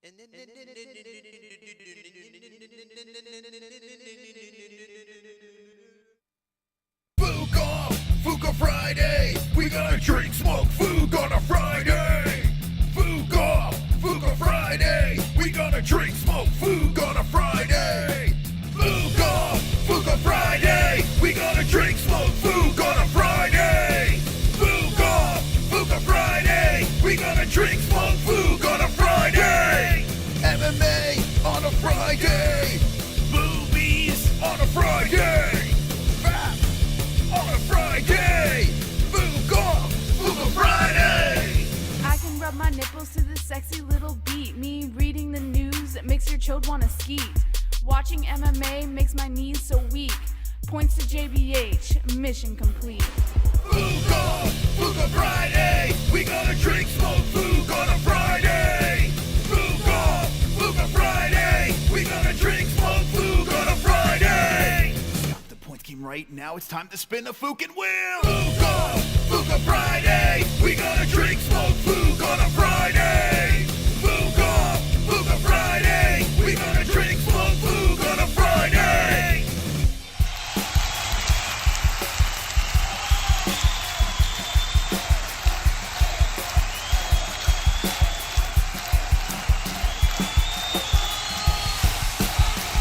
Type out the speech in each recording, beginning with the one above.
Fuka Friday, we gonna drink, smoke, food on a Friday. Fuka Friday, we gonna drink, smoke, food on a Friday. Fuka Friday, we gonna drink, smoke, food on a Friday. Fuka Friday, we gonna drink, smoke, food on a Friday. MMA on a Friday, movies on a Friday, rap on a Friday, Fuka Friday. I can rub my nipples to the sexy little beat. Me reading the news makes your chode wanna skeet. Watching MMA makes my knees so weak. Points to JBH, mission complete. Fuka Friday, we gonna drink, smoke, food on a Friday. Fuka Friday, we gonna drink, smoke, food on a Friday. Stop, the points came right, now it's time to spin the fucking wheel. Fuka Friday, we gonna drink, smoke, food on a Friday. Fuka Friday, we gonna drink, smoke, food on a Friday.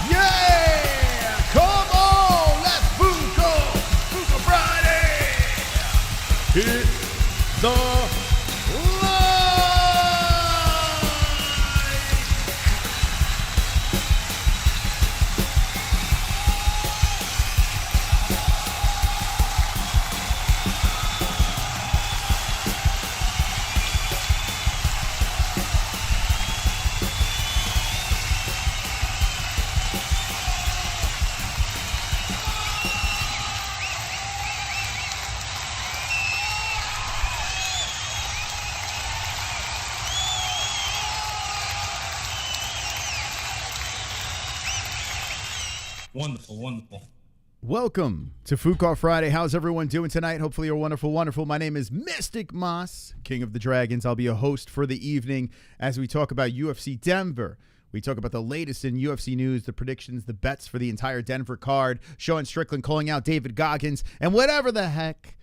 Yeah! Come on! Let's Fuka Friday! Hit the line! Wonderful, wonderful. Welcome to Fuka Friday. How's everyone doing tonight? Hopefully you're wonderful, wonderful. My name is Mystic Moss, King of the Dragons. I'll be a host for the evening as we talk about UFC Denver. We talk about the latest in UFC news, the predictions, the bets for the entire Denver card, Sean Strickland calling out David Goggins, and whatever the heck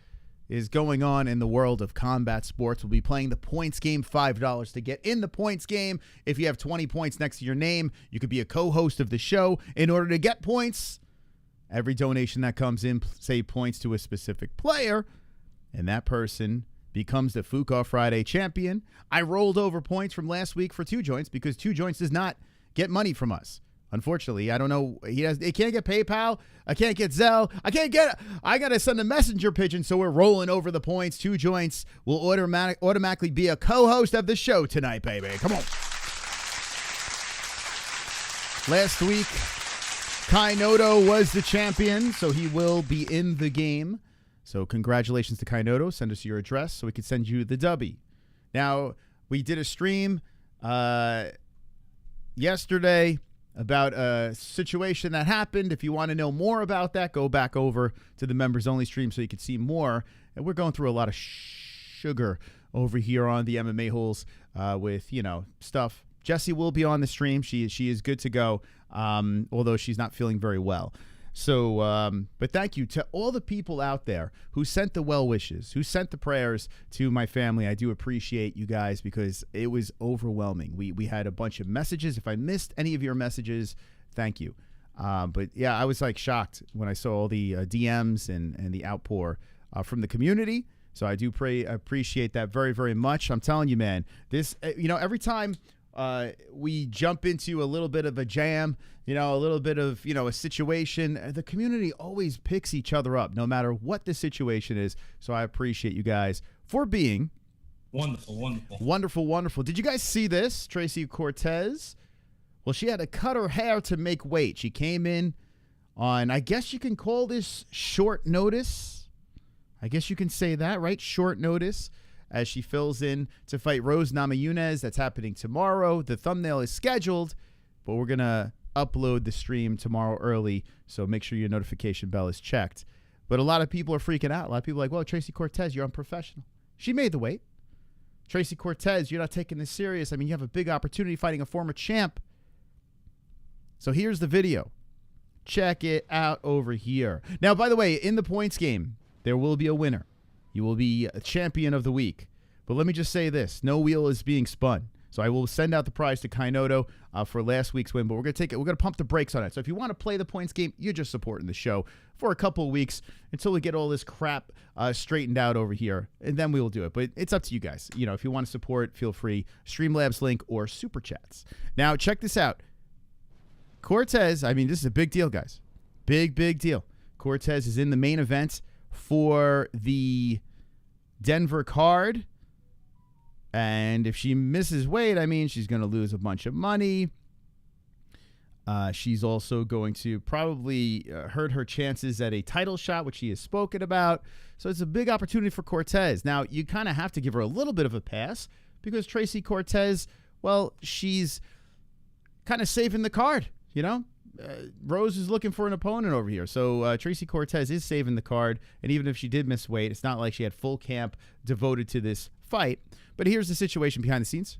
is going on in the world of combat sports. We'll be playing the points game, $5 to get in the points game. If you have 20 points next to your name, you could be a co-host of the show. In order to get points, every donation that comes in, say, points to a specific player, and that person becomes the Fuka Friday champion. I rolled over points from last week for 2 Joints because 2 Joints does not get money from us. Unfortunately, I don't know. He can't get PayPal. I can't get Zelle. I got to send a messenger pigeon, so we're rolling over the points. 2 Joints will automatically be a co-host of the show tonight, baby. Come on. Last week, Kainoto was the champion, so he will be in the game. So congratulations to Kainoto. Send us your address so we can send you the dubby. Now, we did a stream yesterday about a situation that happened. If you want to know more about that, go back over to the members only stream so you can see more. And we're going through a lot of sugar over here on the MMA-Holes with, stuff. Jessie will be on the stream. She is good to go, although she's not feeling very well. So, but thank you to all the people out there who sent the well wishes, who sent the prayers to my family. I do appreciate you guys because it was overwhelming. We had a bunch of messages. If I missed any of your messages, thank you. But yeah, I was like shocked when I saw all the DMs and the outpour from the community. So I do appreciate that very, very much. I'm telling you, man, this, every time we jump into a little bit of a jam, a little bit of, a situation, the community always picks each other up no matter what the situation is. So I appreciate you guys for being wonderful, wonderful. Wonderful, wonderful. Did you guys see this? Tracy Cortez. Well, she had to cut her hair to make weight. She came in on, I guess you can call this short notice. I guess you can say that, right? Short notice. As she fills in to fight Rose Namajunas. That's happening tomorrow. The thumbnail is scheduled, but we're going to upload the stream tomorrow early, so make sure your notification bell is checked. But a lot of people are freaking out. A lot of people are like, well, Tracy Cortez, you're unprofessional. She made the weight. Tracy Cortez, you're not taking this serious. I mean, you have a big opportunity fighting a former champ. So here's the video. Check it out over here. Now, by the way, in the points game, there will be a winner. You will be a champion of the week. But let me just say this. No wheel is being spun. So I will send out the prize to Kainoto for last week's win. But we're going to take it. We're going to pump the brakes on it. So if you want to play the points game, you're just supporting the show for a couple of weeks until we get all this crap straightened out over here. And then we will do it. But it's up to you guys. You know, if you want to support, feel free. Streamlabs link or Super Chats. Now, check this out. Cortez, I mean, this is a big deal, guys. Big, big deal. Cortez is in the main event for the Denver card. And if she misses weight, I mean, she's going to lose a bunch of money. She's also going to probably hurt her chances at a title shot, which she has spoken about. So it's a big opportunity for Cortez. Now, you kind of have to give her a little bit of a pass because Tracy Cortez, well, she's kind of saving the card, you know? Rose is looking for an opponent over here. So Tracy Cortez is saving the card. And even if she did miss weight, it's not like she had full camp devoted to this fight. But here's the situation behind the scenes.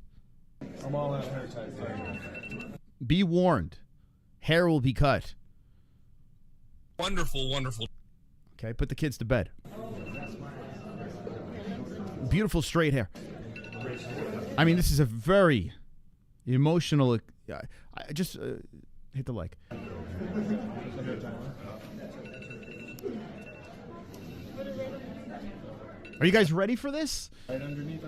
I'm all out hair type. Be warned. Hair will be cut. Wonderful, wonderful. Okay, put the kids to bed. Beautiful straight hair. I mean, this is a very emotional... I just... hit the like. Are you guys ready for this? Right underneath.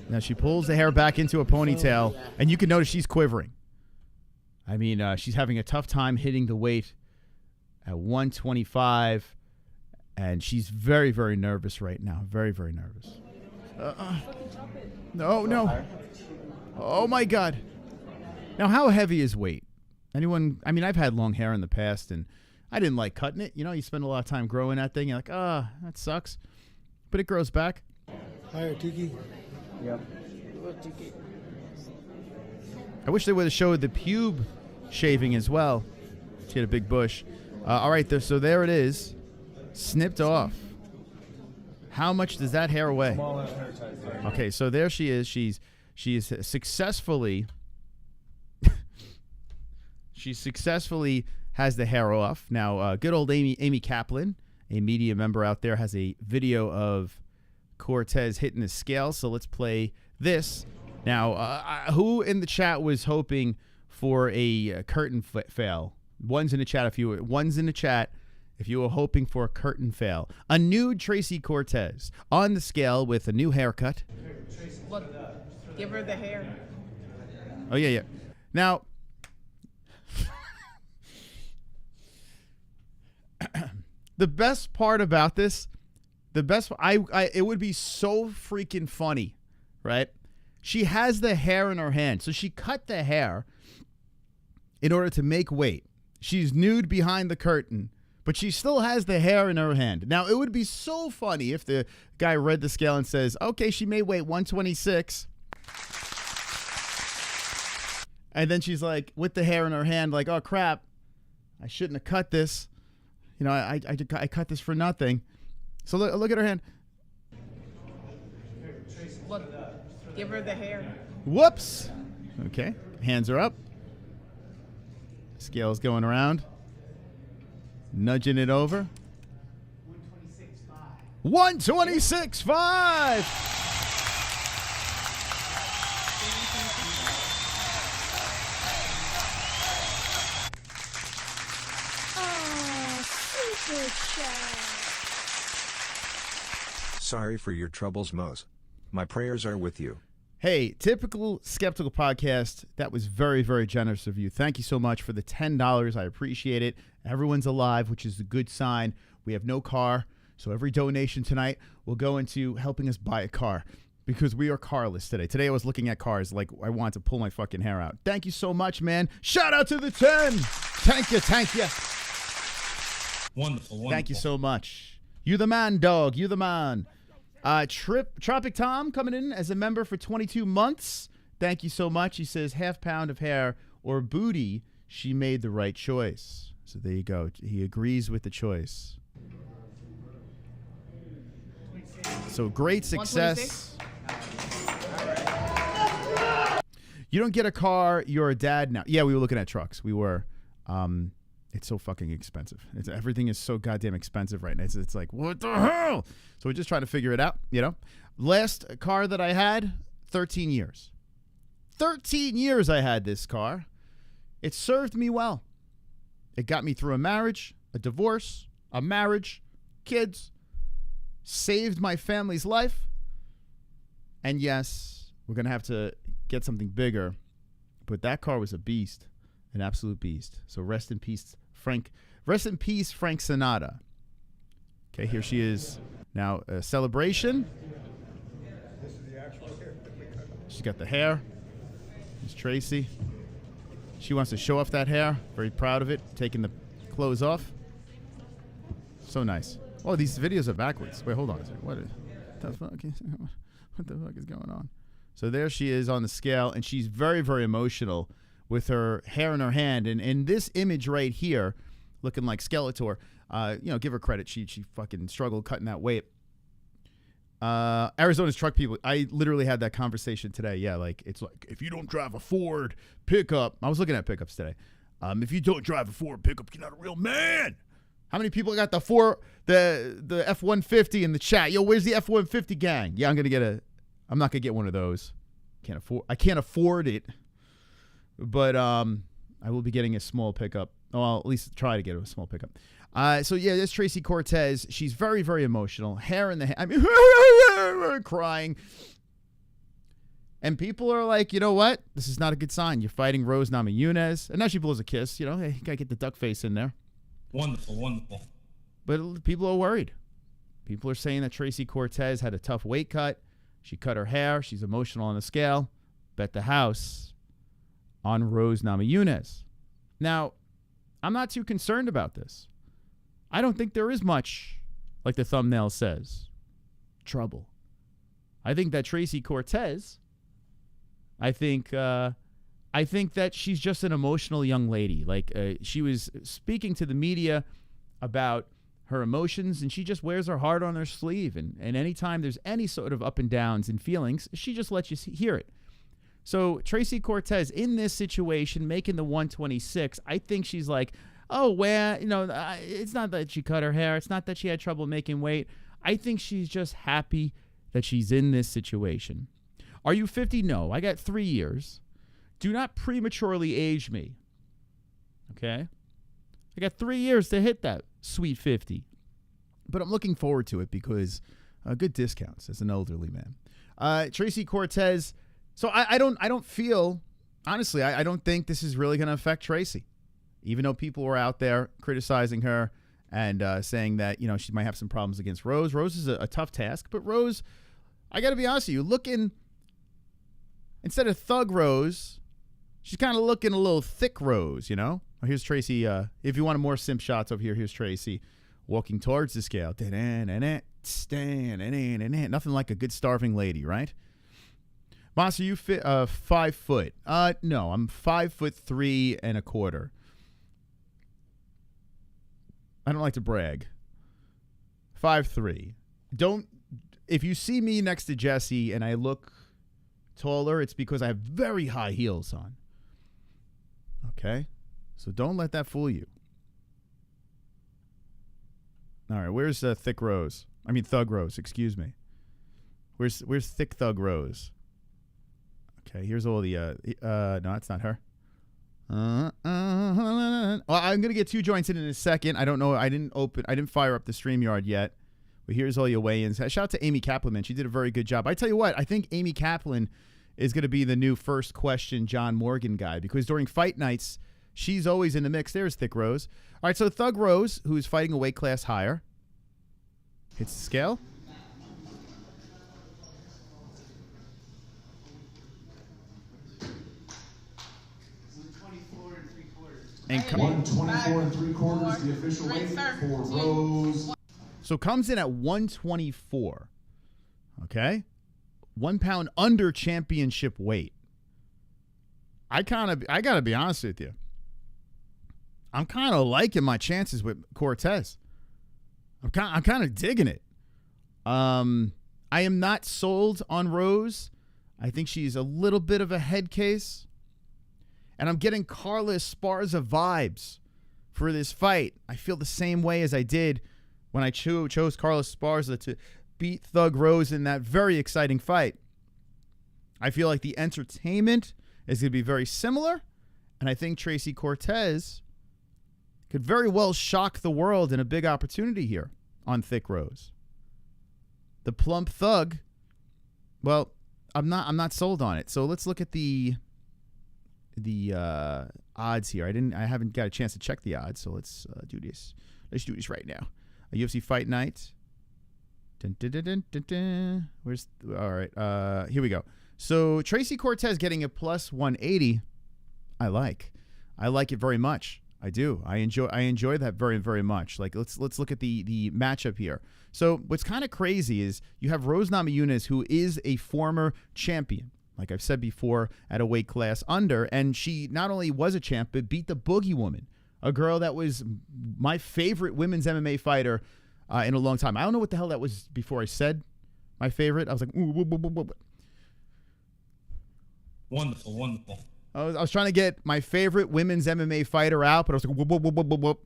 Now she pulls the hair back into a ponytail, and you can notice she's quivering. I mean, she's having a tough time hitting the weight at 125, and she's very, very nervous right now. Very, very nervous. No. Oh, my God. Now, how heavy is weight? Anyone? I mean, I've had long hair in the past, and I didn't like cutting it. You know, you spend a lot of time growing that thing. You're like, that sucks. But it grows back. Higher, Tiki. Yep. I wish they would have showed the pube shaving as well. She had a big bush. All right, so there it is. Snipped off. How much does that hair weigh? Small hair type. Okay, so there she is. She is successfully... She successfully has the hair off. Now, good old Amy Kaplan, a media member out there, has a video of Cortez hitting the scale. So let's play this. Now, who in the chat was hoping for a curtain fail? One's in the chat if you were hoping for a curtain fail. A nude Tracy Cortez on the scale with a new haircut. Look, give her the hair. Oh, yeah. Now... The best part about this, it would be so freaking funny, right? She has the hair in her hand. So she cut the hair in order to make weight. She's nude behind the curtain, but she still has the hair in her hand. Now, it would be so funny if the guy read the scale and says, okay, she may weigh 126. And then she's like, with the hair in her hand, like, oh, crap, I shouldn't have cut this. You know, I cut this for nothing. So look at her hand. Look, give her the hair. Whoops. Okay, hands are up. Scale's going around. Nudging it over. 126.5. Sorry for your troubles, Mose. My prayers are with you. Hey, Typical Skeptical Podcast, that was very, very generous of you. Thank you so much for the $10. I appreciate it. Everyone's alive, which is a good sign. We have no car, so every donation tonight will go into helping us buy a car because we are carless today. Today I was looking at cars like I want to pull my fucking hair out. Thank you so much, man. Shout out to the 10. Thank you. Wonderful. Thank you so much. You the man, dog. You the man. Tropic Tom coming in as a member for 22 months. Thank you so much. He says, half pound of hair or booty, she made the right choice. So there you go. He agrees with the choice. So great success. You don't get a car, you're a dad now. Yeah, we were looking at trucks. We were. It's so fucking expensive. Everything is so goddamn expensive right now. It's like, what the hell? So we're just trying to figure it out, you know. Last car that I had, 13 years. 13 years I had this car. It served me well. It got me through a marriage, a divorce, a marriage, kids, saved my family's life. And yes, we're going to have to get something bigger. But that car was a beast, an absolute beast. So rest in peace, Frank. Rest in peace, Frank Sinatra. Okay, here she is. Now, a celebration. She's got the hair. There's Tracy. She wants to show off that hair. Very proud of it. Taking the clothes off. So nice. Oh, these videos are backwards. Wait, hold on a second. What the fuck is going on? So there she is on the scale, and she's very, very emotional with her hair in her hand. And in this image right here, looking like Skeletor, give her credit. She fucking struggled cutting that weight. Arizona's truck people, I literally had that conversation today. Yeah, like, it's like, if you don't drive a Ford pickup, I was looking at pickups today. If you don't drive a Ford pickup, you're not a real man. How many people got the F-150 in the chat? Yo, where's the F-150 gang? Yeah, I'm not going to get one of those. I can't afford it. But I will be getting a small pickup. Well, I'll at least try to get a small pickup. So yeah, this Tracy Cortez. She's very, very emotional. Hair in the I mean, crying. And people are like, you know what? This is not a good sign. You're fighting Rose Namajunas. And now she blows a kiss. You know, hey, you got to get the duck face in there. Wonderful, wonderful. But people are worried. People are saying that Tracy Cortez had a tough weight cut. She cut her hair. She's emotional on the scale. Bet the house on Rose Namajunas. Now, I'm not too concerned about this. I don't think there is much, like the thumbnail says, trouble. I think that Tracy Cortez, I think that she's just an emotional young lady. Like, she was speaking to the media about her emotions, and she just wears her heart on her sleeve. And anytime there's any sort of up and downs and feelings, she just lets you hear it. So Tracy Cortez, in this situation, making the 126, I think she's like, oh, well, it's not that she cut her hair. It's not that she had trouble making weight. I think she's just happy that she's in this situation. Are you 50? No. I got 3 years. Do not prematurely age me. Okay? I got 3 years to hit that sweet 50. But I'm looking forward to it because good discounts as an elderly man. Tracy Cortez. So I don't feel, honestly, I don't think this is really going to affect Tracy. Even though people were out there criticizing her and saying that, she might have some problems against Rose. Rose is a tough task. But Rose, I got to be honest with you, looking, instead of thug Rose, she's kind of looking a little thick Rose, Oh, here's Tracy. If you want more simp shots over here, here's Tracy walking towards the scale. Nothing like a good starving lady, right? Moss, are you 5 foot? No, I'm 5'3 1/4. I don't like to brag. 5'3". If you see me next to Jesse and I look taller, it's because I have very high heels on. Okay? So don't let that fool you. All right, where's Thug Rose, excuse me. Where's Thick Thug Rose? Okay, here's all the no, it's not her. Well, I'm gonna get 2 joints in a second. I don't know. I didn't fire up the StreamYard yet. But here's all your weigh-ins. Shout out to Amy Kaplan, man. She did a very good job. I tell you what, I think Amy Kaplan is gonna be the new first question John Morgan guy, because during fight nights, she's always in the mix. There's Thick Rose. All right, so Thug Rose, who's fighting a weight class higher, hits the scale. And 124 3/4, the official weight for Rose. So comes in at 124. Okay? 1 pound under championship weight. I gotta be honest with you. I'm kind of liking my chances with Cortez. I'm kind of digging it. I am not sold on Rose. I think she's a little bit of a head case. And I'm getting Carla Esparza vibes for this fight. I feel the same way as I did when I chose Carla Esparza to beat Thug Rose in that very exciting fight. I feel like the entertainment is going to be very similar. And I think Tracy Cortez could very well shock the world in a big opportunity here on Thick Rose. The plump Thug, well, I'm not sold on it. So let's look at the odds here. I haven't got a chance to check the odds, so let's do this. Let's do this right now. A UFC Fight Night. Dun, dun, dun, dun, dun, dun. All right. Here we go. So Tracy Cortez getting a plus 180. I like it very much. I do. I enjoy that very, very much. Like let's look at the matchup here. So what's kind of crazy is you have Rose Namajunas, who is a former champion, like I've said before, at a weight class under, and she not only was a champ but beat the Boogie Woman, a girl that was my favorite women's MMA fighter in a long time. I don't know what the hell that was before I said my favorite. I was like, ooh. Wonderful, wonderful. I was trying to get my favorite women's MMA fighter out, but I was like, whoop.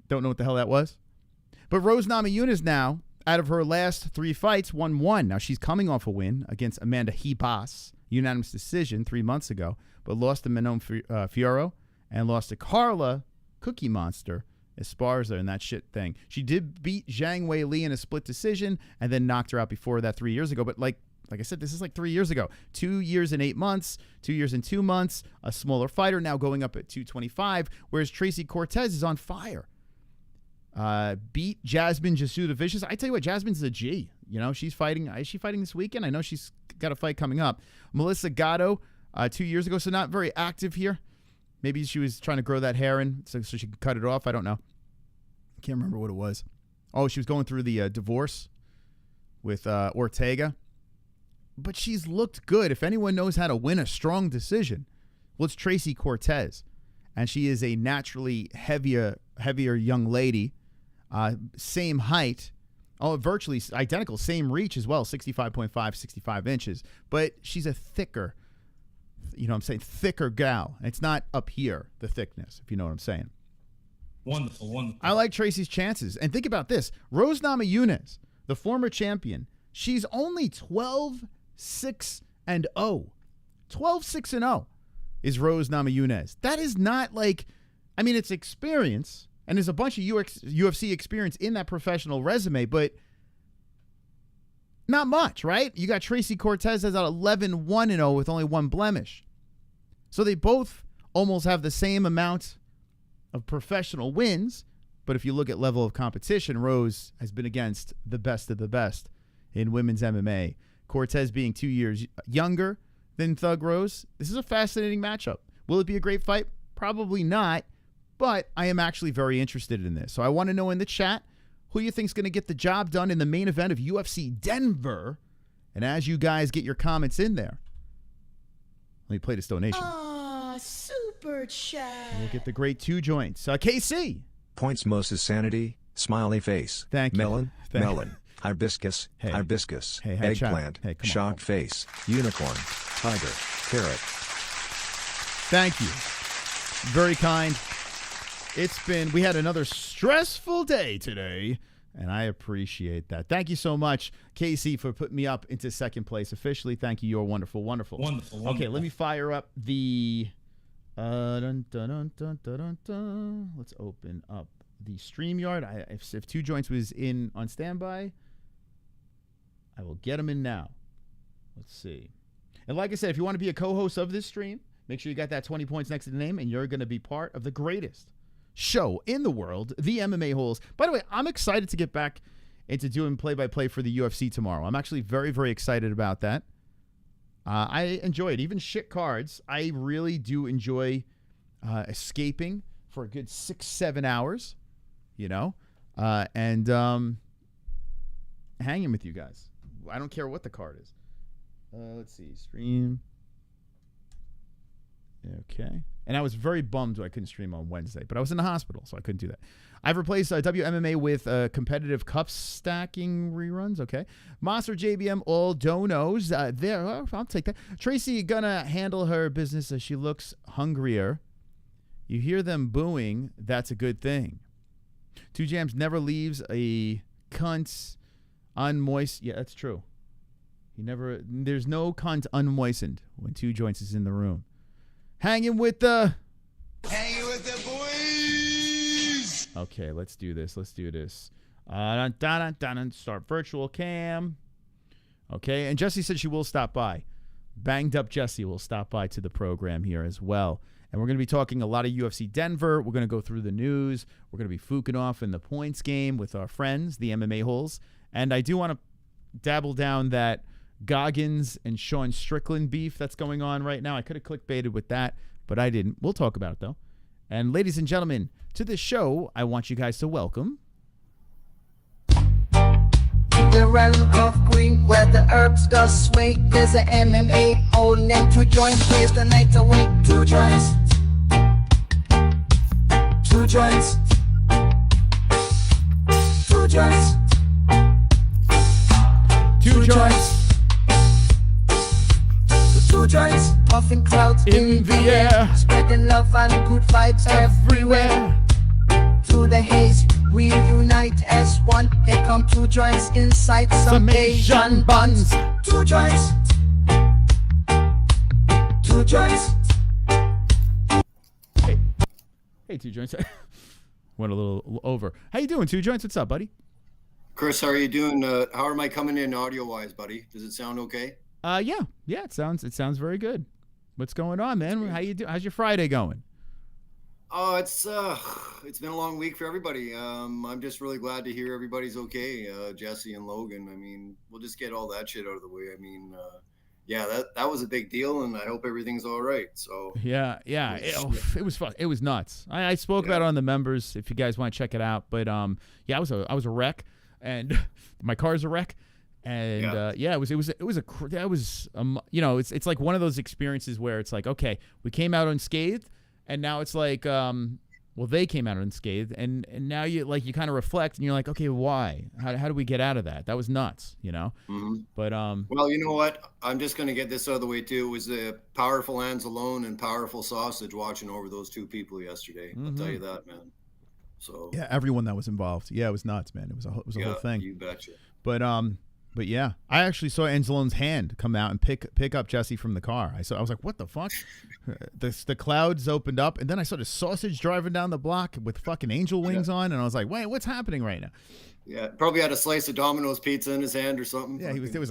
Don't know what the hell that was. But Rose Namajunas now, out of her last 3 fights, won 1. Now she's coming off a win against Amanda Ribas, unanimous decision 3 months ago, but lost to Manon Fiorot and lost to Carla Cookie Monster Esparza in that shit thing. She did beat Zhang Weili in a split decision and then knocked her out before that 3 years ago. But like I said, this is like 3 years ago. 2 years and 8 months, 2 years and 2 months, a smaller fighter now going up at 225, whereas Tracy Cortez is on fire. Beat Jasmine Jesuda Vicious. I tell you what, Jasmine's a G. You know, she's fighting. Is she fighting this weekend? I know she's got a fight coming up. Melissa Gatto, 2 years ago, so not very active here. Maybe she was trying to grow that hair in so she could cut it off. I don't know. I can't remember what it was. Oh, she was going through the divorce with Ortega. But she's looked good. If anyone knows how to win a strong decision, well, it's Tracy Cortez. And she is a naturally heavier young lady. Same height. Oh, virtually identical. Same reach as well. 65.5, 65 inches. But she's a thicker, thicker gal. It's not up here, the thickness, if you know what I'm saying. Wonderful, wonderful. I like Tracy's chances. And think about this. Rose Namajunas, the former champion, she's only 12-6-0. 12-6-0 is Rose Namajunas. That is not like, it's experience, and there's a bunch of UFC experience in that professional resume, but not much, right? You got Tracy Cortez as at 11-1-0 with only 1 blemish. So they both almost have the same amount of professional wins, but if you look at level of competition, Rose has been against the best of the best in women's MMA. Cortez being 2 years younger than Thug Rose. This is a fascinating matchup. Will it be a great fight? Probably not, but I am actually very interested in this. So I want to know in the chat who you think is going to get the job done in the main event of UFC Denver. And as you guys get your comments in there, let me play this donation. Super chat. We'll get the great 2 joints. KC. Points Moses Sanity, smiley face. Thank you. Melon, melon. Hibiscus, Hey. hibiscus, Hey, eggplant, Hey, come on. shocked face, unicorn, tiger, carrot. Thank you. Very kind. We had another stressful day today, and I appreciate that. Thank you so much, Casey, for putting me up into second place officially. Thank you. You're wonderful, wonderful. Wonderful, Okay, wonderful. let me fire up the... Let's open up the StreamYard. If 2 joints was in on standby, I will get them in now. Let's see. And like I said, if you want to be a co-host of this stream, make sure you got that 20 points next to the name, and you're going to be part of the greatest show in the world, the MMA-Holes. By the way, I'm excited to get back into doing play-by-play for the UFC tomorrow. I'm actually very, very excited about that. I enjoy it. Even shit cards, I really do enjoy escaping for a good 6-7 hours, and hanging with you guys. I don't care what the card is. Let's see. Stream. Okay. And I was very bummed when I couldn't stream on Wednesday, but I was in the hospital, so I couldn't do that. I've replaced WMMA with competitive cup stacking reruns. Okay. Monster JBM, all donos. There, I'll take that. Tracy gonna handle her business as she looks hungrier. You hear them booing. That's a good thing. Two Jams never leaves a cunt unmoist. Yeah, that's true. He never. There's no cunt unmoistened when Two Joints is in the room. Hanging with the boys. Okay, let's do this. Start virtual cam. Okay, and Jessie said she will stop by. Banged up Jessie will stop by to the program here as well. And we're going to be talking a lot of UFC Denver. We're going to go through the news. We're going to be fooking off in the points game with our friends, the MMA-Holes. And I do want to dabble down that Goggins and Sean Strickland beef that's going on right now. I could have clickbaited with that, but I didn't. We'll talk about it, though. And ladies and gentlemen, to this show, I want you guys to welcome The realm of green where the herbs does swing. There's an MMA hole named to join. Plays the night away. Two joints. Two joints. Two joints. Two Joints. Two joints. Puffing clouds In the air. Spreading love and good vibes everywhere. Through the haze, we unite as one. Here come two joints inside some Asian buns. Two joints. Two joints. Hey, Two Joints. Went a little over. How you doing, Two Joints? What's up, buddy? Chris, how are you doing? How am I coming in audio-wise, buddy? Does it sound okay? Yeah. It sounds very good. What's going on, man? How you do? How's your Friday going? Oh, it's been a long week for everybody. I'm just really glad to hear everybody's okay. Jesse and Logan. I mean, we'll just get all that shit out of the way. I mean, yeah, that was a big deal, and I hope everything's all right. So yeah, it was fun. It was nuts. I spoke about it on the members. If you guys want to check it out, but yeah, I was a wreck, and my car's a wreck. And it was you know, it's like one of those experiences where it's like, okay, we came out unscathed, and now it's like well, they came out unscathed, and now you kind of reflect and you're like, okay, why? How do we get out of that? That was nuts, you know. But well, you know what, I'm just going to get this out of the way too. It was the powerful Anzalone and powerful Sausage watching over those two people yesterday. I'll tell you that, man. So yeah, everyone that was involved, it was nuts, man. It was a whole thing. You betcha. But yeah, I actually saw Anzalone's hand come out and pick up Jesse from the car. I was like, what the fuck? The clouds opened up, and then I saw the Sausage driving down the block with fucking angel wings on, and I was like, wait, what's happening right now? Yeah, probably had a slice of Domino's pizza in his hand or something. Yeah, there was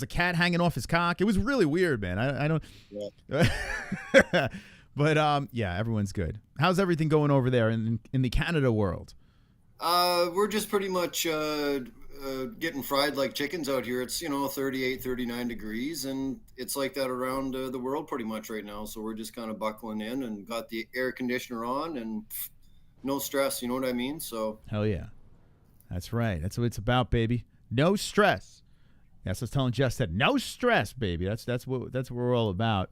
a cat hanging off his cock. It was really weird, man. I don't. Yeah. But yeah, everyone's good. How's everything going over there in the Canada world? We're just pretty much getting fried like chickens out here. It's 38, 39 degrees, and it's like that around the world pretty much right now. So we're just kind of buckling in and got the air conditioner on and no stress. You know what I mean? So hell yeah, that's right. That's what it's about, baby. No stress. That's what I was telling Jess. That no stress, baby. That's what we're all about.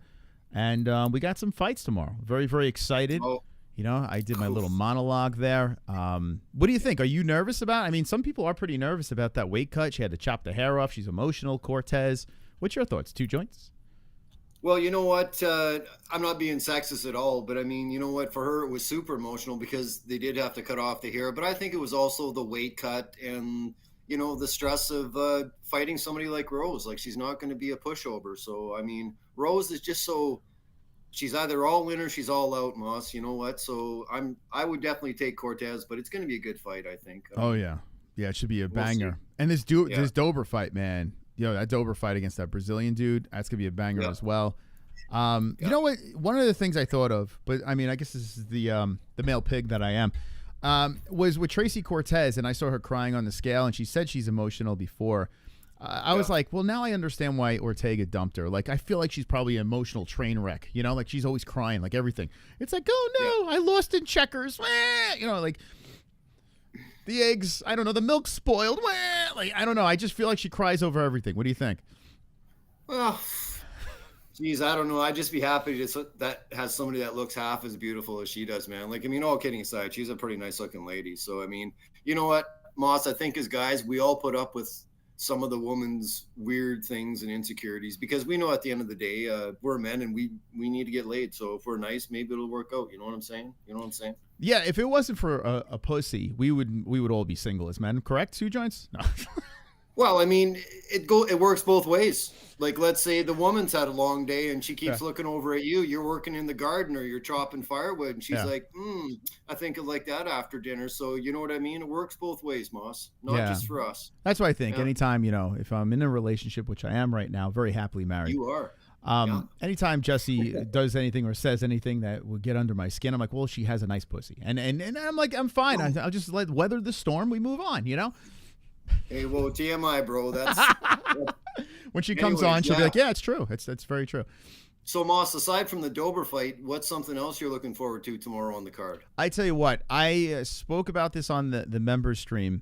And we got some fights tomorrow. Very, very excited. Oh. I did my little monologue there. What do you think? Are you nervous about it? I mean, some people are pretty nervous about that weight cut. She had to chop the hair off. She's emotional. Cortez. What's your thoughts? Two Joints? Well, you know what? I'm not being sexist at all, but I mean, you know what? For her, it was super emotional because they did have to cut off the hair. But I think it was also the weight cut and, the stress of fighting somebody like Rose. Like, she's not going to be a pushover. So, I mean, Rose is just so... She's either all in or she's all out, Moss. You know what? So I would definitely take Cortez, but it's going to be a good fight, I think. Oh yeah, it should be a banger. And this Dober fight, man. That Dober fight against that Brazilian dude, that's gonna be a banger as well. You know what? One of the things I thought of, but I mean, I guess this is the male pig that I am, was with Tracy Cortez, and I saw her crying on the scale, and she said she's emotional before. I was like, well, now I understand why Ortega dumped her. Like, I feel like she's probably an emotional train wreck, like she's always crying, like everything. It's like, oh no, I lost in checkers. Like the eggs, I don't know, the milk's spoiled. Like, I don't know. I just feel like she cries over everything. What do you think? Well, Geez, I don't know. I'd just be happy that has somebody that looks half as beautiful as she does, man. Like, I mean, all kidding aside, she's a pretty nice looking lady. So, I mean, you know what, Moss, I think as guys, we all put up with some of the woman's weird things and insecurities because we know at the end of the day, we're men and we need to get laid. So if we're nice, maybe it'll work out. You know what I'm saying? Yeah, if it wasn't for a pussy, we would all be single as men, correct? 2 joints? No. Well, I mean, it works both ways. Like, let's say the woman's had a long day and she keeps looking over at you. You're working in the garden or you're chopping firewood, and she's like, I think I like that after dinner. So, you know what I mean? It works both ways, Moss, not just for us. That's what I think. Anytime, you know, if I'm in a relationship, which I am right now, very happily married. You are. Anytime Jesse does anything or says anything that will get under my skin, I'm like, well, she has a nice pussy. And I'm like, I'm fine. I'll just weather the storm. We move on, you know? Hey, well, TMI, bro. That's when she comes on, she'll be like, yeah, it's true. That's very true. So, Moss, aside from the Dober fight, what's something else you're looking forward to tomorrow on the card? I tell you what, I spoke about this on the members stream,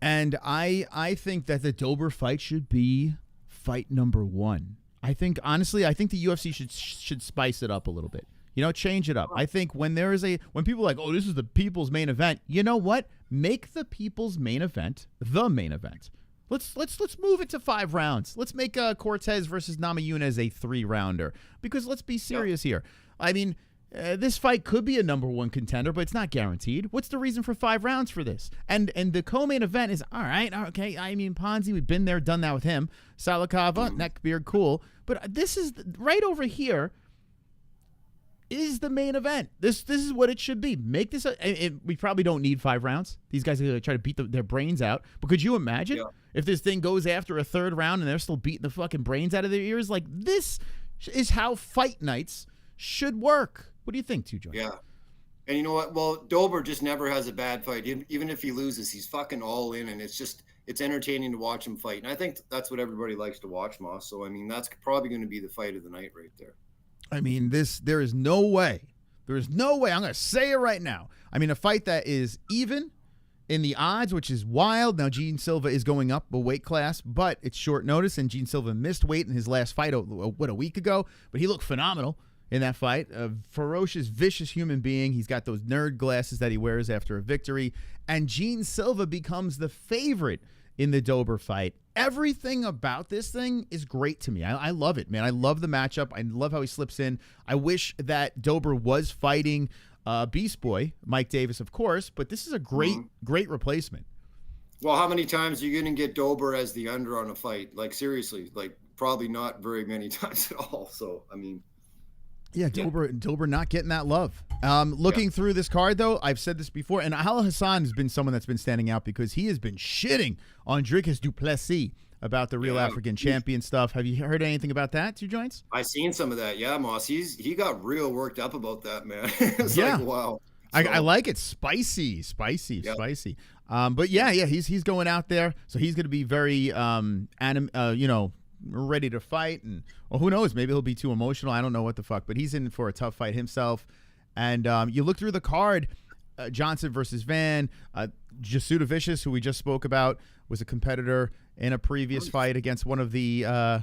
and I think that the Dober fight should be fight number 1. I think, honestly, the UFC should spice it up a little bit. You know, change it up. I think when people are like, oh, this is the people's main event, you know what? Make the people's main event the main event. Let's move it to 5 rounds. Let's make Cortez versus Namajunas a 3-rounder, because let's be serious here. I mean, this fight could be a number 1 contender, but it's not guaranteed. What's the reason for 5 rounds for this? And the co-main event is all right. Okay, I mean, Ponzi, we've been there, done that with him. Salakava, neckbeard, cool. But this is right over here. Is the main event. This is what it should be. Make this we probably don't need 5 rounds. These guys are going to try to beat their brains out. But could you imagine if this thing goes after a 3rd round and they're still beating the fucking brains out of their ears? Like, this is how fight nights should work. What do you think, Two Joints? Yeah. And you know what? Well, Dober just never has a bad fight. Even if he loses, he's fucking all in, and it's entertaining to watch him fight. And I think that's what everybody likes to watch, Moss. So, I mean, that's probably going to be the fight of the night right there. I mean, there is no way. There is no way. I'm going to say it right now. I mean, a fight that is even in the odds, which is wild. Now, Gene Silva is going up a weight class, but it's short notice, and Gene Silva missed weight in his last fight, a week ago? But he looked phenomenal in that fight. A ferocious, vicious human being. He's got those nerd glasses that he wears after a victory. And Gene Silva becomes the favorite in the Dober fight. Everything about this thing is great to me. I love it, man. I love the matchup. I love how he slips in. I wish that Dober was fighting Beast Boy, Mike Davis, of course, but this is a great replacement. Well, how many times are you going to get Dober as the under on a fight? Like, seriously, like, probably not very many times at all. So, I mean. Yeah, Dober not getting that love. Looking through this card, though, I've said this before, and Al Hassan has been someone that's been standing out because he has been shitting on Dricus du Plessis about the real African champion stuff. Have you heard anything about that, Two Joints? I seen some of that, yeah, Moss. He got real worked up about that, man. It's like, wow. So, I like it. Spicy. But he's going out there, so he's going to be very ready to fight, and who knows, maybe he'll be too emotional. I don't know what the fuck, but he's in for a tough fight himself. And you look through the card, Johnson versus Van, Jasuda Vicious, who we just spoke about, was a competitor in a previous fight against one of the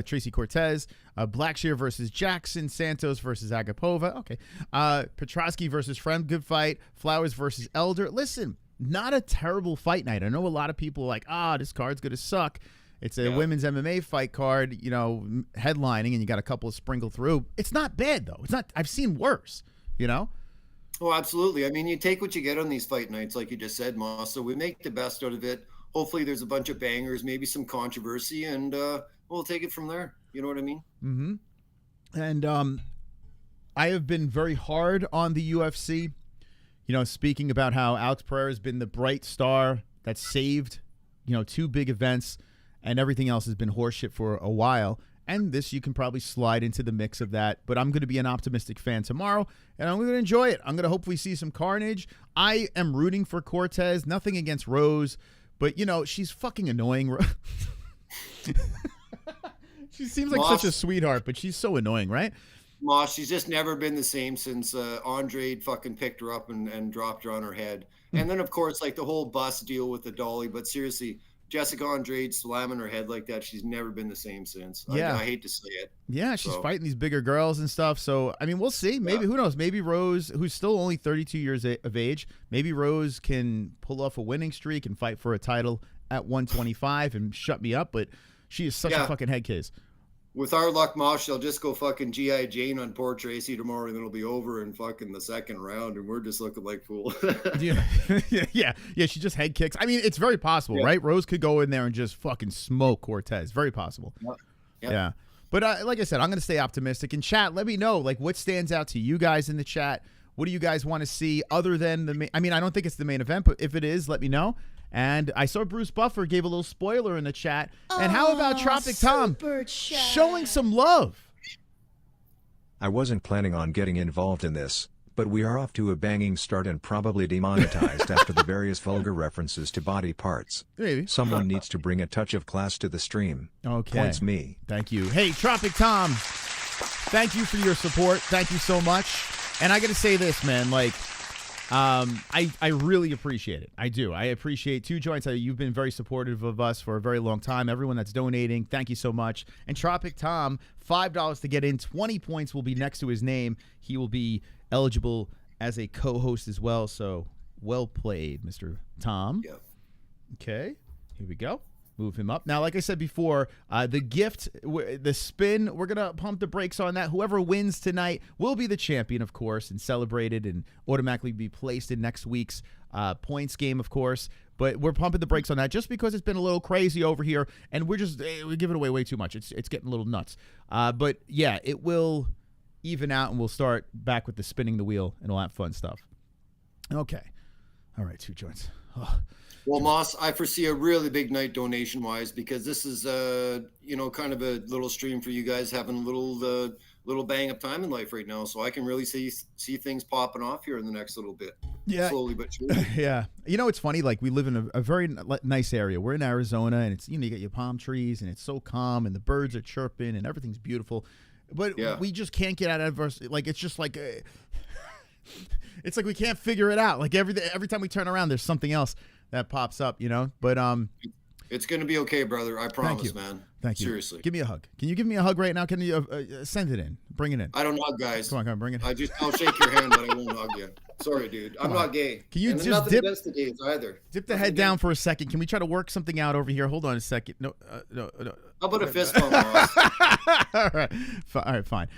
Tracy Cortez. Blackshear versus Jackson, Santos versus Agapova. Okay. Petrosky versus Friend, good fight. Flowers versus Elder. Listen, not a terrible fight night. I know a lot of people are like, this card's gonna suck. It's a women's MMA fight card, headlining, and you got a couple of sprinkled through. It's not bad, though. It's not. I've seen worse, Oh, absolutely. I mean, you take what you get on these fight nights, like you just said, Moss. So we make the best out of it. Hopefully there's a bunch of bangers, maybe some controversy, and we'll take it from there. You know what I mean? Mm-hmm. And I have been very hard on the UFC, speaking about how Alex Pereira has been the bright star that saved, 2 big events. And everything else has been horseshit for a while. And this, you can probably slide into the mix of that. But I'm going to be an optimistic fan tomorrow, and I'm going to enjoy it. I'm going to hopefully see some carnage. I am rooting for Cortez. Nothing against Rose. But, she's fucking annoying. She seems like such a sweetheart, but she's so annoying, right? Moss, she's just never been the same since Andre fucking picked her up and dropped her on her head. And then, of course, like the whole bus deal with the dolly. But seriously, Jessica Andrade slamming her head like that, she's never been the same since. Yeah. I hate to say it. Yeah, she's fighting these bigger girls and stuff. So, I mean, we'll see. Maybe, who knows? Maybe Rose, who's still only 32 years of age, maybe Rose can pull off a winning streak and fight for a title at 125 and shut me up. But she is such a fucking head case. With our luck, Mosh, they'll just go fucking G.I. Jane on poor Tracy tomorrow, and then it'll be over in fucking the second round, and we're just looking like fools. yeah. She just head kicks. I mean, it's very possible, right? Rose could go in there and just fucking smoke Cortez. Very possible. Yeah. But like I said, I'm going to stay optimistic. In chat, let me know, like, what stands out to you guys in the chat. What do you guys want to see other than the main? I mean, I don't think it's the main event, but if it is, let me know. And I saw Bruce Buffer gave a little spoiler in the chat. And how about Tropic Tom showing some love? I wasn't planning on getting involved in this, but we are off to a banging start and probably demonetized after the various vulgar references to body parts. Maybe. Someone needs to bring a touch of class to the stream. Okay. Points me. Thank you. Hey, Tropic Tom, thank you for your support. Thank you so much. And I got to say this, man, like, I really appreciate it. I do. I appreciate Two Joints. You've been very supportive of us for a very long time. Everyone that's donating, thank you so much. And Tropic Tom, $5 to get in. 20 points will be next to his name. He will be eligible as a co-host as well. So well played, Mr. Tom. Yep. Okay, here we go. Move him up. Now, like I said before, the gift, the spin, we're going to pump the brakes on that. Whoever wins tonight will be the champion, of course, and celebrated and automatically be placed in next week's points game, of course. But we're pumping the brakes on that just because it's been a little crazy over here, and we're giving away way too much. It's getting a little nuts. But, yeah, it will even out, and we'll start back with the spinning the wheel and all that fun stuff. Okay. All right, Two Joints. Oh. Well, Moss, I foresee a really big night donation-wise because this is, kind of a little stream for you guys having a little bang-up time in life right now. So I can really see things popping off here in the next little bit. Yeah. Slowly but surely. Yeah. You know, it's funny. Like, we live in a very nice area. We're in Arizona, and it's, you get your palm trees, and it's so calm, and the birds are chirping, and everything's beautiful. But we just can't get out of adversity. Like, it's just like it's like we can't figure it out. Like, every time we turn around, there's something else that pops up, but it's gonna be okay, brother. I promise, man. Thank you. Seriously. Give me a hug. Can you give me a hug right now? Can you send it in? Bring it in. I don't hug, guys. Come on, bring it. I'll shake your hand, but I won't hug you. Sorry, dude. I'm not gay. Can you and just dip against the gays either? Dip the head down for a second. Can we try to work something out over here? Hold on a second. No. How about a fist bump, Ross? All right, fine.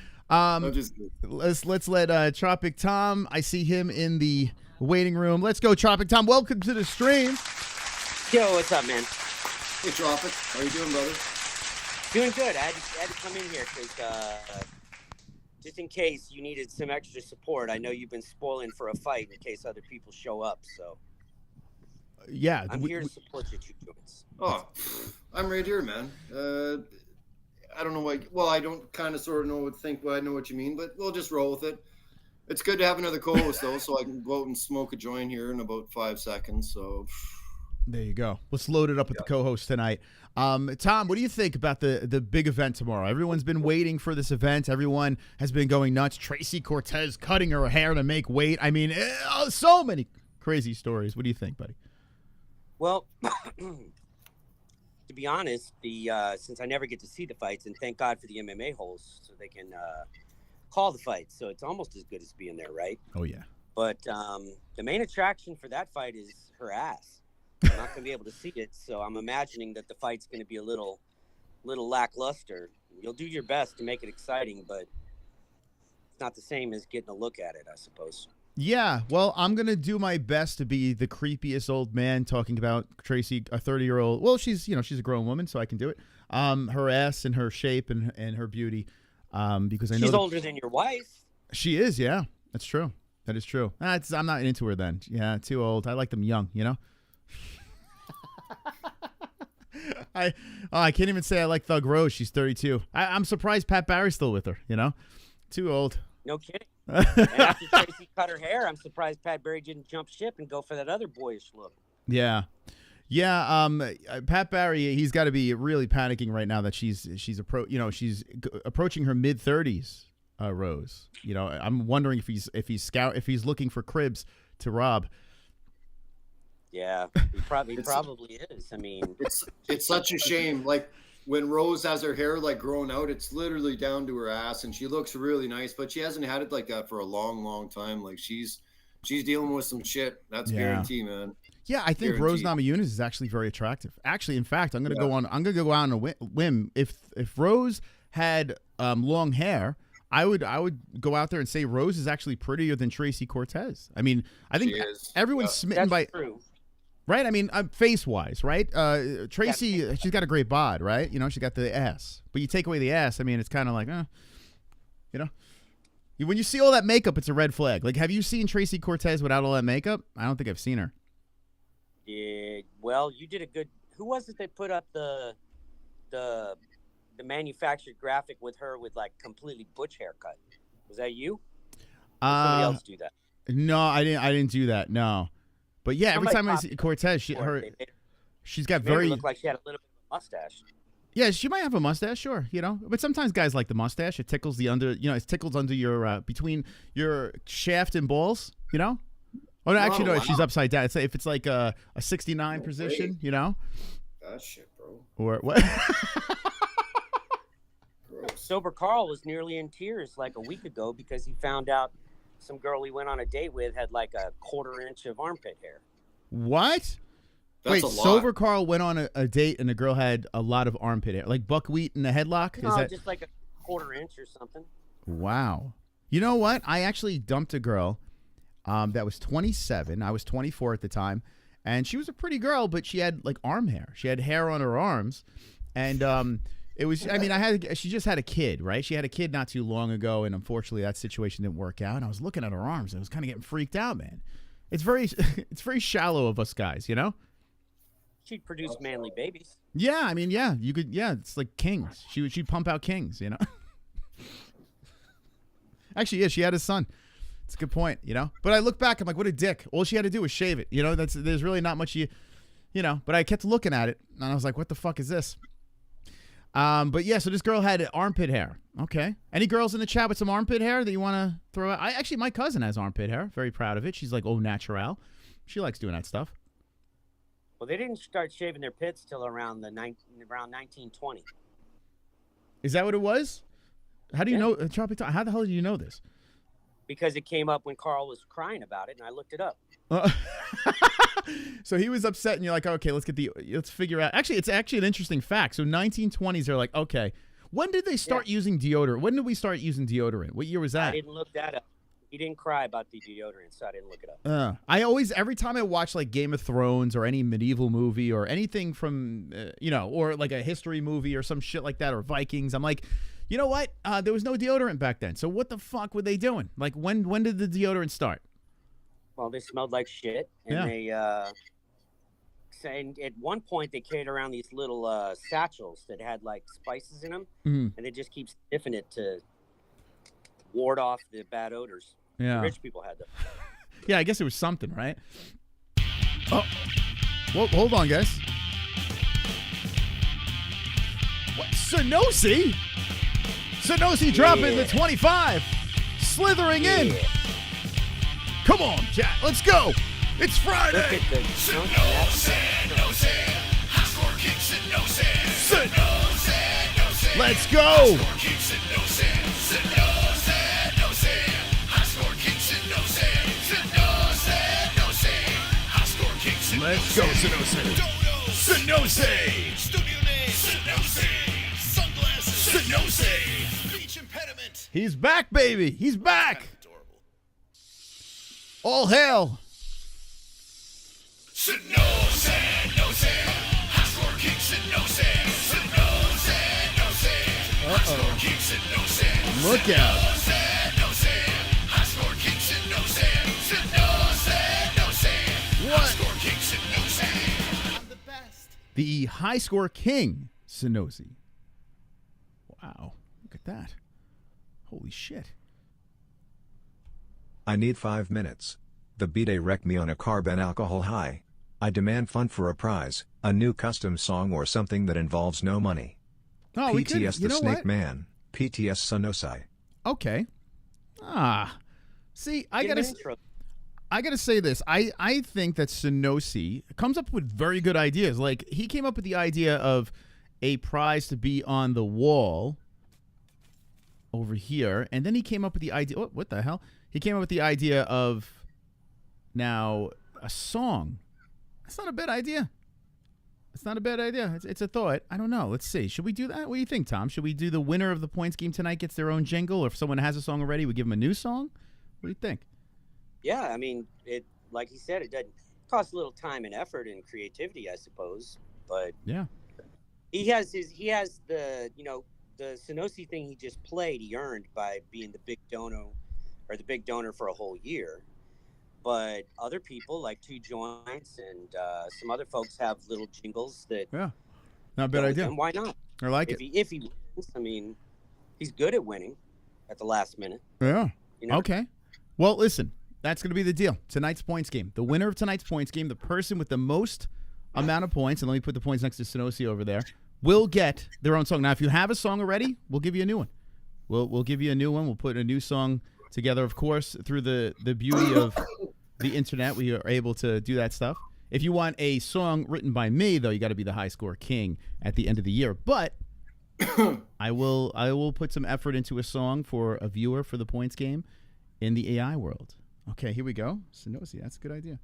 Let's let Tropic Tom. I see him in the waiting room. Let's go, Tropic Tom. Welcome to the stream. Yo, what's up, man? Hey, Tropic. How you doing, brother? Doing good. I had to come in here because just in case you needed some extra support. I know you've been spoiling for a fight in case other people show up. So yeah, I'm here to support your Two Joints. Oh, I'm right here, man. I don't know why. Well, I don't kind of sort of I know what you mean, but we'll just roll with it. It's good to have another co-host though, so I can go out and smoke a joint here in about 5 seconds. So there you go. Let's load it up with the co-host tonight. Tom, what do you think about the big event tomorrow? Everyone's been waiting for this event. Everyone has been going nuts. Tracy Cortez cutting her hair to make weight. I mean, so many crazy stories. What do you think, buddy? Well, to be honest, since I never get to see the fights, and thank God for the MMA-Holes, so they can call the fights, so it's almost as good as being there, right? Oh yeah. But the main attraction for that fight is her ass. I'm not gonna be able to see it, so I'm imagining that the fight's gonna be a little lackluster. You'll do your best to make it exciting, but it's not the same as getting a look at it, I suppose. Yeah, well, I'm going to do my best to be the creepiest old man talking about Tracy, a 30-year-old. Well, she's a grown woman, so I can do it. Her ass and her shape and her beauty. Because I know she's older than your wife. She is, yeah. That's true. That is true. I'm not into her then. Yeah, too old. I like them young, I can't even say I like Thug Rose. She's 32. I'm surprised Pat Barry's still with her, Too old. No kidding. And after Tracy cut her hair, I'm surprised Pat Barry didn't jump ship and go for that other boyish look. Yeah. Pat Barry, he's got to be really panicking right now that she's approaching her mid-30s. Rose, I'm wondering if he's looking for cribs to rob. Yeah, he probably is. I mean, it's such a shame. Like when Rose has her hair like grown out, it's literally down to her ass, and she looks really nice, but she hasn't had it like that for a long time. Like she's dealing with some shit. That's guaranteed, man. Yeah, I think Rose Namajunas is actually very attractive. Actually, in fact, I'm gonna go out on a whim. If Rose had long hair, I would go out there and say Rose is actually prettier than Tracy Cortez. I mean, I think everyone's smitten by. True. Right? I mean, face-wise, right? Tracy, she's got a great bod, right? You know, she got the ass. But you take away the ass, I mean, it's kind of like, you know? When you see all that makeup, it's a red flag. Like, have you seen Tracy Cortez without all that makeup? I don't think I've seen her. Yeah, well, you did a good... Who was it that put up the manufactured graphic with her with, like, completely butch haircut? Was that you? Or somebody else do that? No, I didn't do that, no. But yeah, every time I see Cortez, she's got very. Looked like she had a little bit of a mustache. Yeah, she might have a mustache, sure, you know. But sometimes guys like the mustache. It tickles the under, you know, it tickles under your between your shaft and balls, you know. Oh no, actually no, she's upside down. It's if it's like a 69 position, you know. That shit, bro. Or what? Sober Carl was nearly in tears like a week ago because he found out some girl he went on a date with had like a 1/4 inch of armpit hair. What? Wait, Sober Carl went on a date and the girl had a lot of armpit hair, like buckwheat in the headlock? No, just like a 1/4 inch or something. Wow. You know what? I actually dumped a girl that was 27. I was 24 at the time, and she was a pretty girl, but she had like arm hair. She had hair on her arms, and it was, I mean, she just had a kid, right? She had a kid not too long ago, and unfortunately that situation didn't work out. And I was looking at her arms, and I was kind of getting freaked out, man. It's very shallow of us guys, you know? She'd produce manly babies. Yeah, I mean, yeah, you could, yeah, it's like kings. She'd pump out kings, you know? Actually, yeah, she had a son. It's a good point, you know? But I look back, I'm like, what a dick. All she had to do was shave it, you know? There's really not much you know, but I kept looking at it, and I was like, what the fuck is this? But yeah, so this girl had armpit hair. Okay. Any girls in the chat with some armpit hair that you want to throw out? Actually, my cousin has armpit hair. Very proud of it. She's like, oh, natural. She likes doing that stuff. Well, they didn't start shaving their pits till around 1920. Is that what it was? How do you know? How the hell do you know this? Because it came up when Carl was crying about it, and I looked it up. So he was upset, and you're like, okay, let's figure out. Actually, it's actually an interesting fact. So 1920s, they're like, okay, when did they start using deodorant? When did we start using deodorant? What year was that? I didn't look that up. He didn't cry about the deodorant, so I didn't look it up. Every time I watch like Game of Thrones or any medieval movie or anything from, you know, or like a history movie or some shit like that, or Vikings, I'm like, you know what? There was no deodorant back then. So what the fuck were they doing? Like when did the deodorant start? Well, they smelled like shit, and they and at one point they carried around these little satchels that had like spices in them, and they just keep sniffing it to ward off the bad odors. Yeah, the rich people had them. Yeah, I guess it was something, right? Oh, well, hold on, guys. What? Sonosi dropping the 25, slithering in. Come on, chat. Let's go. It's Friday. Let's go. Let's go, Sonosi. He's back, baby. He's back. All hail. Uh-oh. Look out. What? The high score king, Sonosi. Wow. Look at that. Holy shit. I need 5 minutes. The B-Day wrecked me on a carb and alcohol high. I demand fun for a prize, a new custom song or something that involves no money. Oh, PTS the Snake Man, PTS Sonosi. Okay. See, I I got to say this. I think that Sonosi comes up with very good ideas. Like, he came up with the idea of a prize to be on the wall over here. And then he came up with the idea. Oh, what the hell? He came up with the idea of now a song. That's not a bad idea. It's not a bad idea. It's a thought. I don't know. Let's see. Should we do that? What do you think, Tom? Should we do the winner of the points game tonight gets their own jingle? Or if someone has a song already, we give them a new song? What do you think? Yeah, I mean, it, like he said, it doesn't cost a little time and effort and creativity, I suppose. But yeah, he has the, you know, the Sonosi thing he just played, he earned by being the big donor for a whole year. But other people like Two Joints and some other folks have little jingles that. Yeah, not a bad idea. And why not? I like it. If he wins, I mean, he's good at winning at the last minute. Yeah. You know? Okay. Well, listen, that's going to be the deal. Tonight's points game. The winner of tonight's points game, the person with the most amount of points, and let me put the points next to Sonosi over there, will get their own song. Now, if you have a song already, we'll give you a new one. We'll give you a new one. We'll put a new song together, of course, through the beauty of the internet. We are able to do that stuff. If you want a song written by me, though, you got to be the high score king at the end of the year. But I will put some effort into a song for a viewer for the points game in the AI world. Okay, here we go. Sonosi, that's a good idea.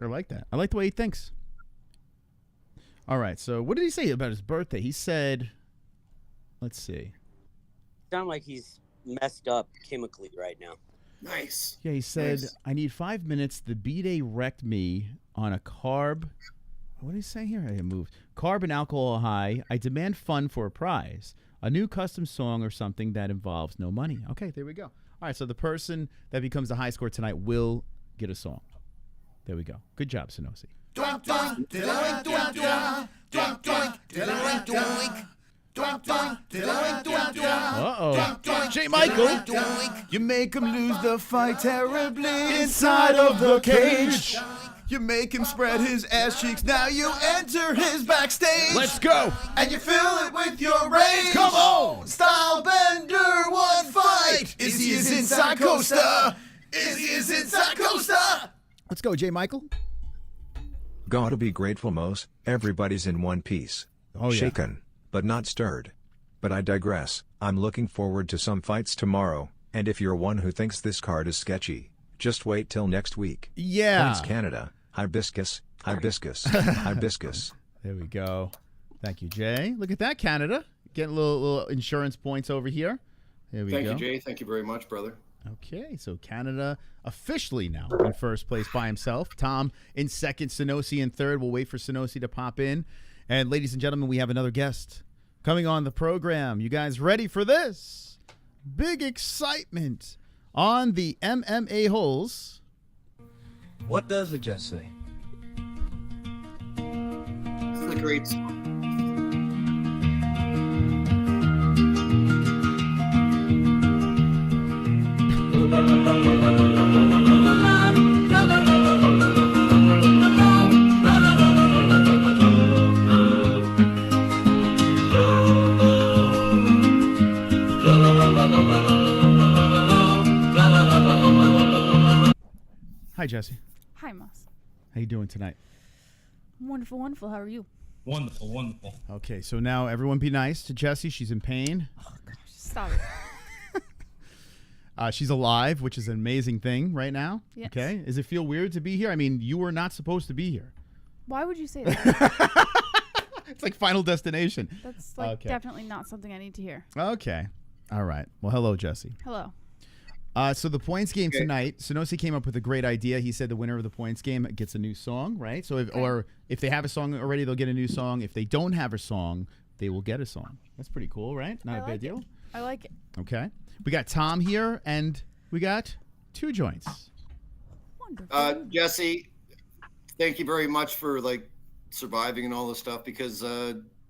I like that. I like the way he thinks. All right, so what did he say about his birthday? He said, let's see. Sound like he's messed up chemically right now. Nice. Yeah, he said, Nice. I need 5 minutes. The B-Day wrecked me on a carb. What did he say here? I moved. Carb and alcohol high. I demand fun for a prize. A new custom song or something that involves no money. Okay, there we go. All right, so the person that becomes the high score tonight will get a song. There we go. Good job, Sonosi. Doink, doink, doink, doink, doink, doink, doink, doink, doink. Doink, doink, doink, doink, doink. Uh-oh. J. Michael, you make him lose the fight terribly inside of the cage. You make him spread his ass cheeks. Now you enter his backstage. Let's go. And you fill it with your rage. Come on. Style bender, one fight. Izzy is inside Costa. Izzy is inside Costa. Let's go, J. Michael. Gotta be grateful, Mose. Everybody's in one piece. Oh, yeah. Shaken, but not stirred. But I digress. I'm looking forward to some fights tomorrow, and if you're one who thinks this card is sketchy, just wait till next week. Yeah. Points Canada. Hibiscus. Hibiscus. Hibiscus. There we go. Thank you, Jay. Look at that, Canada. Getting little insurance points over here. There we go. Thank you, Jay. Thank you very much, brother. Okay, so Canada officially now in first place by himself. Tom in second, Sonosi in third. We'll wait for Sonosi to pop in. And ladies and gentlemen, we have another guest coming on the program. You guys ready for this? Big excitement on the MMA-Holes. What does it just say? This is a great song. Hi, Jesse. Hi, Moss. How you doing tonight? Wonderful, wonderful. How are you? Wonderful, wonderful. Okay, so now everyone be nice to Jessie. She's in pain. Oh, gosh. Stop it. She's alive, which is an amazing thing right now. Yes. Okay. Does it feel weird to be here? I mean, you were not supposed to be here. Why would you say that? It's like Final Destination. That's like Okay. definitely not something I need to hear. Okay. All right. Well, hello, Jesse. Hello. So the points game tonight, Sonosi came up with a great idea. He said the winner of the points game gets a new song, right? So if they have a song already, they'll get a new song. If they don't have a song, they will get a song. That's pretty cool, right? Not a bad deal. I like it. Okay. We got Tom here, and we got Two Joints. Wonderful. Jesse, thank you very much for surviving and all this stuff, because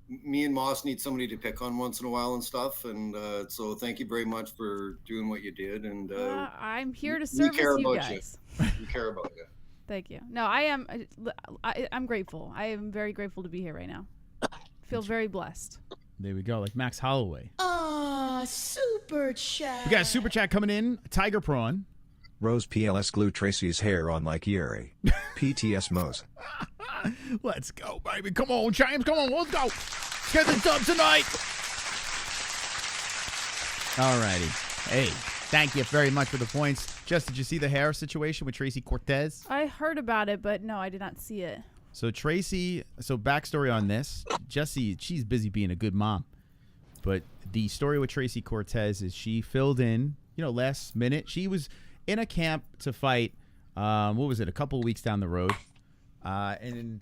me and Moss need somebody to pick on once in a while and stuff, and so thank you very much for doing what you did. And I'm here to service you guys. We care about you. Thank you. No, I'm grateful. I am very grateful to be here right now. Feel very blessed. There we go, like Max Holloway. Super chat. We got a super chat coming in. Tiger Prawn. Rose PLS glue Tracy's hair on like Yeri. PTS Mose. Let's go, baby. Come on, James. Come on, let's go. Let's get the dub tonight. All righty. Hey, thank you very much for the points. Jess, did you see the hair situation with Tracy Cortez? I heard about it, but no, I did not see it. So Tracy, backstory on this. Jessie, she's busy being a good mom. But the story with Tracy Cortez is she filled in, last minute. She was in a camp to fight, what was it, a couple of weeks down the road. And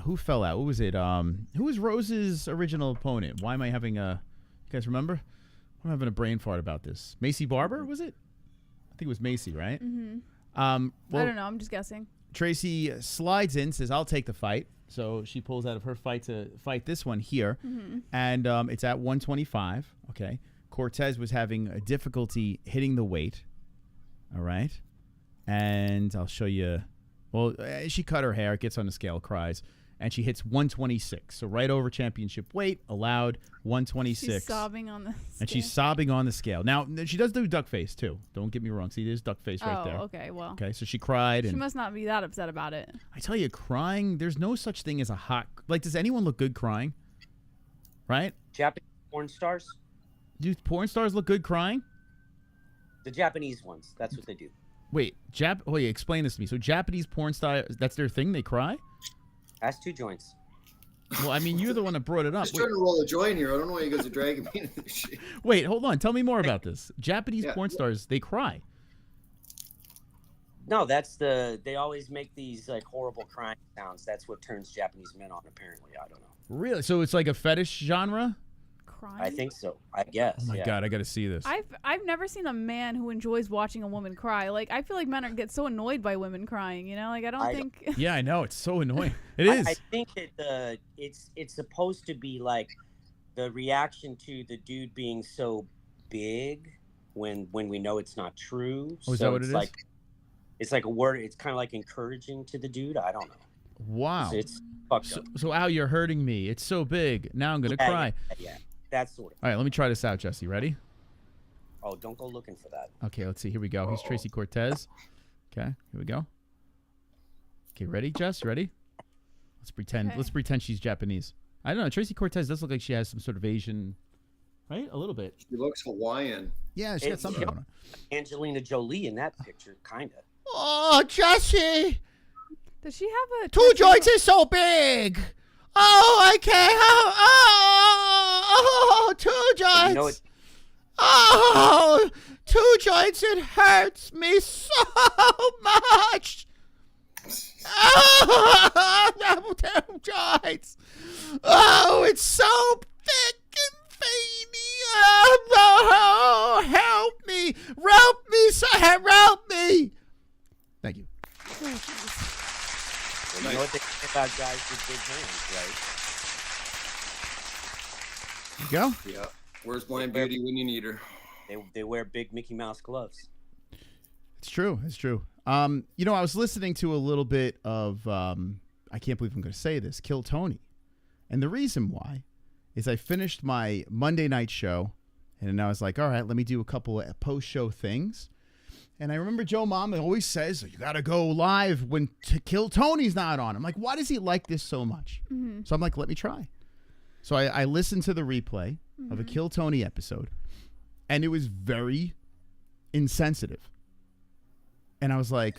who fell out? What was it? Who was Rose's original opponent? Why am I having you guys remember? I'm having a brain fart about this. Macy Barber, was it? I think it was Macy, right? Mm-hmm. Well, I don't know. I'm just guessing. Tracy slides in, says, I'll take the fight. So she pulls out of her fight to fight this one here. Mm-hmm. And it's at 125. Okay. Cortez was having a difficulty hitting the weight. All right. And I'll show you. Well, she cut her hair, gets on the scale, cries. And she hits 126. So right over championship weight, allowed 126. She's sobbing on the scale. And she's sobbing on the scale. Now, she does do duck face, too. Don't get me wrong. See, there's duck face right there. Oh, okay, well. Okay, so she cried. She must not be that upset about it. I tell you, crying, there's no such thing as a hot... Like, does anyone look good crying? Right? Japanese porn stars? Do porn stars look good crying? The Japanese ones. That's what they do. Wait, explain this to me. So Japanese porn stars, that's their thing? They cry? That's 2 joints. Well, I mean, you're the one that brought it up. Just trying to roll a joint here. I don't know why you guys are dragging me into this shit. Wait, hold on. Tell me more about this. Japanese porn stars, they cry. No, they always make these like horrible crying sounds. That's what turns Japanese men on, apparently. I don't know. Really? So it's like a fetish genre? Crying? I think so. I guess. Oh my God, I got to see this. I've never seen a man who enjoys watching a woman cry. Like, I feel like men get so annoyed by women crying, Like, I don't think... Yeah, I know. It's so annoying. It is. I think it's supposed to be like the reaction to the dude being so big when we know it's not true. Oh, is that what it is? It's like a word. It's kind of like encouraging to the dude. I don't know. Wow. It's fucked up. So, Al, you're hurting me. It's so big. Now I'm going to cry. Yeah. That sort of. All right, let me try this out, Jesse. Ready? Oh, don't go looking for that. Okay, let's see. Here we go. Here's Tracy Cortez. Okay, here we go. Okay, ready, Jess? Ready? Let's pretend. Okay. Let's pretend she's Japanese. I don't know. Tracy Cortez does look like she has some sort of Asian, right? A little bit. She looks Hawaiian. Yeah, she got something on her. Angelina Jolie in that picture, kind of. Oh, Jesse! Does she have a... 2 joints is so big! Oh, I can't. Oh, 2 joints. Oh, 2 joints. It hurts me so much. Oh, 2 joints. Oh, it's so thick and veiny. Oh, help me. Help me, sir. Help me. Thank you. Well, you know what they say about guys with big hands, right? You go? Yeah. Where's Blind Beauty when you need her? They wear big Mickey Mouse gloves. It's true. It's true. I was listening to a little bit of, I can't believe I'm going to say this, Kill Tony. And the reason why is I finished my Monday night show, and I was like, all right, let me do a couple of post-show things. And I remember Joe Mama always says, you got to go live when Kill Tony's not on. I'm like, why does he like this so much? Mm-hmm. So I'm like, let me try. So I listened to the replay of a Kill Tony episode, and it was very insensitive. And I was like,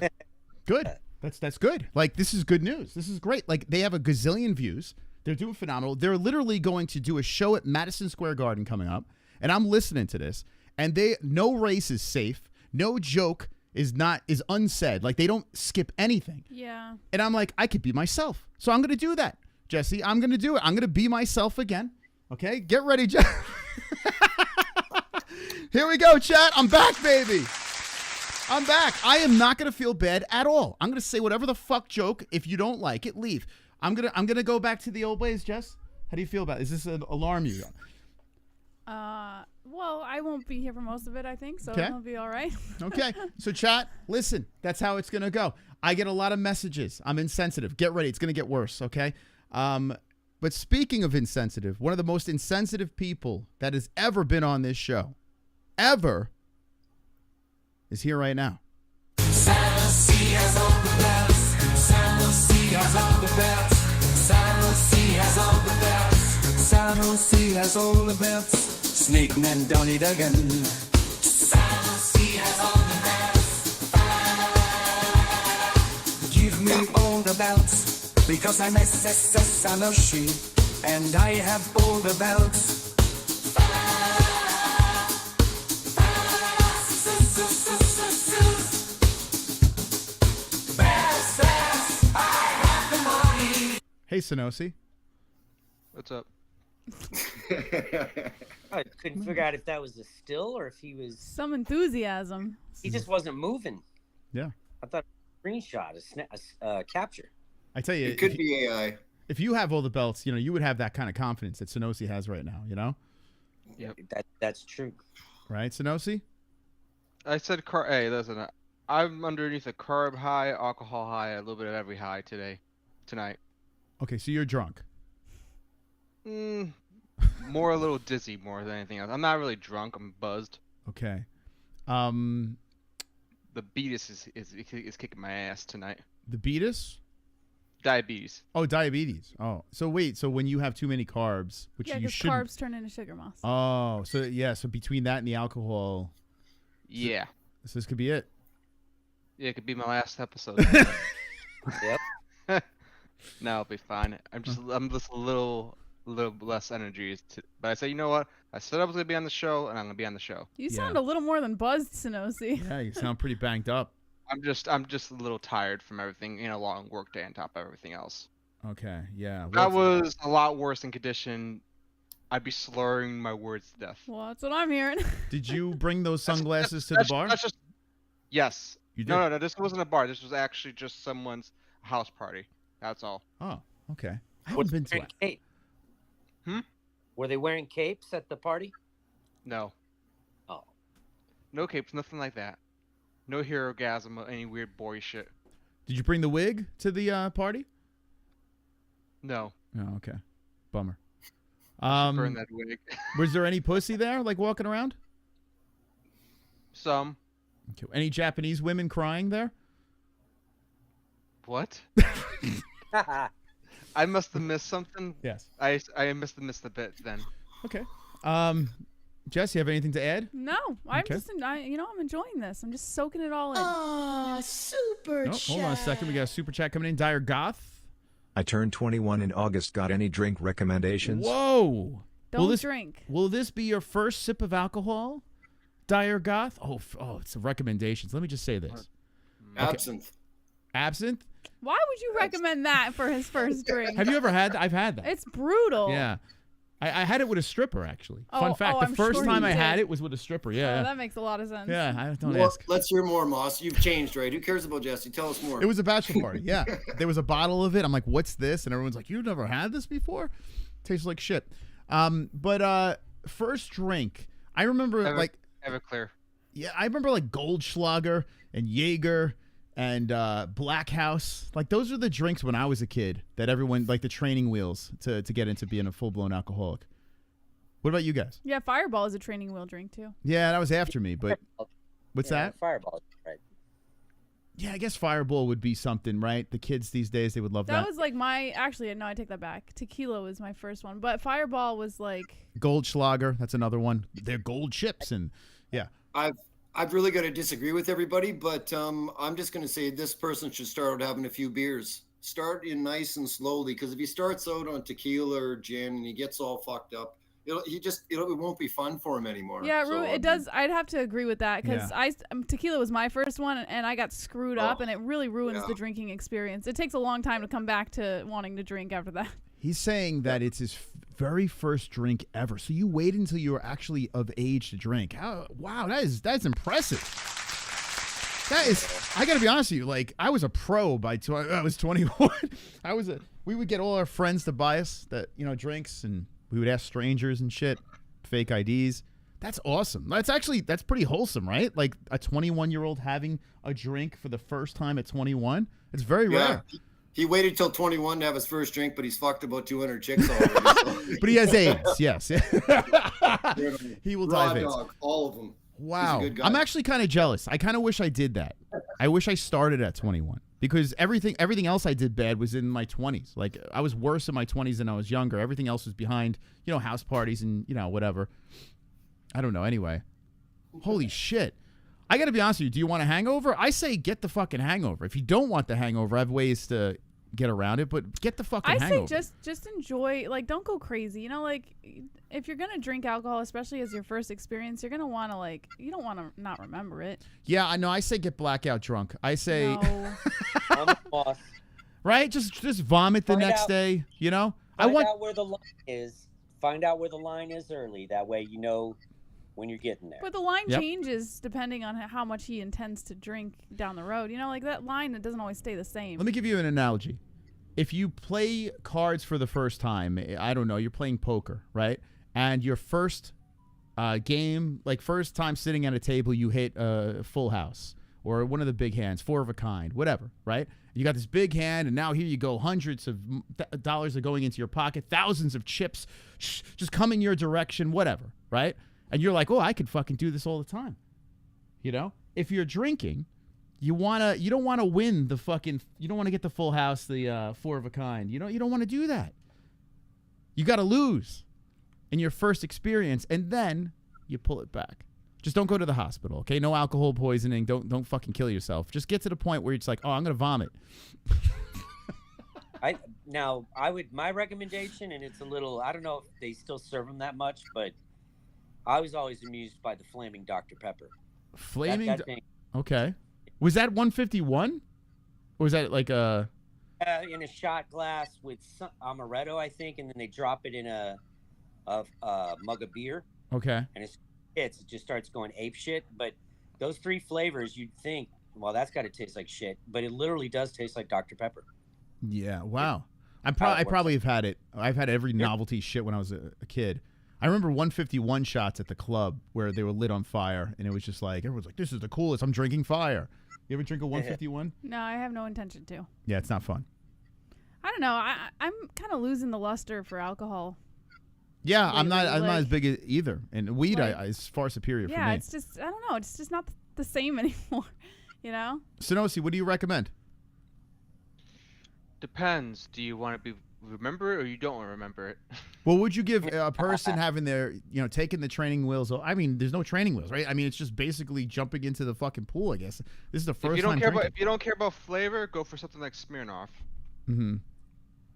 good. That's good. Like, this is good news. This is great. Like, they have a gazillion views. They're doing phenomenal. They're literally going to do a show at Madison Square Garden coming up, and I'm listening to this, and no race is safe. No joke is unsaid. Like, they don't skip anything. Yeah. And I'm like, I could be myself. So I'm going to do that, Jesse. I'm going to do it. I'm going to be myself again. Okay? Get ready, Jesse. Here we go, chat. I'm back, baby. I'm back. I am not going to feel bad at all. I'm going to say whatever the fuck joke. If you don't like it, leave. I'm going to go back to the old ways, Jess. How do you feel about it? Is this an alarm you got? Well, I won't be here for most of it, I think, so okay. It'll be all right. Okay. So, chat, listen, that's how it's going to go. I get a lot of messages. I'm insensitive. Get ready. It's going to get worse, okay? But speaking of insensitive, one of the most insensitive people that has ever been on this show, ever, is here right now. has all the belts. San Jose has all the belts. San Jose has all the belts. Snake men don't eat again. San Jose has all the belts. Give me all the belts, because I'm SSS San Jose, and I have all the belts. Hey, Sonosi. What's up? I couldn't figure out if that was a still or if he was. Some enthusiasm. He just wasn't moving. Yeah. I thought a screenshot, a capture. I tell you, It could be AI. If you have all the belts, you would have that kind of confidence that Sonosi has right now, Yep. That's true. Right, Sonosi? I said hey, listen, I'm underneath a carb high, alcohol high, a little bit of every high tonight. Okay, so you're drunk. More a little dizzy more than anything else. I'm not really drunk. I'm buzzed. Okay. The beatus is kicking my ass tonight. The beatus? Diabetes. Oh, diabetes. Oh, so wait. So when you have too many carbs, which you should, carbs turn into sugar moss. Oh, so yeah. So between that and the alcohol. Yeah. So this could be it. Yeah, it could be my last episode. Yep. No, I'll be fine. I'm just a little less energy. But I said, you know what? I said I was gonna be on the show, and I'm gonna be on the show. You sound a little more than buzzed, Sonosi. Yeah, you sound pretty banged up. I'm just a little tired from everything, a long work day on top of everything else. Okay, yeah. If I was a lot worse in condition, I'd be slurring my words to death. Well, that's what I'm hearing. Did you bring those sunglasses to the bar? Yes. You did? No, this wasn't a bar. This was actually just someone's house party. That's all. Oh, okay. I haven't been to it. Cape? Were they wearing capes at the party? No. Oh. No capes, nothing like that. No hero-gasm or any weird boy shit. Did you bring the wig to the party? No. Oh, okay. Bummer. Burn that wig. Was there any pussy there, like walking around? Some. Okay. Any Japanese women crying there? What? I must have missed something. Yes. I must have missed a bit then. Okay. Jess, you have anything to add? No, I'm Okay. I'm enjoying this. I'm just soaking it all in. Oh, super chat. Hold on a second. We got a super chat coming in. Dire Goth. I turned 21 in August. Got any drink recommendations? Whoa. Don't drink. Will this be your first sip of alcohol? Dire Goth? Oh, it's recommendations. Let me just say this. Absinthe. Absinthe? Why would you recommend that for his first drink? Have you ever had that? I've had that. It's brutal. Yeah. I had it with a stripper, actually. Oh, Fun fact, oh, the I'm first sure time you I had did. it was with a stripper. Oh, Yeah. that makes a lot of sense. Yeah, I don't Well, ask. let's hear more, Moss. You've changed, right? Who cares about Jesse? Tell us more. It was a bachelor party, yeah. There was a bottle of it. I'm like, what's this? And everyone's like, you've never had this before? Tastes like shit. But first drink, I remember Everclear. Yeah, I remember like Goldschlager and Jaeger and Black House. Like those are the drinks when I was a kid that everyone, like the training wheels to get into being a full-blown alcoholic. What about you guys? Yeah, Fireball is a training wheel drink too. Yeah, that was after me, but what's that? Fireball, right? Yeah, I guess Fireball would be something, right? The kids these days, they would love that. That was like actually, no, I take that back. Tequila was my first one, but Fireball was like. Goldschlager, that's another one. They're gold chips, and yeah. I've really got to disagree with everybody, but I'm just going to say this person should start out having a few beers. Start in nice and slowly, because if he starts out on tequila or gin and he gets all fucked up, it won't be fun for him anymore. Yeah, so, it does. I'd have to agree with that because tequila was my first one, and I got screwed up, and it really ruins the drinking experience. It takes a long time to come back to wanting to drink after that. He's saying that it's his very first drink ever. So you waited until you were actually of age to drink. Wow, that's impressive. That is, I gotta be honest with you. Like, I was a pro by I was 21. We would get all our friends to buy us drinks, and we would ask strangers and shit, fake IDs. That's awesome. That's pretty wholesome, right? Like a 21-year-old having a drink for the first time at 21. It's very rare. He waited till 21 to have his first drink, but he's fucked about 200 chicks already. So. But he has AIDS, yes. He will die of AIDS. Dog, all of them. Wow. I'm actually kind of jealous. I kind of wish I did that. I wish I started at 21 because everything else I did bad was in my 20s. Like, I was worse in my 20s than I was younger. Everything else was behind, house parties and, whatever. I don't know. Anyway, holy shit. I got to be honest with you. Do you want a hangover? I say get the fucking hangover. If you don't want the hangover, I have ways to get around it, but get the fucking hangover. I say just enjoy, like, don't go crazy. Like, if you're going to drink alcohol, especially as your first experience, you're going to want to, like, you don't want to not remember it. Yeah, I know. I say get blackout drunk. I say... No. I'm a boss. Right? Just vomit the next day, Find out where the line is. Find out where the line is early. That way you know when you're getting there. But the line changes depending on how much he intends to drink down the road. Like that line, it doesn't always stay the same. Let me give you an analogy. If you play cards for the first time, I don't know, you're playing poker, right? And your first game, like first time sitting at a table, you hit a full house or one of the big hands, 4 of a kind, whatever, right? You got this big hand, and now here you go, hundreds of dollars are going into your pocket, thousands of chips just coming your direction, whatever, right? And you're like, oh, I could fucking do this all the time. If you're drinking, you don't want to win the fucking, you don't want to get the full house, the 4 of a kind. You don't want to do that. You got to lose in your first experience, and then you pull it back. Just don't go to the hospital, okay? No alcohol poisoning. Don't fucking kill yourself. Just get to the point where it's like, oh, I'm gonna vomit. My recommendation, and it's a little, I don't know if they still serve them that much, but I was always amused by the flaming Dr. Pepper. Flaming. Okay. Was that 151? Or was that like a? In a shot glass with some amaretto, I think, and then they drop it in a mug of beer. Okay. And it just starts going ape shit. But those 3 flavors, you'd think, well, that's got to taste like shit, but it literally does taste like Dr. Pepper. Yeah. Wow. I probably have had it. I've had every novelty shit when I was a kid. I remember 151 shots at the club where they were lit on fire, and it was just like everyone's like, "This is the coolest. I'm drinking fire." You ever drink a 151? No, I have no intention to. Yeah, it's not fun. I don't know. I'm kind of losing the luster for alcohol. Yeah, I'm not as big either. And weed is far superior for me. Yeah, it's just, I don't know. It's just not the same anymore, Sonosi, what do you recommend? Depends. Do you want to remember it or you don't want to remember it? Well, would you give a person having their, taking the training wheels? I mean, there's no training wheels, right? I mean, it's just basically jumping into the fucking pool, I guess. This is the first time drinking. If you don't care about flavor, go for something like Smirnoff. Mm-hmm.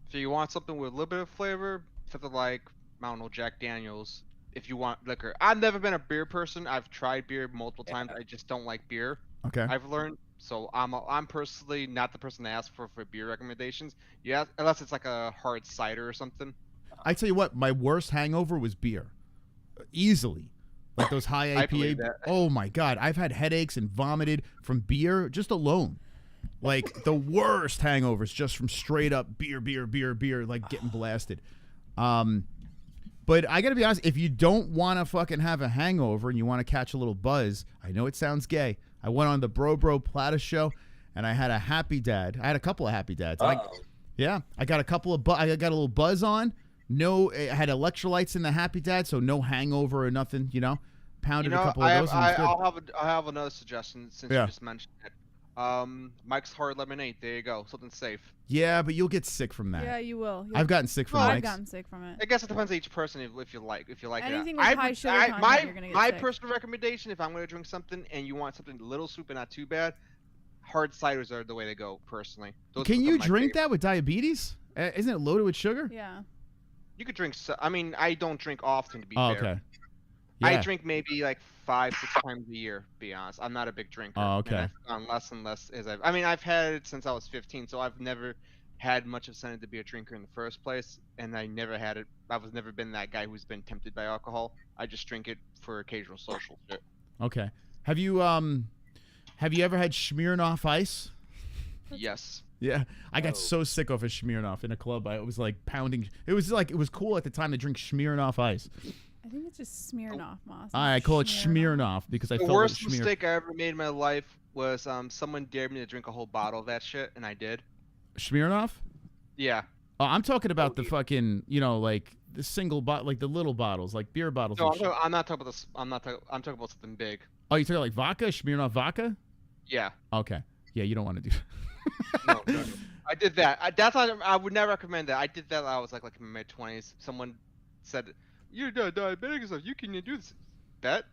If you want something with a little bit of flavor, something like, I don't know, Jack Daniels. If you want liquor. I've never been a beer person. I've tried beer multiple times. I just don't like beer. Okay. I've learned. So I'm personally not the person to ask for beer recommendations. Yeah, unless it's like a hard cider or something. I tell you what, my worst hangover was beer. Easily. Like those high IPA. Oh my God. I've had headaches and vomited from beer just alone. Like the worst hangovers just from straight up beer, like getting blasted. But I gotta be honest, if you don't want to fucking have a hangover and you want to catch a little buzz, I know it sounds gay. I went on the Bro Plata show, and I had a happy dad. I had a couple of happy dads. I got a couple of I got a little buzz on. No, I had electrolytes in the happy dad, so no hangover or nothing. Pounded a couple of those. I have another suggestion since you just mentioned it. Mike's Hard Lemonade. There you go. Something safe. Yeah, but you'll get sick from that. Yeah, you will. I've gotten sick from Mike's. I've gotten sick from it. I guess it depends on each person if you like anything it. with high sugar content, you're gonna get my sick. personal recommendation, if I'm going to drink something and you want something a little sweet but not too bad, hard ciders are the way to go. Personally. Can you drink that with diabetes? Isn't it loaded with sugar? Yeah. You could drink. I mean, I don't drink often to be fair. Okay. Yeah. I drink maybe like 5-6 times a year, to be honest. I'm not a big drinker. Oh, okay. And I've gone less and less as I've had it since I was 15, so I've never had much incentive to be a drinker in the first place, and I never had it. I've never been that guy who's been tempted by alcohol. I just drink it for occasional social shit. Okay. Have you ever had Smirnoff Ice? Yes. Yeah, I got so sick off of Smirnoff in a club. I was like pounding. It was cool at the time to drink Smirnoff Ice. I think it's just Smirnoff, Moss. I call it Smirnoff because I felt the worst it was mistake I ever made in my life was someone dared me to drink a whole bottle of that shit, and I did. Smirnoff? Yeah. Oh, I'm talking about the fucking, like the single bottle, like the little bottles, like beer bottles. No, I'm not talking about this. I'm talking about something big. Oh, you talking like vodka, Smirnoff vodka? Yeah. Okay. Yeah, you don't want to do. No. I did that. That's not. I would never recommend that. I did that when I was like in my mid-20s. Someone said, "You're not diabetic, so you can do this." Bet.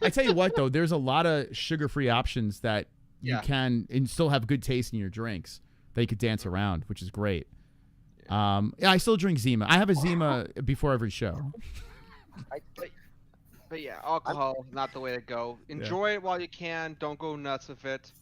I tell you what, though, there's a lot of sugar-free options that you can and still have good taste in your drinks that you could dance around, which is great. Yeah, I still drink Zima. I have a Zima before every show. But yeah, alcohol not the way to go. Enjoy it while you can. Don't go nuts with it.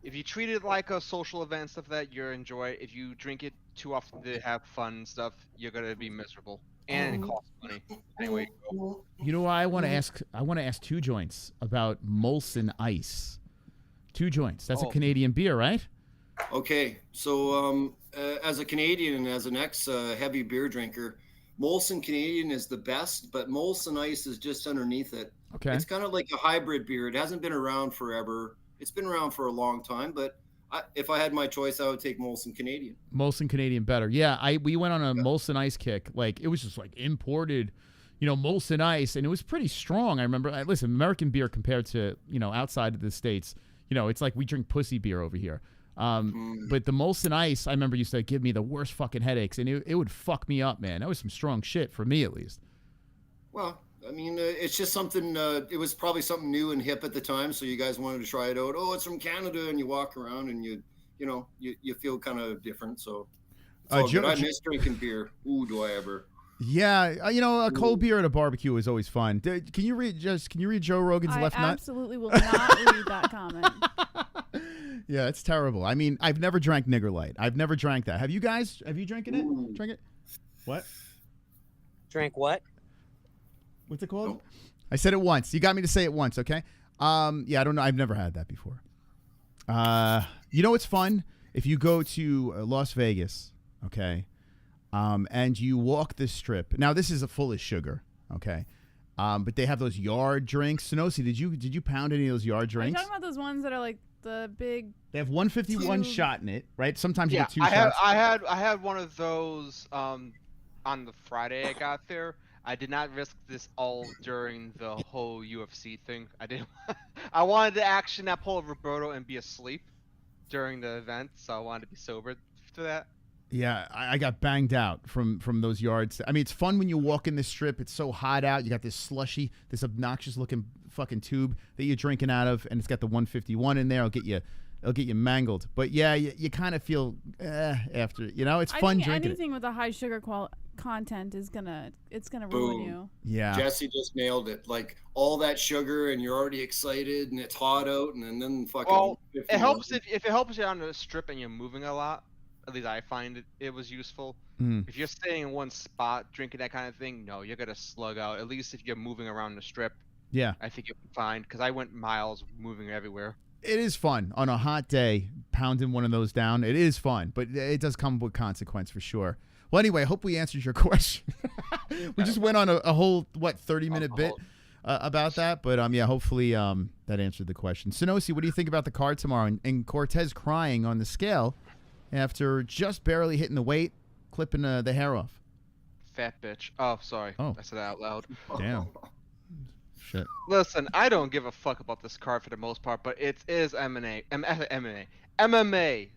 If you treat it like a social event, stuff that you enjoy, if you drink it too often to have fun and stuff, you're gonna be miserable, and it costs money. Anyway, you know what I want to ask? I want to ask Two Joints about Molson Ice. Two Joints. That's a Canadian beer, right? Okay, so as a Canadian and as an ex-heavy beer drinker, Molson Canadian is the best, but Molson Ice is just underneath it. Okay. It's kind of like a hybrid beer. It hasn't been around forever. It's been around for a long time, but if I had my choice, I would take Molson Canadian. Molson Canadian better. Yeah, we went on a Molson Ice kick. Like, it was just like imported, Molson Ice, and it was pretty strong. I remember, listen, American beer compared to, outside of the States, it's like we drink pussy beer over here. But the Molson Ice, I remember, used to give me the worst fucking headaches, and it would fuck me up, man. That was some strong shit for me, at least. Well, I mean, it's just something, it was probably something new and hip at the time, so you guys wanted to try it out. Oh, it's from Canada, and you walk around and you feel kind of different, so it's all good. I miss drinking beer. Ooh, do I ever. Yeah, a cold beer at a barbecue is always fun. Can you read Joe Rogan's left nut? I absolutely will not read that comment. Yeah, it's terrible. I mean, I've never drank Nigger Light. I've never drank that. Have you guys? Have you drinking it? Drink it? What? Drank what? What's it called? Nope. I said it once. You got me to say it once, okay? Yeah, I don't know. I've never had that before. What's fun? If you go to Las Vegas, okay, and you walk the strip. Now, this is full of sugar, okay? But they have those yard drinks. Sonosi, did you pound any of those yard drinks? Are you talking about those ones that are like the big? They have 151 shot in it, right? Sometimes you get two shots. I had one of those on the Friday I got there. I did not risk this all during the whole UFC thing. I didn't. I wanted to action that pull of Roberto and be asleep during the event, so I wanted to be sober for that. Yeah, I got banged out from those yards. I mean, it's fun when you walk in the strip. It's so hot out. You got this slushy, this obnoxious looking fucking tube that you're drinking out of, and it's got the 151 in there. It'll get you mangled. But yeah, you kind of feel after. It's fun drinking. Anything with a high sugar content is gonna ruin you. Yeah, Jesse just nailed it. Like all that sugar, and you're already excited, and it's hot out, and then fucking. Well, it helps if it helps you on the strip and you're moving a lot. At least I find it was useful. If you're staying in one spot drinking that kind of thing, no, you're gonna slug out. At least if you're moving around the strip, yeah, I think you'll be fine. Because I went miles moving everywhere. It is fun on a hot day, pounding one of those down. It is fun, but it does come with consequence for sure. Well, anyway, I hope we answered your question. We just went on a whole 30-minute bit about that, but yeah, hopefully that answered the question. Sonosi, what do you think about the card tomorrow and Cortez crying on the scale after just barely hitting the weight, clipping the hair off? Fat bitch. Oh, sorry. Oh. I said that out loud. Damn. Shit. Listen, I don't give a fuck about this card for the most part, but it is MMA,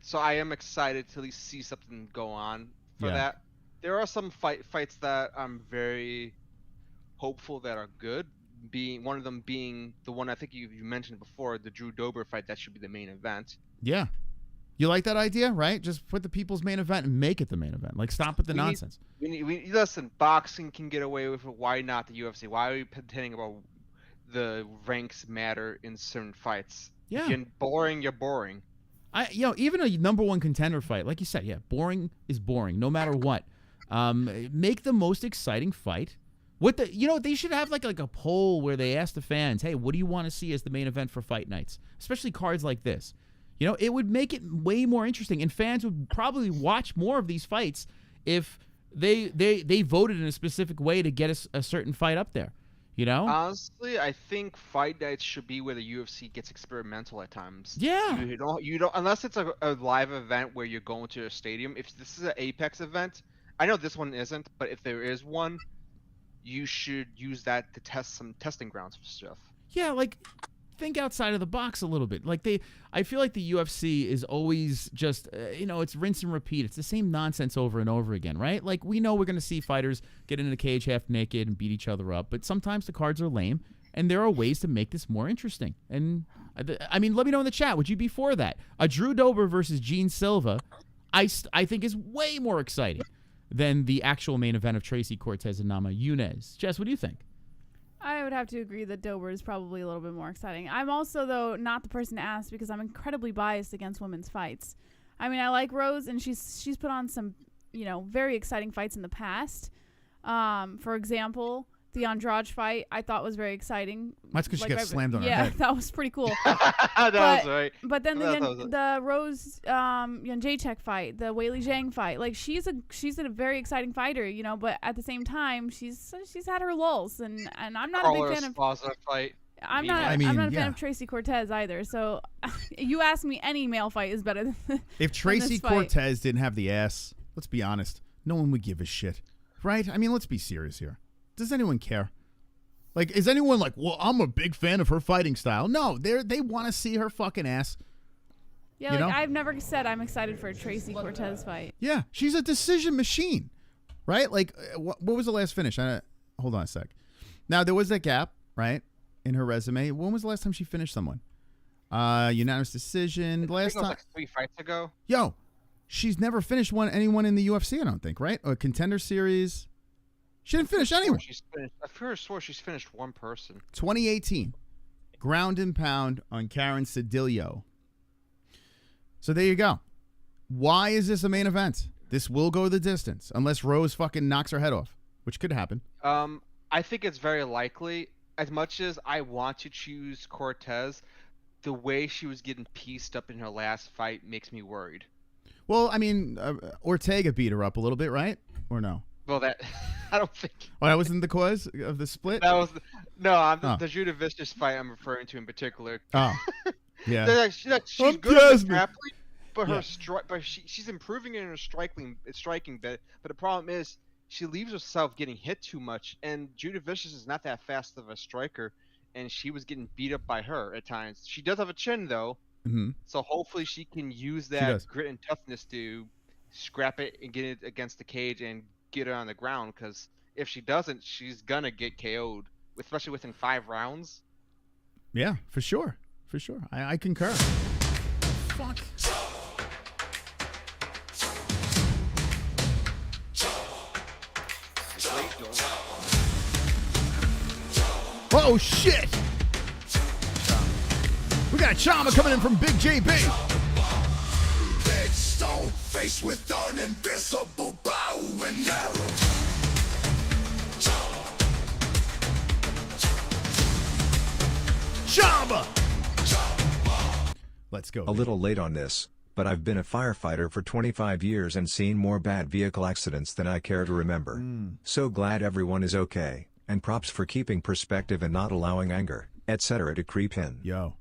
so I am excited to at least see something go on for that. There are some fights that I'm very hopeful that are good. One of them being the one I think you mentioned before, the Drew Dober fight. That should be the main event. Yeah. You like that idea, right? Just put the people's main event and make it the main event. Like, stop with the nonsense. Listen, boxing can get away with it. Why not the UFC? Why are we pretending about the ranks matter in certain fights? Yeah. If you're boring, you're boring. Even a #1 contender fight, like you said, yeah, boring is boring, no matter what. Make the most exciting fight. They should have like a poll where they ask the fans, hey, what do you want to see as the main event for fight nights? Especially cards like this. It would make it way more interesting, and fans would probably watch more of these fights if they voted in a specific way to get a certain fight up there. Honestly, I think fight nights should be where the UFC gets experimental at times. Yeah. You don't unless it's a live event where you're going to a stadium. If this is an Apex event, I know this one isn't, but if there is one, you should use that to test some testing grounds for stuff. Yeah, like think outside of the box a little bit. Like I feel like the UFC is always just, it's rinse and repeat. It's the same nonsense over and over again, right? Like we know we're going to see fighters get in the cage half naked and beat each other up, but sometimes the cards are lame, and there are ways to make this more interesting. And I mean, let me know in the chat. Would you be for that? A Drew Dober versus Gene Silva, I think is way more exciting than the actual main event of Tracy Cortez and Nama Yunez. Jess, what do you think? I would have to agree that Dober is probably a little bit more exciting. I'm also, though, not the person to ask because I'm incredibly biased against women's fights. I mean, I like Rose, and she's put on some, very exciting fights in the past. For example, the Andrade fight I thought was very exciting. That's because she got slammed on her head. Yeah, that was pretty cool. That was right. But then the Rose Jacek fight, the Weili Zhang fight, like she's a very exciting fighter, but at the same time she's had her lulls, and I'm not a big fan of fight. I'm not a fan of Tracy Cortez either. So you ask me, any male fight is better than if Tracy Cortez didn't have the ass, let's be honest, no one would give a shit, right? I mean, let's be serious here. Does anyone care? Like, is anyone like, well, I'm a big fan of her fighting style? No, they want to see her fucking ass. Yeah, I've never said I'm excited for a Tracy Cortez fight. Yeah, she's a decision machine, right? Like, what was the last finish? Hold on a sec. Now, there was that gap, right, in her resume. When was the last time she finished someone? Unanimous decision. Last time, like 3 fights ago. Yo, she's never finished anyone in the UFC, I don't think, right? Or a contender series. She didn't finish anyone. I first swore she's finished one person. 2018. Ground and pound on Karen Cedillo. So there you go. Why is this a main event? This will go the distance unless Rose fucking knocks her head off, which could happen. I think it's very likely. As much as I want to choose Cortez, the way she was getting pieced up in her last fight makes me worried. Well, I mean, Ortega beat her up a little bit, right? Or no? Well, I don't think. Oh, that wasn't the cause of the split? That was the Judah Vicious fight I'm referring to in particular. Oh, yeah. she's good at grappling, but she's improving in her striking bit. But the problem is she leaves herself getting hit too much, and Judah Vicious is not that fast of a striker, and she was getting beat up by her at times. She does have a chin though, so hopefully she can use that grit and toughness to scrap it and get it against the cage and get her on the ground, because if she doesn't, she's gonna get KO'd, especially within 5 rounds. Yeah, for sure. I concur. Fuck. Oh shit! We got a Chama coming in from Big JB. Big stone face with an invisible bow and arrow. Chama! Let's go. A little late on this, but I've been a firefighter for 25 years and seen more bad vehicle accidents than I care to remember. So glad everyone is okay, and props for keeping perspective and not allowing anger, etc. to creep in. Yo.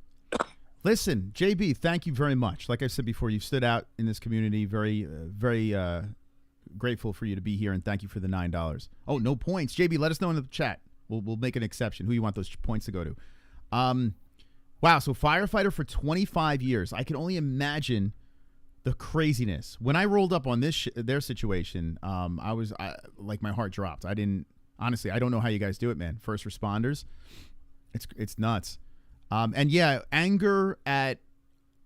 Listen, JB, thank you very much. Like I said before, you've stood out in this community. Very, very grateful for you to be here, and thank you for the $9. Oh, no points. JB, let us know in the chat. We'll make an exception. Who you want those points to go to? Wow, so firefighter for 25 years. I can only imagine the craziness. When I rolled up on their situation, like my heart dropped. Honestly, I don't know how you guys do it, man. First responders, it's nuts. And yeah, anger at,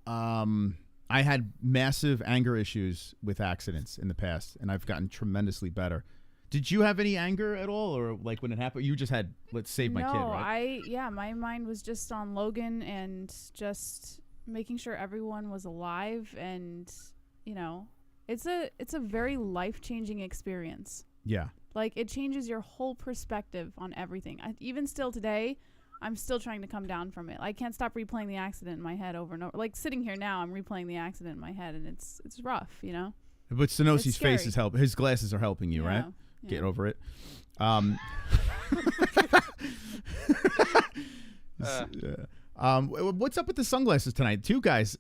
I had massive anger issues with accidents in the past, and I've gotten tremendously better. Did you have any anger at all, or like when it happened, you just had, let's save my kid, right? My mind was just on Logan and just making sure everyone was alive, and it's a very life-changing experience. Yeah. Like, it changes your whole perspective on everything. Even still today, I'm still trying to come down from it. I can't stop replaying the accident in my head over and over. Like, sitting here now, I'm replaying the accident in my head, and it's rough, But Sanosi's face is helping. His glasses are helping you, right? Yeah. Get over it. What's up with the sunglasses tonight? 2 guys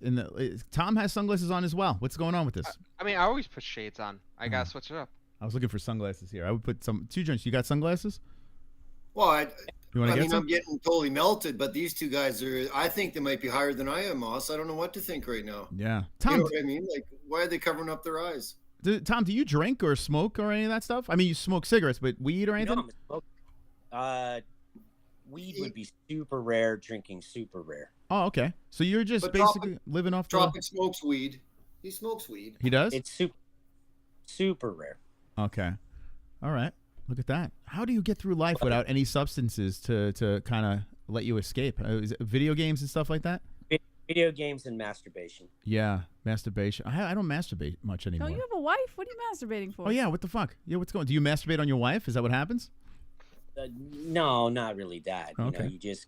Tom has sunglasses on as well. What's going on with this? I mean, I always put shades on. I gotta switch it up. I was looking for sunglasses here. I would put 2 joints. You got sunglasses? Well, You want I to get mean, some? I'm getting totally melted, but these two guys are. I think they might be higher than I am, Moss. I don't know what to think right now. Yeah, You Tom. know what I mean? Like, why are they covering up their eyes? Tom, do you drink or smoke or any of that stuff? I mean, you smoke cigarettes, but weed or anything? No, I'm a smoker. Weed would be super rare. Drinking super rare. Oh, okay. So you're just But basically living off the. Tropic smokes weed. He smokes weed. He does? It's super rare. Okay. All right. Look at that. How do you get through life without any substances to kind of let you escape? Is it video games and stuff like that? Video games and masturbation. Yeah, masturbation. I don't masturbate much No, anymore. you have a wife. What are you masturbating for? Oh yeah, what the fuck? Yeah, what's going? Do you masturbate on your wife? Is that what happens? No, not really that. You Okay. know, you just.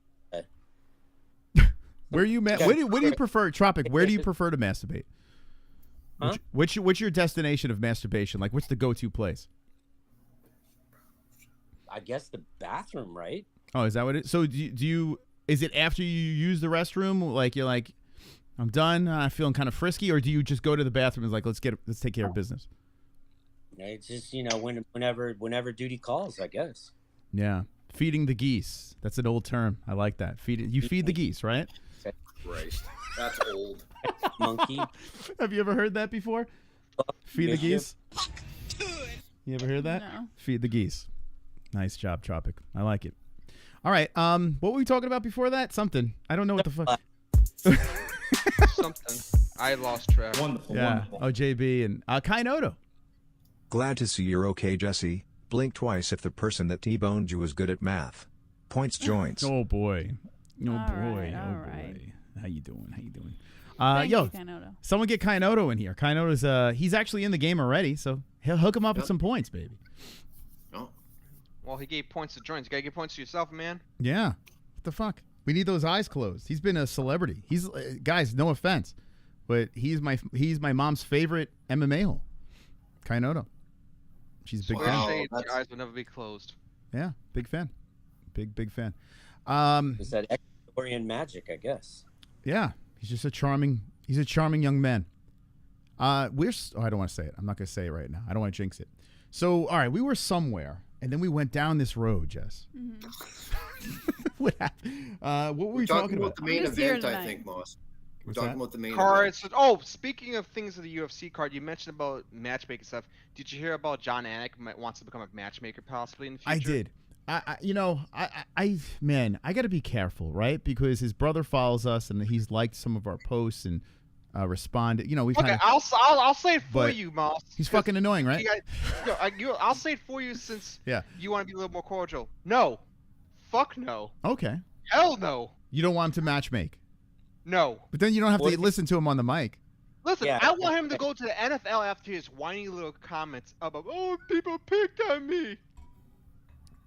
Where do you prefer, Tropic? Where do you prefer to masturbate? Huh? What's your destination of masturbation? Like, what's the go-to place? I guess the bathroom, right? Oh, is that what it is? So do you is it after you use the restroom? Like, you're like, I'm done. I'm feeling kind of frisky, or do you just go to the bathroom and like, let's take care of business? It's just, you know, whenever duty calls, I guess. Yeah, feeding the geese. That's an old term. I like that. You feed the geese, right? Christ, that's old. Monkey. Have you ever heard that before? Feed the geese. You ever heard that? No. Feed the geese. Nice job, Tropic. I like it. All right. What were we talking about before that? Something. I don't know what the fuck. Something. I lost track. Wonderful. Yeah. Wonderful. Oh, JB and Kainoto. Glad to see you're okay, Jesse. Blink twice if the person that T-boned you was good at math. Points joints. Oh boy. Oh All boy. right, Oh all boy. right. How you doing? How you doing? Thank Yo, you, Kainoto. someone get Kainoto in here. Kainoto's he's actually in the game already, so he'll hook him up with some points, baby. No. Well, he gave points to joints. You gotta give points to yourself, man. Yeah. What the fuck? We need those eyes closed. He's been a celebrity. He's guys, no offense, but he's my mom's favorite MMA hole. Kainoto. She's a big Swear fan. shade, your eyes will never be closed. Yeah, big fan. Big fan. Is that Ecuadorian magic, I guess? Yeah, he's just a charming young man. I don't want to say it. I'm not going to say it right now. I don't want to jinx it. So, all right, we were somewhere, and then we went down this road, Jess. What happened? What were we talking about? The main event, I think, Moss. We're talking about the main cards. event. Oh, speaking of things of the UFC card, you mentioned about matchmaking stuff. Did you hear about John Anik wants to become a matchmaker possibly in the future? I did. I got to be careful, right? Because his brother follows us, and he's liked some of our posts and responded. You know, we've Okay, I'll say it for you, Moss. He's fucking annoying, right? I'll say it for you since Yeah. you want to be a little more cordial. No, fuck no. Okay. Hell no. You don't want him to matchmake. No. But then you don't have to listen to him on the mic. Listen, Yeah. I want him to go to the NFL after his whiny little comments about, oh, people picked on me.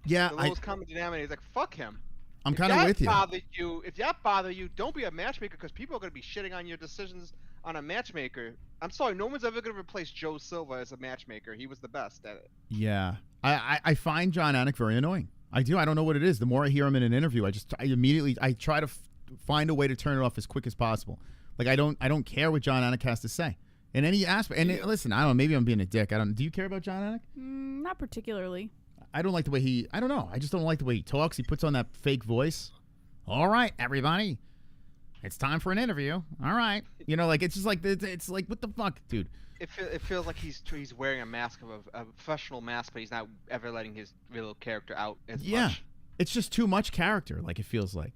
Yeah, The lowest common denominator is like, fuck him. I'm kind of with you. If that bother you, don't be a matchmaker because people are going to be shitting on your decisions on a matchmaker. I'm sorry, no one's ever going to replace Joe Silva as a matchmaker. He was the best at it. Yeah. I find John Anik very annoying. I do. I don't know what it is. The more I hear him in an interview, I try to find a way to turn it off as quick as possible. Like, I don't care what John Anik has to say in any aspect. And listen, I don't know, maybe I'm being a dick. Do you care about John Anik? Not particularly. I don't like the way I don't know. I just don't like the way he talks. He puts on that fake voice. All right, everybody. It's time for an interview. All right. You know, like, it's just like, it's like, what the fuck, dude? It feels like he's wearing a mask of a professional mask, but he's not ever letting his real character out as much. It's just too much character, like, it feels like.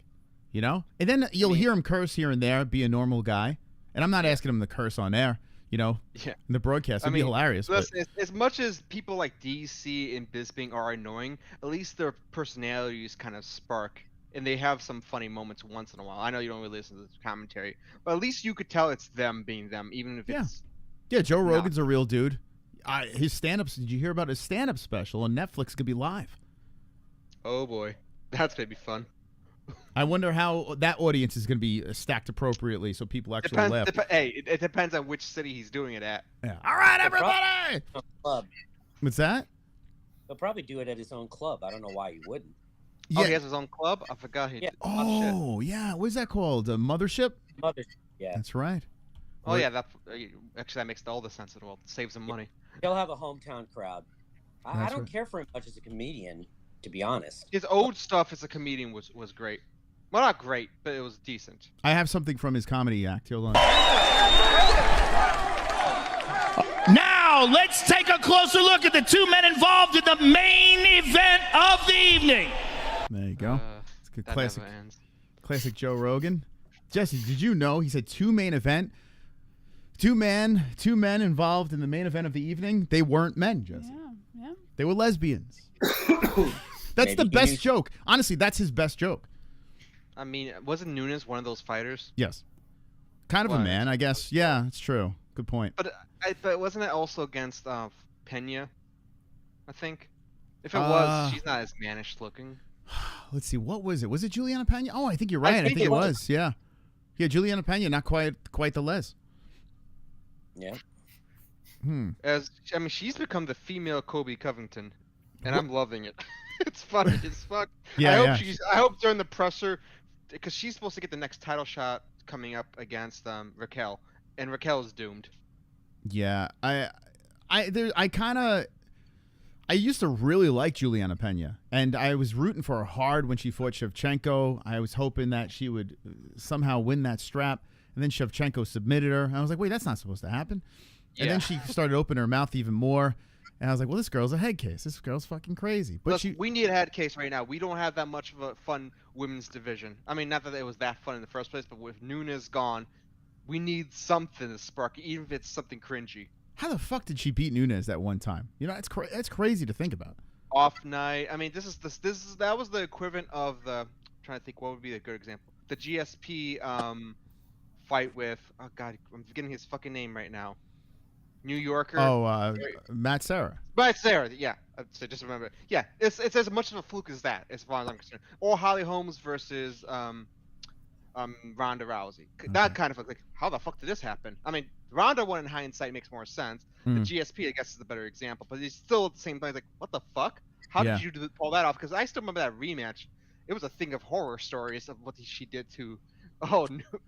You know? And then you'll hear him curse here and there, be a normal guy. And I'm not asking him to curse on air, you know? Yeah. In the broadcast. It'd be hilarious. Listen, as much as people like DC and Bisping are annoying, at least their personalities kind of spark. And they have some funny moments once in a while. I know you don't really listen to the commentary, but at least you could tell it's them being them, even if it's... Yeah, Joe Rogan's a real dude. His stand-ups, did you hear about his stand-up special on Netflix? Could be live. Oh, boy. That's going to be fun. I wonder how that audience is going to be stacked appropriately so people actually laugh. It depends on which city he's doing it at. Yeah. All right, everybody! Club. What's that? He'll probably do it at his own club. I don't know why he wouldn't. Yeah. Oh, he has his own club? I forgot he did. Oh, yeah. What is that called? A Mothership? Mothership, yeah. That's right. Oh, yeah. Actually, that makes all the sense in the world. Saves him money. He'll have a hometown crowd. I don't care for him much as a comedian. to be honest. His old stuff as a comedian was great. Well, not great, but it was decent. I have something from his comedy act. Hold on. Now, let's take a closer look at the two men involved in the main event of the evening. There you go. It's good That classic. never ends. Classic Joe Rogan. Jesse, did you know he said two men involved in the main event of the evening? They weren't men, Jesse. Yeah. They were lesbians. That's the best joke. Honestly, that's his best joke. I mean, wasn't Nunes one of those fighters? Yes. Kind of a man, I guess. Yeah, it's true. Good point. But wasn't it also against Pena? I think. If it was, she's not as mannish looking. Let's see. What was it? Was it Juliana Pena? Oh, I think you're right. I think it was. Yeah. Yeah, Juliana Pena, not quite the les. Yeah. She's become the female Kobe Covington, and I'm loving it. It's funny as fuck. Yeah, I hope during the presser, because she's supposed to get the next title shot coming up against Raquel, and Raquel is doomed. Yeah, I used to really like Juliana Pena, and I was rooting for her hard when she fought Shevchenko. I was hoping that she would somehow win that strap, and then Shevchenko submitted her. And I was like, wait, that's not supposed to happen. And then she started opening her mouth even more, and I was like, well, this girl's a head case. This girl's fucking crazy. But we need a head case right now. We don't have that much of a fun women's division. I mean, not that it was that fun in the first place, but with Nunes gone, we need something to spark, even if it's something cringy. How the fuck did she beat Nunes that one time? You know, that's crazy to think about. Off night. I mean, that was the equivalent of the. I'm trying to think what would be a good example. The GSP fight with. Oh God, I'm forgetting his fucking name right now. New Yorker. Oh, Matt Serra. Matt Serra. Yeah, so just remember. Yeah, it's as much of a fluke as that, as far as I'm concerned. Or Holly Holmes versus Ronda Rousey. That kind of like, how the fuck did this happen? I mean, Ronda one in hindsight makes more sense. The GSP, I guess, is the better example. But he's still at the same time like, what the fuck? How did you pull that off? Because I still remember that rematch. It was a thing of horror stories of what she did to. Oh,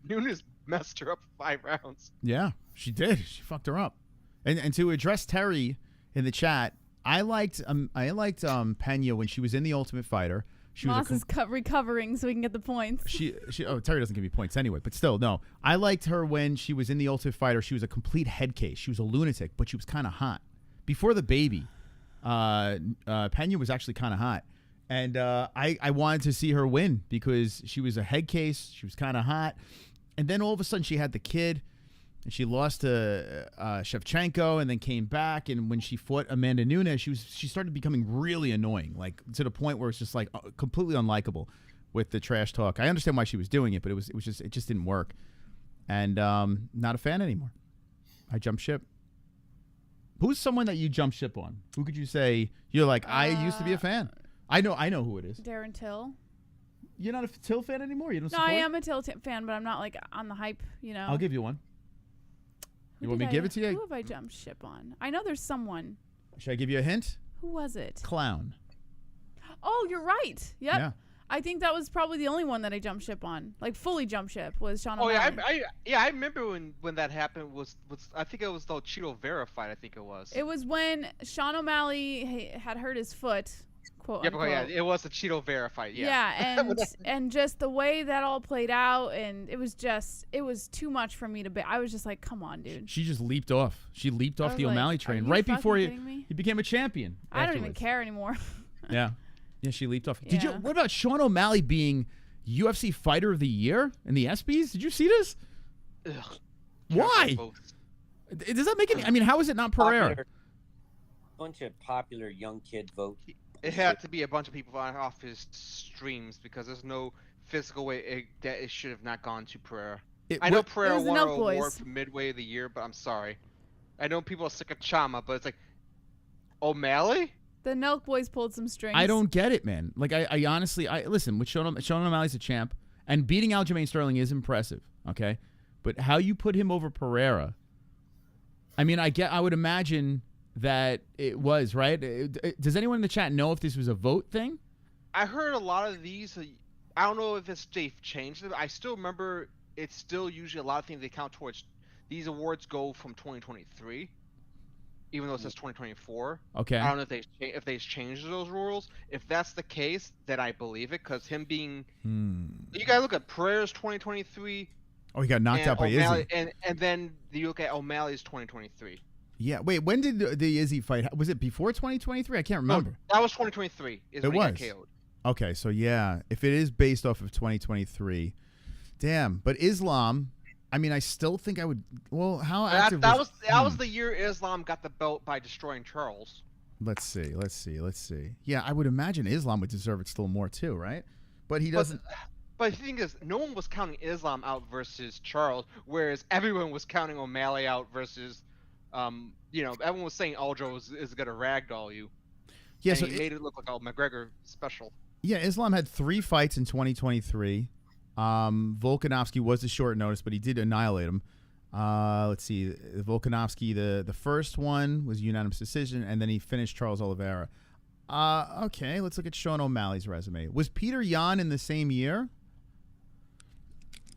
Nunes messed her up 5 rounds. Yeah, she did. She fucked her up. And to address Terry in the chat, I liked Pena when she was in The Ultimate Fighter. Moss is recovering so we can get the points. Terry doesn't give me points anyway, but still, no. I liked her when she was in The Ultimate Fighter. She was a complete head case. She was a lunatic, but she was kind of hot. Before the baby, Pena was actually kind of hot. And I wanted to see her win because she was a head case. She was kind of hot. And then all of a sudden she had the kid. And she lost to Shevchenko and then came back. And when she fought Amanda Nunes, she started becoming really annoying, like to the point where it's just like completely unlikable with the trash talk. I understand why she was doing it, but it just didn't work. And not a fan anymore. I jumped ship. Who's someone that you jump ship on? Who could you say you're like, I used to be a fan? I know who it is. Darren Till. You're not a Till fan anymore? You don't No, support? I am a Till fan, but I'm not like on the hype, you know. I'll give you one. You want me to give it to you? Who have I jumped ship on? I know there's someone. Should I give you a hint? Who was it? Clown. Oh, you're right. Yep. Yeah. I think that was probably the only one that I jumped ship on. Like fully jumped ship was Sean O'Malley. I remember when that happened was I think it was the Cheeto Vera fight, I think it was. It was when Sean O'Malley had hurt his foot. Quote, yeah, it was the Cheeto Vera fight. Yeah, and just the way that all played out, and it was too much for me to bear. I was just like, come on, dude. She just leaped off. She leaped off the O'Malley train right before he became a champion. I don't even care anymore. Yeah, she leaped off. Did you? What about Sean O'Malley being UFC Fighter of the Year in the ESPYs? Did you see this? Ugh. Why? Does that make any? I mean, how is it not Pereira? Bunch of popular young kid vote. It had to be a bunch of people off his streams because there's no physical way that it should have not gone to Pereira. I know Pereira won an award for midway of the year, but I'm sorry. I know people are sick of Chama, but it's like O'Malley? The Nelk Boys pulled some strings. I don't get it, man. Like I honestly, listen. With Sean O'Malley's a champ, and beating Aljamain Sterling is impressive. Okay, but how you put him over Pereira? I mean, I would imagine that it was, right? Does anyone in the chat know if this was a vote thing? I heard a lot of these. I don't know if they've changed it. I still remember it's still usually a lot of things they count towards. These awards go from 2023. even though it says 2024. Okay. I don't know if they changed those rules. If that's the case, then I believe it, because him being, you gotta look at Pereira's 2023. Oh, he got knocked out by O'Malley, Izzy. and then you look at O'Malley's 2023. Yeah. Wait, when did the Izzy fight? Was it before 2023? I can't remember. No, that was 2023. Is when he got KO'd. Okay, so yeah, if it is based off of 2023, damn. But Islam, I mean, I still think I would. Well, how active that was the year Islam got the belt by destroying Charles. Let's see. Yeah, I would imagine Islam would deserve it still more too, right? But he doesn't. But the thing is, no one was counting Islam out versus Charles, whereas everyone was counting O'Malley out versus, everyone was saying Aljo is gonna ragdoll you. Yeah, and so he made it look like a McGregor special. Yeah, Islam had 3 fights in 2023. Volkanovski was a short notice, but he did annihilate him. Let's see, Volkanovski, the first one was unanimous decision, and then he finished Charles Oliveira. Okay, let's look at Sean O'Malley's resume. Was Peter Yan in the same year?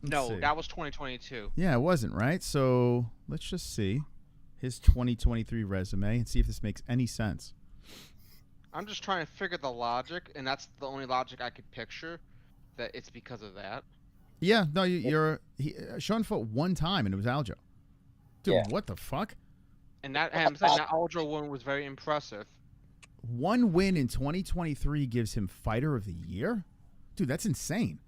No, that was 2022. Yeah, it wasn't, right? So let's just see his 2023 resume and see if this makes any sense. I'm just trying to figure the logic, and that's the only logic I could picture, that it's because of that. Yeah, no, Sean fought 1 time, and it was Aljo. Dude, what the fuck? And I'm saying that Aljo one was very impressive. 1 win in 2023 gives him Fighter of the Year? Dude, that's insane.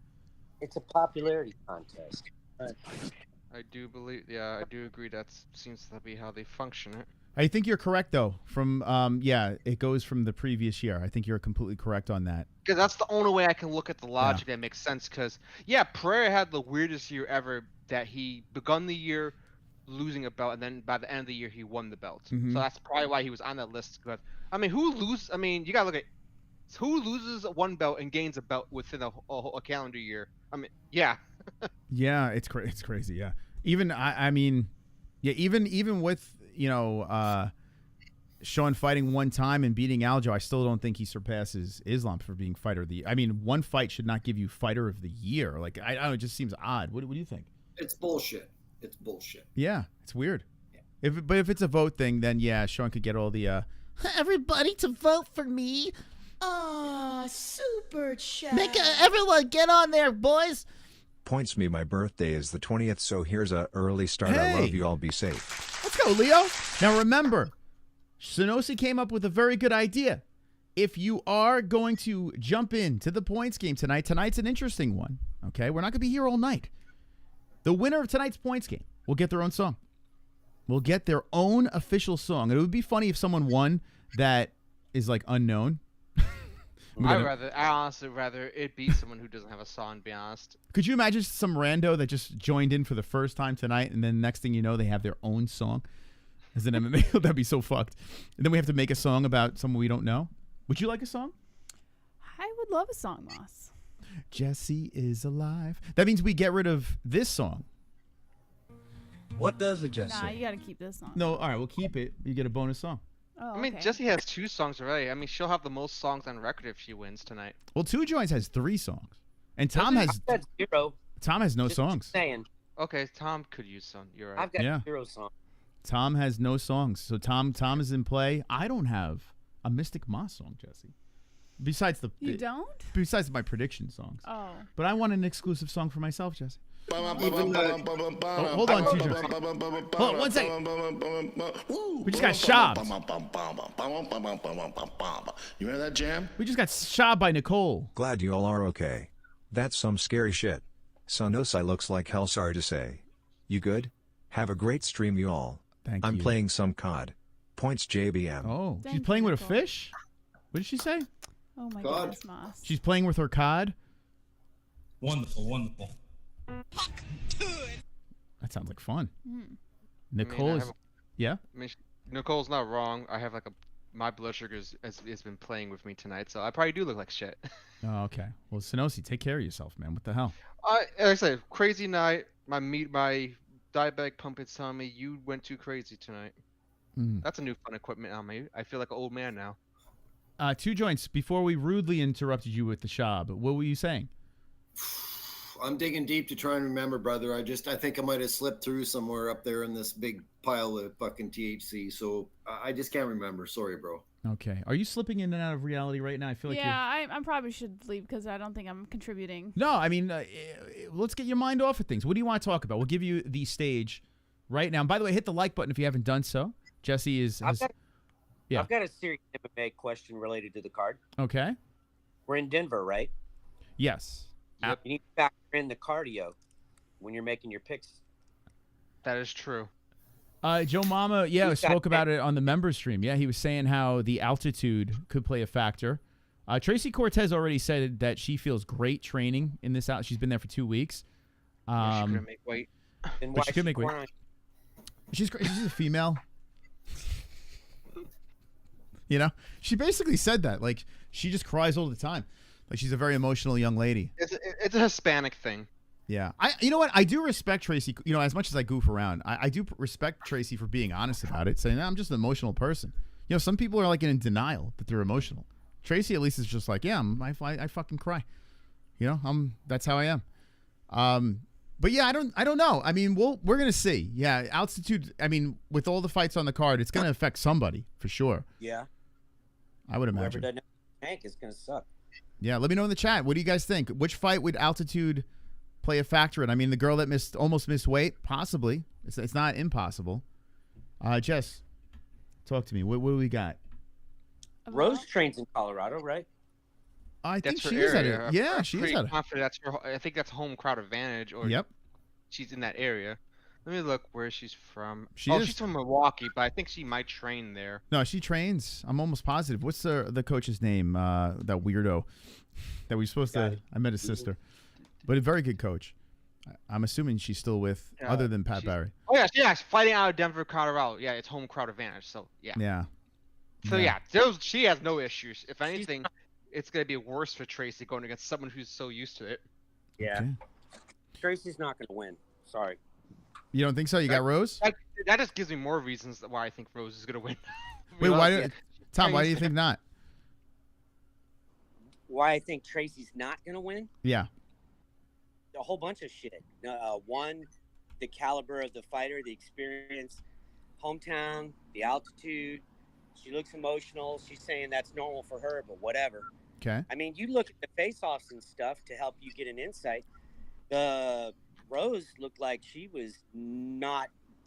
It's a popularity contest. I do believe, I do agree that seems to be how they function it. I think you're correct, though. From it goes from the previous year. I think you're completely correct on that. Because that's the only way I can look at the logic that makes sense. Because Pereira had the weirdest year ever. That he begun the year losing a belt, and then by the end of the year he won the belt. Mm-hmm. So that's probably why he was on that list. But I mean, you gotta look at who loses 1 belt and gains a belt within a calendar year. I mean, yeah. Yeah, it's crazy. Yeah, even even with Sean fighting 1 time and beating Aljo, I still don't think he surpasses Islam for being Fighter of the Year. I mean, 1 fight should not give you Fighter of the Year. Like, I don't know, it just seems odd. What do you think? It's bullshit. It's bullshit. Yeah, it's weird. Yeah. If it's a vote thing, then yeah, Sean could get all the Everybody to vote for me. Oh, super chat. Everyone get on there, boys. Points me, my birthday is the 20th, so here's a early start. I Hey. love you all. Be safe. Let's go, Leo. Now remember, Sonosi came up with a very good idea. If you are going to jump into the points game tonight's an interesting one. Okay, we're not going to be here all night. The winner of tonight's points game will get their own song. Will get their own official song. It would be funny if someone won that is like unknown. I honestly rather it be someone who doesn't have a song, to be honest. Could you imagine some rando that just joined in for the first time tonight, and then next thing you know, they have their own song as an MMA? That'd be so fucked. And then we have to make a song about someone we don't know. Would you like a song? I would love a song, Moss. Jesse is alive. That means we get rid of this song. What does the Jesse? Nah, you gotta keep this song. No, all right, we'll keep it. You get a bonus song. Oh, I mean, okay. Jessie has 2 songs already. I mean, she'll have the most songs on record if she wins tonight. Well, Two Joints has 3 songs, and Tom has I've got 0. Tom has no Just songs. saying. Okay, Tom could use some. You're right. I've got 0 songs. Tom has no songs, so Tom is in play. I don't have a Mystic Moss song, Jesse. Besides You don't? Besides my prediction songs. Oh. But I want an exclusive song for myself, Jesse. Even Hold on, Two Joints. Hold on, 1 second. We just got SCHAUB. You hear that jam? We just got SCHAUB by Nicole. Glad you all are okay. That's some scary shit. Sonosai looks like hell, sorry to say. You good? Have a great stream, you all. Thank I'm you. playing some COD. Points JBM. Oh, Thank she's playing you, with a Nicole. fish? What did she say? Oh my God. goodness, Moss. She's playing with her cod? Wonderful, wonderful. That sounds like fun. Mm. Nicole is... Yeah? I mean, Nicole's not wrong. I have like my blood sugar has been playing with me tonight, so I probably do look like shit. Oh, okay. Well, Sonosi, take care of yourself, man. What the hell? Like I said, crazy night. My diabetic pump is telling me you went too crazy tonight. Mm. That's a new fun equipment on me. I feel like an old man now. Two Joints, before we rudely interrupted you with the SCHAUB, what were you saying? I'm digging deep to try and remember, brother. I think I might have slipped through somewhere up there in this big pile of fucking THC. So I just can't remember. Sorry, bro. Okay. Are you slipping in and out of reality right now? I feel like I probably should leave because I don't think I'm contributing. No, I mean, let's get your mind off of things. What do you want to talk about? We'll give you the stage right now. And by the way, hit the like button if you haven't done so. Jesse is... I've got a serious MMA question related to the card. Okay. We're in Denver, right? Yes. You need to factor in the cardio when you're making your picks. That is true. Joe Mama, spoke about it on the member stream. Yeah, he was saying how the altitude could play a factor. Tracy Cortez already said that she feels great training in this out. She's been there for 2 weeks. She's gonna make weight. And But why she could make weight. crying? She's a female. You know, she basically said that. Like, she just cries all the time. Like, she's a very emotional young lady. It's a Hispanic thing. Yeah. You know what? I do respect Tracy. You know, as much as I goof around, I do respect Tracy for being honest about it, saying, I'm just an emotional person. You know, some people are like in denial that they're emotional. Tracy at least is just like, yeah, I fucking cry. You know, that's how I am. But yeah, I don't know. I mean, we're gonna see. Yeah, altitude. I mean, with all the fights on the card, it's gonna affect somebody for sure. Yeah. I would Whoever imagine. doesn't have a tank is gonna suck. Yeah, let me know in the chat. What do you guys think? Which fight would altitude play a factor in? I mean, the girl that almost missed weight, possibly. It's not impossible. Jess, talk to me. What do we got? Rose trains in Colorado, right? I think That's she her is at area. it. Yeah, I'm she is pretty at it. confident that's her. I think that's home crowd advantage. Or Yep. She's in that area. Let me look where she's from. She's from Milwaukee, but I think she might train there. No, she trains. I'm almost positive. What's the coach's name? That weirdo that we supposed to. I met his sister, but a very good coach. I'm assuming she's still with other than Pat Barry. Oh yeah, yeah, fighting out of Denver, Colorado. Yeah, it's home crowd advantage. So yeah. Yeah. So she has no issues. If anything, it's gonna be worse for Tracy going against someone who's so used to it. Yeah. Okay. Tracy's not gonna win. Sorry. You don't think so? You got Rose? That just gives me more reasons why I think Rose is gonna win. Wait, Tom? Why do you think not? Why I think Tracy's not gonna win? Yeah. A whole bunch of shit. One, the caliber of the fighter, the experience, hometown, the altitude. She looks emotional. She's saying that's normal for her, but whatever. Okay. I mean, you look at the face-offs and stuff to help you get an insight. The Rose looked like she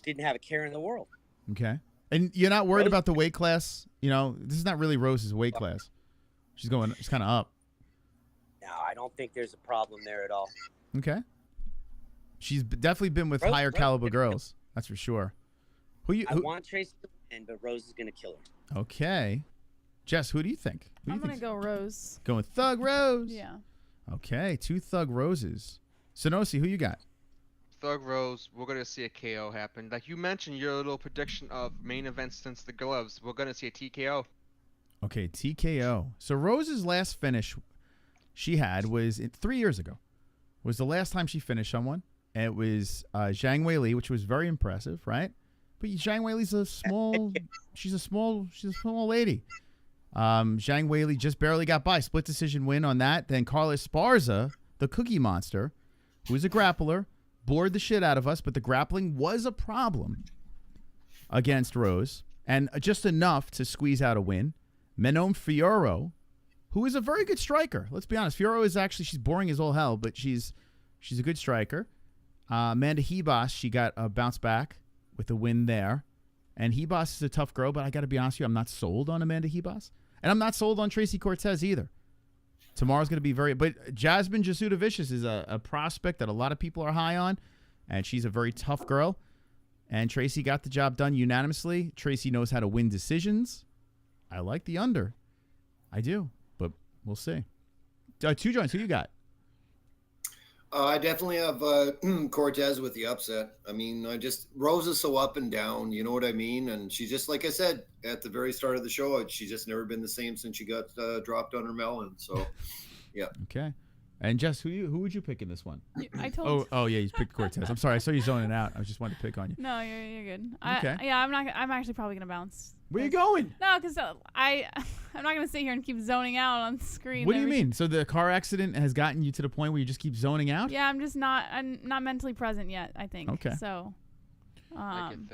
didn't have a care in the world. Okay. And you're not worried about the weight class? You know, this is not really Rose's weight class. She's kind of up. No, I don't think there's a problem there at all. Okay. She's definitely been with higher caliber girls. That's for sure. I want Tracy to win, but Rose is going to kill her. Okay. Jess, who do you think? I'm going to go Rose. Going Thug Rose? Yeah. Okay, 2 Thug Roses. Sonosi, who you got? Thug Rose, we're going to see a KO happen. Like you mentioned, your little prediction of main event since the gloves. We're going to see a TKO. Okay, TKO. So Rose's last finish she had was 3 years ago. Was the last time she finished someone. And it was Zhang Weili, which was very impressive, right? But Zhang Weili's she's a small lady. Zhang Weili just barely got by. Split decision win on that. Then Carlos Esparza, the Cookie Monster, who is a grappler, bored the shit out of us, but the grappling was a problem against Rose. And just enough to squeeze out a win. Menon Fiorot, who is a very good striker. Let's be honest. Fiorot is she's boring as all hell, but she's a good striker. Amanda Hebos, she got a bounce back with a win there. And Hebos is a tough girl, but I got to be honest with you, I'm not sold on Amanda Hebos. And I'm not sold on Tracy Cortez either. Tomorrow's going to be but Jasmine Jasudavicius is a prospect that a lot of people are high on, and she's a very tough girl. And Tracy got the job done unanimously. Tracy knows how to win decisions. I like the under. I do, but we'll see. 2 joints, who you got? I definitely have Cortez with the upset. I mean, Rose is so up and down, you know what I mean? And she just, like I said, at the very start of the show, she's just never been the same since she got dropped on her melon. So, yeah. Okay. And Jess, who would you pick in this one? I told. Oh yeah, you picked Cortez. I'm sorry, I saw you zoning out. I just wanted to pick on you. No, you're good. Okay. I'm actually probably gonna bounce Where you going? No, because I'm not gonna sit here and keep zoning out on the screen. What do you mean? So the car accident has gotten you to the point where you just keep zoning out? Yeah, I'm not mentally present yet, I think. Okay. So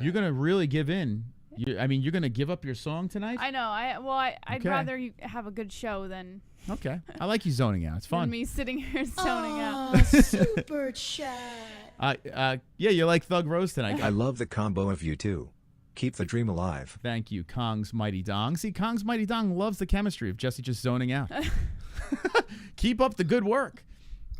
you're gonna really give in. You're gonna give up your song tonight? I know. I'd Okay. rather you have a good show than Okay. I like you zoning out. It's fun. than me sitting here zoning out. Super chat. Yeah, you like Thug Rose tonight. I love the combo of you two. Keep the dream alive. Thank you, Kong's Mighty Dong. See, Kong's Mighty Dong loves the chemistry of Jesse just zoning out. Keep up the good work.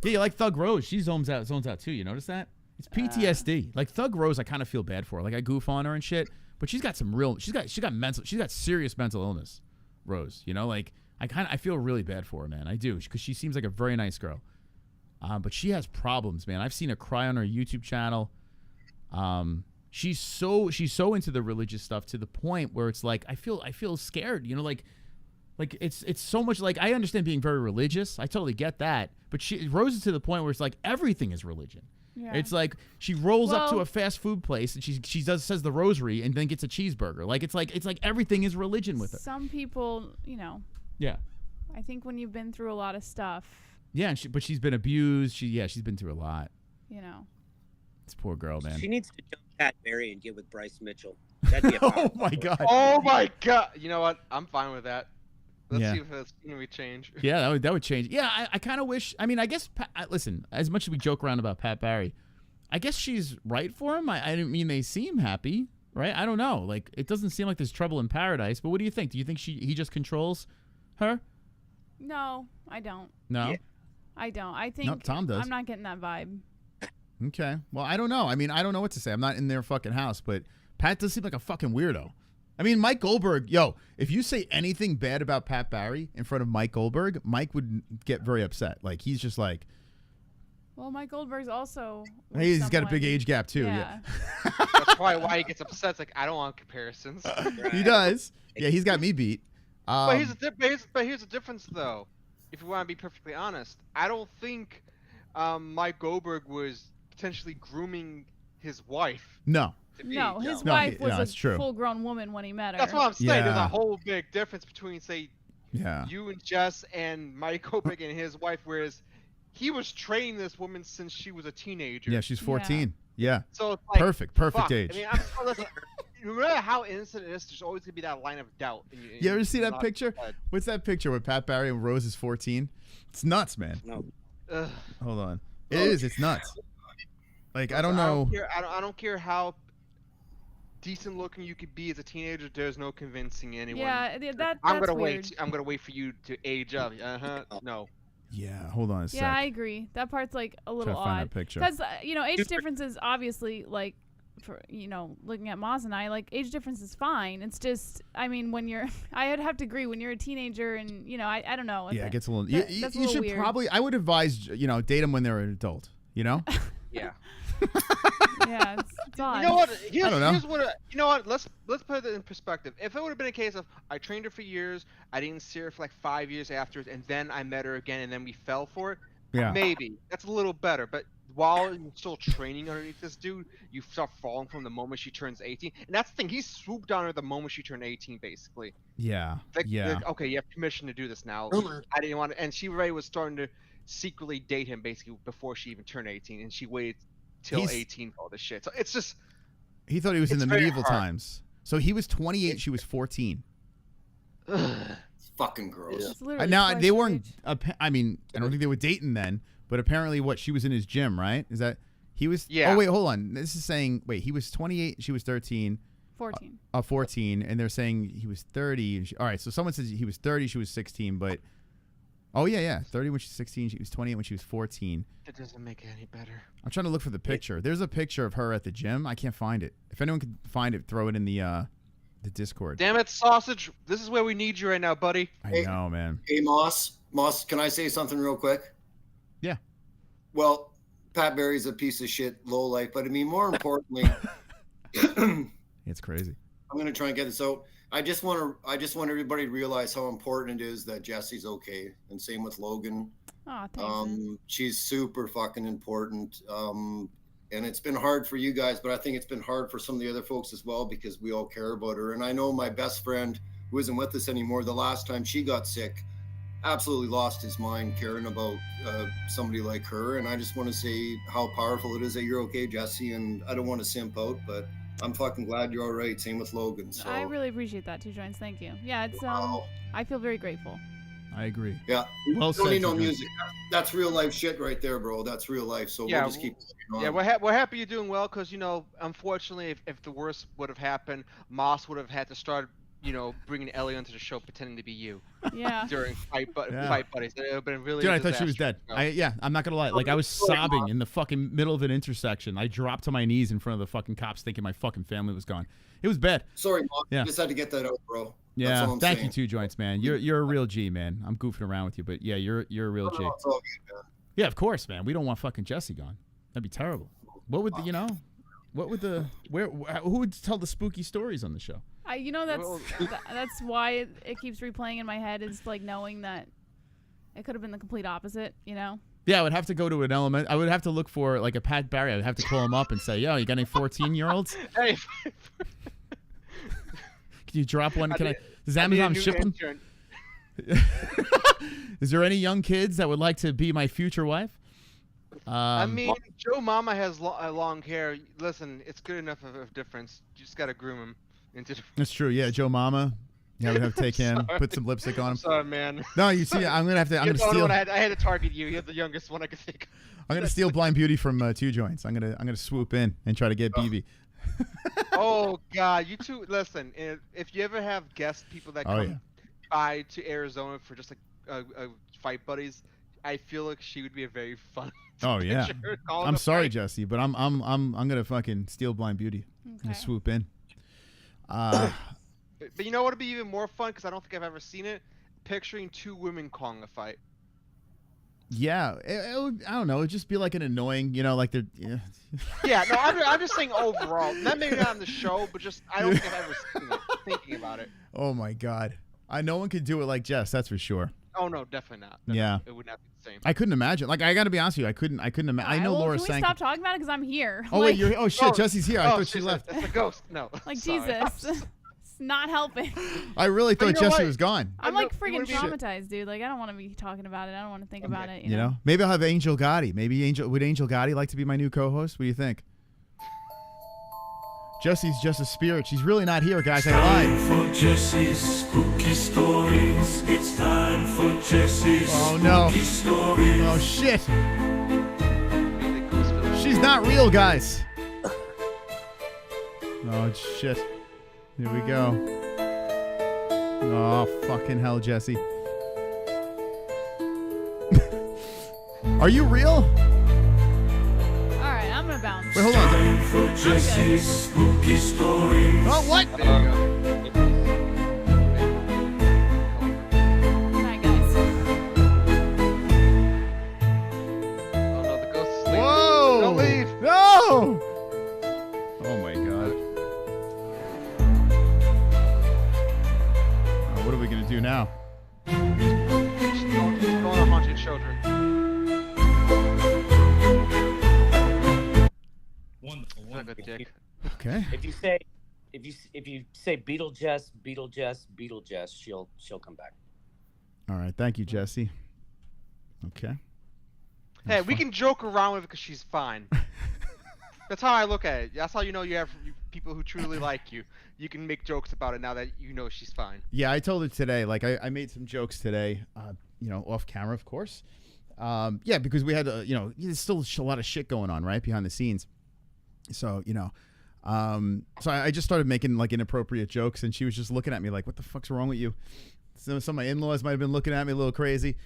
Yeah, you like Thug Rose. She zones out too. You notice that? It's PTSD. Like Thug Rose, I kind of feel bad for her. Like I goof on her and shit, but she's got some real. She's got serious mental illness. Rose, you know, like I feel really bad for her, man. I do, because she seems like a very nice girl. But she has problems, man. I've seen her cry on her YouTube channel. She's so into the religious stuff to the point where it's like I feel scared, you know, like it's so much. Like I understand being very religious, I totally get that, but Rose is to the point where it's like everything is religion. Yeah. It's like she rolls up to a fast food place and she says the rosary and then gets a cheeseburger. Like it's like everything is religion with her. Some people, you know. Yeah. I think when you've been through a lot of stuff. Yeah, but she's been abused. She's been through a lot. You know. This poor girl, man. She needs to jump Pat Barry and get with Bryce Mitchell. That'd be a Oh my god. Oh my god. You know what? I'm fine with that. Let's Yeah. see if the scenery change. Yeah, that would change. Yeah, I kind of wish. I mean, I guess. Listen, as much as we joke around about Pat Barry, I guess she's right for him. I didn't mean they seem happy, right? I don't know. Like, it doesn't seem like there's trouble in paradise. But what do you think? Do you think he just controls her? No, I don't. No. Yeah. I don't. I think Tom does. I'm not getting that vibe. Okay. Well, I don't know. I mean, I don't know what to say. I'm not in their fucking house, but Pat does seem like a fucking weirdo. I mean, Mike Goldberg, if you say anything bad about Pat Barry in front of Mike Goldberg, Mike would get very upset. Like, he's just like... Well, Mike Goldberg's also... He's got a big age gap, too. Yeah. That's probably why he gets upset. It's like, I don't want comparisons. He does. Yeah, he's got me beat. But here's the difference, though. If we want to be perfectly honest, I don't think Mike Goldberg was potentially grooming his wife. No, his wife was a full-grown woman when he met her. That's what I'm saying. There's a whole big difference between, say, Yeah. You and Jess and Mike Kopech and his wife, whereas he was training this woman since she was a teenager. Yeah, she's 14. Yeah. So it's like, perfect fuck. age. I mean, listen, no matter how innocent it is, there's always gonna be that line of doubt. You ever see that picture? What's that picture with Pat Barry and Rose is 14? It's nuts, man. No. Hold on. It is. It's nuts. Like, I don't know. I don't care how decent looking you could be as a teenager. There's no convincing anyone. Yeah, that's I'm gonna weird. wait. I'm gonna wait for you to age up. No. Yeah, hold on a sec. Yeah, I agree. That part's like a little Try to find odd. that picture. Because age differences obviously like, for looking at Maz and I, like age difference is fine. It's just, I mean, when you're, I'd have to agree when you're a teenager and I don't know. Yeah, it gets a little. That's a you little should weird. probably. I would advise date them when they're an adult. You know. Yeah. Yeah, it's odd. You know what? I don't know. Here's what. You know what? Let's put it in perspective. If it would have been a case of I trained her for years, I didn't see her for like 5 years afterwards, and then I met her again, and then we fell for it. Yeah. Maybe that's a little better. But while you're still training underneath this dude, you start falling from the moment she turns 18. And that's the thing. He swooped on her the moment she turned 18, basically. Yeah. Like, okay, you have permission to do this now. I didn't want to, and she already was starting to secretly date him basically before she even turned 18, and she waited till 18 for all this shit. So it's just. He thought he was in the very medieval hard. times. So he was 28. She was 14. It's fucking gross. Now they weren't. I mean, I don't think they were dating then. But apparently, she was in his gym, right? Is that he was? Yeah. Oh wait, hold on. This is saying he was 28. She was 13. 14. 14, and they're saying he was 30. And all right, so someone says he was 30. She was 16, but. Oh yeah, 30 when she's 16. She was 28 when she was 14. That doesn't make it any better. I'm trying to look for the picture. There's a picture of her at the gym. I can't find it. If anyone can find it, throw it in the Discord. Damn it, Sausage! This is where we need you right now, buddy. I know, man. Hey, Moss, can I say something real quick? Yeah. Well, Pat Barry's a piece of shit lowlife, but I mean, more importantly, it's crazy. I'm gonna try and get this out. I just want everybody to realize how important it is that Jesse's okay, and same with Logan. Oh, thanks. She's super fucking important. And it's been hard for you guys, but I think it's been hard for some of the other folks as well, because we all care about her. And I know my best friend, who isn't with us anymore, the last time she got sick, absolutely lost his mind caring about somebody like her. And I just want to say how powerful it is that you're okay, Jesse. And I don't want to simp out, but I'm fucking glad you're all right. Same with Logan. So I really appreciate that, Two Joints. Thank you. Yeah, it's I feel very grateful. I agree. Yeah. Well don't need said, no Two Joints. music. That's real life shit right there, bro. That's real life. So Yeah, we'll just keep on. Yeah, we're happy you're doing well, because, you know, unfortunately, if the worst would have happened, Moss would have had to start, you know, bringing Ellie onto the show pretending to be you. Yeah. During fight buddies. It would have been really. Dude, a I thought she was dead. disaster. I'm not gonna lie. Like, I was sobbing in the fucking middle of an intersection. I dropped to my knees in front of the fucking cops, thinking my fucking family was gone. It was bad. Sorry, Mom. Yeah. Just had to get that out, bro. That's Yeah, all I'm thank saying. you, Two Joints, man. You're a real G, man. I'm goofing around with you, but yeah, you're a real G. No, it's all good, man. Yeah, of course, man. We don't want fucking Jesse gone. That'd be terrible. What would the, you know? What would the who would tell the spooky stories on the show? You know, that's why it keeps replaying in my head, is like knowing that it could have been the complete opposite, you know? Yeah, I would have to go to an element. I would have to look for like a Pat Barry. I would have to call him up and say, "Yo, you got any 14-year-olds? Hey. Can you drop one? Does Amazon ship them? intern. Is there any young kids that would like to be my future wife? I mean, Joe Mama has long hair. Listen, it's good enough of a difference. You just gotta groom him into. That's true. Yeah, Joe Mama. Yeah, we'd have to take him, put some lipstick on him. Sorry, man. No, you see, I'm gonna have to. I'm You're gonna the only steal. one I had to target you. You're the youngest one I could think of. I'm gonna steal Blind Beauty from Two Joints. I'm gonna swoop in and try to get BB. Oh God, you two. Listen, if you ever have guest people that come by to Arizona for just a fight buddies, I feel like she would be a very fun. Oh yeah. I'm a sorry, fight. Jesse, but I'm gonna fucking steal Blind Beauty and swoop in. But you know what would be even more fun, because I don't think I've ever seen it? Picturing two women calling a fight. Yeah, it would, I don't know. It'd just be like an annoying, you know, like they're. Yeah, Yeah, no, I'm just saying overall. Not maybe not on the show, but just I don't think I've ever seen it. Thinking about it. Oh my God, no one could do it like Jess. That's for sure. Oh no, definitely not. Yeah, it would not be the same. I couldn't imagine. Like, I got to be honest with you, I couldn't imagine. I know Laura Can we sang. stop talking about it, because I'm here? Oh wait, you're. Oh shit, Jesse's here. I thought she left. It's a ghost. No. Like Sorry. Jesus. It's not helping. I really thought you know Jesse what? was gone. I'm like freaking traumatized, dude. Like, I don't want to be talking about it. I don't want to think about it. You know, maybe I'll have Angel Gotti. Maybe would Angel Gotti like to be my new co-host? What do you think? Jesse's just a spirit. She's really not here, guys. I lied. For Jesse's spooky stories. It's time for Jesse's spooky stories. Oh shit. She's not real, guys. Oh shit. Here we go. Oh fucking hell, Jesse. Are you real? Alright, I'm gonna bounce. Wait, hold on. Time for Jesse's spooky stories. Oh, what? Alright, guys. Oh no, the ghost is leaving. Whoa! Don't leave. No! Oh my God. What are we gonna do now? She's going to haunt your children. Wonderful, What a wonderful. good dick. Okay. If you say Beetlejuice, Beetlejuice, Beetlejuice, she'll come back. All right. Thank you, Jesse. Okay. Hey, we can joke around with it because she's fine. That's how I look at it. That's how you know you have people who truly like you. You can make jokes about it now that you know she's fine. Yeah, I told her today. Like, I made some jokes today. You know, off camera, of course. Yeah, because we had, you know, there's still a lot of shit going on, right, behind the scenes. So, you know, so I just started making like inappropriate jokes, and she was just looking at me like, "What the fuck's wrong with you?" Some of my in-laws might have been looking at me a little crazy.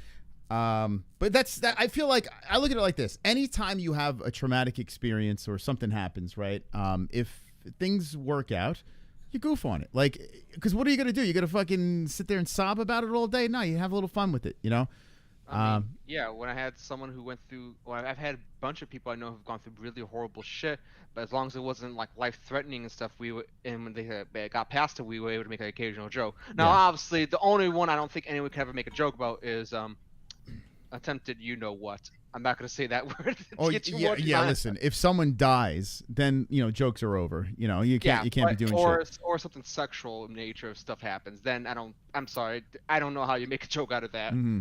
But that. I feel like I look at it like this: anytime you have a traumatic experience or something happens, right? If things work out, you goof on it. Like, because what are you gonna do? You gonna fucking sit there and sob about it all day? No, you have a little fun with it, you know. I mean, yeah, when I had someone who went through, well, I've had a bunch of people I know who've gone through really horrible shit, but as long as it wasn't like life-threatening and stuff, and when they got past it, we were able to make an occasional joke. Now, obviously, the only one I don't think anyone could ever make a joke about is attempted you know what. I'm not gonna say that word. Oh yeah. Listen, if someone dies, then jokes are over. You can't be doing shit. Or something sexual in nature. If stuff happens, then I'm sorry. I don't know how you make a joke out of that. Mm-hmm.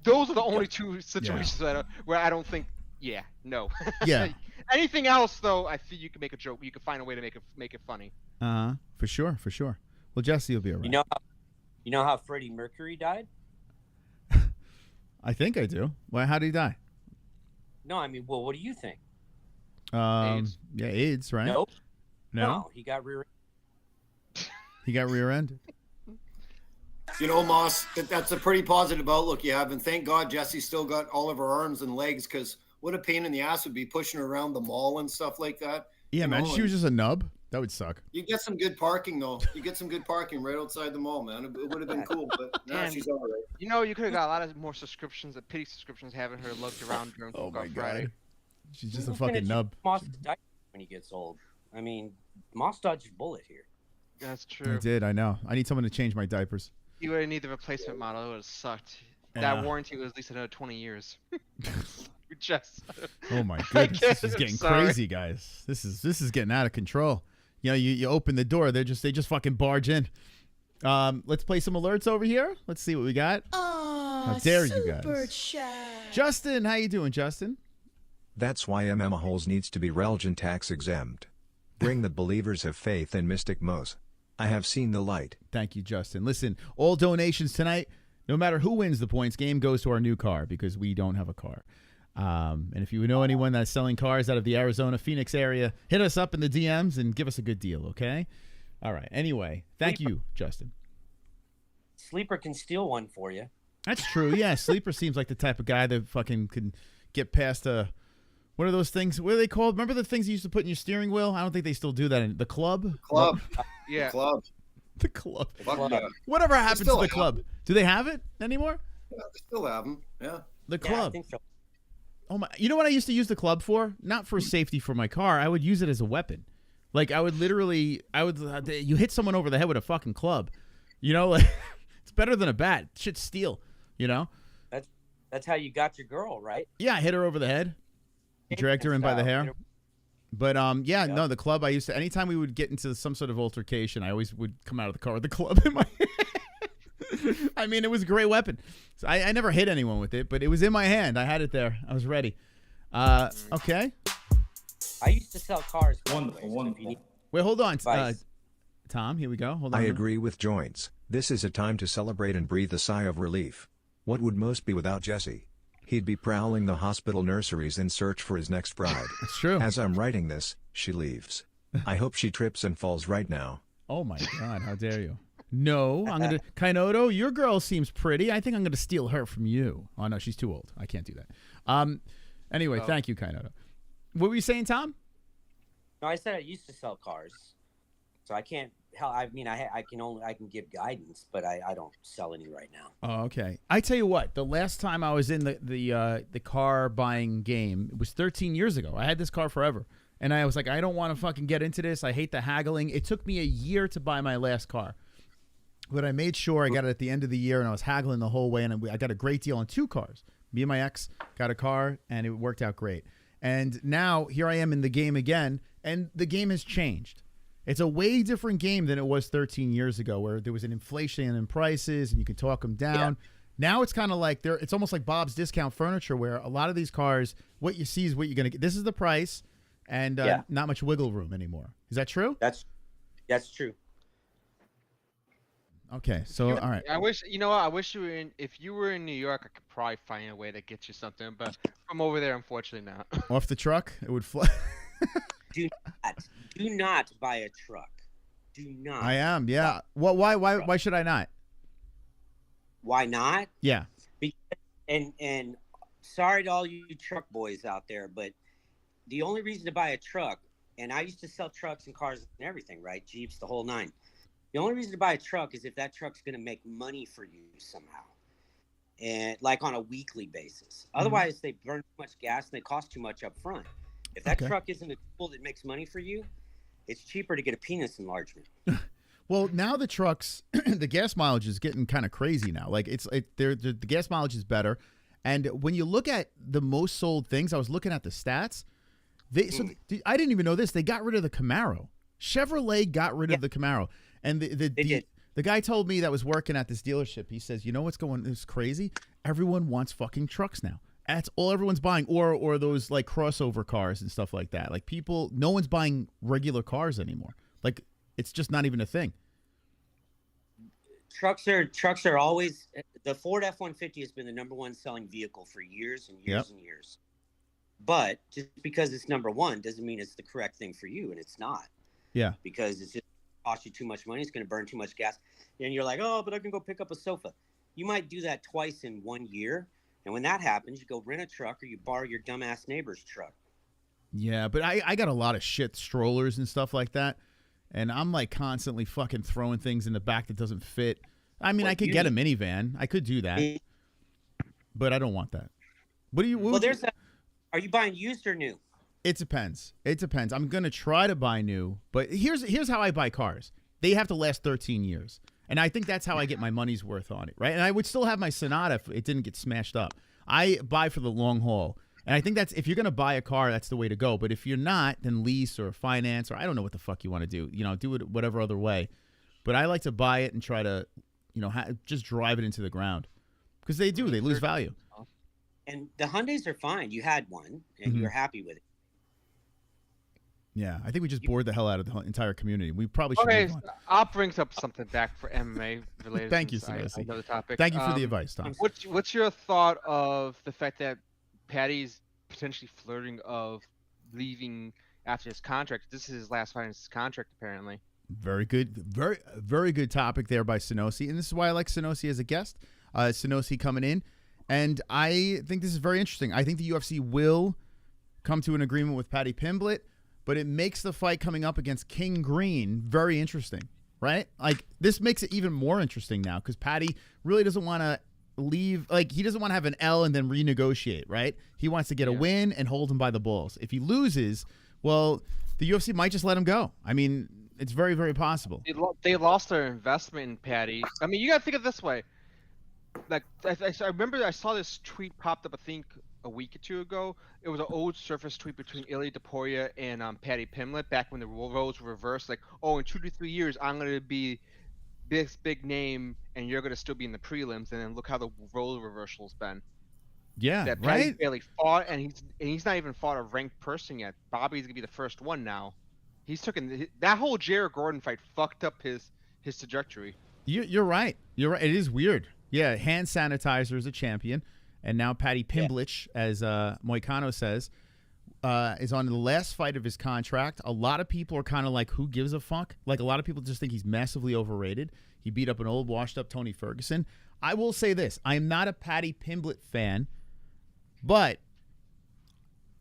Those are the only two situations where I don't think. Yeah. No. Yeah. Anything else though, I think you can make a joke. You can find a way to make it funny. For sure. Well, Jesse will be alright. You know how Freddie Mercury died? I think I do. Well, how did he die? No, I mean, well, what do you think? AIDS. Yeah, AIDS, right? Nope. No, he got rear. He got rear-ended. Moss, that's a pretty positive outlook you have, and thank God Jesse's still got all of her arms and legs, because what a pain in the ass would be pushing her around the mall and stuff like that. Yeah, man, she was just a nub. That would suck. You get some good parking, though. You get some good parking right outside the mall, man. It would have been cool, but now she's all right. You could have got a lot of more subscriptions, pity subscriptions, having her looked around during Friday. She's just a fucking nub. Moss died when he gets old. I mean, Moss dodged a bullet here. That's true. I did. I know. I need someone to change my diapers. You would need the replacement model. It would have sucked. That warranty was at least another 20 years. Oh my goodness, this is getting crazy, guys. This is getting out of control. You open the door, they just fucking barge in. Let's play some alerts over here. Let's see what we got. How dare you guys? Justin, how you doing, Justin? That's why MMA-Holes needs to be religion tax exempt. Bring the believers of faith in Mystic Mose. I have seen the light. Thank you, Justin. Listen, all donations tonight, no matter who wins the points game, goes to our new car because we don't have a car. And if you know anyone that's selling cars out of the Arizona, Phoenix area, hit us up in the DMs and give us a good deal, okay? All right. Anyway, thank you, Justin. Sleeper can steal one for you. That's true. Yeah, Sleeper seems like the type of guy that fucking can get past what are those things? What are they called? Remember the things you used to put in your steering wheel? I don't think they still do that. The club? Club. Yeah. Club. The club. Yeah. Whatever happens to the club? Do they have it anymore? Yeah, they still have them. Yeah. The club. I think so. Oh my! You know what I used to use the club for? Not for safety for my car. I would use it as a weapon. Like I would you hit someone over the head with a fucking club. Like it's better than a bat. Shit's steel. That's how you got your girl, right? Yeah, I hit her over the head. Dragged her in by the hair. But no, the club I used to. Anytime we would get into some sort of altercation, I always would come out of the car with the club in my hand. I mean, it was a great weapon. So I never hit anyone with it, but it was in my hand. I had it there. I was ready. Okay. I used to sell cars. Wonderful. Wait, hold on. Tom, here we go. Hold on. I agree with Joints. This is a time to celebrate and breathe a sigh of relief. What would most be without Jesse? He'd be prowling the hospital nurseries in search for his next bride. That's true. As I'm writing this, she leaves. I hope she trips and falls right now. Oh my God, how dare you? No, I'm going to... Kainoto, your girl seems pretty. I think I'm going to steal her from you. Oh, no, she's too old. I can't do that. Anyway, thank you, Kainoto. What were you saying, Tom? No, I said I used to sell cars. So I can't... I can give guidance, but I don't sell any right now. Oh, okay. I tell you what, the last time I was in the car buying game, it was 13 years ago. I had this car forever. And I was like, I don't want to fucking get into this. I hate the haggling. It took me a year to buy my last car. But I made sure I got it at the end of the year, and I was haggling the whole way, and I got a great deal on 2 cars. Me and my ex got a car, and it worked out great. And now here I am in the game again, and the game has changed. It's a way different game than it was 13 years ago, where there was an inflation in prices, and you could talk them down. Yeah. Now it's kind of like it's almost like Bob's Discount Furniture, where a lot of these cars, what you see is what you're going to get. This is the price, and not much wiggle room anymore. Is that true? That's true. Okay, so all right. I wish you were in. If you were in New York, I could probably find a way to get you something. But from over there, unfortunately, not. Off the truck, it would fly. Do not buy a truck. Do not. I am, yeah. Well, why should I not? Why not? Yeah. And sorry to all you truck boys out there, but the only reason to buy a truck, and I used to sell trucks and cars and everything, right? Jeeps, the whole 9. The only reason to buy a truck is if that truck's going to make money for you somehow, and like on a weekly basis. Otherwise, they burn too much gas and they cost too much up front. If that truck isn't a tool that makes money for you, it's cheaper to get a penis enlargement. Well, now the trucks, the gas mileage is getting kind of crazy now. Like the gas mileage is better, And when you look at the most sold things, I was looking at the stats. I didn't even know this. They got rid of the Camaro. Chevrolet got rid of the Camaro. And the guy told me that was working at this dealership. He says, you know what's going? It's crazy. Everyone wants fucking trucks now. That's all everyone's buying, or those like crossover cars and stuff like that. Like no one's buying regular cars anymore. Like it's just not even a thing. Trucks are always, the Ford F-150 has been the #1 selling vehicle for years and years and years. But just because it's #1 doesn't mean it's the correct thing for you, and it's not. Yeah. Because it's just cost you too much money. It's going to burn too much gas, and you're like, oh, but I can go pick up a sofa. You might do that twice in 1 year. And when that happens, you go rent a truck or you borrow your dumbass neighbor's truck. Yeah, but I got a lot of shit strollers and stuff like that. And I'm like constantly fucking throwing things in the back that doesn't fit. I mean, I could get a minivan. I could do that. But I don't want that. What do you... Are you buying used or new? It depends. It depends. I'm going to try to buy new. But here's how I buy cars. They have to last 13 years. And I think that's how I get my money's worth on it, right? And I would still have my Sonata if it didn't get smashed up. I buy for the long haul. And I think that's, if you're going to buy a car, that's the way to go. But if you're not, then lease or finance, or I don't know what the fuck you want to do. You know, do it whatever other way. But I like to buy it and try to, you know, just drive it into the ground. Because they lose value. And the Hyundais are fine. You had one, and you're happy with it. Yeah, I think we just bored the hell out of the entire community. We probably should. Okay, I'll bring up something back for MMA related. Thank you, I know the topic. Thank you for the advice, Tom. What's your thought of the fact that Paddy's potentially flirting of leaving after his contract? This is his last fight in his contract, apparently. Very good, very good topic there by Sonosi, and this is why I like Sonosi as a guest. Sonosi coming in, and I think this is very interesting. I think the UFC will come to an agreement with Paddy Pimblett. But it makes the fight coming up against King Green very interesting, right? Like, this makes it even more interesting now because Paddy really doesn't want to leave. Like, he doesn't want to have an L and then renegotiate, right? He wants to get a win and hold him by the balls. If he loses, well, the UFC might just let him go. I mean, it's very, very possible. They lost their investment in Paddy. I mean, you got to think of it this way. Like, I remember I saw this tweet popped up, I think, a week or two ago. It was an old surface tweet between Ilya Topuria and Paddy Pimblett back when the roles were reversed. Like, oh, in 2 to 3 years, I'm going to be this big name, and you're going to still be in the prelims. And then look how the role reversal's been. Yeah, that Paddy barely fought, and he's not even fought a ranked person yet. Bobby's going to be the first one now. He's taken that whole Jared Gordon fight fucked up his trajectory. You're right. You're right. It is weird. Yeah, hand sanitizer is a champion. And now Paddy Pimblett, as Moicano says, is on the last fight of his contract. A lot of people are kind of like, who gives a fuck? Like, a lot of people just think he's massively overrated. He beat up an old, washed-up Tony Ferguson. I will say this. I am not a Paddy Pimblett fan, but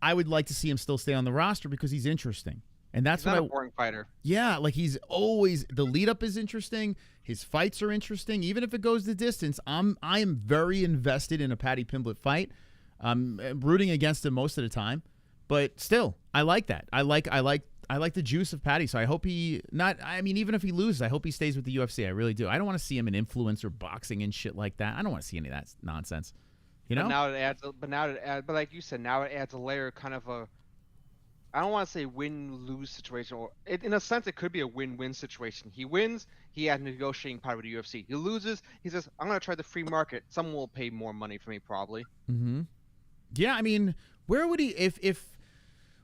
I would like to see him still stay on the roster because he's interesting. And that's he's not a boring fighter. Yeah, like he's always, the lead-up is interesting. His fights are interesting. Even if it goes the distance, I am very invested in a Paddy Pimblett fight. I'm rooting against him most of the time, but still, I like that. I like the juice of Paddy. So I hope even if he loses, I hope he stays with the UFC. I really do. I don't want to see him in influencer boxing and shit like that. I don't want to see any of that nonsense. You know? But like you said, now it adds a layer, kind of a, I don't want to say win-lose situation, or in a sense, it could be a win-win situation. He wins, he has negotiating power with the UFC. He loses, he says, I'm going to try the free market. Someone will pay more money for me, probably. Mm-hmm. Yeah, I mean, where would he,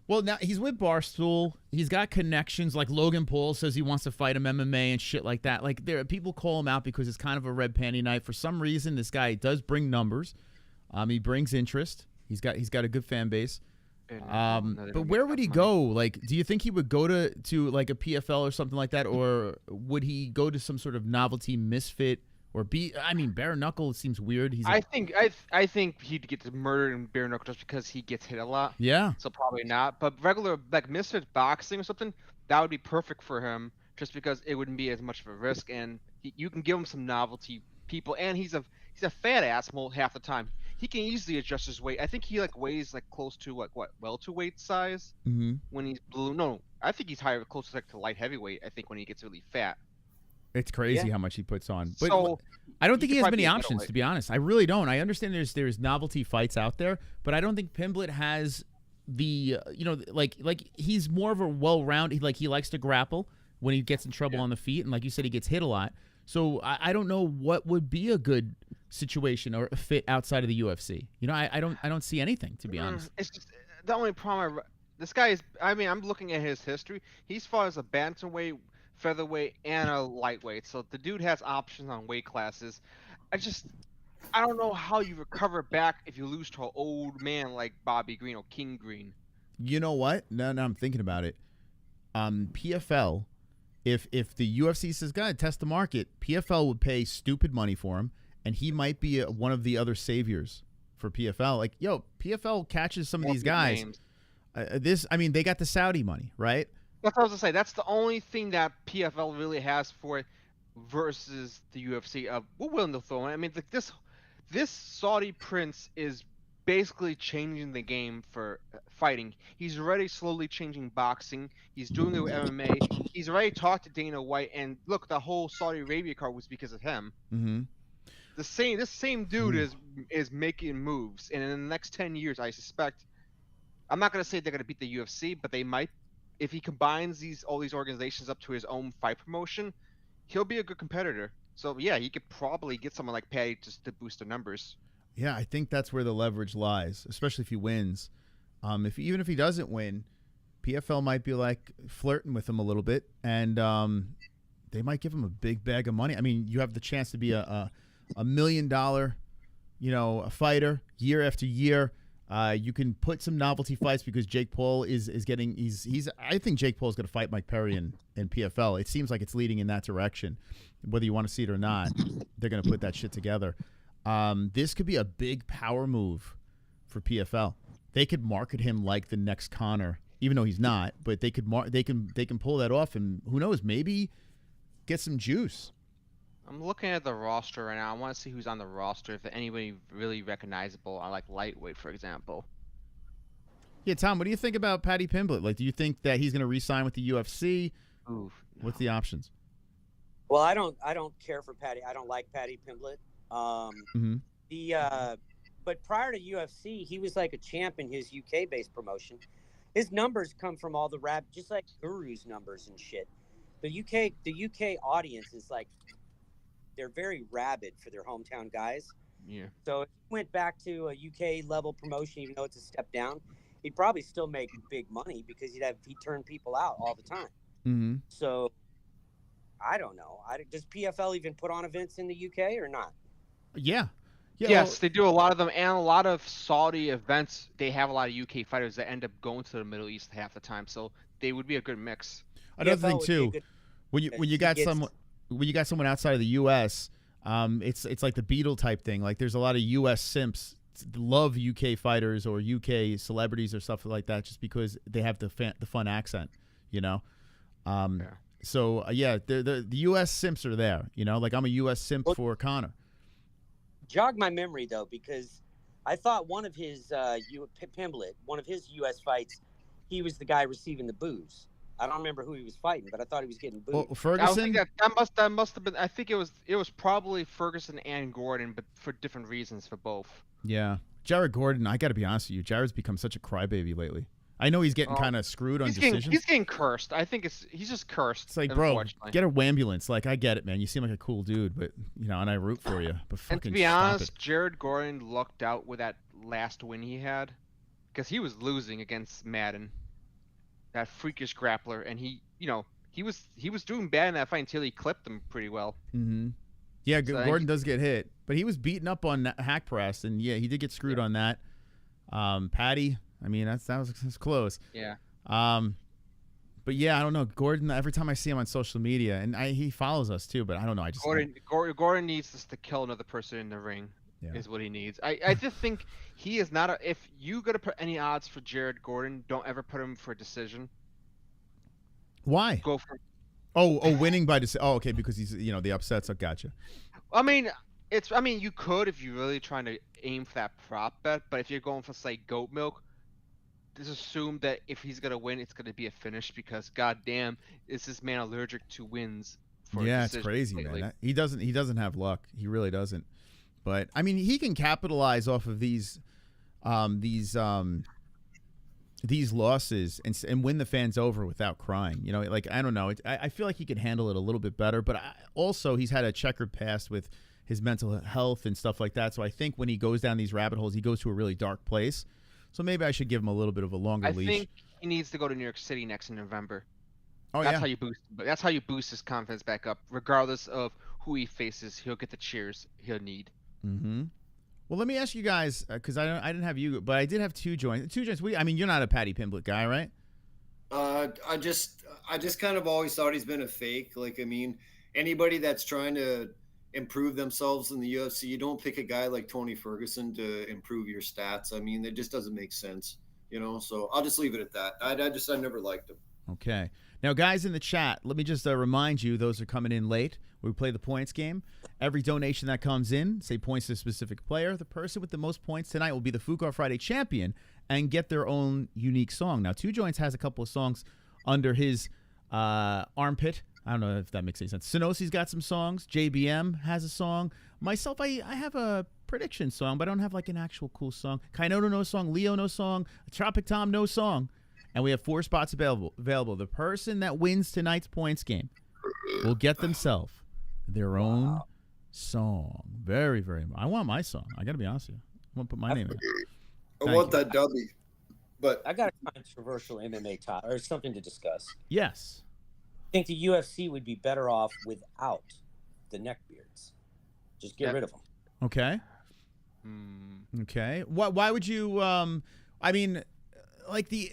well, now he's with Barstool. He's got connections. Like Logan Paul says he wants to fight him MMA and shit like that. Like, people call him out because it's kind of a red panty night. For some reason, this guy does bring numbers. He brings interest. He's got a good fan base. But where would he go? Like, do you think he would go to like a PFL or something like that, or would he go to some sort of novelty misfit, or bare knuckle seems weird. I think he'd get murdered in bare knuckle just because he gets hit a lot. Yeah. So probably not. But regular like misfit boxing or something, that would be perfect for him, just because it wouldn't be as much of a risk, and you can give him some novelty people, and he's a fat ass half the time. He can easily adjust his weight. I think he weighs close to what welterweight size when he's blue. No, I think he's higher, close to light heavyweight. I think when he gets really fat. It's crazy Yeah. how much he puts on. But So, I don't think could he has probably many be a options, middleweight. to be honest. I really don't. I understand there's novelty fights out there, but I don't think Pimblett has the like he's more of a well-rounded. Like, he likes to grapple when he gets in trouble on the feet, and like you said, he gets hit a lot. So I don't know what would be a good situation or a fit outside of the UFC. I don't see anything, to be honest. It's just the only problem. This guy is. I mean, I'm looking at his history. He's fought as a bantamweight, featherweight, and a lightweight. So the dude has options on weight classes. I don't know how you recover back if you lose to an old man like Bobby Green or King Green. You know what? Now I'm thinking about it. PFL, if the UFC says, "God, test the market," PFL would pay stupid money for him, and he might be one of the other saviors for PFL. Like, yo, PFL catches some of these guys. They got the Saudi money, right? That's what I was gonna say. That's the only thing that PFL really has for it versus the UFC. We're willing to throw in. I mean, this Saudi prince is basically changing the game for fighting. He's already slowly changing boxing. He's doing it with MMA. He's already talked to Dana White, and look, the whole Saudi Arabia card was because of him. Mm-hmm. This same dude is making moves, and in the next 10 years, I suspect. I'm not gonna say they're gonna beat the UFC, but they might. If he combines all these organizations up to his own fight promotion, he'll be a good competitor. So yeah, he could probably get someone like Paddy just to boost their numbers. Yeah, I think that's where the leverage lies, especially if he wins. Even if he doesn't win, PFL might be like flirting with him a little bit, and they might give him a big bag of money. I mean, you have the chance to be a $1 million, a fighter year after year. You can put some novelty fights because Jake Paul is getting I think Jake Paul is going to fight Mike Perry in PFL. It seems like it's leading in that direction. Whether you want to see it or not, they're going to put that shit together. This could be a big power move for PFL. They could market him like the next Conor, even though he's not. But they can pull that off, and who knows, maybe get some juice. I'm looking at the roster right now. I want to see who's on the roster. If anybody really recognizable on like lightweight, for example. Yeah, Tom, what do you think about Paddy Pimblett? Like, do you think that he's going to re-sign with the UFC? Oof, no. What's the options? Well, I don't care for Paddy. I don't like Paddy Pimblett. But prior to UFC, he was like a champ in his UK-based promotion. His numbers come from all the just like Guru's numbers and shit. The UK audience is like, they're very rabid for their hometown guys. Yeah. So if he went back to a UK level promotion, even though it's a step down, he'd probably still make big money because he'd turn people out all the time. Mm-hmm. So I don't know. Does PFL even put on events in the UK or not? Yeah. Yes, they do a lot of them, and a lot of Saudi events. They have a lot of UK fighters that end up going to the Middle East half the time, so they would be a good mix. Another thing too, when you got someone outside of the U.S., it's like the Beatle type thing. Like, there's a lot of U.S. simps love UK fighters or UK celebrities or stuff like that just because they have the fun accent, So the U.S. simps are there. Like, I'm a U.S. simp for Conor. Jog my memory though, because I thought one of his Pimblett, one of his U.S. fights, he was the guy receiving the boos. I don't remember who he was fighting, but I thought he was getting booed. Well, Ferguson. That must have been. I think it was probably Ferguson and Gordon, but for different reasons for both. Yeah, Jared Gordon. I got to be honest with you. Jared's become such a crybaby lately. I know he's getting kind of screwed on decisions. He's getting cursed. I think he's just cursed. It's like, bro, get a wambulance. Like, I get it, man. You seem like a cool dude, but and I root for you. But fucking and to be honest, Jared Gordon lucked out with that last win he had, because he was losing against Madden, that freakish grappler, and he was doing bad in that fight until he clipped him pretty well. Mm-hmm. Yeah, so Gordon does get hit, but he was beaten up on hack press, and yeah, he did get screwed on that. Paddy. I mean, that was close. Yeah. But yeah, I don't know. Gordon, every time I see him on social media, and he follows us too, but I don't know. Gordon needs us to kill another person in the ring. Yeah. Is what he needs. I just think he is not if you gotta put any odds for Jared Gordon, don't ever put him for a decision. Why? Go for winning by decision. Oh, okay, because he's the upsets. I gotcha. I mean, you could if you're really trying to aim for that prop bet, but if you're going for say goat milk, just assume that if he's gonna win, it's gonna be a finish because goddamn, is this man allergic to wins for a Yeah, it's decision crazy, lately. man. He doesn't have luck. He really doesn't. But I mean, he can capitalize off of these losses and win the fans over without crying. You know, like, I don't know. I feel like he can handle it a little bit better. But also, he's had a checkered past with his mental health and stuff like that. So I think when he goes down these rabbit holes, he goes to a really dark place. So maybe I should give him a little bit of a longer leash. I think he needs to go to New York City next in November. Oh, that's yeah. how you boost. That's how you boost his confidence back up. Regardless of who he faces, he'll get the cheers he'll need. Mm-hmm. Well, let me ask you guys, because I didn't have you, but I did have two joints. I mean, you're not a Paddy Pimblett guy, right? I just kind of always thought he's been a fake. Like, I mean, anybody that's trying to improve themselves in the UFC, you don't pick a guy like Tony Ferguson to improve your stats. I mean, it just doesn't make sense, you know. So I'll just leave it at that. I never liked him. Okay. Now, guys in the chat, let me just remind you, those are coming in late. We play the points game. Every donation that comes in, say points to a specific player. The person with the most points tonight will be the Fuko Friday champion and get their own unique song. Now, Two Joints has a couple of songs under his armpit. I don't know if that makes any sense. Sinosi's got some songs. JBM has a song. Myself, I have a prediction song, but I don't have like an actual cool song. Kainoto, no song. Leo, no song. Tropic Tom, no song. And we have 4 spots available. The person that wins tonight's points game will get themselves their own song. Very, very much. I want my song. I got to be honest with you. I want to put my name in it. I want that W. But I got a controversial MMA topic or something to discuss. Yes. I think the UFC would be better off without the neckbeards. Just get rid of them. Okay. Okay. Why would you? I mean, like the.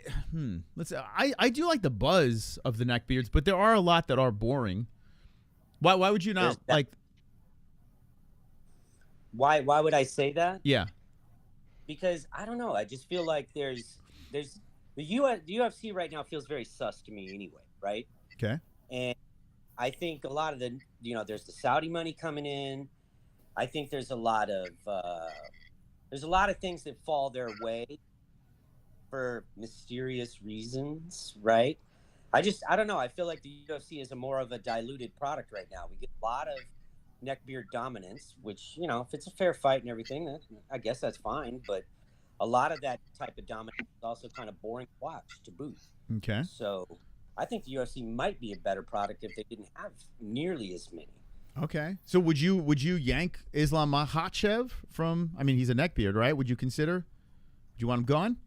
I do like the buzz of the neckbeards, but there are a lot that are boring. Why would you not like? Why would I say that? Yeah. Because I don't know. I just feel like there's the UFC right now feels very sus to me anyway, right? Okay. And I think a lot of the there's the Saudi money coming in. I think there's a lot of things that fall their way for mysterious reasons, right? I don't know. I feel like the UFC is more of a diluted product right now. We get a lot of neckbeard dominance, which, if it's a fair fight and everything, I guess that's fine. But a lot of that type of dominance is also kind of boring to watch, to boot. Okay. So I think the UFC might be a better product if they didn't have nearly as many. Okay. So would you yank Islam Makhachev from? I mean, he's a neckbeard, right? Would you consider? Would you want him gone?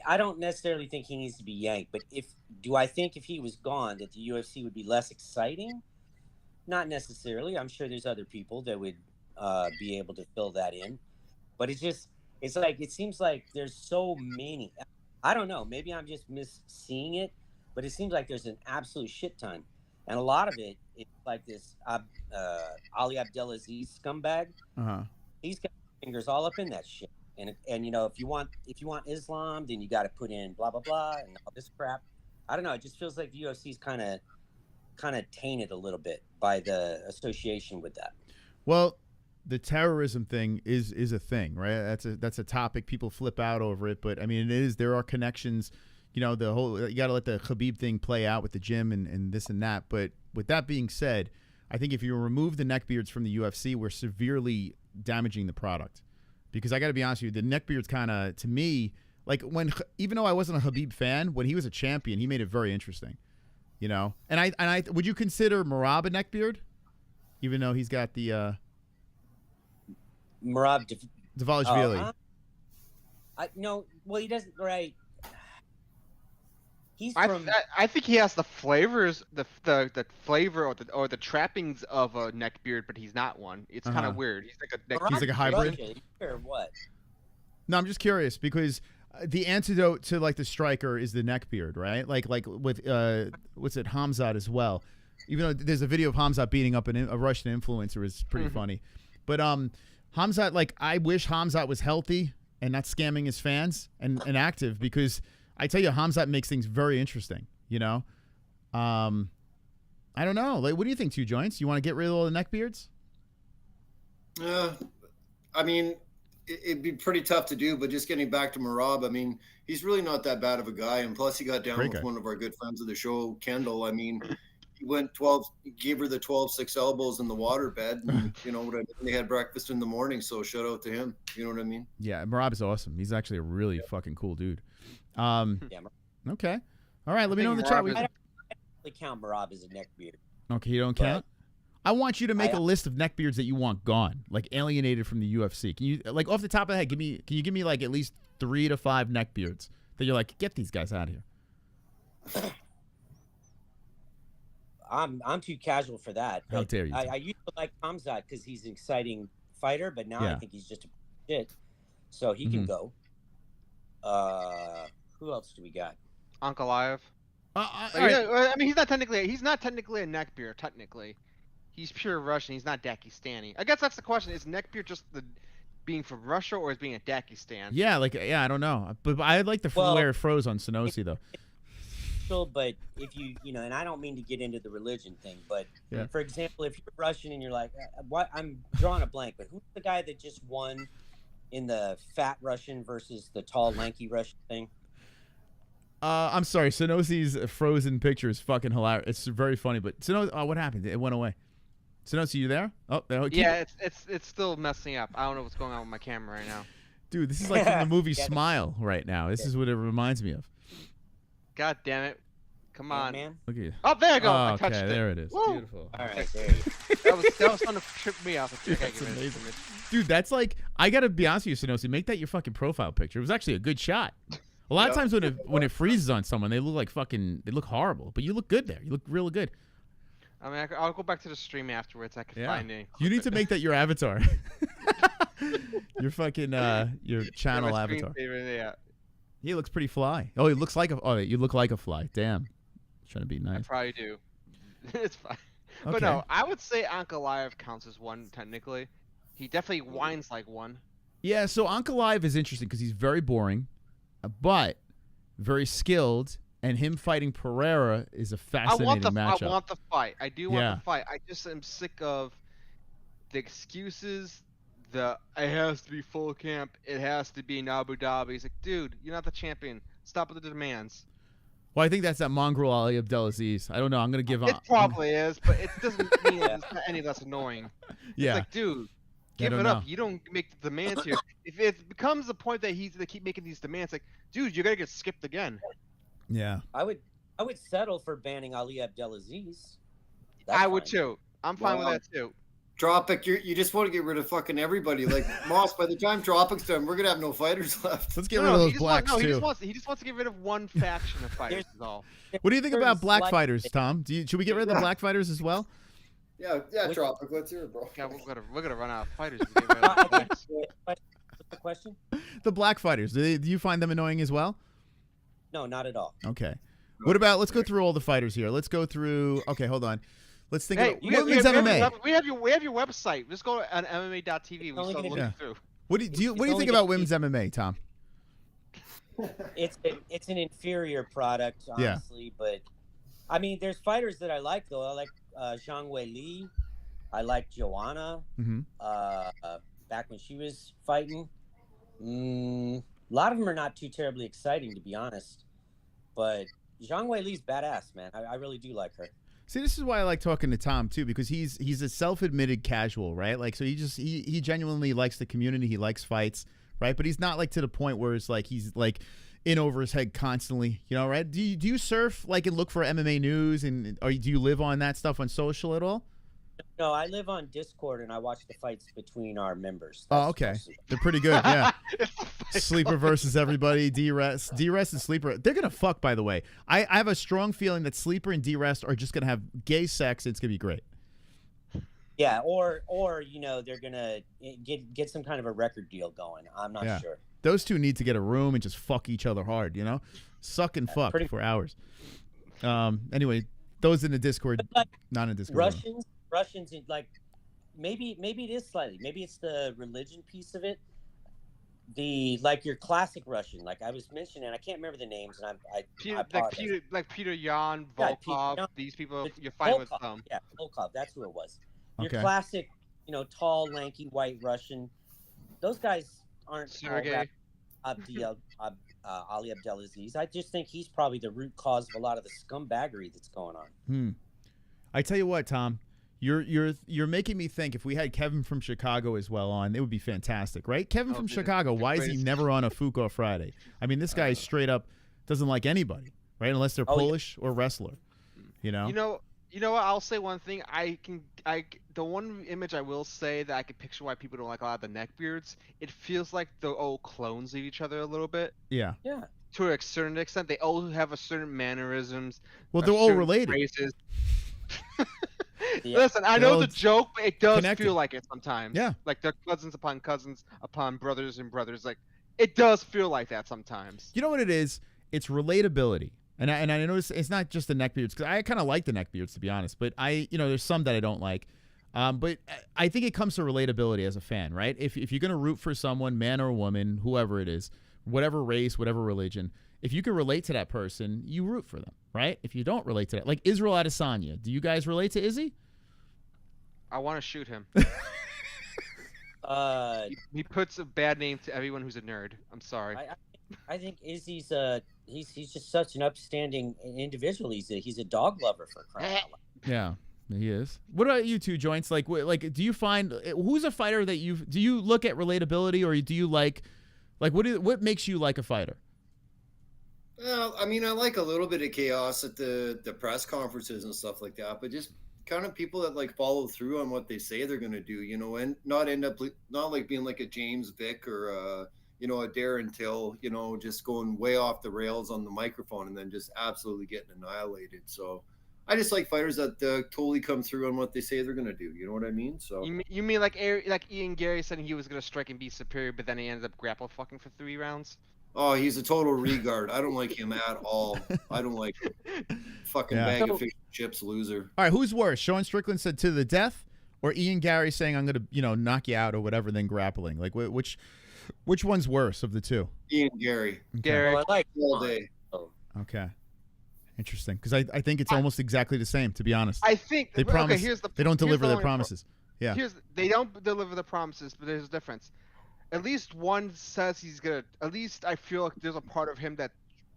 I don't necessarily think he needs to be yanked, but do I think if he was gone that the UFC would be less exciting? Not necessarily. I'm sure there's other people that would be able to fill that in, but it seems like there's so many. I don't know. Maybe I'm just misseeing it, but it seems like there's an absolute shit ton, and a lot of it's like this Ali Abdelaziz scumbag. He's got fingers all up in that shit. And if you want Islam, then you got to put in blah blah blah and all this crap. I don't know. It just feels like the UFC's kind of tainted a little bit by the association with that. Well, the terrorism thing is a thing, right? That's a topic. People flip out over it, but I mean, there are connections. You got to let the Khabib thing play out with the gym and this and that. But with that being said, I think if you remove the neckbeards from the UFC, we're severely damaging the product. Because I got to be honest with you, the neckbeard's kind of, to me, like even though I wasn't a Khabib fan, when he was a champion, he made it very interesting, And I would you consider Merab a neckbeard, even though he's got the Merab Dvalishvili? No, well he doesn't. Right. I think he has the flavors, the flavor or the trappings of a neckbeard, but he's not one. It's kind of weird. He's like a hybrid. Or what? No, I'm just curious because the antidote to like the striker is the neckbeard, right? Like with what's it, KHAMZAT as well. Even though there's a video of KHAMZAT beating up a Russian influencer, is pretty funny. But KHAMZAT, like I wish KHAMZAT was healthy and not scamming his fans and active, because I tell you, KHAMZAT makes things very interesting, I don't know. Like, what do you think, Two Joints? You want to get rid of all the neckbeards? I mean, it'd be pretty tough to do, but just getting back to Merab, I mean, he's really not that bad of a guy. And plus he got down with one of our good friends of the show, Kendall. I mean, went 12, gave her the 12-6 elbows in the waterbed, and you know what I mean? They had breakfast in the morning, so shout out to him. You know what I mean? Yeah, Marab is awesome. He's actually a really fucking cool dude. Yeah, Okay. All right, let me know in the chat. I don't really count Marab as a neckbeard. Okay, you don't count? I want you to make a list of neckbeards that you want gone, like alienated from the UFC. Can you, like, off the top of the head, can you give me like at least 3 to 5 neckbeards that you're like, get these guys out of here? I'm too casual for that. How dare you? I used to like KHAMZAT because he's an exciting fighter, but now I think he's just a shit. So he can go. Who else do we got? Ankalaev. Right. I mean, he's not technically a neckbeard. Technically, he's pure Russian. He's not Dagestani. I guess that's the question: is neckbeard just the being from Russia, or is being a Dagestan? Yeah, I don't know, but I'd like the where it froze on Sonosi though. But if you know, and I don't mean to get into the religion thing, but for example, if you're Russian and you're like, what? I'm drawing a blank, but who's the guy that just won in the fat Russian versus the tall, lanky Russian thing? I'm sorry, Sonosi's frozen picture is fucking hilarious. It's very funny, but Sonosi, what happened? It went away. Sonosi, you there? Oh, it's still messing up. I don't know what's going on with my camera right now. Dude, this is like from the movie Smile right now. This is what it reminds me of. God damn it. Come on. Man. Look at you. Oh, there you go. Oh, I touched okay, it. there it is. Woo. Beautiful. All right, there you go. that was fun to trip me off. That's amazing. Dude, that's like, I gotta be honest with you, Sonosi, make that your fucking profile picture. It was actually a good shot. A lot of times when it freezes on someone, they look like they look horrible. But you look good there. You look really good. I mean, I'll go back to the stream afterwards. I can find it. You need to make that your avatar. Your fucking your channel avatar. He looks pretty fly. Oh, he looks like you look like a fly. Damn. Trying to be nice. I probably do. It's fine. Okay. But no, I would say Ankalaev counts as one technically. He definitely whines like one. Yeah, so Ankalaev is interesting because he's very boring, but very skilled, and him fighting Pereira is a fascinating matchup. I want the fight. I do want the fight. I just am sick of the excuses. It has to be full camp. It has to be in Abu Dhabi. He's like, dude, you're not the champion. Stop with the demands. Well, I think that's that mongrel Ali Abdelaziz. I don't know. I'm gonna give up. It probably is, but it doesn't mean it's not any less annoying. Yeah. It's like, dude, give it up. You don't make the demands here. If it becomes the point that they keep making these demands, like, dude, you're gonna get skipped again. Yeah. I would settle for banning Ali Abdelaziz. I would too. I'm fine with that too. Tropic, you just want to get rid of fucking everybody. Like Moss, by the time Tropic's done, we're gonna have no fighters left. Let's get rid of those blacks too. He just wants to get rid of one faction of fighters. Is all. What do you think about black fighters, Tom? Should we get rid of the black fighters as well? Yeah, Tropic. Let's hear it, bro. Yeah, we're gonna run out of fighters. What's the question? The black fighters. Do you find them annoying as well? No, not at all. Okay. What about? Let's go through all the fighters here. Let's go through. Okay, hold on. Let's think about women's MMA. We have your website. Just go on MMA.tv. We start looking through. What do you think about women's MMA, Tom? It's an inferior product, honestly. But I mean, there's fighters that I like though. I like Zhang Wei Li. I like Joanna. Back when she was fighting. A lot of them are not too terribly exciting, to be honest. But Zhang Wei Li's badass, man. I really do like her. See, this is why I like talking to Tom too, because he's a self-admitted casual, right? Like, so he genuinely likes the community, he likes fights, right? But he's not like to the point where it's like he's like in over his head constantly, you know, right? Do you surf like and look for MMA news, and do you live on that stuff on social at all? No, I live on Discord and I watch the fights between our members. Oh, okay. They're pretty good, yeah. Sleeper versus everybody, D-Rest and Sleeper. They're going to fuck, by the way. I have a strong feeling that Sleeper and D-Rest are just going to have gay sex. It's going to be great. Yeah, or you know, they're going to get some kind of a record deal going. I'm not sure. Those two need to get a room and just fuck each other hard, you know? Suck and fuck for hours. Anyway, those in the Discord, not in Discord. Russians, like maybe it is slightly. Maybe it's the religion piece of it. Like your classic Russian, like I was mentioning, I can't remember the names, and like Peter Yan, Volkov. These people you're fighting with them. Yeah, Volkov. That's who it was. Your classic, you know, tall, lanky, white Russian. Those guys aren't Sergey. Ali Abdelaziz. I just think he's probably the root cause of a lot of the scumbaggery that's going on. I tell you what, Tom, you're making me think. If we had Kevin from Chicago as well on, it would be fantastic, right? Kevin from Chicago. Why is he never on a Fuko Friday? I mean, this guy straight up doesn't like anybody, right? Unless they're Polish or wrestler. You know. You know what? I'll say one thing. The one image I will say that I can picture why people don't like a lot of the neckbeards. It feels like they're all clones of each other a little bit. Yeah. Yeah. To a certain extent, they all have a certain mannerisms. Well, they're all related. Phrases. Listen, I know the joke, but it does feel like it sometimes. Yeah. Like they're cousins upon brothers and brothers. Like it does feel like that sometimes. You know what it is? It's relatability. And I notice it's not just the neckbeards, because I kind of like the neckbeards, to be honest. But there's some that I don't like. But I think it comes to relatability as a fan, right? If you're going to root for someone, man or woman, whoever it is, whatever race, whatever religion, if you can relate to that person, you root for them, right? If you don't relate to that, like Israel Adesanya, do you guys relate to Izzy? I want to shoot him. He puts a bad name to everyone who's a nerd. I'm sorry. I think Izzy's he's just such an upstanding individual. He's a dog lover, for crying out loud. Yeah, he is. What about you two, Joints? Like do you find who's a fighter that do you look at relatability, or do you like what makes you like a fighter? Well, I mean, I like a little bit of chaos at the press conferences and stuff like that, but just kind of people that like follow through on what they say they're going to do, and not end up not like being like a James Vick or a Darren Till, just going way off the rails on the microphone and then just absolutely getting annihilated. So I just like fighters that totally come through on what they say they're going to do. You know what I mean? So you mean like Ian Gary said he was going to strike and be superior, but then he ended up grapple fucking for 3 rounds? Oh, he's a total regard. I don't like him at all. I don't like him. Fucking bag of fish and chips loser. All right, who's worse? Sean Strickland said to the death, or Ian Gary saying I'm going to, knock you out or whatever, then grappling? Like which one's worse of the two? Ian Gary. Okay. Gary. Well, I like all day. Okay. Interesting, because I think it's almost exactly the same, to be honest. I think they promise. Okay, they don't deliver their promises. Yeah. They don't deliver the promises, but there's a difference. At least one says he's gonna. At least I feel like there's a part of him that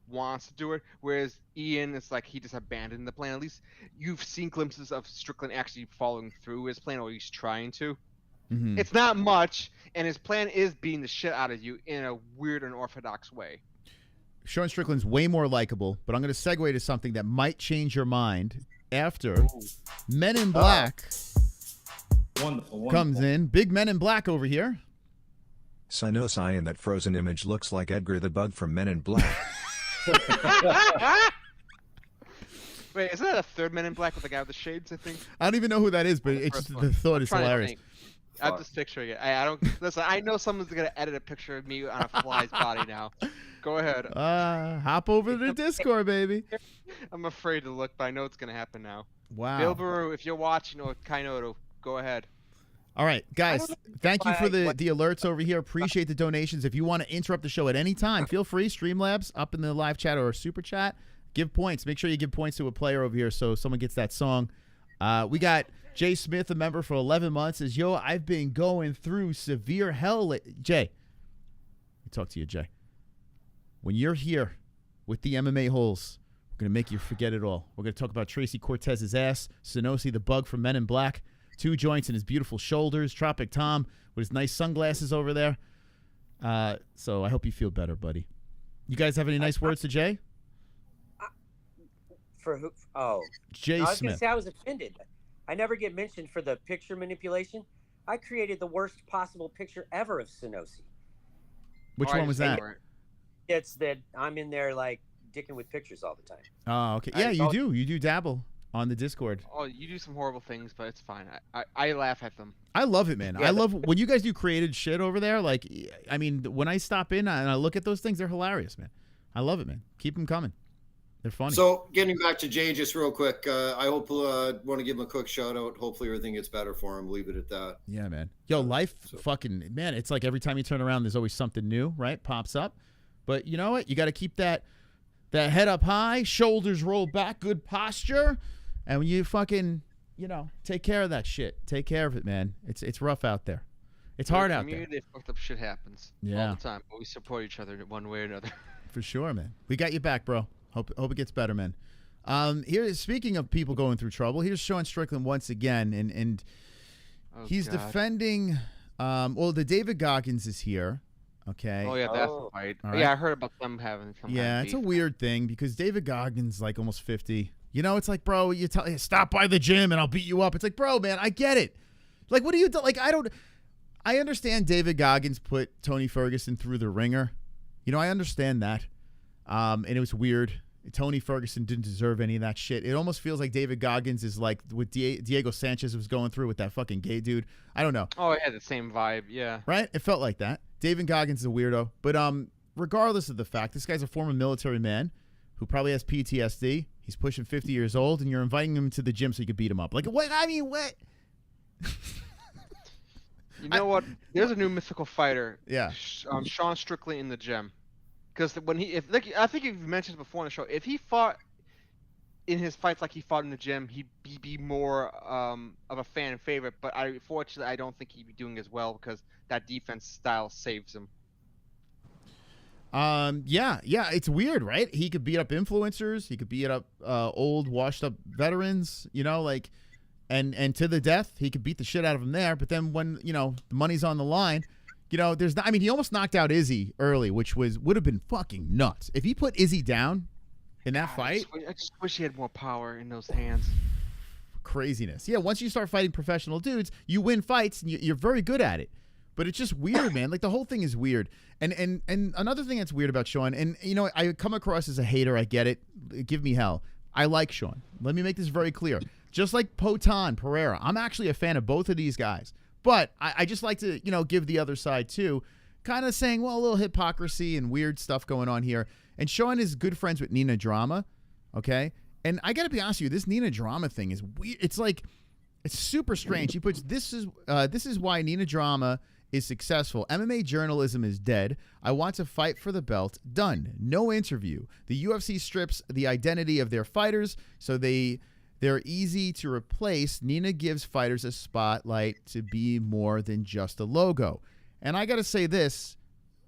wants to do it, whereas Ian is like he just abandoned the plan. At least you've seen glimpses of Strickland actually following through his plan, or he's trying to. Mm-hmm. It's not much, and his plan is beating the shit out of you in a weird and unorthodox way. Sean Strickland's way more likable, but I'm going to segue to something that might change your mind after Men in Black Wonderful. comes in. Big Men in Black over here. Sinoscian, that frozen image looks like Edgar the Bug from Men in Black. Wait, isn't that a third Men in Black with the guy with the shades, I think? I don't even know who that is, but it's just, the thought is hilarious. I'm just picturing it. I don't listen. I know someone's gonna edit a picture of me on a fly's body now. Go ahead. Hop over to the Discord, baby. I'm afraid to look, but I know it's gonna happen now. Wow. Bill Baru, if you're watching, or Kainoto, go ahead. All right, guys, thank you for the alerts over here. Appreciate the donations. If you want to interrupt the show at any time, feel free. Streamlabs up in the live chat or super chat. Give points. Make sure you give points to a player over here so someone gets that song. We got Jay Smith, a member for 11 months, says, yo, I've been going through severe hell. Jay, let me talk to you, Jay. When you're here with the MMA-Holes, we're going to make you forget it all. We're going to talk about Tracy Cortez's ass, Sonosi the Bug from Men in Black, 2 joints in his beautiful shoulders, Tropic Tom with his nice sunglasses over there. So I hope you feel better, buddy. You guys have any nice words to Jay? For who? Oh, Jay I was Smith. gonna say I was offended. I never get mentioned for the picture manipulation. I created the worst possible picture ever of Sonosi. Which one was that? It's that I'm in there like dicking with pictures all the time. Oh, okay. Yeah, you do. You do dabble on the Discord. Oh, you do some horrible things, but it's fine. I laugh at them. I love it, man. Yeah, I love when you guys do creative shit over there. Like, I mean, when I stop in and I look at those things, they're hilarious, man. I love it, man. Keep them coming. They're funny. So getting back to Jay just real quick, I hope want to give him a quick shout out. Hopefully everything gets better for him. Leave it at that. Yeah, man. Yo, life fucking, man, it's like every time you turn around, there's always something new, right? Pops up. But you know what? You got to keep that head up high, shoulders rolled back, good posture. And when you fucking, take care of that shit. Take care of it, man. It's rough out there. It's hard out there. Community fucked up shit happens all the time, but we support each other one way or another. For sure, man. We got you back, bro. Hope it gets better, man. Here, speaking of people going through trouble, here's Sean Strickland once again, and he's defending. Well, the David Goggins is here. Okay. Oh yeah, that's the fight. Right. Yeah, I heard about them having. Yeah, it's a weird thing because David Goggins like almost 50. You know, it's like, bro, you stop by the gym and I'll beat you up. It's like, bro, man, I get it. Like, what do you do? Like, I understand David Goggins put Tony Ferguson through the ringer. You know, I understand that. And it was weird. Tony Ferguson didn't deserve any of that shit. It almost feels like David Goggins is like what Diego Sanchez was going through with that fucking gay dude. I don't know. Oh, it had the same vibe, yeah. Right? It felt like that. David Goggins is a weirdo. But regardless of the fact, this guy's a former military man who probably has PTSD. He's pushing 50 years old, and you're inviting him to the gym so you could beat him up. Like, what? I mean, what? You know what? There's a new mythical fighter. Yeah. Sean Strickland in the gym. Because when I think you've mentioned before on the show, if he fought in his fights like he fought in the gym, he'd be more of a fan favorite. But unfortunately, I don't think he'd be doing as well because that defense style saves him. Yeah, it's weird, right? He could beat up influencers. He could beat up old, washed-up veterans. You know, like, and to the death. He could beat the shit out of them there. But then when the money's on the line. You know, there's not. I mean, he almost knocked out Izzy early, which would have been fucking nuts. If he put Izzy down in that fight, I just wish he had more power in those hands. Craziness. Yeah, once you start fighting professional dudes, you win fights and you're very good at it. But it's just weird, man. Like the whole thing is weird. And another thing that's weird about Sean, and I come across as a hater. I get it. Give me hell. I like Sean. Let me make this very clear. Just like Potan Pereira, I'm actually a fan of both of these guys. But I just like to, give the other side too, kind of saying, well, a little hypocrisy and weird stuff going on here. And Sean is good friends with Nina Drama, okay? And I got to be honest with you, this Nina Drama thing is weird. It's like, it's super strange. He puts, this is why Nina Drama is successful. MMA journalism is dead. I want to fight for the belt. Done. No interview. The UFC strips the identity of their fighters, so they're easy to replace. Nina gives fighters a spotlight to be more than just a logo. And I got to say this,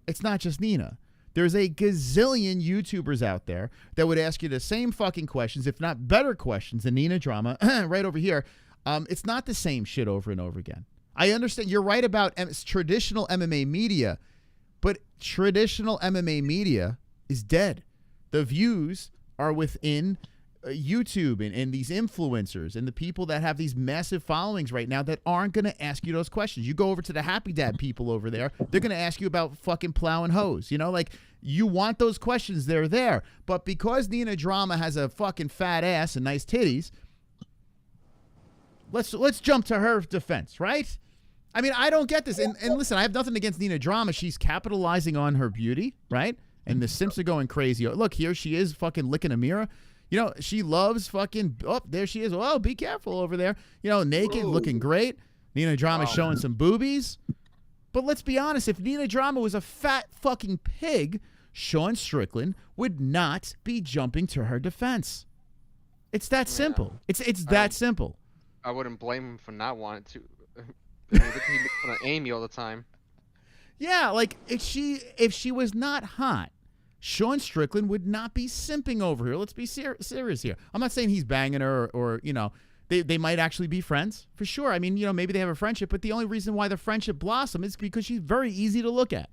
it's not just Nina. There's a gazillion YouTubers out there that would ask you the same fucking questions, if not better questions than Nina Drama, right over here. It's not the same shit over and over again. I understand. You're right about traditional MMA media, but traditional MMA media is dead. The views are within YouTube and these influencers and the people that have these massive followings right now that aren't going to ask you those questions. You go over to the Happy Dad people over there, they're going to ask you about fucking plowing hose. Like you want those questions, they're there. But because Nina Drama has a fucking fat ass and nice titties, let's jump to her defense, right? I mean, I don't get this. And listen, I have nothing against Nina Drama. She's capitalizing on her beauty, right? And the simps are going crazy. Look, here she is fucking licking a mirror. She loves fucking, there she is. Oh, be careful over there. Naked, looking great. Nina Drama showing some boobies. But let's be honest, if Nina Drama was a fat fucking pig, Sean Strickland would not be jumping to her defense. It's that simple. It's that simple. I wouldn't blame him for not wanting to. He makes fun of Amy all the time. Yeah, like if she was not hot, Sean Strickland would not be simping over her. Let's be serious here. I'm not saying he's banging her or they might actually be friends for sure. I mean, maybe they have a friendship, but the only reason why the friendship blossomed is because she's very easy to look at.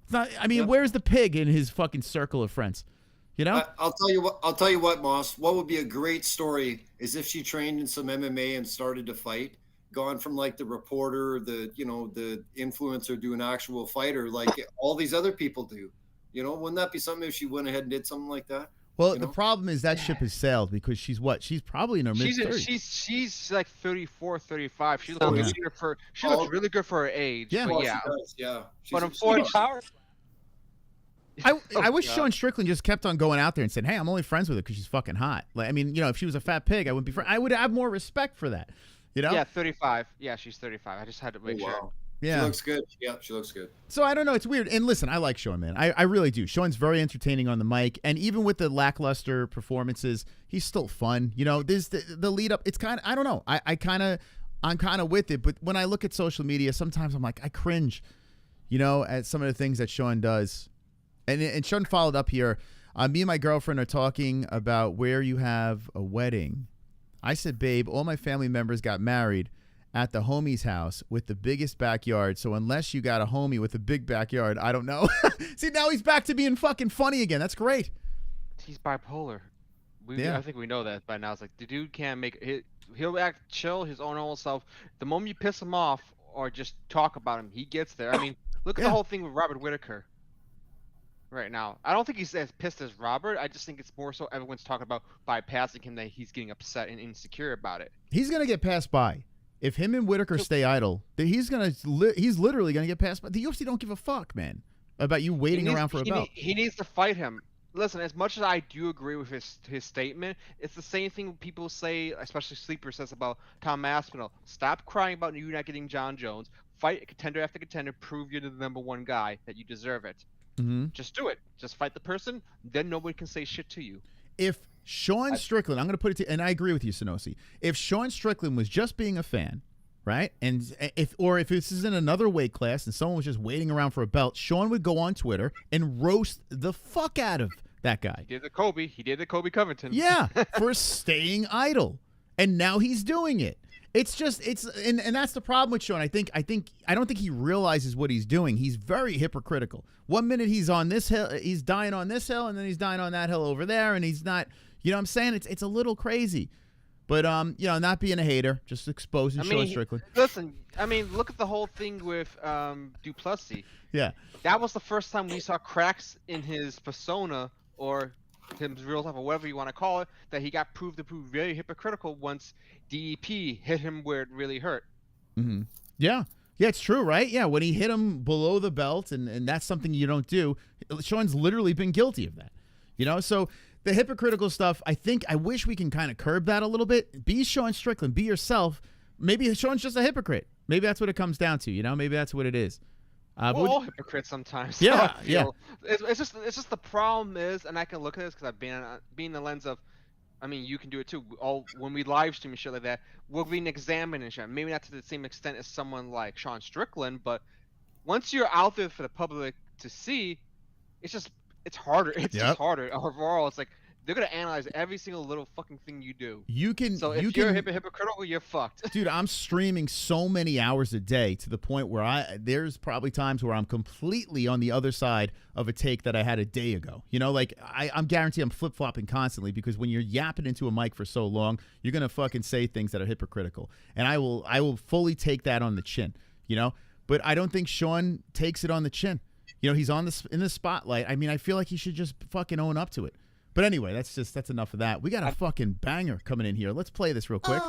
It's not. I mean, where's the pig in his fucking circle of friends? I'll tell you what, Moss. What would be a great story is if she trained in some MMA and started to fight, gone from like the reporter, the influencer to an actual fighter, like all these other people do. Wouldn't that be something if she went ahead and did something like that? Well, the problem is that ship has sailed because she's probably in her mid-30s. She's like 34, 35. She looks really good for her age. Yeah, but she does. Yeah. But unfortunately, I wish Sean Strickland just kept on going out there and said, "Hey, I'm only friends with her because she's fucking hot." Like, I mean, if she was a fat pig, I wouldn't be friends. I would have more respect for that. Yeah, 35. Yeah, she's 35. I just had to make sure. Yeah. She looks good. Yeah, she looks good. So I don't know. It's weird. And listen, I like Sean, man. I really do. Sean's very entertaining on the mic. And even with the lackluster performances, he's still fun. There's the lead up. It's kind of, I don't know. I'm kind of with it. But when I look at social media, sometimes I'm like, I cringe, at some of the things that Sean does. And Sean followed up here. Me and my girlfriend are talking about where you have a wedding. I said, babe, all my family members got married at the homie's house with the biggest backyard. So unless you got a homie with a big backyard, I don't know. See, now he's back to being fucking funny again. That's great. He's bipolar. Yeah. I think we know that by now. It's like the dude can't make it. He'll act chill, his own normal self. The moment you piss him off or just talk about him, he gets there. I mean, look at the whole thing with Robert Whitaker right now. I don't think he's as pissed as Robert. I just think it's more so everyone's talking about bypassing him that he's getting upset and insecure about it. He's going to get passed by. If him and Whitaker stay idle, he's literally going to get passed by. The UFC don't give a fuck, man, about you waiting around for a belt. He needs to fight him. Listen, as much as I do agree with his statement, it's the same thing people say, especially Sleeper says about Tom Aspinall. Stop crying about you not getting John Jones. Fight contender after contender. Prove you're the #1 guy, that you deserve it. Just do it. Just fight the person. Then nobody can say shit to you. If Sean Strickland, I'm going to put it to, and I agree with you, Sonosi. If Sean Strickland was just being a fan, right, and if this is in another weight class and someone was just waiting around for a belt, Sean would go on Twitter and roast the fuck out of that guy. He did the Kobe. He did the Kobe Covington. Yeah, for staying idle, and now he's doing it. It's just and that's the problem with Sean. I don't think he realizes what he's doing. He's very hypocritical. 1 minute he's on this hill, he's dying on this hill, and then he's dying on that hill over there, and he's not. You know what I'm saying? It's a little crazy. But not being a hater, just exposing Sean Strickland. Listen, I mean, look at the whole thing with Duplessis. Yeah. That was the first time we saw cracks in his persona or his real life or whatever you want to call it, that he got proved to prove very hypocritical once DEP hit him where it really hurt. Mm-hmm. Yeah. Yeah, it's true, right? Yeah, when he hit him below the belt, and that's something you don't do. Sean's literally been guilty of that. So the hypocritical stuff, I wish we can kind of curb that a little bit. Be Sean Strickland. Be yourself. Maybe Sean's just a hypocrite. Maybe that's what it comes down to. Maybe that's what it is. We're all hypocrites sometimes. Yeah, yeah. It's just the problem is, and I can look at this because I've been in the lens of, I mean, you can do it too. When we live stream and shit like that, we're being examined and shit. Maybe not to the same extent as someone like Sean Strickland, but once you're out there for the public to see, it's harder. It's just harder. Overall, it's like they're gonna analyze every single little fucking thing you do. So if you're hypocritical, you're fucked. Dude, I'm streaming so many hours a day to the point where there's probably times where I'm completely on the other side of a take that I had a day ago. I'm guaranteed I'm flip-flopping constantly, because when you're yapping into a mic for so long, you're gonna fucking say things that are hypocritical, and I will fully take that on the chin. But I don't think Sean takes it on the chin. He's in the spotlight. I mean, I feel like he should just fucking own up to it. But anyway, that's enough of that. We got a fucking banger coming in here. Let's play this real quick.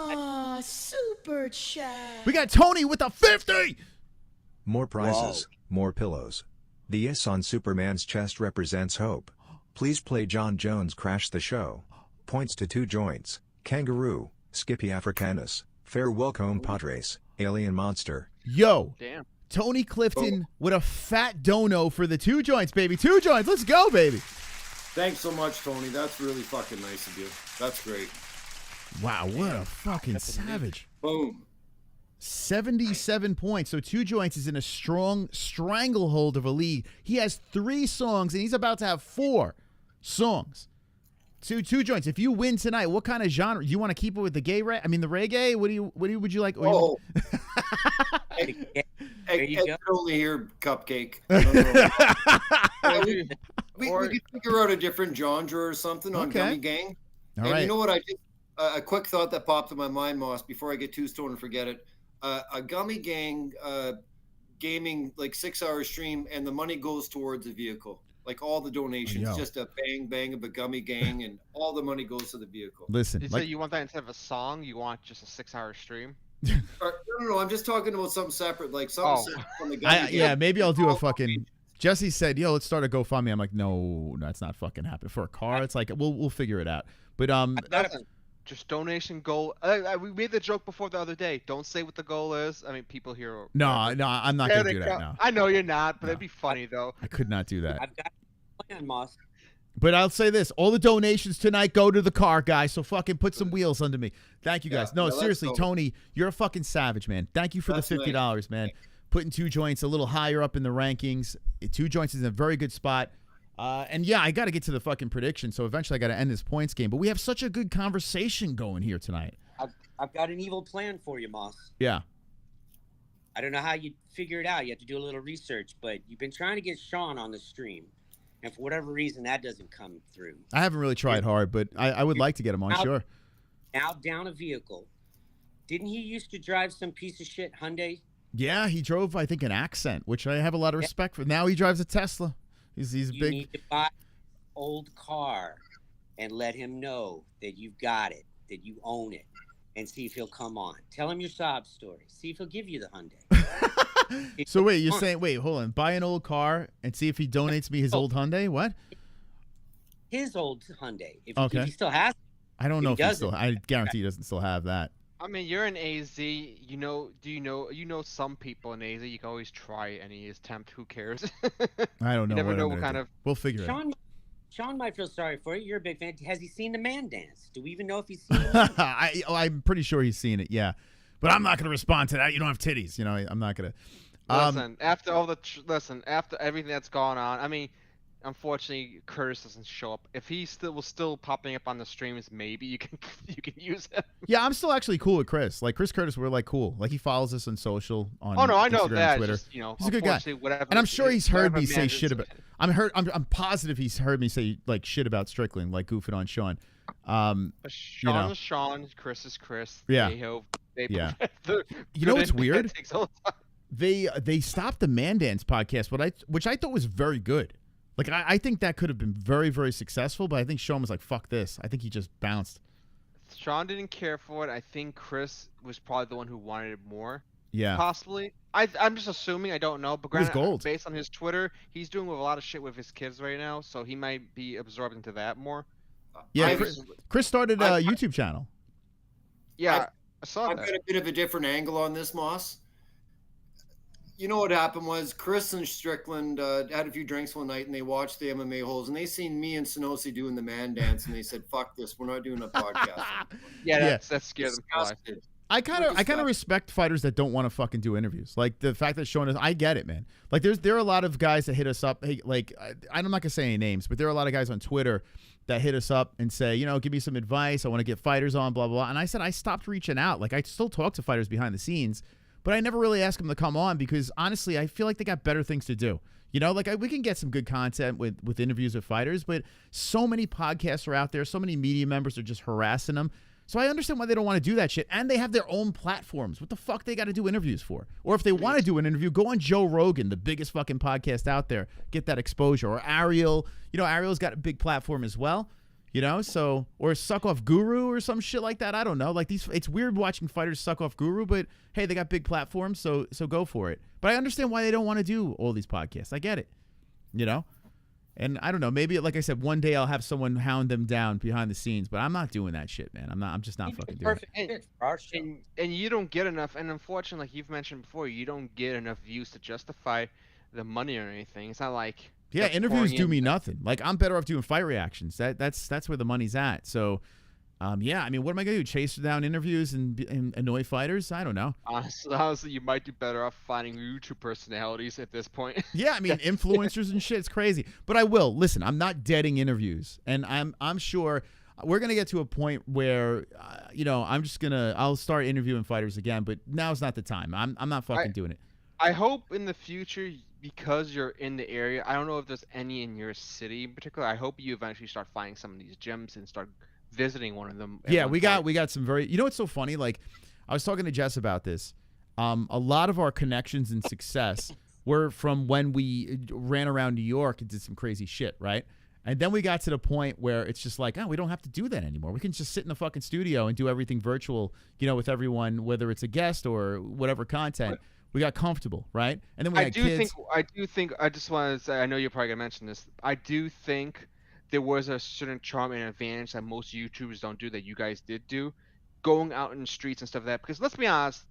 Super chat. We got Tony with a 50. More prizes, more pillows. The S on Superman's chest represents hope. Please play John Jones Crash the Show. Points to 2 joints. Kangaroo, Skippy Africanus, Farewell Compadres, Alien Monster. Yo. Damn. Tony Clifton with a fat dono for the 2 joints, baby. 2 joints. Let's go, baby. Thanks so much, Tony. That's really fucking nice of you. That's great. Wow, what a fucking savage. Boom. 77 points. So 2 joints is in a strong stranglehold of a lead. He has 3 songs, and he's about to have 4 songs. 2 joints. If you win tonight, what kind of genre? Do you want to keep it with the the reggae? Would you like? Oh. I can only hear Cupcake. We could figure out a different genre or something on Gummy Gang. All right. You know what? A quick thought that popped in my mind, Moss, before I get too stoned and forget it. A Gummy Gang gaming 6-hour stream, and the money goes towards a vehicle. Like all the donations, just a bang of a Gummy Gang, and all the money goes to the vehicle. Listen, so you want that instead of a song? You want just a 6-hour stream? No. I'm just talking about something separate, separate from the Gummy Gang. Yeah, maybe I'll do a fucking. Jesse said, "Yo, let's start a GoFundMe." I'm like, "No, that's not fucking happening for a car." It's like we'll figure it out. But just donation goal. We made the joke before the other day. Don't say what the goal is. I mean, people here. No, I'm not gonna do that now. I know you're not, but it'd be funny though. I could not do that. I've got a plan, Moss. But I'll say this: all the donations tonight go to the car, guys. So fucking put some wheels under me. Thank you, guys. No, seriously, Tony, you're a fucking savage, man. Thank you for the $50, man. Putting 2 joints a little higher up in the rankings. 2 joints is in a very good spot. And yeah, I got to get to the fucking prediction. So eventually I got to end this points game. But we have such a good conversation going here tonight. I've got an evil plan for you, Moss. Yeah. I don't know how you figure it out. You have to do a little research, but you've been trying to get Sean on the stream. And for whatever reason, that doesn't come through. I haven't really tried hard, but I would like to get him on, sure. Now down a vehicle. Didn't he used to drive some piece of shit Hyundai? Yeah, he drove, I think, an Accent, which I have a lot of respect for. Now he drives a Tesla. He's You big. need to buy an old car and let him know that you've got it, that you own it, and see if he'll come on. Tell him your sob story. See if he'll give you the Hyundai. So wait, you're saying, wait, hold on. Buy an old car and see if he donates me his old Hyundai? What? His old Hyundai. If he still has it. I don't know if he doesn't. still. I guarantee he doesn't still have that. I mean, you're in AZ. You know some people in AZ. You can always try any attempt. Who cares? I don't know. You never what know I'm what gonna kind do. of. We'll figure it out. Sean might feel sorry for you. You're a big fan. Has he seen the man dance? Do we even know if he's seen it? I'm pretty sure he's seen it. Yeah, but I'm not gonna respond to that. You don't have titties. You know, I'm not gonna. Listen, after all the after everything that's gone on, I mean, unfortunately, Curtis doesn't show up. If he was still popping up on the streams, maybe you can use him. Yeah, I'm still actually cool with Chris. Like Chris Curtis, we're like cool. Like he follows us on social, on Oh no, I know Instagram, that. Twitter. Just, you know, he's a good guy, whatever, and I'm sure he's heard me say manages shit about. I'm positive he's heard me say like shit about Strickland, like goofing on Sean. Sean you know. is Sean, Chris is Chris. Yeah. Yeah. You know what's weird? They stopped the Man Dance podcast, which I thought was very good. Like I think that could have been very, very successful, but I think Sean was like, "Fuck this." I think he just bounced. Sean didn't care for it. I think Chris was probably the one who wanted it more. Yeah. Possibly. I'm just assuming. I don't know. But It was granted, gold. based on his Twitter, he's doing a lot of shit with his kids right now, so he might be absorbed into that more. Yeah, Chris started a YouTube channel. Yeah, I saw I've that. got a bit of a different angle on this, Moss. You know what happened was Chris and Strickland had a few drinks one night and they watched the MMA-Holes and they seen me and Sonosi doing the man dance and they said, "Fuck this, we're not doing a podcast." That scared them for life. I kind of respect fighters that don't want to fucking do interviews. Like the fact that Sean is, I get it, man. Like there are a lot of guys that hit us up. Hey, like I'm not gonna say any names, but there are a lot of guys on Twitter that hit us up and say, you know, give me some advice. I want to get fighters on, blah, blah, blah. And I said I stopped reaching out. Like I still talk to fighters behind the scenes, but I never really ask them to come on because honestly, I feel like they got better things to do. You know, like we can get some good content with interviews with fighters, but so many podcasts are out there. So many media members are just harassing them. So I understand why they don't want to do that shit. And they have their own platforms. What the fuck they got to do interviews for? Or if they want to do an interview, go on Joe Rogan, the biggest fucking podcast out there. Get that exposure. Or Ariel. You know, Ariel's got a big platform as well. You know, so, or Suck Off Guru or some shit like that. I don't know. Like it's weird watching fighters suck off Guru, but hey, they got big platforms, so go for it. But I understand why they don't want to do all these podcasts. I get it. You know? And I don't know, maybe like I said, one day I'll have someone hound them down behind the scenes, but I'm not doing that shit, man. I'm just not fucking doing it. And you don't get enough, and unfortunately, like you've mentioned before, you don't get enough views to justify the money or anything. It's not like interviews do me nothing. Like I'm better off doing fight reactions. That's where the money's at. So yeah, I mean, what am I gonna do? Chase down interviews and annoy fighters? I don't know. Honestly, you might be better off finding YouTube personalities at this point. Yeah, I mean, influencers and shit. It's crazy. But I will listen. I'm not deading interviews, and I'm sure we're gonna get to a point where you know I'll start interviewing fighters again. But now's not the time. I'm not fucking doing it. I hope in the future, because you're in the area, I don't know if there's any in your city in particular. I hope you eventually start finding some of these gyms and start visiting one of them. Yeah, we got some very. You know what's so funny? Like, I was talking to Jess about this. A lot of our connections and success were from when we ran around New York and did some crazy shit, right? And then we got to the point where it's just like, we don't have to do that anymore. We can just sit in the fucking studio and do everything virtual, you know, with everyone, whether it's a guest or whatever content. Right. We got comfortable, right? And then we had kids. I just want to say, I know you're probably gonna mention this. I do think there was a certain charm and advantage that most YouTubers don't do that you guys did do, going out in the streets and stuff like that. Because let's be honest,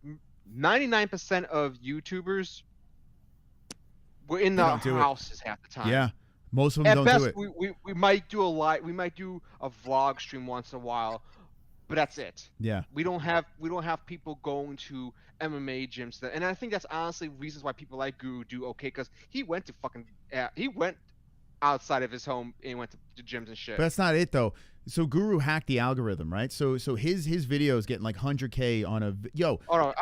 99% of YouTubers were in the houses half the time. Yeah, most of them don't do it. At best, we might do we might do a vlog stream once in a while, but that's it. Yeah. We don't have people going to MMA gyms, and I think that's honestly reasons why people like Guru do okay, because he went outside of his home and went to gyms and shit. But that's not it though. So Guru hacked the algorithm, right? So his videos getting like 100K on a yo. Oh no,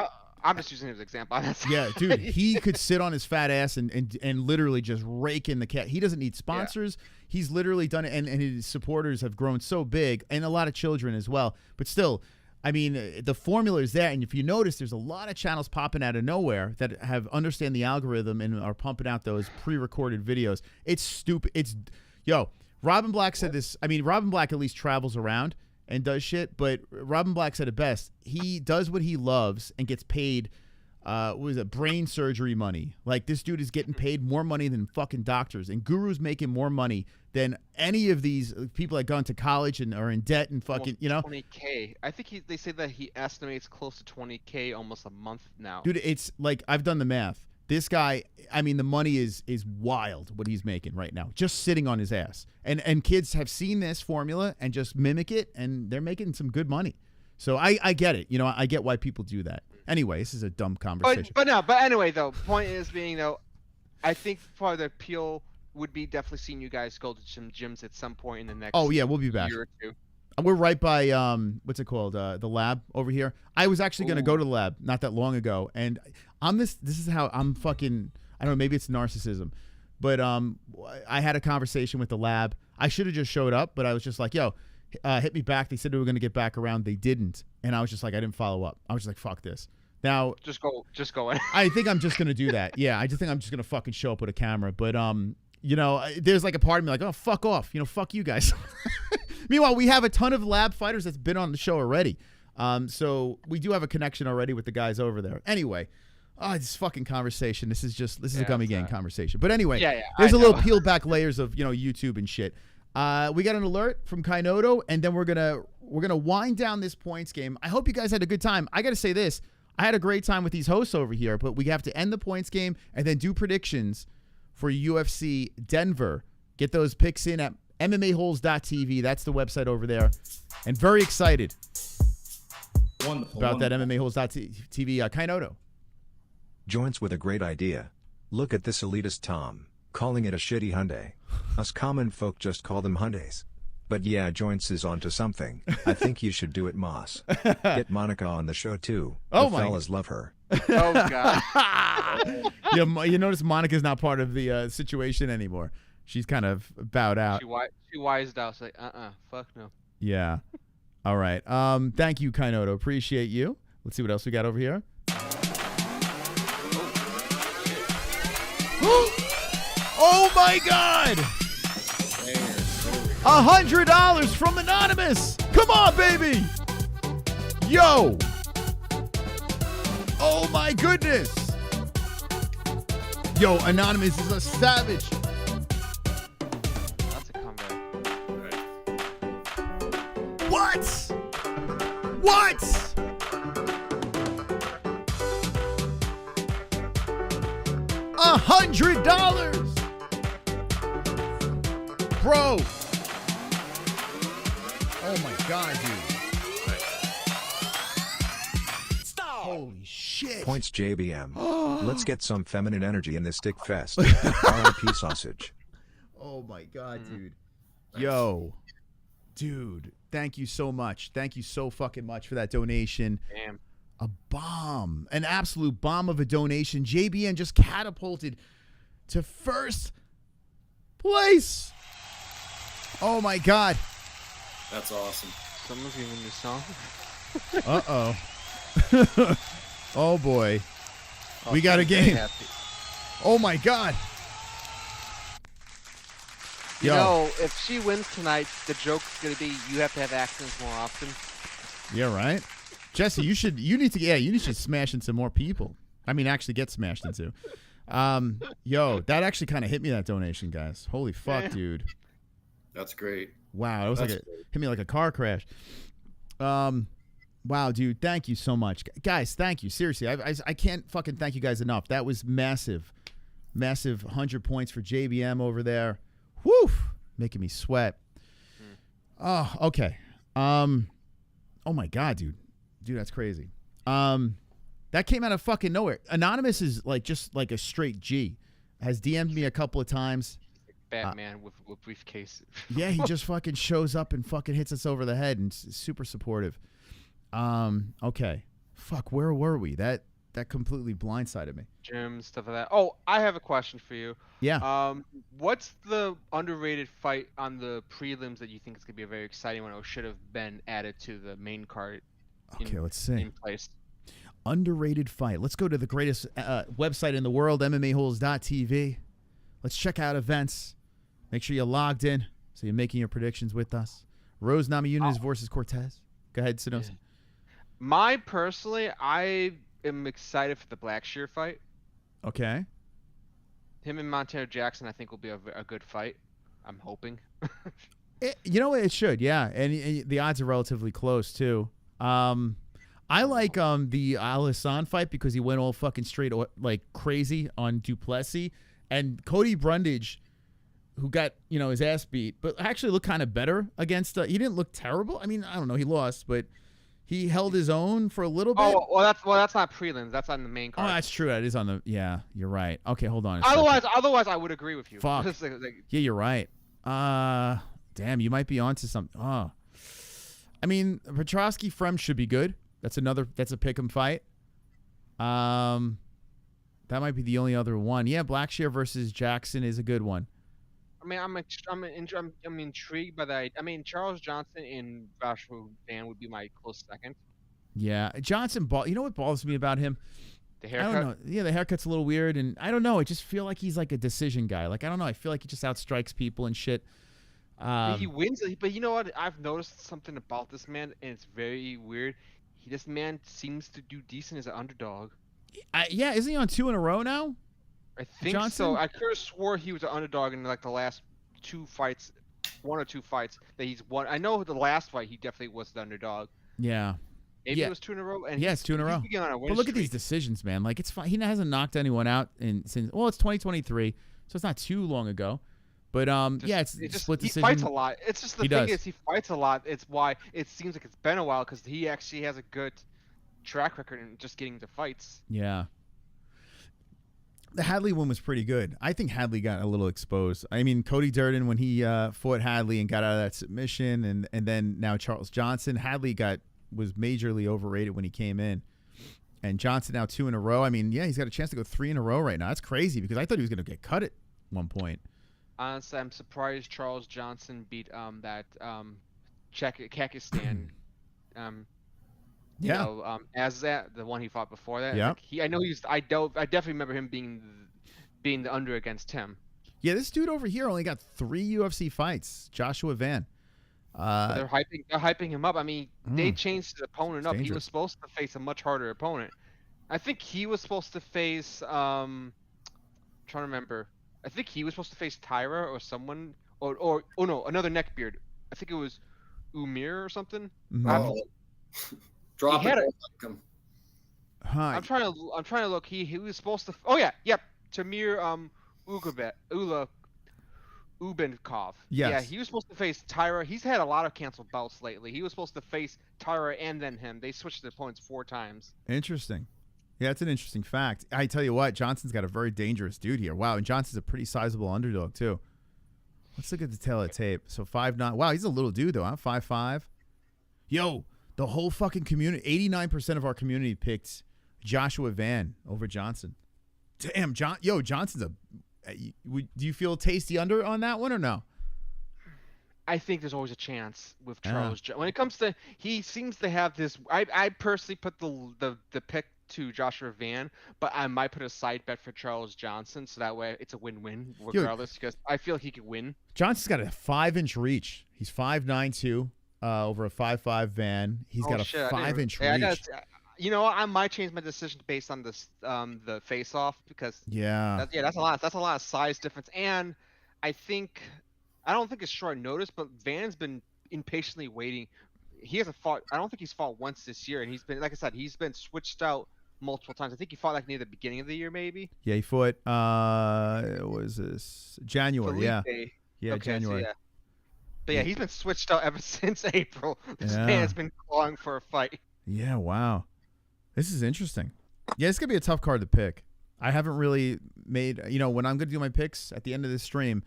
I'm just using his example. Yeah, dude, he could sit on his fat ass and literally just rake in the cat. He doesn't need sponsors. Yeah. He's literally done it, and his supporters have grown so big, and a lot of children as well. But still, I mean, the formula is there, and if you notice, there's a lot of channels popping out of nowhere that have understand the algorithm and are pumping out those pre-recorded videos. It's stupid. Yo, Robin Black said this. I mean, Robin Black at least travels around and does shit, but Robin Black said it best. He does what he loves and gets paid, what was it, brain surgery money. Like, this dude is getting paid more money than fucking doctors, and Guru's making more money than any of these people that gone to college and are in debt and fucking, you know. 20K. I think they say that he estimates close to 20K almost a month now. Dude, it's like, I've done the math. This guy, I mean, the money is wild what he's making right now, just sitting on his ass. And kids have seen this formula and just mimic it, and they're making some good money. So I get it. You know, I get why people do that. Anyway, this is a dumb conversation. But anyway, though, point is being, though, I think part of the appeal would be definitely seeing you guys go to some gyms at some point in the next Oh, yeah, we'll be back. year or two. We're right by, what's it called? The lab over here. I was actually going to go to the lab not that long ago. And this is how I'm fucking, I don't know, maybe it's narcissism. But I had a conversation with the lab. I should have just showed up, but I was just like, yo, hit me back. They said they were going to get back around. They didn't. And I was just like, I didn't follow up. I was just like, fuck this. Now, just go in. I think I'm just going to do that. Yeah, I just think I'm just going to fucking show up with a camera. But, you know, there's like a part of me like, oh, fuck off. You know, fuck you guys. Meanwhile, we have a ton of lab fighters that's been on the show already. So we do have a connection already with the guys over there. Anyway, this fucking conversation. This is a gummy gang conversation. But anyway, there's a little peeled back layers of, you know, YouTube and shit. We got an alert from Kainoto, and then we're gonna wind down this points game. I hope you guys had a good time. I got to say this. I had a great time with these hosts over here, but we have to end the points game and then do predictions for UFC Denver. Get those picks in at MMA-Holes.tv. That's the website over there. And very excited about that MMA-Holes.tv. Kainoto. Joints with a great idea. Look at this elitist Tom, calling it a shitty Hyundai. Us common folk just call them Hyundais. But yeah, Joints is onto something. I think you should do it, Moss. Get Monica on the show too. The fellas love her. Oh, God. You notice Monica's not part of the situation anymore. She's kind of bowed out. She wised out. She's like, fuck no. Yeah. All right. Thank you, Kainoto. Appreciate you. Let's see what else we got over here. Oh my God! $100 from Anonymous. Come on, baby. Yo. Oh my goodness. Yo, Anonymous is a savage. That's a comeback. What? What? $100. Bro. Oh my God, dude. Holy shit. Points JBM. Let's get some feminine energy in this stick fest. RIP sausage. Oh my God, dude. Yo. Dude, thank you so much. Thank you so fucking much for that donation. Damn. A bomb. An absolute bomb of a donation. JBN just catapulted to first place. Oh my God. That's awesome. Someone's giving me a song. Uh-oh. Oh boy. We got a game. Oh my God. You know, if she wins tonight, the joke's gonna be you have to have accidents more often. Yeah, right. Jesse, you need to smash into more people. I mean, actually get smashed into. Yo, that actually kind of hit me, that donation, guys. Holy fuck, dude. That's great. Wow, it was hit me like a car crash. Wow, dude, thank you so much, guys. Thank you, seriously. I can't fucking thank you guys enough. That was massive, 100 points for JBM over there. Whew, making me sweat. Oh, okay. Oh my God, dude, that's crazy. That came out of fucking nowhere. Anonymous is like just like a straight G. Has DM'd me a couple of times. Batman with a briefcase. Yeah, he just fucking shows up and fucking hits us over the head and super supportive. Okay. Fuck, where were we? That completely blindsided me. Gym, stuff like that. Oh, I have a question for you. Yeah. What's the underrated fight on the prelims that you think is gonna be a very exciting one or should have been added to the main card? Okay, let's see. In place. Underrated fight. Let's go to the greatest website in the world, MMA-Holes.tv. Let's check out events. Make sure you're logged in so you're making your predictions with us. Rose Namajunas versus Cortez. Go ahead, Sinos. Personally, I am excited for the Blackshear fight. Okay. Him and Montero Jackson, I think, will be a good fight. I'm hoping. You know what? It should, yeah. And the odds are relatively close, too. I like the Al-Hassan fight because he went all fucking straight like crazy on Duplessis. And Cody Brundage, who got, his ass beat, but actually looked kind of better against he didn't look terrible. I mean, I don't know, he lost, but he held his own for a little bit. Oh, well that's not prelims, that's on the main card. Oh, that's true. That is on the you're right. Okay, hold on. Otherwise I would agree with you. Fuck. Yeah, you're right. Damn, you might be onto something. Oh. I mean, Petrosky Frem should be good. That's a pick'em fight. That might be the only other one. Yeah, Blackshear versus Jackson is a good one. I mean, I'm intrigued by that. I mean, Charles Johnson and Joshua Van would be my close second. Yeah, Johnson. You know what bothers me about him? The haircut. I don't know. Yeah, the haircut's a little weird, and I don't know. I just feel like he's like a decision guy. Like I don't know. I feel like he just outstrikes people and shit. He wins, but you know what? I've noticed something about this man, and it's very weird. This man seems to do decent as an underdog. Yeah, isn't he on 2 in a row now? I think so. I could have swore he was an underdog in like the last 2 fights, 1 or 2 fights that he's won. I know the last fight he definitely was the underdog. Yeah. Maybe it was 2 in a row. And yeah, it's 2 in a row. But look at these decisions, man. Like it's fine. He hasn't knocked anyone out since. Well, it's 2023, so it's not too long ago. But it's split decision. He fights a lot. It's just the thing is he fights a lot. It's why it seems like it's been a while because he actually has a good track record in just getting to fights. Yeah. The Hadley one was pretty good. I think Hadley got a little exposed. I mean, Cody Durden when he fought Hadley and got out of that submission, and then now Charles Johnson. Hadley was majorly overrated when he came in, and Johnson now 2 in a row. I mean, yeah, he's got a chance to go 3 in a row right now. That's crazy because I thought he was going to get cut at one point. Honestly, I'm surprised Charles Johnson beat Kakistan. As that the one he fought before that. Yeah. I definitely remember him being the under against him. Yeah, this dude over here only got 3 UFC fights. Joshua Van. They're hyping him up. I mean, they changed his opponent up. Dangerous. He was supposed to face a much harder opponent. I think he was supposed to face I'm trying to remember. I think he was supposed to face Tyra or someone or no, another neckbeard. I think it was Umir or something. Drop it. I'm trying to look. He was supposed to. Tamir Ubenkov. Yes. Yeah, he was supposed to face Tyra. He's had a lot of canceled bouts lately. He was supposed to face Tyra and then him. They switched their opponents 4 times. Interesting. Yeah, that's an interesting fact. I tell you what, Johnson's got a very dangerous dude here. Wow, and Johnson's a pretty sizable underdog too. Let's look at the tail of tape. So 5'9". Wow, he's a little dude though. I'm 5'5". Yo, the whole fucking community, 89% of our community picked Joshua Van over Johnson. Damn, Johnson's do you feel tasty under on that one or no? I think there's always a chance with Charles. When it comes to, he seems to have this. I personally put the pick to Joshua Van, but I might put a side bet for Charles Johnson, so that way it's a win-win regardless. Because I feel he could win. Johnson's got a 5-inch reach. He's 5'9" too, over a 5'5" Van. He's got a 5-inch reach. I might change my decision based on this the face-off because that's a lot. That's a lot of size difference, and I don't think it's short notice, but Van's been impatiently waiting. He hasn't fought. I don't think he's fought once this year, and he's been, like I said, he's been switched out multiple times. I think he fought like near the beginning of the year, maybe. Yeah, he fought. What was this? January. Felipe. Yeah, January. So but yeah, he's been switched out ever since April. This man's been clawing for a fight. Yeah, wow. This is interesting. Yeah, it's gonna be a tough card to pick. I haven't really made. When I'm gonna do my picks at the end of this stream,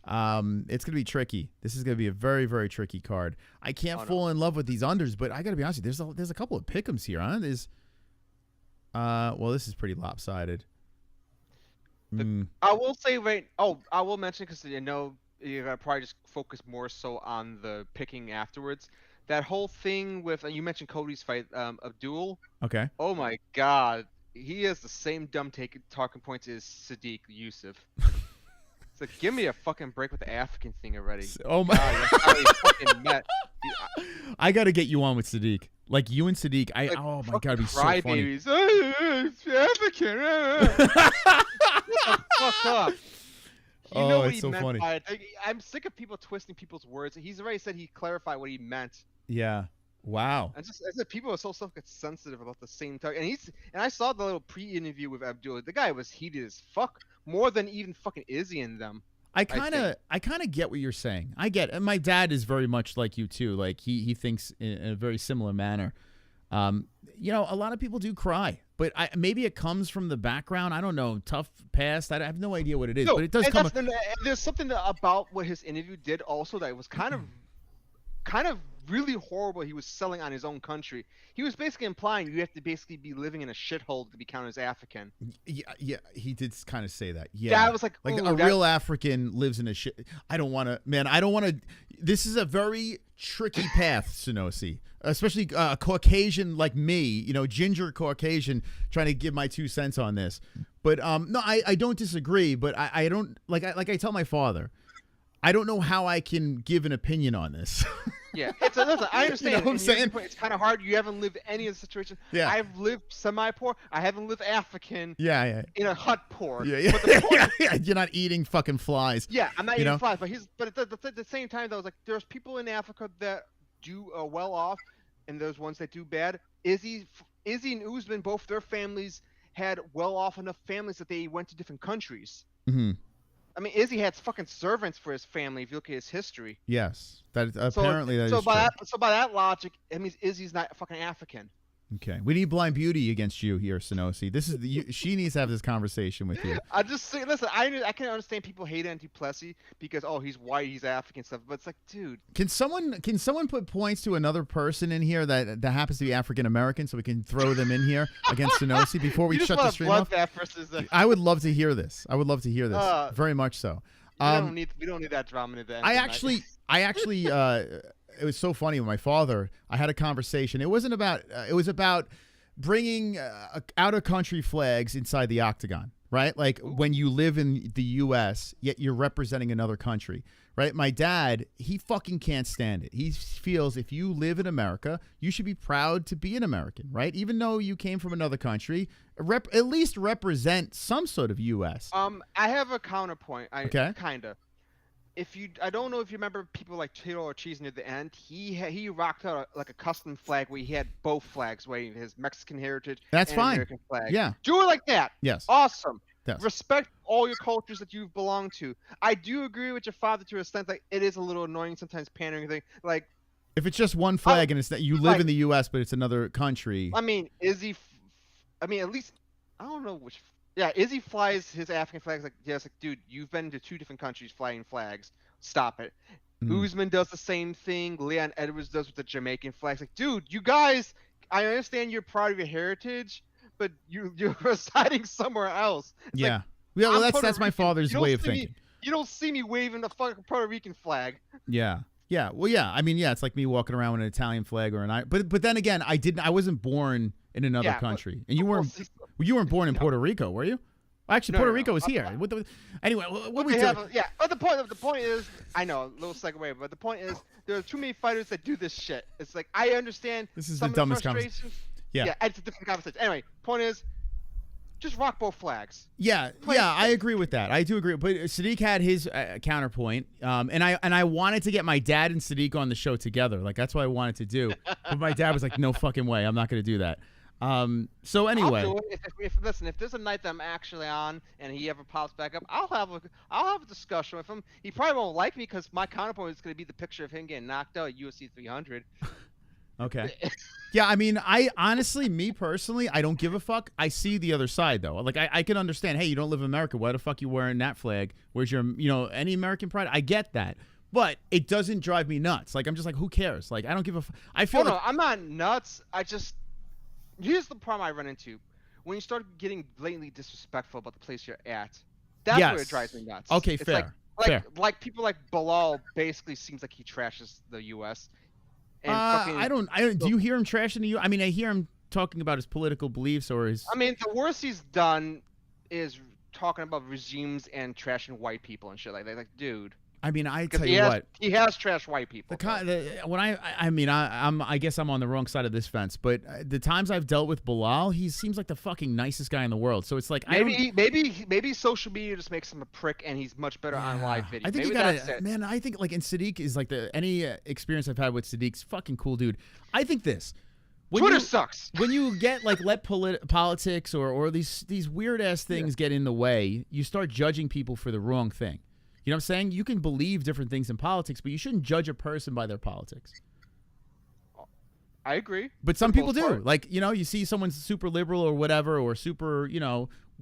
It's gonna be tricky. This is gonna be a very, very tricky card. I can't fall in love with these unders, but I gotta be honest with you, there's a couple of pick'ems here, huh? Well, this is pretty lopsided. I will say I will mention, because I know you're gonna probably just focus more so on the picking afterwards. That whole thing with you mentioned Cody's fight, Abdul. Okay. Oh my God, he has the same dumb talking points as Sadiq Yusuf. It's like, give me a fucking break with the African thing already. Oh my! God, that's how we fucking met. I gotta get you on with Sadiq. Like you and Sadiq. Oh my God, it'd be so funny. Babies. It's African. Shut the fuck up. You know what it's he so meant funny. by it. I'm sick of people twisting people's words. He's already said he clarified what he meant. Yeah. Wow. I said people are so sensitive about the same time. And I saw the little pre-interview with Abdul. The guy was heated as fuck, more than even fucking Izzy and them. I kind of get what you're saying. I get, and my dad is very much like you too. Like he thinks in a very similar manner. You know, a lot of people do cry, but maybe it comes from the background. I don't know, tough past. I have no idea what it is, but it does come. There's something about what his interview did also that was kind of really horrible. He was selling on his own country. He was basically implying you have to basically be living in a shithole to be counted as African. Yeah, he did kind of say that. Yeah, that was like a real African lives in a shit. I don't want to, man. I don't want to. This is a very tricky path, Sonosi, especially a Caucasian like me. You know, ginger Caucasian, trying to give my 2 cents on this. But no, I don't disagree. But I don't like I tell my father, I don't know how I can give an opinion on this. Yeah, listen, I understand. You know what I'm saying? It's kind of hard. You haven't lived any of the situation. Yeah. I've lived semi-poor. I haven't lived African. Yeah. In a hut poor. Yeah. But the point, yeah. You're not eating fucking flies. Yeah, I'm not eating flies. But at the same time, though, it's like there's people in Africa that do well off, and there's ones that do bad. Izzy and Usman, both their families had well off enough families that they went to different countries. Mm-hmm. I mean, Izzy had fucking servants for his family. If you look at his history. Yes, apparently that is true. So by that logic, it means Izzy's not fucking African. Okay, we need Blind Beauty against you here, Sonosi. This is she needs to have this conversation with you. I just say, listen. I can understand people hate Duplessis because he's white, he's African stuff. But it's like, dude, can someone put points to another person in here that happens to be African American, so we can throw them in here against Sonosi before we shut the stream off? I would love to hear this. Very much so. We don't need that drama in the end. I actually. It was so funny with my father. I had a conversation. It was about bringing out of country flags inside the octagon, right? Like when you live in the U.S., yet you're representing another country, right? My dad, he fucking can't stand it. He feels if you live in America, you should be proud to be an American, right? Even though you came from another country, at least represent some sort of U.S. I have a counterpoint. Okay. Kinda. I don't know if you remember people like Tito Ortiz near the end. He rocked out a custom flag where he had both flags, waving his Mexican heritage and fine. American flag. Yeah, do it like that. Yes, awesome. Yes. Respect all your cultures that you've belonged to. I do agree with your father to a extent. Like it is a little annoying sometimes, pandering thing. Like if it's just one flag and it's that you live in the U.S. but it's another country. I mean, at least I don't know which. Yeah, Izzy flies his African flags like, yes, like, dude, you've been to 2 different countries flying flags. Stop it. Usman does the same thing. Leon Edwards does with the Jamaican flags. Like, dude, you guys, I understand you're proud of your heritage, but you're residing somewhere else. It's yeah. Like, well, that's my father's way of thinking. You don't see me waving the fucking Puerto Rican flag. Yeah. Yeah. Well, yeah. I mean, yeah, it's like me walking around with an Italian flag or but then again, I wasn't born in another country. And you weren't born in Puerto Rico, were you? Actually, Puerto Rico was here. Anyway, what we do? Yeah, but the point is, I know, a little segue, but the point is, there are too many fighters that do this shit. It's like I understand. This is the dumbest conversation. Yeah, it's a different conversation. Anyway, point is, just rock both flags. Yeah, I agree with that. I do agree. But Sadiq had his counterpoint, and I wanted to get my dad and Sadiq on the show together. Like that's what I wanted to do. But my dad was like, "No fucking way, I'm not going to do that." So anyway, listen, if there's a night that I'm actually on and he ever pops back up, I'll have a discussion with him. He probably won't like me because my counterpoint is going to be the picture of him getting knocked out at UFC 300. Okay. Yeah, I mean, I honestly, me personally, I don't give a fuck. I see the other side, though. Like, I can understand, hey, you don't live in America. Why the fuck you wearing that flag? Where's your, any American pride? I get that. But it doesn't drive me nuts. Like, I'm just like, who cares? Like, I don't give a fuck. I feel no, I'm not nuts. Here's the problem I run into. When you start getting blatantly disrespectful about the place you're at, that's where it drives me nuts. Okay, it's fair. Like people like Bilal basically seems like he trashes the U.S. And I don't. Do you hear him trashing the U.S.? I mean, I hear him talking about his political beliefs or his. I mean, the worst he's done is talking about regimes and trashing white people and shit like that. Like, dude. I mean, I tell you what, he has trashed white people. I guess I'm on the wrong side of this fence, but the times I've dealt with Bilal, he seems like the fucking nicest guy in the world. So it's like maybe social media just makes him a prick, and he's much better on live video. I think maybe that's it. Man, I think like, and Sadiq is like any experience I've had with Sadiq's fucking cool dude. I think this. Twitter sucks. When you get like let politics or these weird ass things get in the way, you start judging people for the wrong thing. You know what I'm saying? You can believe different things in politics, but you shouldn't judge a person by their politics. I agree. But some people do. Like, you see someone's super liberal or whatever, or super,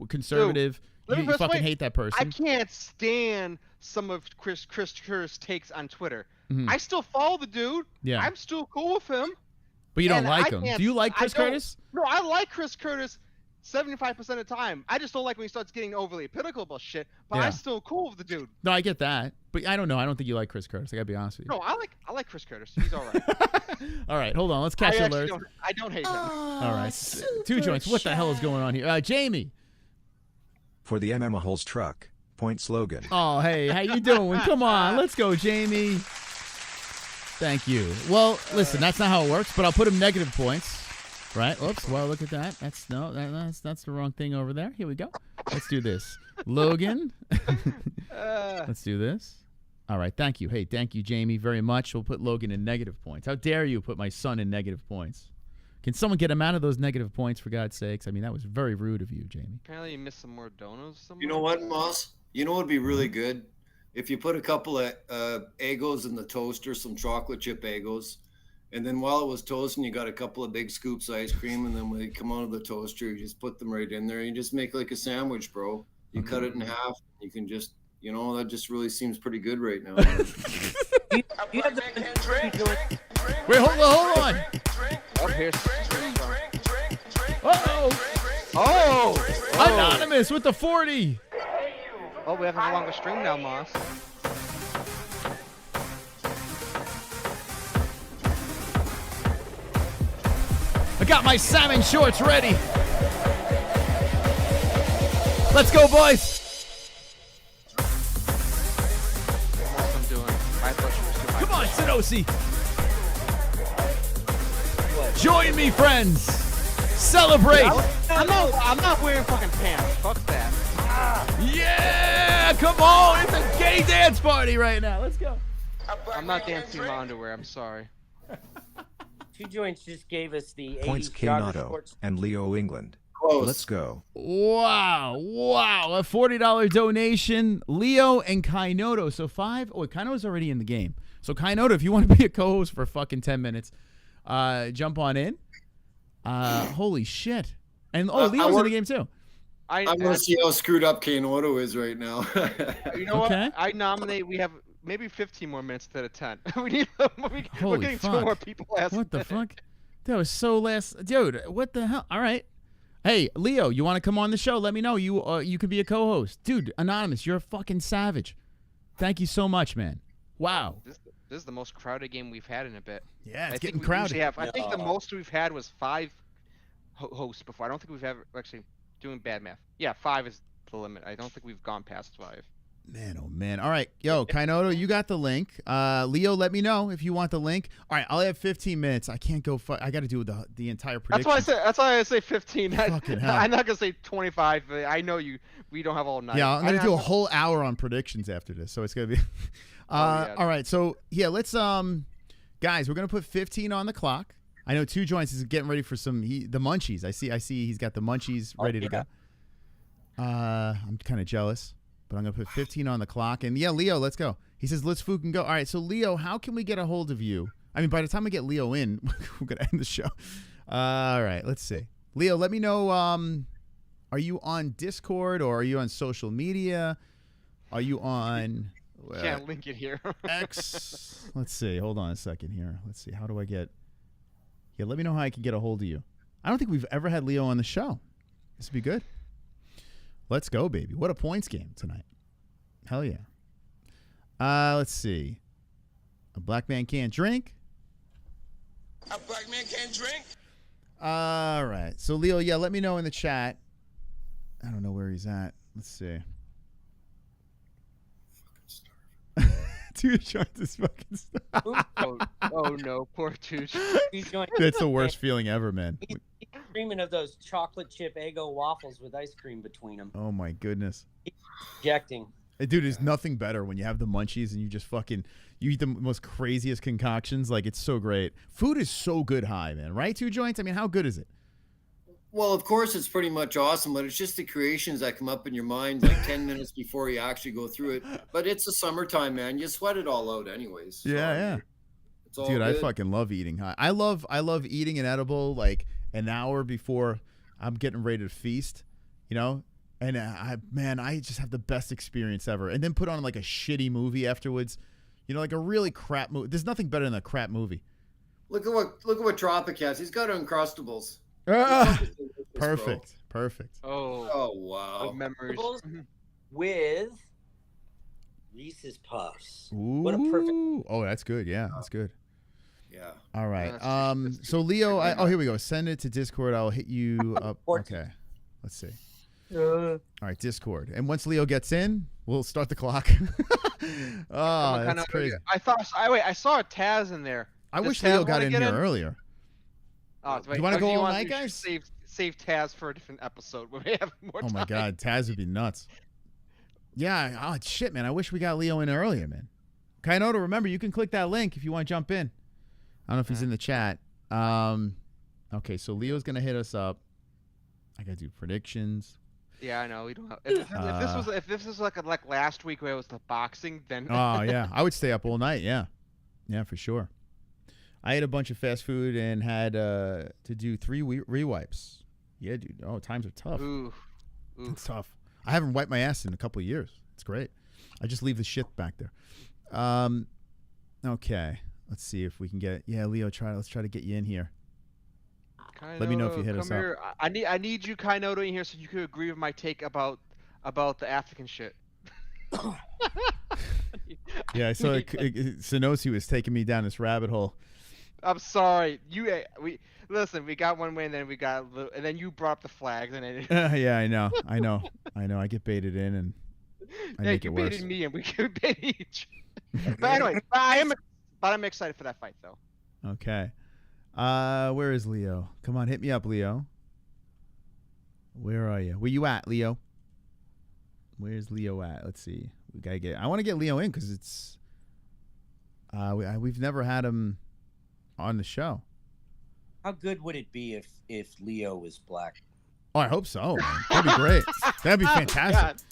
conservative. Dude, you fucking hate that person. I can't stand some of Chris Curtis' takes on Twitter. Mm-hmm. I still follow the dude. Yeah. I'm still cool with him. But you don't like him. Do you like Chris Curtis? No, I like Chris Curtis 75% of the time. I just don't like when he starts getting overly political about shit, but I'm still cool with the dude. No, I get that. But I don't know. I don't think you like Chris Curtis. I gotta be honest with you. No, I like Chris Curtis. He's all right. All right, hold on. Let's catch alert. I don't hate him. All right. Two joints. What the hell is going on here? Jamie. For the MMA-Holes truck, points Logan. Oh, hey, how you doing? Come on. Let's go, Jamie. Thank you. Well, listen, that's not how it works, but I'll put him negative points. Right. Oops. Well, look at that. That's the wrong thing over there. Here we go. Let's do this. Logan. Let's do this. All right. Thank you. Hey, thank you, Jamie, very much. We'll put Logan in negative points. How dare you put my son in negative points? Can someone get him out of those negative points, for God's sakes? I mean, that was very rude of you, Jamie. Apparently, you missed some more donos somewhere. You know what, Moss? You know what would be really good? If you put a couple of Eggos in the toaster, some chocolate chip Eggos. And then while it was toasting, you got a couple of big scoops of ice cream, and then when they come out of the toaster, you just put them right in there. You just make like a sandwich, bro. You cut it in half. You can just, that just really seems pretty good right now. You have the Wait, hold on. Oh, here's Oh! Anonymous with the 40. Oh, we have a longer stream now, Moss. I got my salmon shorts ready. Let's go, boys. I'm doing. Come on, Sanosi. Join me, friends. Celebrate. I'm not wearing fucking pants. Fuck that. Yeah, come on. It's a gay dance party right now. Let's go. I'm not dancing in my underwear. I'm sorry. Two Joints just gave us the Points 80s jogger Kanato shorts. and Leo England. Close. Let's go. Wow. A $40 donation. Leo and Kainoto. So 5. Oh, Kainoto's already in the game. So Kainoto, if you want to be a co-host for fucking 10 minutes, jump on in. Holy shit. And Leo's in the game too. I want to see how screwed up Kainoto is right now. You know what? I nominate. We have maybe 15 more minutes instead of 10. We're getting fuck. 2 more people last What the minute. fuck? That was so last. Dude, what the hell? All right. Hey, Leo, you want to come on the show? Let me know. You could be a co-host. Dude, Anonymous, you're a fucking savage. Thank you so much, man. Wow. This is the most crowded game we've had in a bit. Yeah, it's I getting think we crowded. usually I think the most we've had was 5 hosts before. I don't think we've ever actually doing bad math. Yeah, 5 is the limit. I don't think we've gone past 5. Man, oh man. All right. Yo, Kainoto, you got the link. Leo, let me know if you want the link. All right, I'll have 15 minutes. I can't go I got to do the entire prediction. That's why I say 15. Fucking hell. I'm not going to say 25. But I know we don't have all night. Yeah, I'm going to do a whole hour on predictions after this. So it's going to be yeah. All right. So, yeah, let's guys, we're going to put 15 on the clock. I know Two Joints is getting ready for the munchies. I see he's got the munchies ready to go. I'm kind of jealous. But I'm going to put 15 on the clock. And, yeah, Leo, let's go. He says, let's fucking go. All right, so, Leo, how can we get a hold of you? I mean, by the time I get Leo in, we're going to end the show. All right, let's see. Leo, let me know, are you on Discord or are you on social media? Are you on... Can't link it here. X. Let's see. Hold on a second here. Let's see. How do I get... Yeah, let me know how I can get a hold of you. I don't think we've ever had Leo on the show. This would be good. Let's go, baby. What a points game tonight. Hell yeah. Let's see. A black man can't drink. A black man can't drink. All right. So, Leo, yeah, let me know in the chat. I don't know where he's at. Let's see. Two joints is fucking stuff. Oh no, poor Tooch. That's the worst feeling ever, man. He's dreaming of those chocolate chip Eggo waffles with ice cream between them. Oh my goodness. He's rejecting. Dude, there's nothing better when you have the munchies and you just fucking, you eat the most craziest concoctions. Like, it's so great. Food is so good high, man. Right, Two Joints? I mean, how good is it? Well, of course, it's pretty much awesome, but it's just the creations that come up in your mind like 10 minutes before you actually go through it. But it's the summertime, man. You sweat it all out anyways. So, Yeah. It's all Dude, good. I fucking love eating high. I love eating an edible like an hour before I'm getting ready to feast, you know? And I just have the best experience ever. And then put on like a shitty movie afterwards. You know, like a really crap movie. There's nothing better than a crap movie. Look at what Tropic has. He's got Uncrustables. Perfect. Oh wow. Memories. With Reese's Puffs. Ooh. What a perfect. Oh, that's good. Yeah, that's good. Yeah. All right. So Leo, here we go. Send it to Discord. I'll hit you up. Okay. Let's see. All right, Discord. And once Leo gets in, we'll start the clock. Oh, that's crazy. I saw a Taz in there. I wish Leo got in here earlier. Oh, do you want to go all night, guys? Save Taz for a different episode when we have more time. Oh my God, Taz would be nuts. Yeah. Oh shit, man. I wish we got Leo in earlier, man. Kainoto, remember you can click that link if you want to jump in. I don't know if he's in the chat. Okay, so Leo's gonna hit us up. I gotta do predictions. Yeah, I know. We don't have, if this was like last week where it was the boxing, then oh yeah, I would stay up all night. Yeah, for sure. I ate a bunch of fast food and had to do 3 rewipes. Yeah, dude. Oh, times are tough. Ooh. It's tough. I haven't wiped my ass in a couple of years. It's great. I just leave the shit back there. Okay. Let's see if we can get. Yeah, Leo. Let's try to get you in here. Kainoto, let me know if you hit us here. up. I need you, Kainoto, in here so you could agree with my take about the African shit. Yeah, I saw Sonosi was taking me down this rabbit hole. I'm sorry. We got one way and then we got and then you brought up the flags and then yeah, I know. I get baited in and I make it worse. You baited me and we could bait each. But anyway, I'm excited for that fight though. Okay. Where is Leo? Come on, hit me up, Leo. Where are you? Where you at, Leo? Where's Leo at? Let's see. I want to get Leo in because it's we've never had him on the show. How good would it be if Leo was black? Oh, I hope so. Man. That'd be great. That'd be fantastic. God.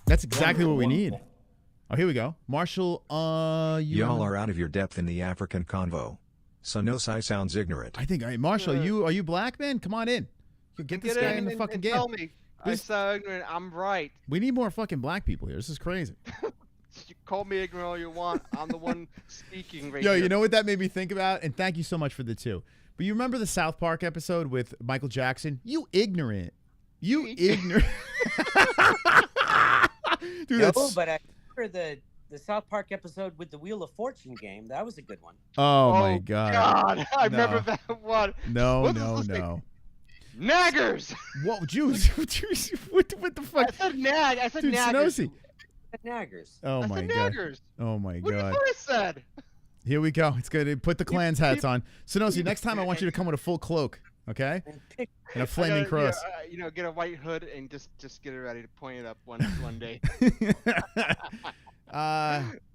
That's exactly what we need. Oh, here we go. Marshall, y'all are out of your depth in the African convo. Sonosai sounds ignorant. I think, Marshall, are you black, man? Come on in. Get this guy in the fucking game. Tell me. I sound ignorant. I'm right. We need more fucking black people here. This is crazy. You call me ignorant all you want. I'm the one speaking right Yo, here. you know what that made me think about? And thank you so much for the 2. But you remember the South Park episode with Michael Jackson? You ignorant. You ignorant. Dude, no, but I remember the South Park episode with the Wheel of Fortune game. That was a good one. Oh my God. I remember that one. No. Naggers. What, Jews? What the fuck? I said nag. I said Dude, naggers. Sonosi. Naggers. Oh I my said God. naggers. Oh my What God. do you said? Here we go. It's good. Put the Klan's hats on. Sonosi, next time I want you to come with a full cloak, okay? And a flaming cross. Get a white hood and just get it ready to point it up one day.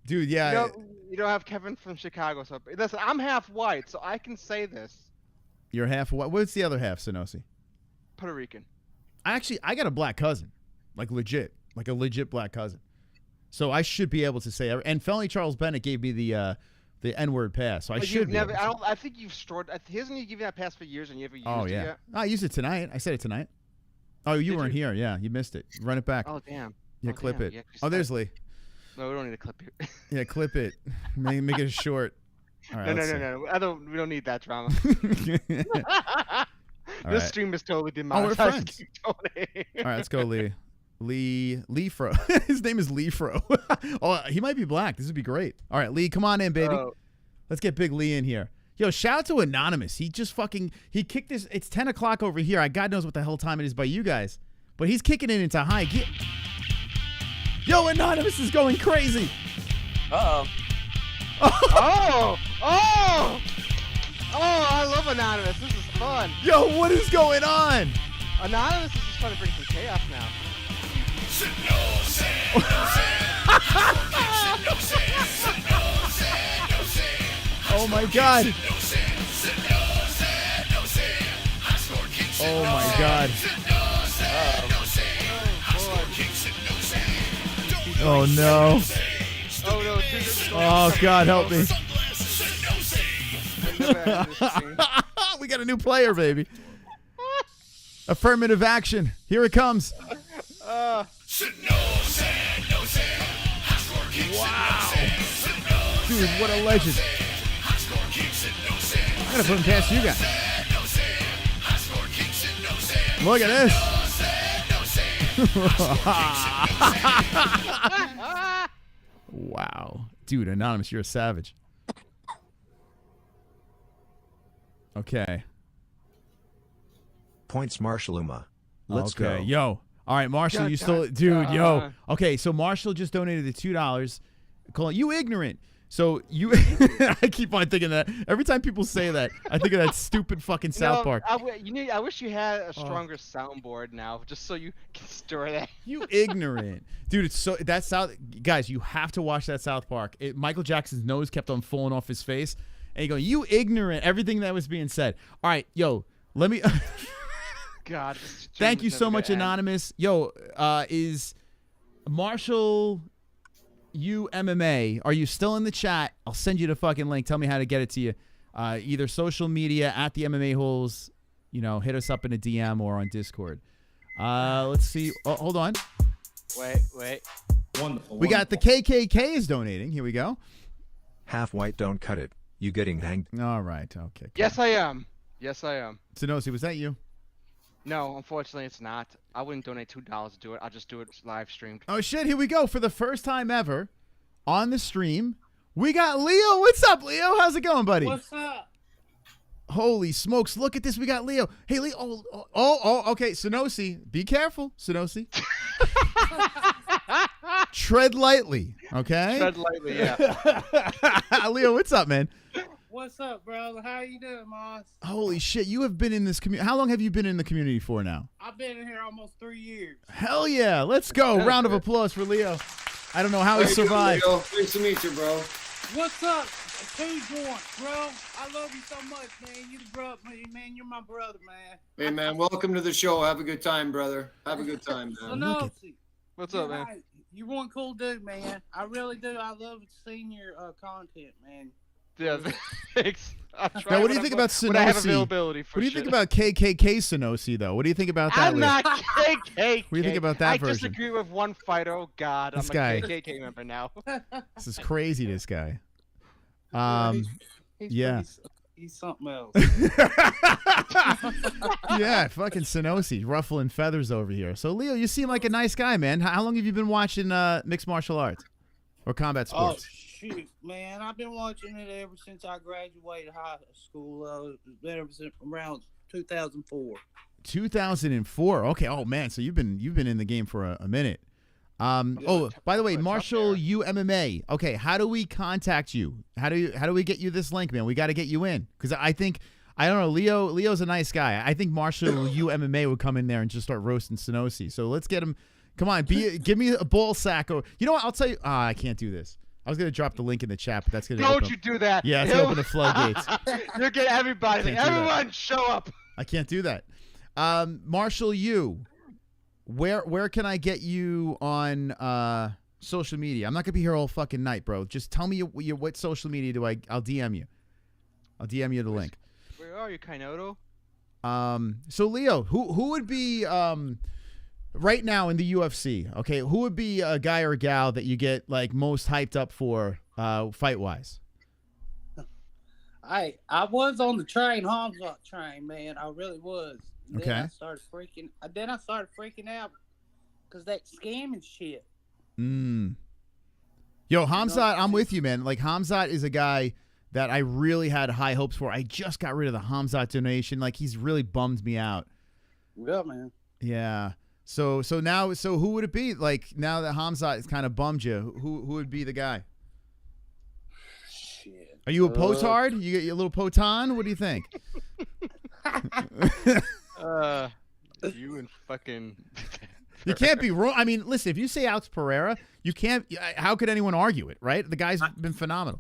Dude, yeah. You don't have Kevin from Chicago, so listen. I'm half white, so I can say this. You're half what? What's the other half, Sonosi? Puerto Rican. I got a black cousin, like a legit black cousin. So I should be able to say. And Felony Charles Bennett gave me the the N-word pass, so I But should you've be. never. able to. I don't. I think you've stored. Hasn't he given that pass for years and you haven't used Oh it yeah, yet? I used it tonight. I said it tonight. Oh, you weren't here. Yeah, you missed it. Run it back. Oh damn. Yeah, Oh, clip damn. it. Yeah, 'cause Oh, there's Lee. No, we don't need to clip it. Yeah, clip it. Make it short. All right, No. I don't. We don't need that drama. All This right. stream is totally Oh, we're demonetized. friends. All right, let's go, Lee. Lee Fro. His name is Lee Fro. Oh, he might be black. This would be great. All right, Lee, come on in, baby. Oh. Let's get Big Lee in here. Yo, shout out to Anonymous. He just he kicked this. It's 10 o'clock over here. God knows what the hell time it is by you guys. But he's kicking it into high gear. Yo, Anonymous is going crazy. Uh-oh. Oh, I love Anonymous. This is fun. Yo, what is going on? Anonymous is just trying to bring some chaos now. Oh my God. Oh my God. Oh no. Oh no. Oh God, help me. We got a new player, baby. Affirmative action. Here it comes. Wow. Dude, what a legend. I'm going to put him past you guys. Look at this. Wow. Dude, Anonymous, you're a savage. Okay. Points Marshalluma. Let's okay. go. Yo. All right, Marshall, you still... Dude, yo. Okay, so Marshall just donated the $2. Calling you ignorant. So you... I keep on thinking that. Every time people say that, I think of that stupid fucking South Park. I wish you had a stronger soundboard now, just so you can store that. You ignorant. Dude, it's so... That South... Guys, you have to watch that South Park. Michael Jackson's nose kept on falling off his face. And you go, you ignorant. Everything that was being said. All right, yo, let me... God. Thank you so much, Anonymous. Yo, is Marshall MMA, are you still in the chat? I'll send you the fucking link. Tell me how to get it to you. Either social media at the MMA-Holes, hit us up in a DM or on Discord. Let's see. Oh, hold on. Wait. Wonderful. We got the KKK is donating. Here we go. Half white, don't cut it. You getting hanged? All right. Okay. Yes, I am. Sanosi, was that you? No, unfortunately, it's not. I wouldn't donate $2 to do it. I'll just do it live streamed. Oh, shit. Here we go. For the first time ever on the stream, we got Leo. What's up, Leo? How's it going, buddy? What's up? Holy smokes. Look at this. We got Leo. Hey, Leo. Oh, okay. Sanosi, be careful, Sanosi. Tread lightly, okay? Tread lightly, yeah. Leo, what's up, man? What's up, brother? How you doing, Moss? Holy shit. You have been in this community. How long have you been in the community for now? I've been in here almost 3 years. Hell yeah. Let's go. Round of applause for Leo. I don't know how he survived. Leo? Nice to meet you, bro. What's up? 2 joints, bro. I love you so much, man. You the brother, man. You're my brother, man. Hey, man, welcome to the show. Have a good time, brother. Have a good time, man. What's up, man? You're one cool dude, man. I really do. I love seeing your content, man. Yeah, thanks. Now, what do you think about Sanosi? When I have availability for What do you think about KKK Sanosi, though? What do you think about that? I'm not KKK. What do you think about that version? I disagree with one fighter. Oh, God. This I'm guy. a KKK member now. This is crazy, this guy. He's something else. Yeah, fucking Sanosi, ruffling feathers over here. So, Leo, you seem like a nice guy, man. How long have you been watching mixed martial arts or combat sports? Oh, shoot, man. I've been watching it ever since I graduated high school. Ever since around 2004. 2004. Okay. Oh man. So you've been in the game for a minute. By the way, Marshall MMA. Okay. How do we contact you? How do we get you this link, man? We got to get you in because I don't know. Leo's a nice guy. I think Marshall MMA would come in there and just start roasting Sanosi. So let's get him. Come on, give me a ball sack. Or you know what? I'll tell you. I can't do this. I was gonna drop the link in the chat, but that's gonna. Don't you do that? Yeah, it's gonna open the floodgates. You're getting everybody. Everyone, show up. I can't do that. Marshall, where can I get you on social media? I'm not gonna be here all fucking night, bro. Just tell me what social media I'll DM you. I'll DM you the link. Where are you, Kainoto? So Leo, who would be right now in the UFC? Okay, who would be a guy or a gal that you get like most hyped up for fight wise? I was on the train, HAMZAT train, man. I really was. Then Okay. I started freaking out because that scamming shit. Yo, HAMZAT, I'm with you, man. Like HAMZAT is a guy that I really had high hopes for. I just got rid of the HAMZAT donation. Like he's really bummed me out. Yeah, man. Yeah. So now who would it be? Like now that HAMZAT has kind of bummed you, who would be the guy? Shit. Are you a potard? You get a little poton? What do you think? You and fucking. You can't be wrong. I mean, listen, if you say Alex Pereira, you can't. How could anyone argue it, right? The guy's been phenomenal.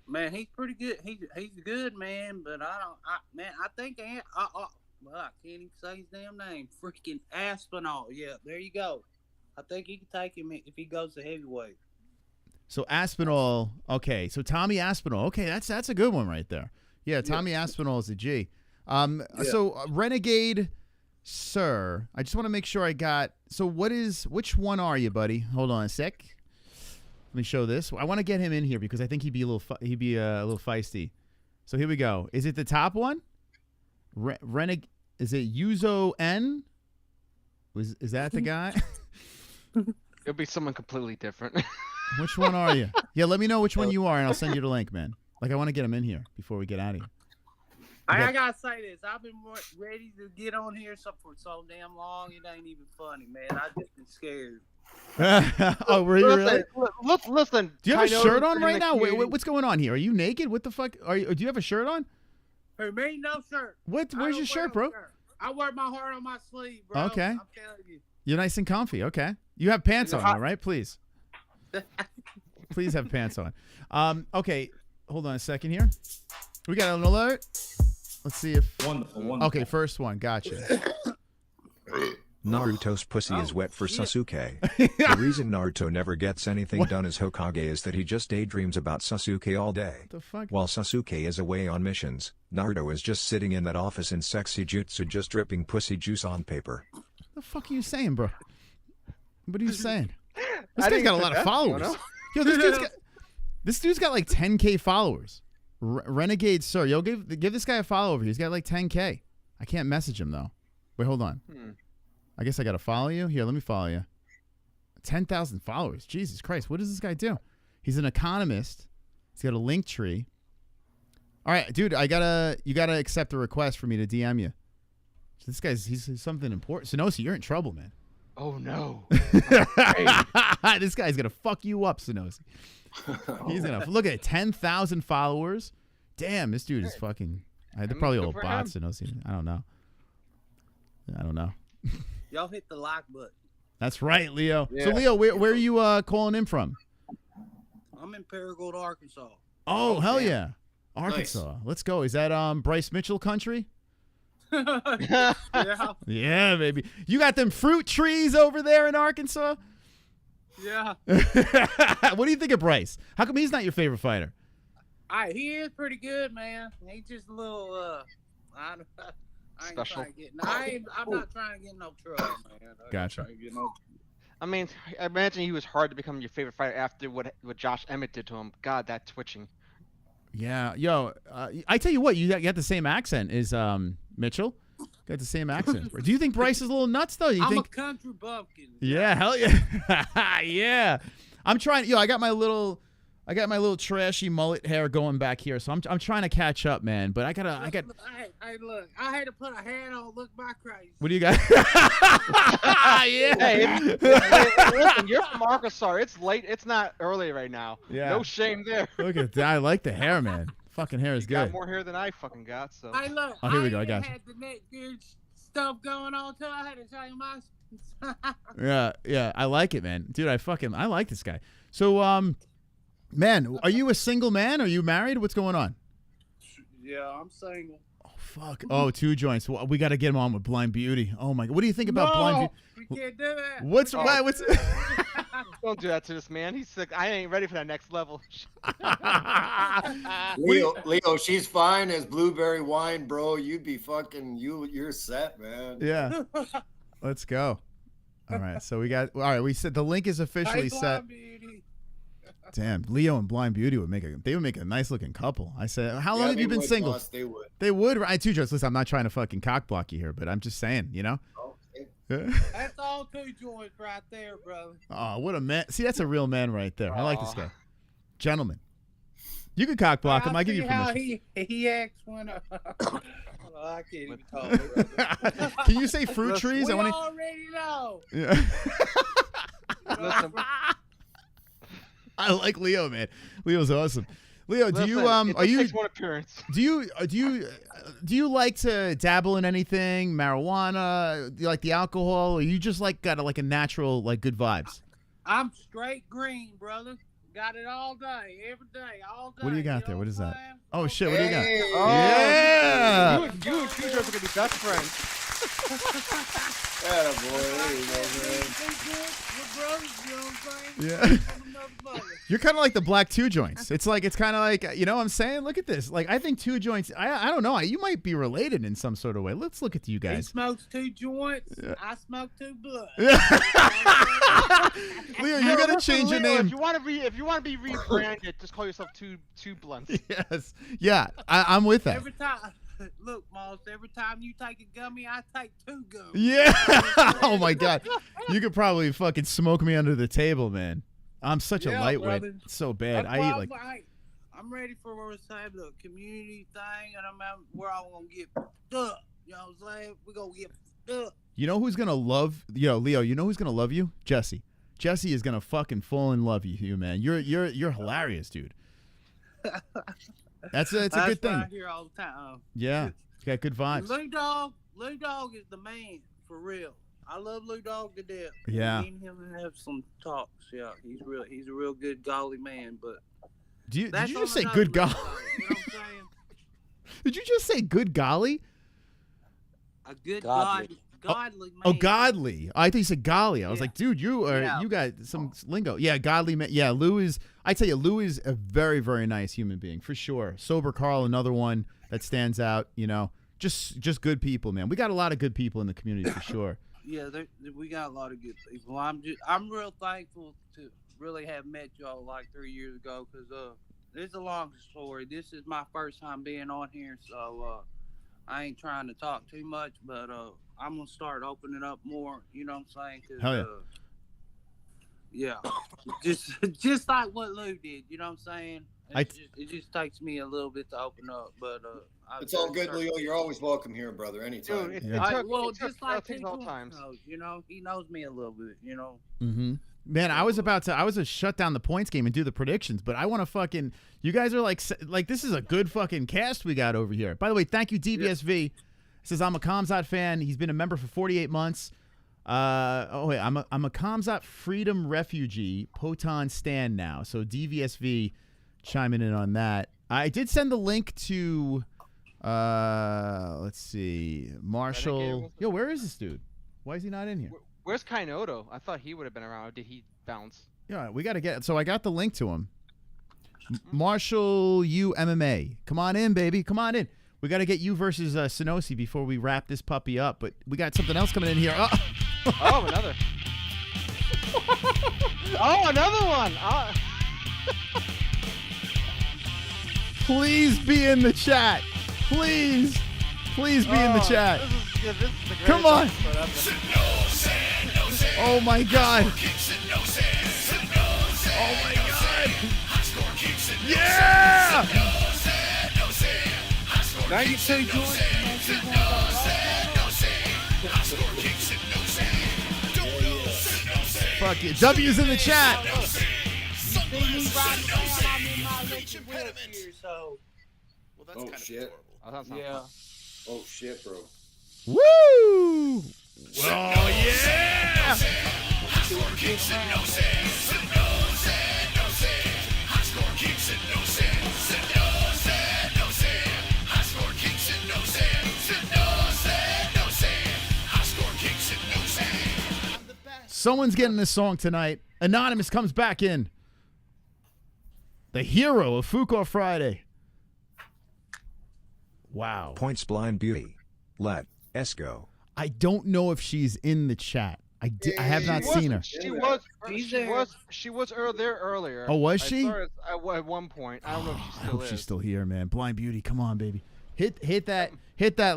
Man, he's pretty good. He's good, man. But I think well, I can't even say his damn name. Freaking Aspinall. Yeah, there you go. I think he can take him if he goes to heavyweight. So Aspinall, okay. So Tommy Aspinall, okay, that's a good one right there. Yeah, Tommy Aspinall is a G. So Renegade, sir, I just want to make sure I got. So which one are you, buddy? Hold on a sec. Let me show this. I want to get him in here because I think he'd be a little feisty. So here we go. Is it the top one? Renegade. Is it Yuzo N? Is that the guy? It'll be someone completely different. Which one are you? Yeah, let me know which one you are, and I'll send you the link, man. Like, I want to get him in here before we get out of here. I gotta say this. I've been ready to get on here for so damn long. It ain't even funny, man. I just been scared. Oh, were you really? Listen. Do you have a shirt on right now? What's going on here? Are you naked? What the fuck? Do you have a shirt on? For me, no shirt. Where's your shirt, bro? I wear my heart on my sleeve, bro. Okay. I'm telling you. You're nice and comfy. Okay. You have pants on, all right? Please. Please have pants on. Okay. Hold on a second here. We got an alert. Let's see if. Wonderful. Okay, first one. Gotcha. Naruto's pussy is wet for Sasuke. The reason Naruto never gets anything done as Hokage is that he just daydreams about Sasuke all day. What the fuck? While Sasuke is away on missions, Naruto is just sitting in that office in sexy jutsu just dripping pussy juice on paper. What the fuck are you saying, bro? What are you saying? This guy's got a lot of followers. Yo, this dude's got like 10K followers. Renegade, sir. Yo, give this guy a follow over here. He's got like 10K. I can't message him though. Wait, hold on. I guess I got to follow you. Here, let me follow you. 10,000 followers. Jesus Christ. What does this guy do? He's an economist. He's got a link tree. All right, dude, you gotta accept a request for me to DM you. So this he's something important. Sonosi, you're in trouble, man. Oh, no. This guy's going to fuck you up, Sonosi. He's going to look at it, 10,000 followers. Damn, this dude is fucking. They're probably all bots, Sonosi. I don't know. Y'all hit the like button. That's right, Leo. Yeah. So, Leo, where are you calling in from? I'm in Paragould, Arkansas. Oh, hell yeah. Arkansas. Nice. Let's go. Is that Bryce Mitchell country? Yeah. Yeah, baby. You got them fruit trees over there in Arkansas? Yeah. What do you think of Bryce? How come he's not your favorite fighter? He is pretty good, man. He's just a little Special. I'm not trying to get no trouble, man. Gotcha. I mean, I imagine he was hard to become your favorite fighter after what Josh Emmett did to him. God, that twitching. Yeah, yo, I tell you what, you got the same accent as Mitchell. Got the same accent. Do you think Bryce is a little nuts though? I'm a country bumpkin. Yeah, hell yeah, yeah. I'm trying. I got my little trashy mullet hair going back here, so I'm trying to catch up, man. But I got. Hey, look, I had to put a hat on. Look my crazy. What do you got? Yeah. Hey, listen, you're from Arkansas. It's late. It's not early right now. Yeah. No shame there. Look at that. I like the hair, man. Fucking hair is You good. got more hair than I fucking got. So. Hey, look. Oh, here we go. I got you. had the neck good stuff going on too. I had to show you my. Yeah. I like it, man. Dude, I like this guy. So, man, are you a single man? Are you married? What's going on? Yeah, I'm single. Oh, fuck. Oh, 2 joints. Well, we got to get him on with Blind Beauty. Oh, my God. What do you think about Blind Beauty? We can't do that. What's Don't do that to this man. He's sick. I ain't ready for that next level. Leo, she's fine as blueberry wine, bro. You'd be fucking you're set, man. Yeah. Let's go. All right. So we got. All right. We said the link is officially set. Damn, Leo and Blind Beauty would make a nice looking couple. I said, how long have you been single? Boss, they would. They would. I too, just listen. I'm not trying to fucking cock block you here, but I'm just saying, you know. That's all 2 joints right there, brother. Oh, what a man! See, that's a real man right there. I like this guy, gentleman. You can cock block him. I give you permission. He acts when. I can't even talk. Can you say fruit trees? We I want to. already know. Yeah. Listen. I like Leo, man. Leo's awesome. Leo, do you are you? Takes one appearance. Do you like to dabble in anything? Marijuana? Do you like the alcohol? Or you just got a natural good vibes? I'm straight green, brother. Got it all day, every day, all day. What do you got there? What is that? Oh shit! What Hey. do you got? Oh, Yeah. You and Pedro are gonna be best friends. Atta boy, there you go, man. We're brothers, you know what I'm saying? Yeah. From another mother. You're kind of like the black 2 joints. It's kind of like, you know what I'm saying? Look at this. I think 2 joints, I don't know. You might be related in some sort of way. Let's look at you He guys. smokes 2 joints. Yeah. I smoke 2 blunts. Leo, you got to change your name. If you want to be rebranded, just call yourself two blunts. Yes. Yeah, I'm with that. Every time, look, Moss. Every time you take a gummy, I take 2 gummies. Yeah. Oh my God. You could probably fucking smoke me under the table, man. I'm such a lightweight. brother. It's so bad. That's I why eat I'm ready for where it's time the community thing, and we're all gonna get up. You know what I'm saying? We're gonna get up. You know who's gonna love Leo? You know who's gonna love you? Jesse. Jesse is gonna fucking fall in love with you, man. You're hilarious, dude. It's a good thing. What I hear all the time. Yeah, it's got good vibes. Lou Dog is the man for real. I love Lou Dog to death. Yeah. Me and him have some talks. Yeah, he's a real good golly man. But Did you that's just on say another good level, golly? You know what I'm saying? Did you just say good golly? A good Godly. godly man. Oh, godly. I think you said golly. I was Yeah. like, dude, you got some lingo. Yeah, godly man. Yeah, Lou is. I tell you, Lou is a very, very nice human being for sure. Sober Carl, another one that stands out. You know, just good people, man. We got a lot of good people in the community for sure. Yeah, we got a lot of good people. I'm real thankful to really have met y'all 3 years ago, because it's a long story. This is my first time being on here, so I ain't trying to talk too much, but I'm gonna start opening up more. You know what I'm saying? 'Cause, Hell yeah. Yeah, just like what Lou did. You know what I'm saying? It just takes me a little bit to open up, but It's all good, Leo. You're always welcome here, brother. Anytime. Dude, just like things all times. knows, you know, he knows me a little bit, you know. Mm-hmm. Man, I was to shut down the points game and do the predictions, but I want to fucking. You guys are like this is a good fucking cast we got over here. By the way, thank you DVSV. He says I'm a COMZAT fan. He's been a member for 48 months. I'm a COMZAT Freedom Refugee Poton Stan now. So DVSV chiming in on that. I did send the link to let's see, Marshall. Yo, where is this dude? Why is he not in here? Where's Kainoto? I thought he would have been around. Or did he bounce? Yeah, we got to get. So I got the link to him. Marshall U MMA. Come on in, baby. Come on in. We got to get you versus Sonosi before we wrap this puppy up. But we got something else coming in here. Oh, another. Oh, another one. Please be in the chat. Please be in the chat. This is the Come on. Oh my God. Oh my God. Yeah. 92 joints. Fuck it. W's in the chat. Oh shit. Yeah. Oh shit, bro. Woo! Oh yeah! Someone's getting this song tonight. Anonymous comes back in. The hero of Fuko Friday. Wow. Points Blind Beauty. Let us go. I don't know if she's in the chat. I have not seen her. She was there earlier. Oh, was she? I saw her at one point. I don't know if she I still hope is. she's still here, man. Blind Beauty, come on, baby. Hit that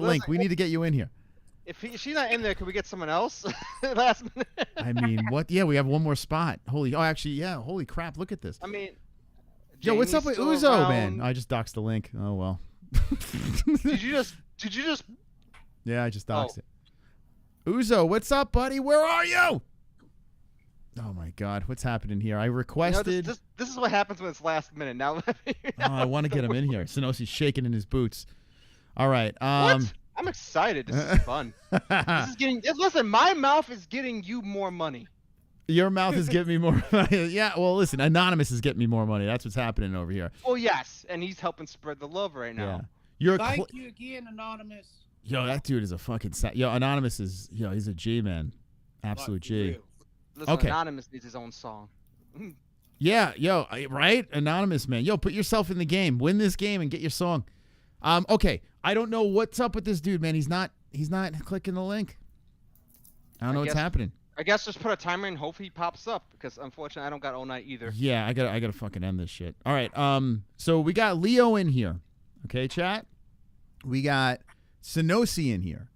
link. We need to get you in here. If she's not in there, can we get someone else? Last minute. I mean, what? Yeah, we have one more spot. Actually, yeah. Holy crap! Look at this. I mean, yo, what's up with Jamie's Uzo, still man? I just doxed the link. Oh well. Did you just? Yeah, I just doxed it. Uzo, what's up, buddy? Where are you? Oh my God, what's happening here? I requested. This is what happens when it's last minute. Now. I want to get him in here. Sinosi's shaking in his boots. All right. What? I'm excited. This is fun. This is getting. Listen, my mouth is getting you more money. Your mouth is getting me more money. Yeah, well, listen, Anonymous is getting me more money. That's what's happening over here. Oh, yes, and he's helping spread the love right now. Yeah. Thank you again, Anonymous. Yo, that dude is a fucking... Anonymous is... he's a G, man. Absolute G. Listen, okay. Anonymous needs his own song. Yeah, right? Anonymous, man. Yo, put yourself in the game. Win this game and get your song. Okay, I don't know what's up with this dude, man. He's not clicking the link. I don't know what's happening. I guess just put a timer and hope he pops up, because unfortunately I don't got all night either. Yeah, I gotta fucking end this shit. All right, so we got Leo in here. Okay, chat? We got Sinosi in here.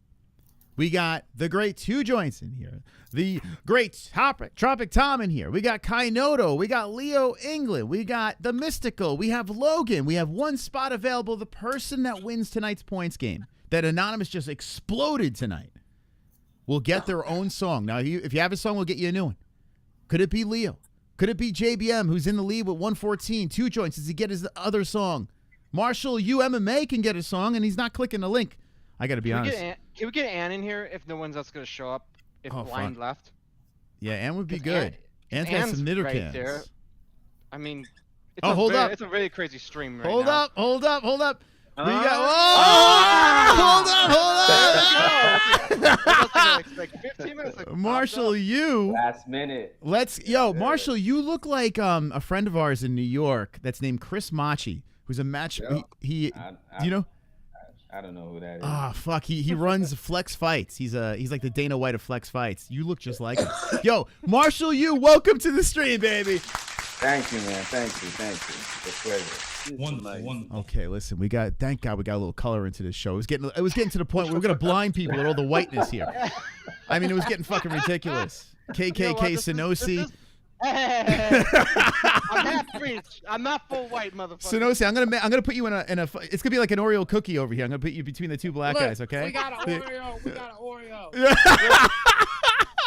We got the great Two Joints in here. The great Tropic Tom in here. We got Kainoto. We got Leo England. We got the Mystical. We have Logan. We have one spot available. The person that wins tonight's points game, that Anonymous just exploded tonight, will get their own song. Now, if you have a song, we'll get you a new one. Could it be Leo? Could it be JBM, who's in the lead with 114? Two Joints. Does he get his other song? Marshall U MMA can get a song, and he's not clicking the link. I got to be honest. Can we get Ann in here if no one's else going to show up? If Blind left? Yeah, Ann would be good. Ann's got some knitter cans. There. I mean, hold up. It's a really crazy stream right hold now. Hold up. We got. Hold up. Like 15 minutes. Marshall, you. Last minute. Marshall, you look like a friend of ours in New York that's named Chris Machi, who's a match. Do you know? I don't know who that is. Ah, fuck. He runs Flex Fights. He's like the Dana White of Flex Fights. You look just like him. Yo, Marshall, welcome to the stream, baby. Thank you, man. Thank you. It's a pleasure. Wonderful. Okay, listen, thank God we got a little color into this show. It was getting to the point where we're gonna blind people at all the whiteness here. I mean, it was getting fucking ridiculous. KKK Sinosi. I'm half French. I'm not full white, motherfucker. Sinosi, I'm gonna put you in a. It's gonna be like an Oreo cookie over here. I'm gonna put you between the two black guys. Okay. We got an Oreo.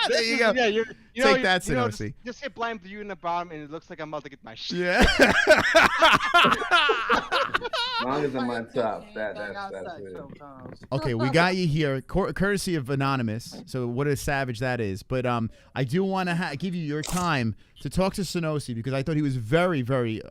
There you go. Yeah, take that, Sinosi. Just hit Blind View in the bottom, and it looks like I'm about to get my shit. Yeah. As long as I'm on top, that's it. Okay, we got you here, courtesy of Anonymous. So what a savage that is. But I do want to give you your time to talk to Sinosi, because I thought he was very, very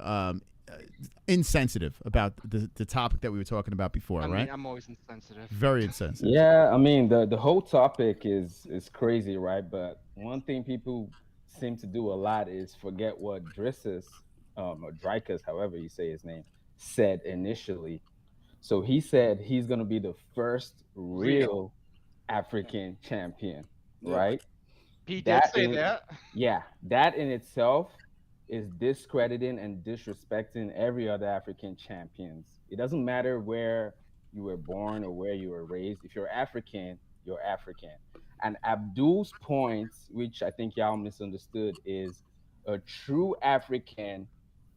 insensitive about the topic that we were talking about before, right? I'm always insensitive. Very insensitive. Yeah, I mean the whole topic is crazy, right? But one thing people seem to do a lot is forget what Drissus, or Drykus, however you say his name, said initially. So he said he's gonna be the first real African champion, right? He did say that. Yeah, that in itself is discrediting and disrespecting every other African champions. It doesn't matter where you were born or where you were raised. If you're African, you're African. And Abdul's points, which I think y'all misunderstood, is a true African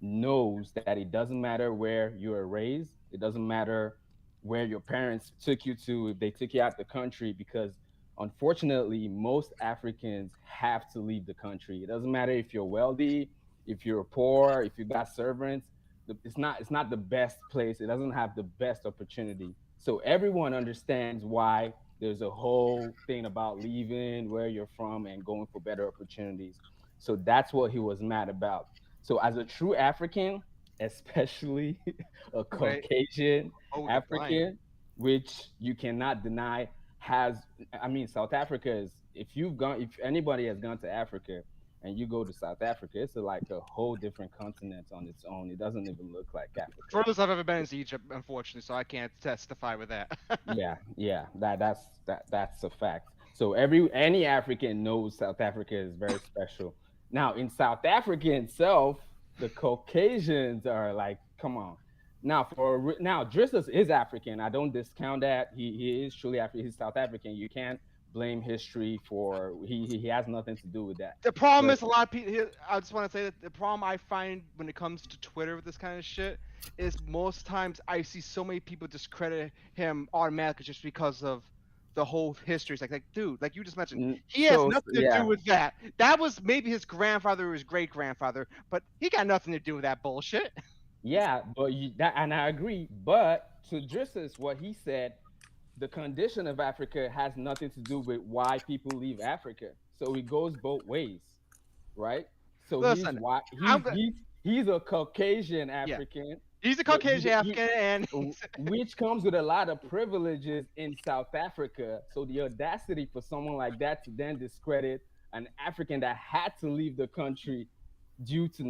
knows that it doesn't matter where you were raised. It doesn't matter where your parents took you to, if they took you out the country, because unfortunately, most Africans have to leave the country. It doesn't matter if you're wealthy, if you're poor, if you got servants. It's not the best place. It doesn't have the best opportunity. So everyone understands why there's a whole thing about leaving where you're from and going for better opportunities. So that's what he was mad about. So as a true African, especially a Caucasian African, which you cannot deny South Africa is if anybody has gone to Africa and you go to South Africa, it's like a whole different continent on its own. It doesn't even look like Africa. Furthest I've ever been is Egypt, unfortunately, so I can't testify with that. Yeah, that's a fact. So any African knows South Africa is very special. Now in South Africa itself, the Caucasians are like, come on. Now Drissus is African. I don't discount that. He is truly African. He's South African. You can't blame history for he has nothing to do with that. The problem is a lot of people. I just want to say that the problem I find when it comes to Twitter with this kind of shit is most times I see so many people discredit him automatically just because of the whole history. It's like dude, like you just mentioned, he has nothing to do with that. That was maybe his grandfather or his great grandfather, but he got nothing to do with that bullshit. Yeah, but and I agree. But to Drissus, what he said, the condition of Africa has nothing to do with why people leave Africa. So it goes both ways, right? So listen, he's a Caucasian African. Yeah. He's a Caucasian African, and which comes with a lot of privileges in South Africa. So the audacity for someone like that to then discredit an African that had to leave the country due to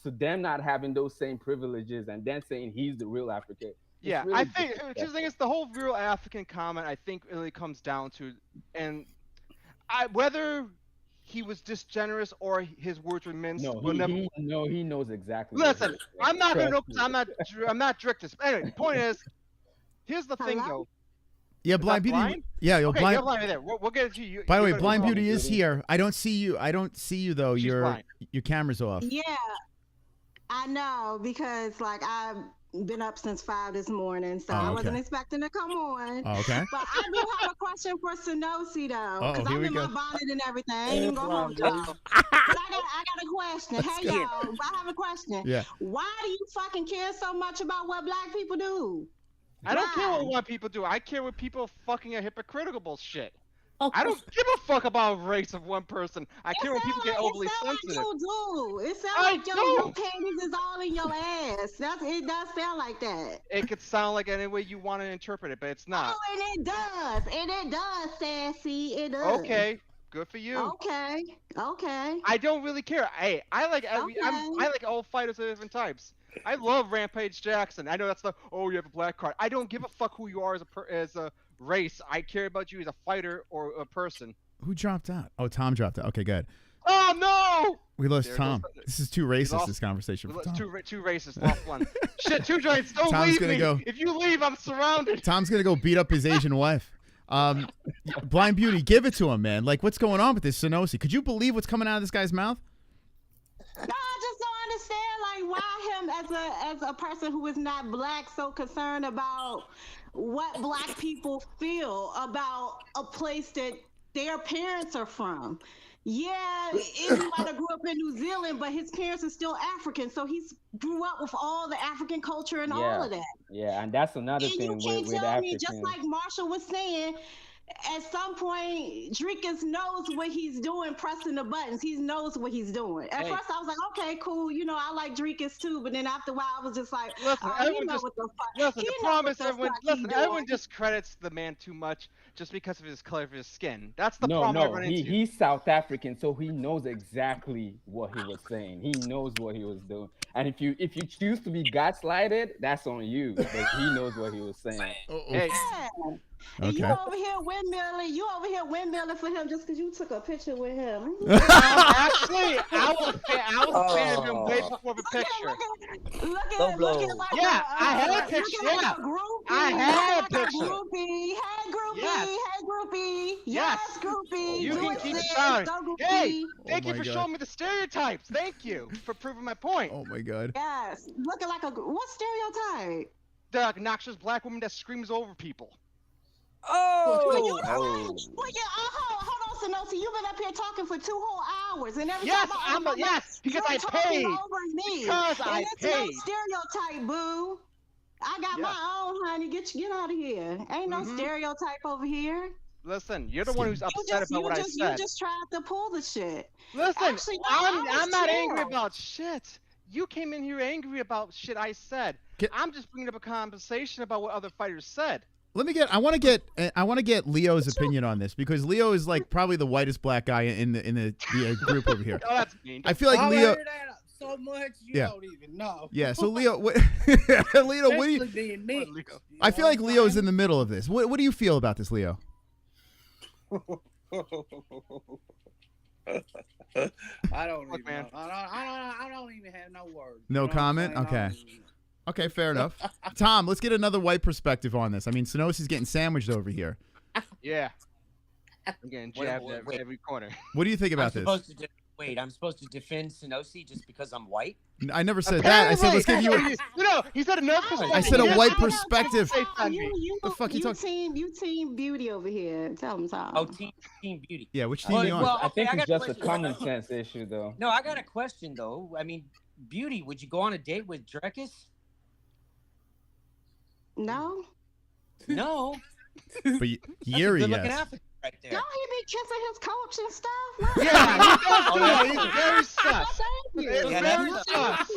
them not having those same privileges, and then saying he's the real African. Yeah, really I think the thing is the whole real African comment. I think really comes down to, and whether he was just generous or his words were minced. He knows exactly. Listen, I'm not gonna know because I'm not Drictus. Anyway, the point is, here's the thing though. Yeah, Blind Beauty. Blind? Yeah, okay, Blind. You're blind there. We'll get it to you. By the way, Blind Beauty is here. I don't see you. Though. She's blind. Your camera's off. Yeah, I know because like I've been up since 5 this morning, so I wasn't expecting to come on. Oh, okay. But I do have a question for Sonosi though, because I'm in my bonnet and everything. I ain't even gonna hold y'all. But I got a question. Hey y'all, I have a question. Yeah. Why do you fucking care so much about what black people do? I don't care what people do. I care what people fucking are hypocritical bullshit. I don't give a fuck about race of one person. I care when people get overly sensitive. Like you do. It sounds like your panties is all in your ass. It does sound like that. It could sound like any way you want to interpret it, but it's not. Oh, and it does. And it does, Sassy. It does. Okay. Good for you. Okay. I don't really care. Hey, I like I like all fighters of different types. I love Rampage Jackson. I know that's you have a black card. I don't give a fuck who you are as a race. I care about you as a fighter or a person. Who dropped out? Oh, Tom dropped out. Okay, good. Oh no! We lost Tom. This is too racist. This conversation. For Tom. Too racist. Lost one. Shit, 2 joints. Don't Tom's leave gonna me. go. If you leave, I'm surrounded. Tom's gonna go beat up his Asian wife. Blind Beauty, give it to him, man. Like, what's going on with this Sonosi? Could you believe what's coming out of this guy's mouth? No, I just don't understand, like, why him as a person who is not black so concerned about what black people feel about a place that their parents are from. Yeah, Izzy might have grew up in New Zealand, but his parents are still African, so he's grew up with all the African culture and all of that. Yeah, and that's another thing you can't with tell Africans. me, just like Marshall was saying, at some point, Dricus knows what he's doing, pressing the buttons. He knows what he's doing. At first, I was like, okay, cool. You know, I like Dricus too. But then after a while, I was just like, everyone discredits the man too much just because of his color of his skin. That's the problem I run into. He's South African, so he knows exactly what he was saying. He knows what he was doing. And if you choose to be gaslighted, that's on you. But he knows what he was saying. Hey. Okay. You over here windmilling for him just because you took a picture with him. Actually, I was a fan of him way before the picture. Look at like I had a picture. Yeah, I had a picture. Hey, groupie. Yes, groupie. You can keep shouting. Hey, thank you for showing me the stereotypes. Thank you for proving my point. Oh my God. Yes, looking like what stereotype? The obnoxious black woman that screams over people. Hold on, Sonosi. You've been up here talking for 2 whole hours, and every time because I paid. Because I paid. No stereotype, boo. I got my own, honey. Get out of here. Ain't no stereotype over here. Listen, you're the one who's upset about what I said. You just tried to pull the shit. Listen, actually, no, I'm not angry about shit. You came in here angry about shit I said. I'm just bringing up a conversation about what other fighters said. Let me get. I want to get Leo's opinion on this because Leo is like probably the whitest black guy in the group over here. Oh, that's mean. I feel like Leo. So much you don't even know. Yeah. So Leo, Leo, what do you? Being mixed, I feel like Leo's in the middle of this. What do you feel about this, Leo? I don't even know. I don't even have no words. No comment. Okay. Okay, fair enough. Tom, let's get another white perspective on this. I mean, Senosi's getting sandwiched over here. Yeah. I'm getting jabbed every corner. What do you think about this? Wait, I'm supposed to defend Senosi just because I'm white? I never said that. I said let's give you. No, he said another perspective. I said a white perspective. The fuck you talking? You team beauty over here. Tell him, Tom. Oh, team beauty. Yeah, which team are you on? I think it's just a common sense issue, though. No, I got a question though. I mean, beauty. Would you go on a date with Drekus? No. No. But Yuri, good looking yes. outfit right there. Don't he be kissing his coach and stuff? Yeah, he's very sus. Very sus.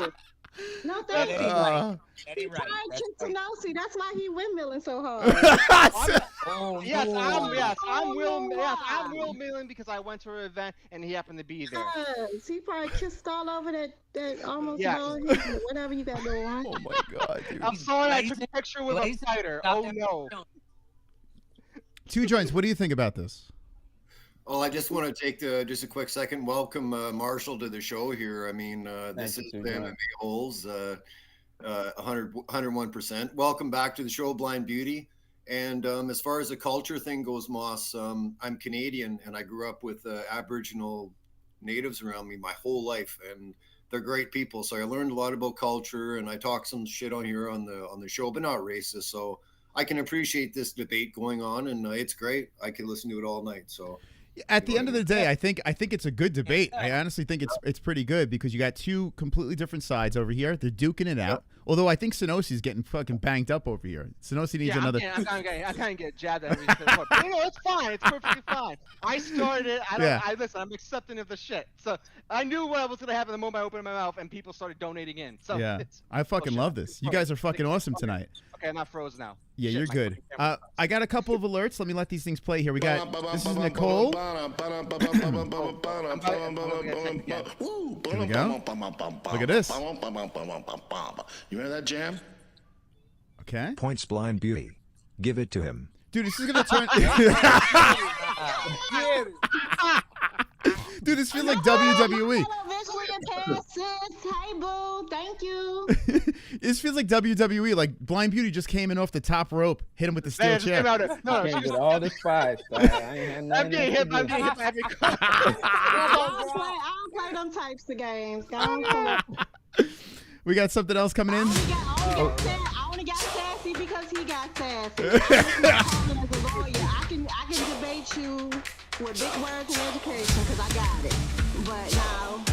No, thank you. Eddie He right. tried That's to right. Nosy. That's why he windmilling so hard. I'm windmilling because I went to an event and he happened to be there. Yes, he probably kissed all over that almost Yes. bald head, whatever you got going on. Oh my God, dude. I'm sorry I took a picture with a fighter. Oh no. Two Joints, what do you think about this? Well, I just want to take just a quick second. Welcome Marshall to the show here. I mean, this is the MMA-Holes, 101%. Welcome back to the show, Blind Beauty. And as far as the culture thing goes, Moss, I'm Canadian and I grew up with Aboriginal natives around me my whole life, and they're great people. So I learned a lot about culture, and I talk some shit on here on the show, but not racist. So I can appreciate this debate going on, and it's great. I can listen to it all night. So. At the end of the day, I think it's a good debate. I honestly think it's pretty good because you got two completely different sides over here. They're duking it out. Although I think Senosi's getting fucking banged up over here. Senosi needs another. I'm gonna get jabbed at every single point. You know, it's fine. It's perfectly fine. I started it. Listen, I'm accepting of the shit. So I knew what was gonna happen the moment I opened my mouth and people started donating in. So yeah, I fucking love this. You guys are fucking awesome tonight. Okay, I'm not frozen now. Yeah, you're good. I got a couple of alerts. Let me let these things play here. We got this is Nicole. Here we go. Look at this. You hear that jam? Okay. Points Blind Beauty. Give it to him. Dude, this is gonna turn. Dude, this feels like WWE. Hey, boo. Thank you. This feels like WWE. Like Blind Beauty just came in off the top rope, hit him with the steel chair. I can't get all this fight. I'm getting hit. I'm getting hit by every corner. I don't play them types of games. We got something else coming in. I only got sassy because he got sassy. I can debate you with big words and education because I got it. But no.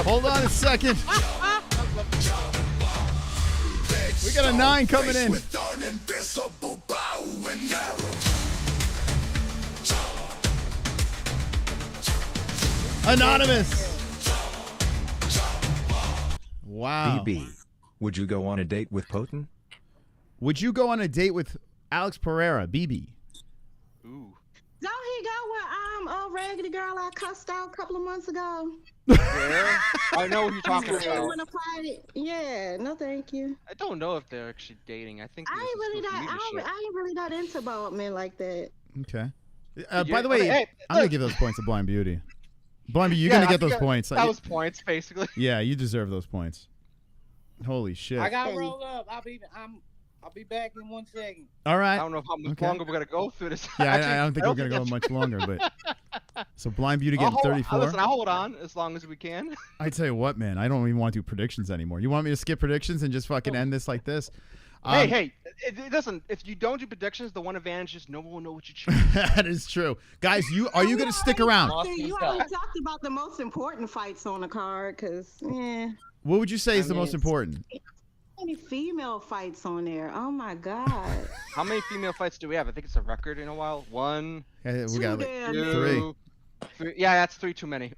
Hold on a second. We got a 9 coming in. Anonymous. Wow. BB, would you go on a date with Poten? Would you go on a date with Alex Pereira, BB? Ooh. Don't he go with Raggedy Girl I cussed out a couple of months ago? Yeah, I know what you're talking about. Yeah, no thank you. I don't know if they're actually dating. I think I ain't really not into bald men like that. Okay. By the way, I'm gonna give those points to Blind Beauty. Blind Beauty, you're gonna get those points. That was points, basically. Yeah, you deserve those points. Holy shit. I gotta roll up. I'll be back in 1 second. All right. I don't know how much longer we're gonna go through this. Yeah, I don't think we're gonna go much longer, but so Blind Beauty getting 34. Listen, I'll hold on as long as we can. I tell you what, man, I don't even want to do predictions anymore. You want me to skip predictions and just fucking end this like this? Hey, listen, if you don't do predictions, the one advantage is no one will know what you choose. That is true. Guys, are you going to stick around? You already talked about the most important fights on the card, because, yeah. What would you say is the most important? Many female fights on there. Oh, my God. How many female fights do we have? I think it's a record in a while. 1, we got like 2, 3. Yeah, that's 3 too many.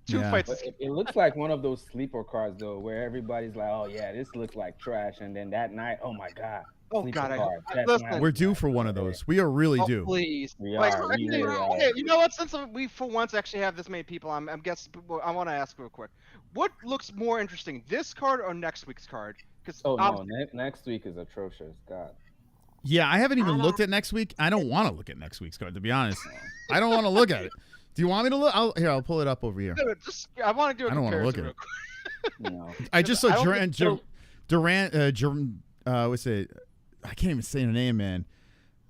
2 fights. It looks like one of those sleeper cards though, where everybody's like, "Oh yeah, this looks like trash," and then that night, oh my god, Oh Sleeper God, card. listen. We're due for one of those. We are really Oh, due. please. We Like, are. We actually, really are. okay, you know what? Since we for once actually have this many people, I want to ask real quick. What looks more interesting, this card or next week's card? Because Oh no, next week is atrocious. God. Yeah, I haven't even looked at next week. I don't want to look at next week's card, to be honest. I don't want to look at it. Do you want me to look? I'll pull it up over here. I want to do a I don't want to look comparison at it. real quick. I just saw Durant. what's it? I can't even say her name, man.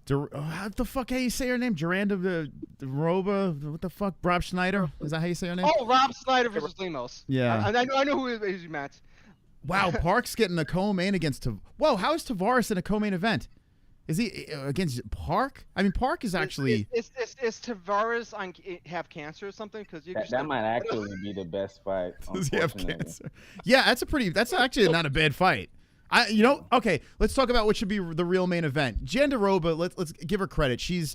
How the fuck how you say her name? Duranda the Roba. What the fuck? Rob Schneider. Is that how you say her name? Oh, Rob Snyder versus Lemos. Yeah. I know who is Matt. Wow, Park's getting a co-main against. Whoa, how is Tavares in a co-main event? Is he against Park? I mean, Park is actually. Is Tavares have cancer or something? Because that might actually be the best fight. Does he have cancer? Yeah, that's actually not a bad fight. Okay, let's talk about what should be the real main event. Jandaroba, let's give her credit. She's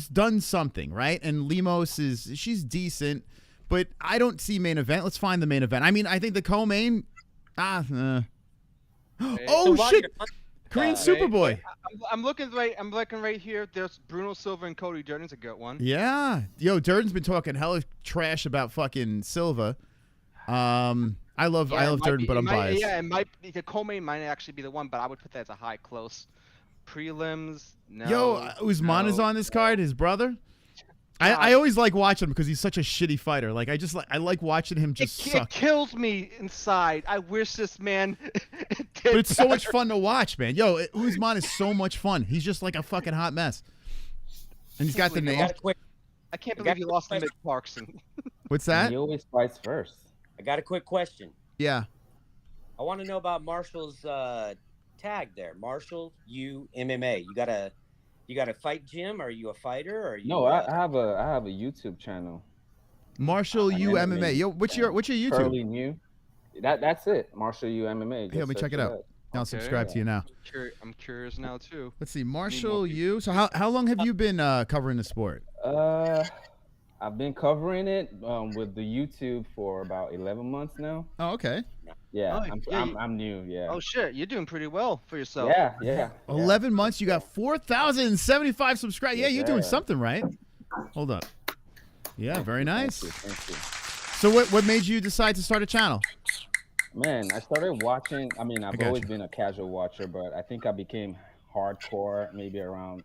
done something, right? And Lemos she's decent, but I don't see main event. Let's find the main event. I mean, I think the co-main. Oh shit! Korean Superboy. I'm looking right here. There's Bruno Silva and Cody Durden's a good one. Yeah, yo, Durden's been talking hella trash about fucking Silva. I love Durden, but I'm biased. Yeah, the co-main might actually be the one, but I would put that as a high close. Prelims, no. Yo, Usman is on this card, his brother. I always like watching him because he's such a shitty fighter. Like I like watching him just suck. It kills me inside. I wish this man But it's so much fun to watch, man. Yo, Usman is so much fun. He's just like a fucking hot mess. And he's got the name. I can't believe he lost to Mick Clarkson. What's that? He always fights first. I got a quick question. Yeah. I want to know about Marshall's tag there. Marshall, you MMA. You got a fight gym? Are you a fighter? Or are you? No, I have a YouTube channel. Marshall U MMA. Yo, what's your YouTube? Curly New. That's it. Marshall U MMA. Hey, let me check it out. I'll subscribe to you now. I'm curious now too. Let's see, Marshall U. So how long have you been covering the sport? I've been covering it with the YouTube for about 11 months now. Oh, okay. Yeah, I'm new. Yeah. Oh shit, you're doing pretty well for yourself. Yeah. 11 months. You got 4,075 subscribers. Yeah, you're doing something right. Hold up. Yeah, very nice. Thank you. So what made you decide to start a channel? Man, I started watching. I mean, I've always been a casual watcher, but I think I became hardcore maybe around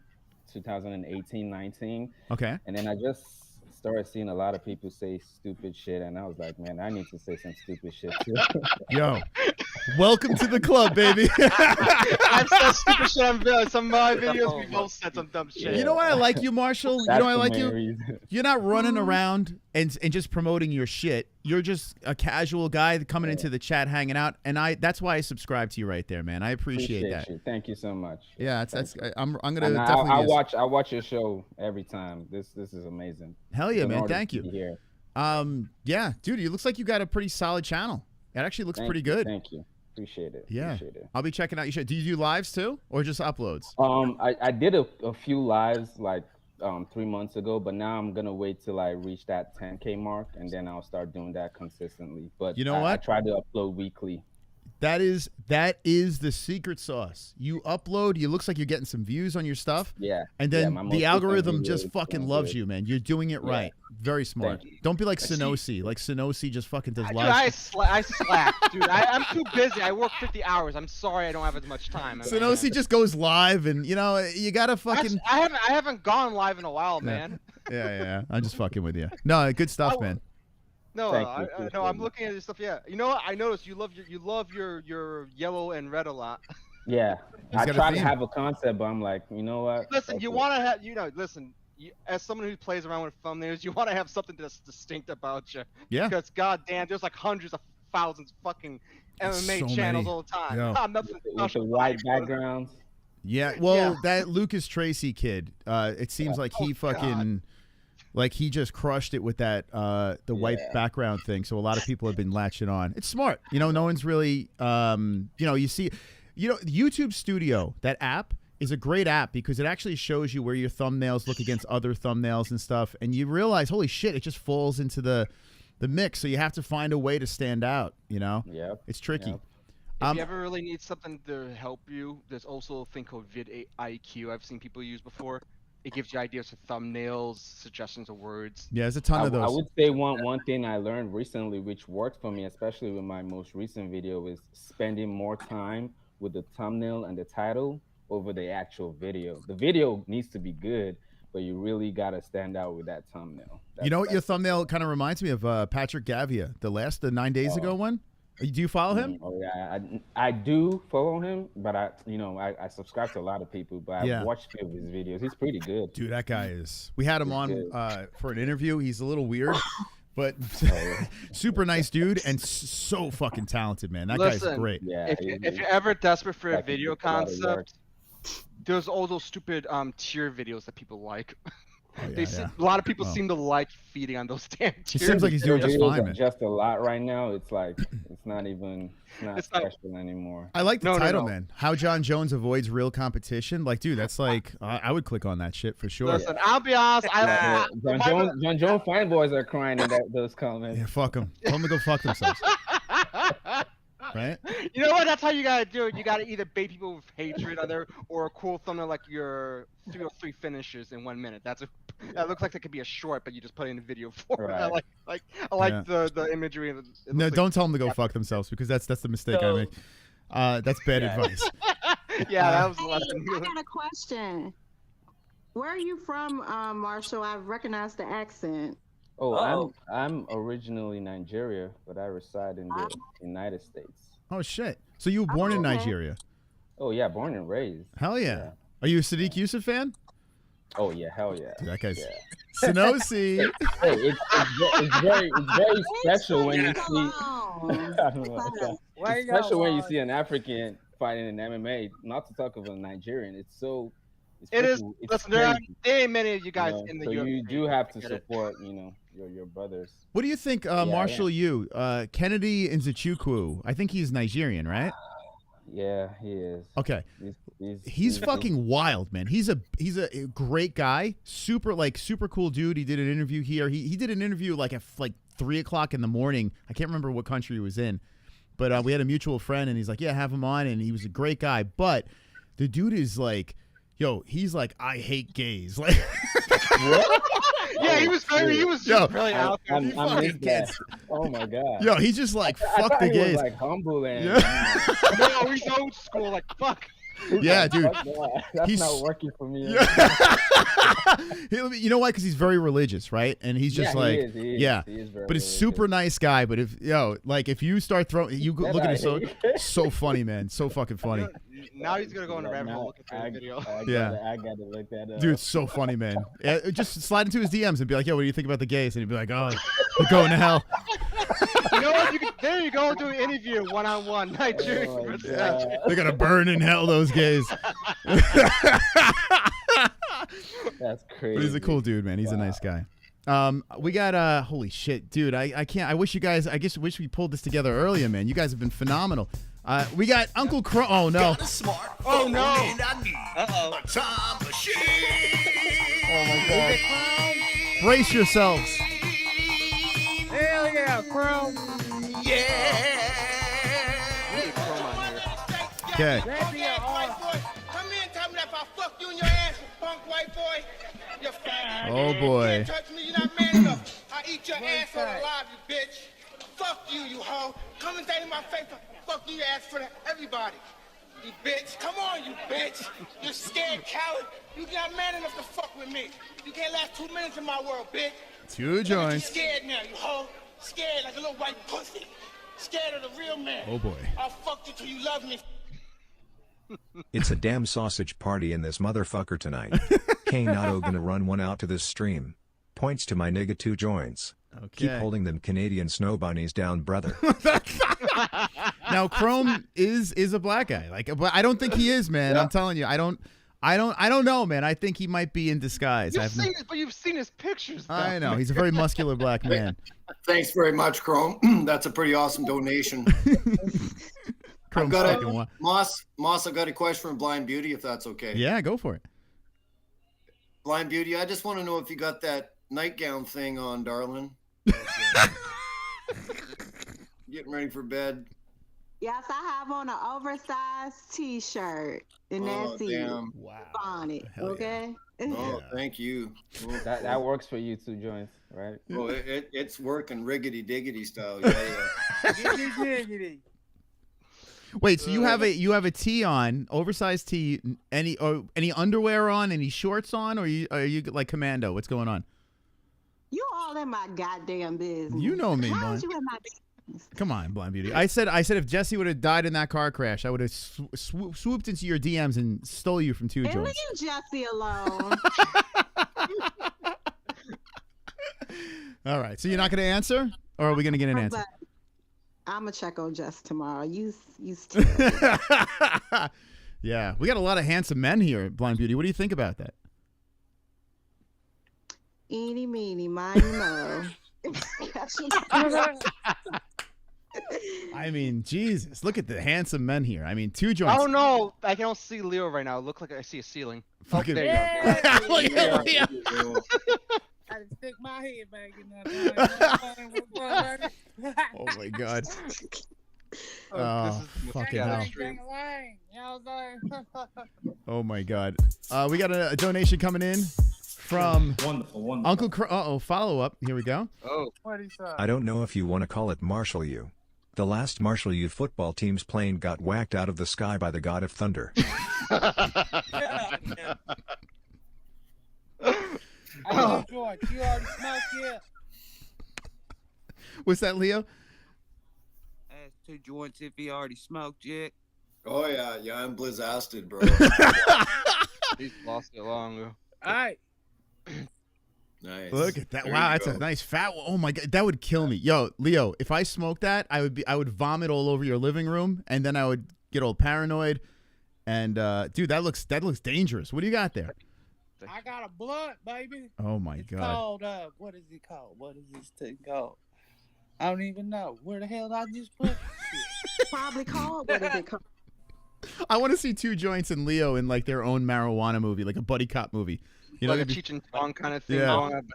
2018, 19. Okay. And then I just started seeing a lot of people say stupid shit, and I was like, man, I need to say some stupid shit too. Yo, welcome to the club, baby. I've said stupid shit on some of my videos. We both said some dumb shit. You know why I like you, Marshall? You know why I like you? Reason. You're not running around and just promoting your shit. You're just a casual guy coming into the chat, hanging out, and that's why I subscribe to you right there, man. I appreciate that. You. Thank you so much. Yeah, I'm gonna and definitely. I watch your show every time. This is amazing. Hell yeah, man! Thank you. Yeah, dude, it looks like you got a pretty solid channel. It actually looks pretty good. Thank you. Appreciate it. Yeah, Appreciate it. I'll be checking out your show. Do you do lives too, or just uploads? I did a few lives like 3 months ago, but now I'm gonna wait till I reach that 10K mark, and then I'll start doing that consistently. But you know what? I try to upload weekly. That is the secret sauce. You upload, it looks like you're getting some views on your stuff. Yeah. And then the algorithm just really fucking loves you, man. You're doing it right. Very smart. Don't be like Sonosi. Like Sonosi just fucking does live. I slack, dude. I'm too busy. I work 50 hours. I'm sorry I don't have as much time. Sonosi just goes live, and you gotta fucking. I haven't gone live in a while, man. Yeah. I'm just fucking with you. No, good stuff, man. No, I'm looking at this stuff. Yeah, you know what? I noticed you love your yellow and red a lot. Yeah, I try to have a concept, but I'm like, you know what? Listen, you want to have, as someone who plays around with thumbnails, you want to have something that's distinct about you. Yeah. Because goddamn, there's like hundreds of thousands of fucking MMA channels all the time. With the white backgrounds. Yeah, well, that Lucas Tracy kid, it seems like he fucking. Like he just crushed it with that the white background thing. So a lot of people have been latching on. It's smart. No one's really you see YouTube Studio, that app is a great app because it actually shows you where your thumbnails look against other thumbnails and stuff, and you realize, holy shit, it just falls into the mix. So you have to find a way to stand out, Yeah. It's tricky. Yep. If you ever really need something to help you, there's also a thing called vidIQ I've seen people use before. It gives you ideas for thumbnails, suggestions of words. Yeah, there's a ton of those. I would say one thing I learned recently, which worked for me, especially with my most recent video, is spending more time with the thumbnail and the title over the actual video. The video needs to be good, but you really got to stand out with that thumbnail. You know what your thumbnail kind of reminds me of? Patrick Gavia, the 9 days ago one. Do you follow him? Oh yeah, I do follow him, but I subscribe to a lot of people, but I've watched a few of his videos. He's pretty good. Dude, that guy is. We had him on for an interview. He's a little weird, but super nice dude and so fucking talented, man. That guy's great. Yeah. If you're ever desperate for a video concept, there's all those stupid tier videos that people like. A lot of people seem to like feeding on those damn tiers. He seems like he's doing just fine, man. Just a lot right now. It's like it's not special anymore. I like the title, man. How John Jones avoids real competition. Like, dude, that's like I would click on that shit for sure. Listen, I'll be honest. John Jones fanboys are crying in those comments. Yeah, fuck them. Tell them to go fuck themselves. Right? You know what? That's how you gotta do it. You gotta either bait people with hatred or a cool thumbnail like your 303 finishes in 1 minute. That looks like that could be a short, but you just put it in a video form. Right. I like the imagery. No, don't tell them to go fuck themselves because that's the mistake I make. That's bad advice. Yeah, that was the lesson. I got a question. Where are you from, Marshall? I've recognized the accent. Oh, I'm originally Nigeria, but I reside in the United States. Oh shit! So you were born in Nigeria? Oh yeah, born and raised. Hell yeah! Are you a Sadiq Yusuf fan? Oh yeah, hell yeah. Dude, that guy's Sanosi. Hey, it's very special when you see. It's special when you see an African fighting in MMA. Not to talk of a Nigerian. It's so. It is. Listen, there ain't many of you guys in the UFC. You do have to support, your brothers. What do you think, Marshall? You, Kennedy Nzechukwu. I think he's Nigerian, right? Yeah, he is. Okay, he's fucking wild, man. He's a great guy. Super cool dude. He did an interview here. He did an interview at 3 o'clock in the morning. I can't remember what country he was in, but we had a mutual friend, and he's like, yeah, have him on, and he was a great guy. But the dude is like. Yo, he's like, I hate gays. Like, what? Yeah, he was really out there. Oh my god. Yo, he's just like, fuck the gays. He was like humble and. No, he's old school. Like, fuck. Yeah, dude. That's not working for me. You know why? Because he's very religious, right? And he's just he is very but religious. he's super nice guy. But if you start throwing, look at him, so funny, man, so fucking funny. Now he's gonna go in the rabbit hole looking for the video. I gotta look that up. Dude, it's so funny, man. Just slide into his DMs and be like, yo, what do you think about the gays? And he'd be like, oh, they're going to hell. You know what? There you go, do an interview one-on-one. Nigerian. They're gonna burn in hell, those gays. That's crazy. But he's a cool dude, man. He's a nice guy. We got holy shit, dude. I can't. I wish we pulled this together earlier, man. You guys have been phenomenal. We got Uncle Crow. Oh no. Oh no. Uh-oh. A time machine. Oh my god. Brace yourselves. Hell yeah, Crow. Yeah. Okay. Come in, tell me that if I fuck you in your ass, you punk white boy. You're fat. Oh boy. You can't touch me, you're not man enough. I eat your asshole alive, you bitch. Fuck you, you hoe. Come and say in my face, fuck you, ass for everybody. You bitch. Come on, you bitch. You scared coward. You're not man enough to fuck with me. You can't last 2 minutes in my world, bitch. 2 joints. You scared now, you hoe. Scared like a little white pussy. Scared of the real man. Oh boy. I'll fuck you till you love me. It's a damn sausage party in this motherfucker tonight. KNOTO gonna run one out to this stream. Points to my nigga 2 joints. Okay. Keep holding them Canadian snow bunnies down, brother. Now Chrome is a black guy. But I don't think he is, man. I'm telling you, I don't know, man. I think he might be in disguise. You've seen his pictures. Though. I know. He's a very muscular black man. Thanks very much, Chrome. That's a pretty awesome donation. I've got Moss, I've got a question from Blind Beauty, if that's okay. Yeah, go for it. Blind Beauty, I just want to know if you got that nightgown thing on, darling. Getting ready for bed. Yes, I have on an oversized T-shirt, and that's it. Damn. Wow. Bonnet, okay? Oh, thank you. Oh, That works for you two joints, right? oh, it's working riggedy diggity style. Yeah. Wait, so you have a tee on, oversized tee, any underwear on, any shorts on, or are you like commando? What's going on? You all in my goddamn business. You know me, How man. is you in my business? Come on, Blind Beauty. I said if Jesse would have died in that car crash, I would have swooped into your DMs and stole you from two And joints. leave Jesse alone. All right, so you're not going to answer, or are we going to get an answer? I'm gonna check on Jess tomorrow. You Yeah, we got a lot of handsome men here, Blind Beauty. What do you think about that? Eeny, meeny, miny, mo. I mean, Jesus, look at the handsome men here. I mean, two joints. Oh no, I don't see Leo right now. It looks like I see a ceiling. Fucking there you go. Look at Leo. I just stick my head back in that. Oh my God. Oh, Oh, fucking hell. Oh my God. We got a donation coming in from wonderful. Uncle follow up. Here we go. Oh, I don't know if you want to call it Marshall U. The last Marshall U football team's plane got whacked out of the sky by the god of thunder. Hey, George, you already smoked yet? What's that, Leo? Ask two joints if he already smoked yet. Oh yeah, I'm blizzasted, bro. He's lost it long ago. All right. Nice. Look at that. There Wow, you that's go. a nice fat one. Oh my God, that would kill me. Yo, Leo, if I smoked that, I would vomit all over your living room, and then I would get all paranoid. And dude, that looks dangerous. What do you got there? I got a blunt, baby. Oh my It's God. called, what is it called? What is this thing called? I don't even know. Where the hell did I just put it? Probably called. What is it called? I want to see two joints and Leo in like their own marijuana movie, like a buddy cop movie. You know, Like a it'd be- Cheech and Chong kind of thing. Yeah. going on.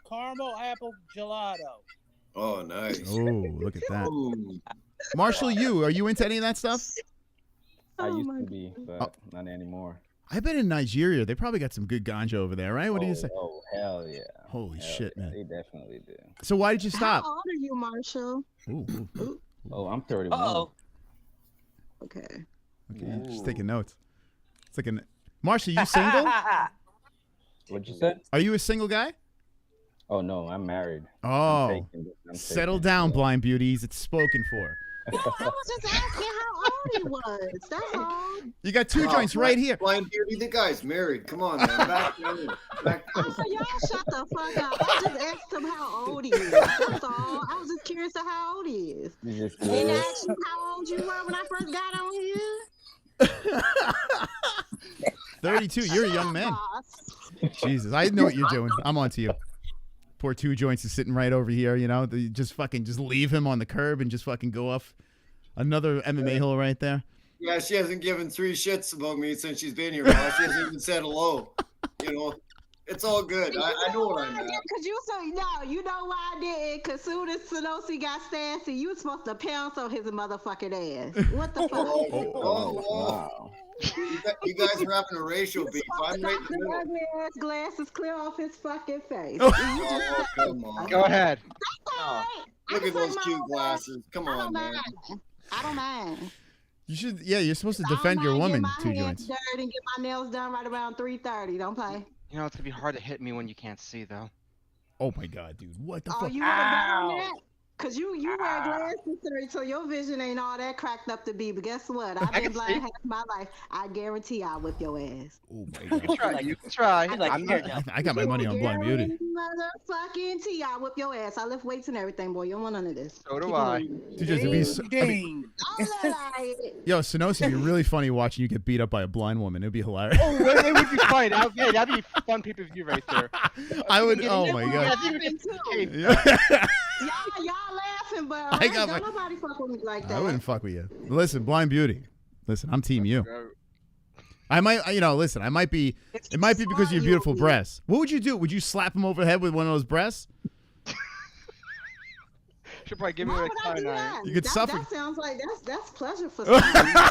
Caramel apple gelato. Oh, nice. Oh, look at that. Ooh. Marshall, are you into any of that stuff? I Oh used my to be, but not anymore. I bet in Nigeria they probably got some good ganja over there, right? What do you say? Oh, hell yeah. Holy Hell shit, yeah, man. They definitely do. So why did you stop? How old are you, Marshall? Ooh. Oh, I'm 31. Uh-oh. Okay. Okay, just taking notes. It's like Marshall, you single? What'd you say? Are you a single guy? Oh, no, I'm married. Oh, I'm settle taken. down, Blind Beauties. It's spoken for. I was just asking how old he was. That's all. You got two joints right here. Blind Beauty, the guy's married. Come on, man. Back down. Oh, y'all shut the fuck up. I just asked him how old he is. That's all. I was just curious to how old he is. You just And asked you how old you were when I first got on here. 32. You're a young man. Jesus, I know what you're doing. I'm on to you. Poor two joints is sitting right over here. You know, just leave him on the curb and just fucking go off another MMA hole right there. Yeah, she hasn't given 3 shits about me since she's been here. Now. She hasn't even said hello. You know, it's all good. I know where I'm at. Cause you know why I didn't? Cause soon as Sanosi got sassy, you was supposed to pounce on his motherfucking ass. What the fuck? Wow. You guys are having a racial beef. I'm right in the middle. Ugly ass glasses clear off his fucking face. Oh, come on. Go ahead. Look at those cute glasses. Come on, man. I don't mind. You should. Yeah, you're supposed to defend your woman. Two joints. Get my and get my nails done right around 3:30. Don't play. You know, it's gonna be hard to hit me when you can't see, though. Oh my God, dude! What the Oh, fuck? you want to bet on that? Cause you wear glasses, so your vision ain't all that cracked up to be. But guess what? I've been blind half my life. I guarantee I'll whip your ass. Oh my God! You can try. I got my money on Blind Beauty. Motherfucking T, I'll whip your ass. I lift weights and everything, boy. You don't want none of this. So do I. Dude, just it'd be yo, Sanosi, it'd be really funny watching you get beat up by a blind woman. It'd be hilarious. Oh, it would be fun. That'd be fun pay-per-view right there. I would. Oh my God! Y'all laughing, but I got don't nobody fuck with me like that. I wouldn't fuck with you. Listen, Blind Beauty. Listen, I'm team you. I might, listen, it might be because of your beautiful breasts. What would you do? Would you slap him over the head with one of those breasts? She'll probably give me Why like would I do that? You could suffer. That sounds like that's pleasure for someone. Why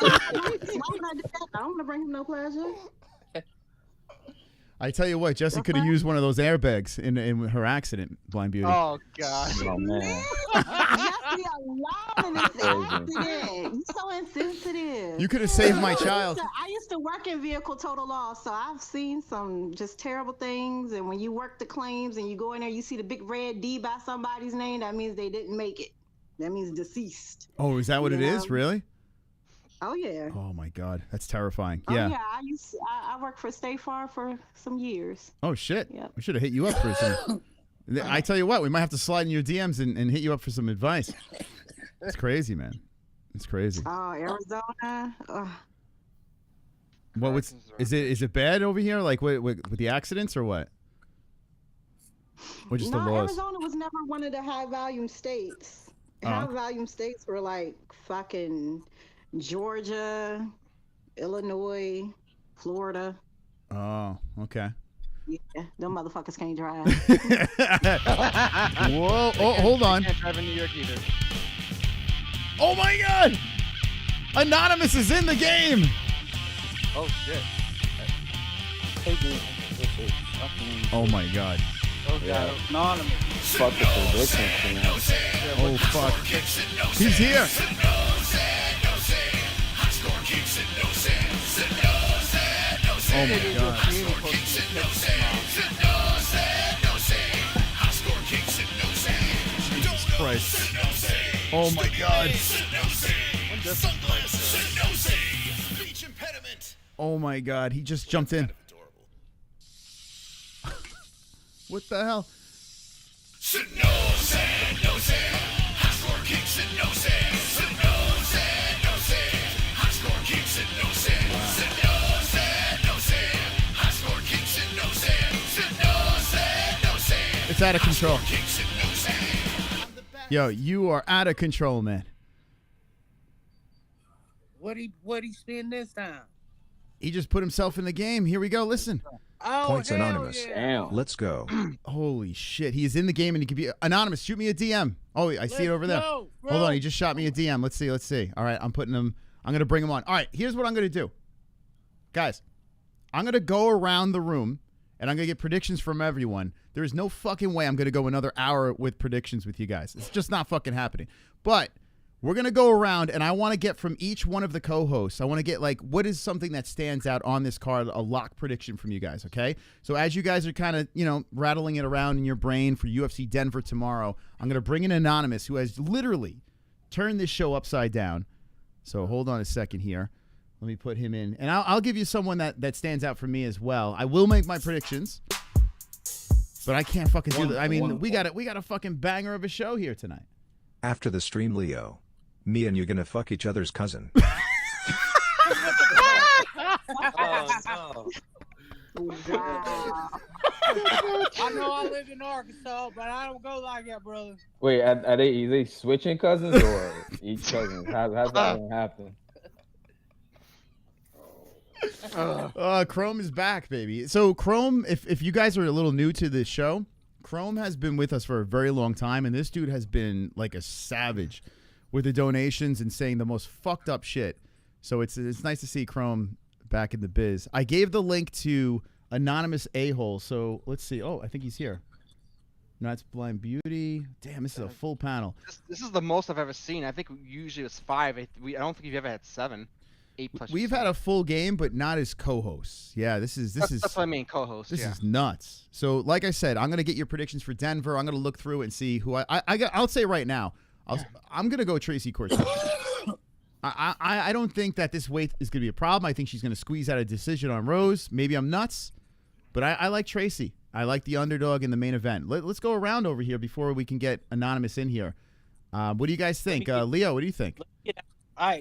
would I do that? I don't want to bring him no pleasure. I tell you what, Jesse could have used one of those airbags in her accident, Blind Beauty. Oh God. Oh man. Jesse alone in this accident. You so insensitive. You could have saved my child. I used to work in vehicle total loss, so I've seen some just terrible things. And when you work the claims and you go in there, you see the big red D by somebody's name, that means they didn't make it. That means deceased. Oh, is that what it is? Really? Oh yeah. Oh my God, that's terrifying. Oh Yeah. yeah. I worked for State Farm for some years. Oh shit. Yep. We should have hit you up for some. I tell you what, we might have to slide in your DMs and hit you up for some advice. It's crazy, man. It's crazy. Oh, Arizona. What? Is it bad over here? Like with the accidents or what? Or just the laws? Arizona was never one of the high volume states. Oh. High volume states were like fucking Georgia, Illinois, Florida. Oh, okay. Yeah, them motherfuckers can't drive. Whoa! Oh, hold on. Can't drive in New York either. Oh my God! Anonymous is in the game. Oh shit. Oh my God. Oh God, anonymous. Fuck the predictions tonight. Oh fuck. He's here. Oh my God. Jesus Christ. Oh my God. Oh my God. He just jumped in. What the hell? It's out of control. Yo, you are out of control, man. What he spend this time? He just put himself in the game. Here we go. Listen. Oh, Points hell anonymous. yeah. Damn. Let's go. Holy shit. He is in the game and he can be anonymous. Shoot me a DM. Oh, I see it over there. Go, Hold on. He just shot me a DM. Let's see. All right. I'm going to bring him on. All right. Here's what I'm going to do. Guys, I'm going to go around the room and I'm going to get predictions from everyone. There is no fucking way I'm going to go another hour with predictions with you guys. It's just not fucking happening. But we're going to go around and I want to get from each one of the co-hosts, I want to get like, what is something that stands out on this card, a lock prediction from you guys, okay? So as you guys are kind of, rattling it around in your brain for UFC Denver tomorrow, I'm going to bring in Anonymous, who has literally turned this show upside down. So hold on a second here. Let me put him in. And I'll give you someone that stands out for me as well. I will make my predictions, but I can't fucking do that. I mean, we got a fucking banger of a show here tonight. After the stream, Leo, me and you gonna fuck each other's cousin. Oh, no. I know I live in Arkansas, but I don't go like that, brother. Wait, are they switching cousins or each cousin? How's that gonna happen? Chrome is back, baby. So Chrome, if you guys are a little new to this show, Chrome has been with us for a very long time, and this dude has been like a savage with the donations and saying the most fucked up shit. So it's nice to see Chrome back in the biz. I gave the link to Anonymous A-Hole, so let's see. Oh, I think he's here. No, it's Blind Beauty. Damn, this is a full panel. This is the most I've ever seen. I think usually it was 5. I don't think you've ever had 7. 8 plus. We've had a full game, but not as co-hosts. Yeah, this is that's what I mean, co-host. This is nuts. So, like I said, I'm gonna get your predictions for Denver. I'm gonna look through and see who I'll say right now. I'm gonna go Tracy Cortez. I don't think that this weight is gonna be a problem. I think she's gonna squeeze out a decision on Rose. Maybe I'm nuts, but I like Tracy. I like the underdog in the main event. Let's go around over here before we can get Anonymous in here. What do you guys think? Leo, what do you think? I'm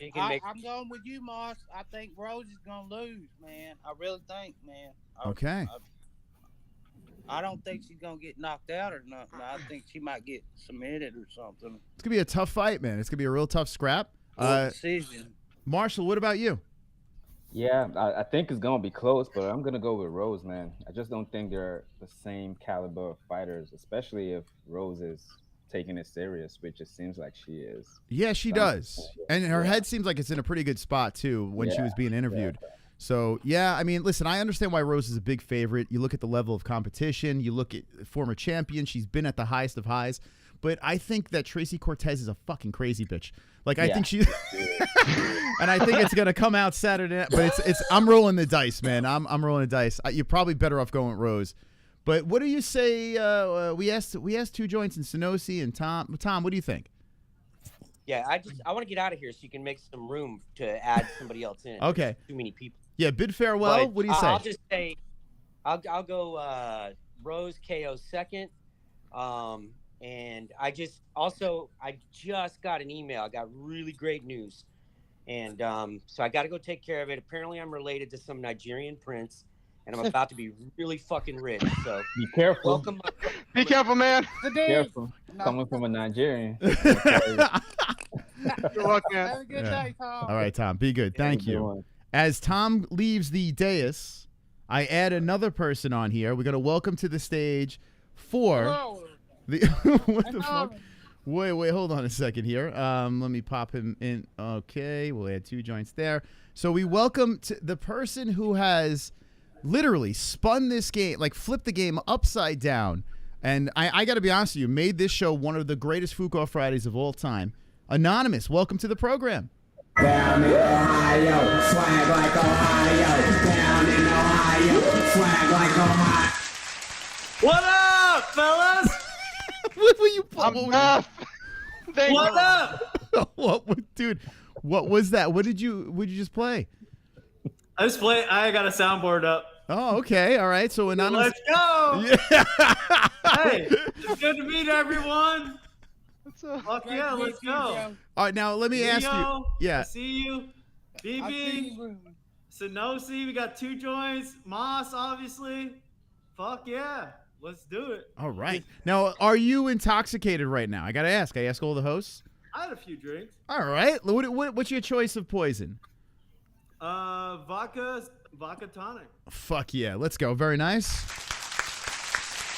going with you, Moss. I think Rose is gonna lose, man. I really think, man. Okay. I don't think she's gonna get knocked out or nothing. I think she might get submitted or something. It's gonna be a tough fight, man. It's gonna be a real tough scrap. Decision. Marshall, what about you? Yeah, I think it's gonna be close, but I'm gonna go with Rose, man. I just don't think they're the same caliber of fighters, especially if Rose is taking it serious, which it seems like she is. Yeah, she does. And her head seems like it's in a pretty good spot, too, when she was being interviewed. So, yeah, I mean, listen, I understand why Rose is a big favorite. You look at the level of competition. You look at former champion. She's been at the highest of highs. But I think that Tracy Cortez is a fucking crazy bitch. Like, I think she... and I think it's going to come out Saturday night. But it's I'm rolling the dice, man. I'm rolling the dice. You're probably better off going with Rose. But what do you say? We asked two joints in Sonosi and Tom. Tom, what do you think? Yeah, I want to get out of here so you can make some room to add somebody else in. Okay. There's too many people. Yeah, bid farewell. But what do you say? I'll just say, I'll go Rose KO second. And I just got an email. I got really great news, and so I got to go take care of it. Apparently, I'm related to some Nigerian prince. And I'm about to be really fucking rich, so be careful. Welcome. Be careful, man. Be careful. Coming from a Nigerian. Good luck, man. Have a good night, Tom. All right, Tom. Be good. Thank you. As Tom leaves the dais, I add another person on here. We're gonna welcome to the stage for the what the fuck? Wait, hold on a second here. Let me pop him in. Okay, we'll add two joints there. So we welcome to the person who has literally spun this game, like flipped the game upside down. And I got to be honest with you, made this show one of the greatest Fuko Fridays of all time. Anonymous, welcome to the program. Down in Ohio, swag like Ohio. Down in Ohio, swag like Ohio. What up, fellas? What were you? What up? Dude, what was that? What did you just play? I got a soundboard up. Oh, okay. All right. So anonymous. Let's go. Yeah. Hey, it's good to meet everyone. Fuck yeah, let's go. All right, now let me ask you. Yeah. I see you. BB. Sonosi, we got two joints. Moss, obviously. Fuck yeah. Let's do it. All right. Now, are you intoxicated right now? I got to ask. I ask all the hosts. I had a few drinks. All right. What's your choice of poison? Vodka tonic. Fuck yeah. Let's go. Very nice.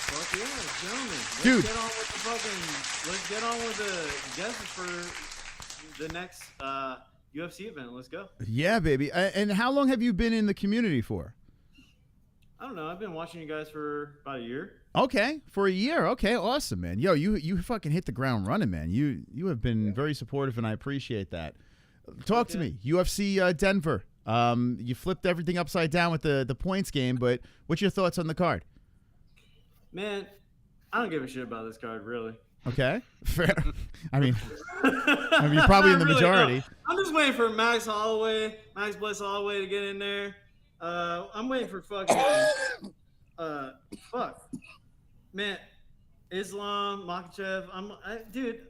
Fuck yeah, gentlemen. Dude. Let's get on with the guests for the next UFC event. Let's go. Yeah, baby. And how long have you been in the community for? I don't know. I've been watching you guys for about a year. Okay, for a year. Okay, awesome, man. Yo, you fucking hit the ground running, man. You have been very supportive, and I appreciate that. Talk to me. UFC Denver. You flipped everything upside down with the points game, but what's your thoughts on the card? Man, I don't give a shit about this card, really. Okay, fair. I mean, you're probably in the majority. I'm just waiting for Max Bliss Holloway to get in there. I'm waiting for fucking man, Islam Makhachev. Dude,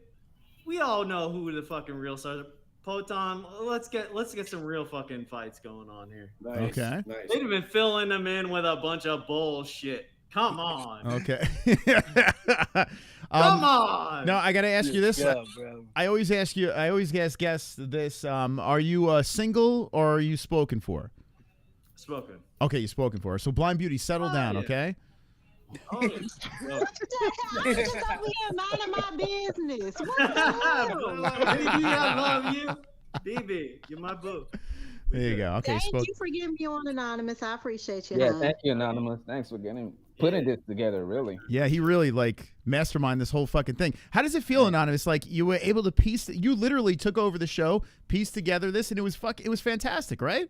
we all know who the fucking real stars are. Poton, let's get some real fucking fights going on here. Nice. Okay. Nice. They'd have been filling them in with a bunch of bullshit. Come on. Okay. Come on. No, I gotta ask you this. Good job, bro. I always ask guests this. Are you single or are you spoken for? Spoken. Okay, you spoken for. So Blind Beauty, settle down, yeah. okay? What the hell? I'm just over here minding my business. What the hell? BB, I love you. BB, you're my boo. There you go. Okay, Thank you for getting me on Anonymous. I appreciate you. Yeah, hon. thank you, Anonymous. Thanks for putting this together, really. Yeah, he really masterminded this whole fucking thing. How does it feel, Anonymous? Like you were able to you literally took over the show, pieced together this, and it was fantastic, right?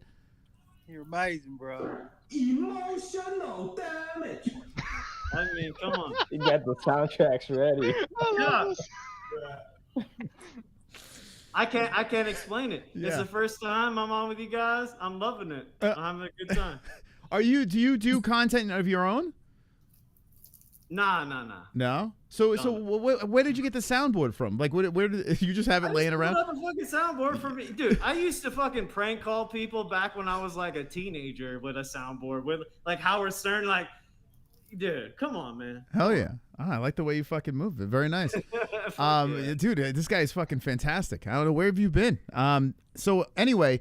You're amazing, bro. Emotional damage. I mean, come on. You got the soundtracks ready. I can't explain it. Yeah. It's the first time I'm on with you guys. I'm loving it. I'm having a good time. Do you do content of your own? Nah. No. So where did you get the soundboard from? Like, where did you just have it laying around? I just pulled up a fucking soundboard for me, dude. I used to fucking prank call people back when I was like a teenager with a soundboard with like Howard Stern. Like, dude, come on, man. Hell yeah. I like the way you fucking move. Very nice. Dude, this guy is fucking fantastic. I don't know, where have you been? So anyway,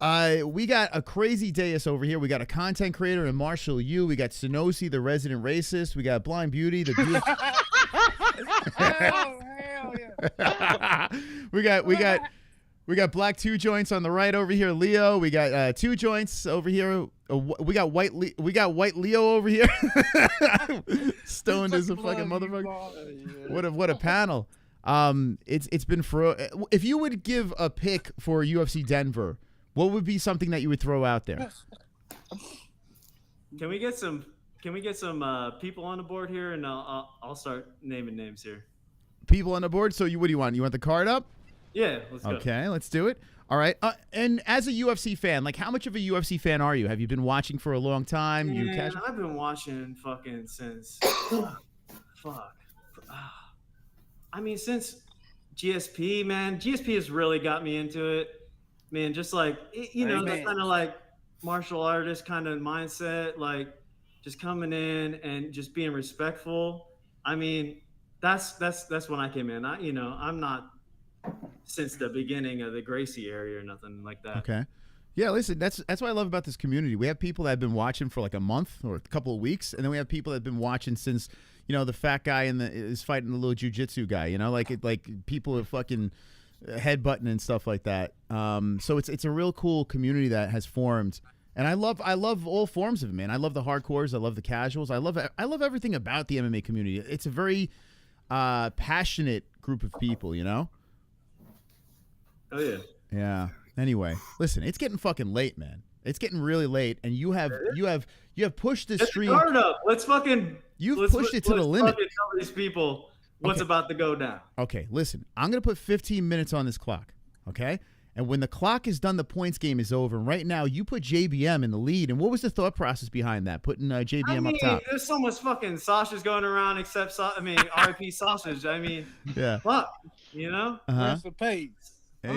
we got a crazy dais over here. We got a content creator in Marshall Yu. We got Sonosi, the resident racist. We got Blind Beauty, the beautiful. Hell yeah. we got black 2 joints on the right over here, Leo. We got 2 joints over here. We got white Leo over here. Stoned as a fucking motherfucker. What a panel. It's been for. If you would give a pick for UFC Denver, what would be something that you would throw out there? Can we get some people on the board here, and I'll start naming names here. People on the board. So what do you want? You want the card up? Yeah, let's go. Okay, let's do it. All right. And as a UFC fan, like, how much of a UFC fan are you? Have you been watching for a long time? Man, I've been watching fucking since fuck. I mean, since GSP, man. GSP has really got me into it. Man, just like, you know, that kind of like martial artist kind of mindset, like just coming in and just being respectful. I mean, that's when I came in. I'm not since the beginning of the Gracie area or nothing like that. Okay. Yeah, listen, that's what I love about this community. We have people that have been watching for like a month or a couple of weeks, and then we have people that have been watching since, you know, the fat guy is fighting the little jiu-jitsu guy, you know, like people are fucking headbutting and stuff like that. So it's a real cool community that has formed. And I love all forms of it, man. I love the hardcores, I love the casuals. I love everything about the MMA community. It's a very passionate group of people, you know? Oh yeah. Yeah. Anyway, listen, it's getting fucking late, man. It's getting really late, and you have pushed this stream. Start up. Let's pushed it to the limit. Tell these people what's about to go down. Okay, listen, I'm gonna put 15 minutes on this clock. Okay, and when the clock is done, the points game is over. And right now, you put JBM in the lead. And what was the thought process behind that? Putting JBM up top. There's so much fucking sausage going around, except RIP sausage. I mean, yeah. Fuck, you know. Where's the page? I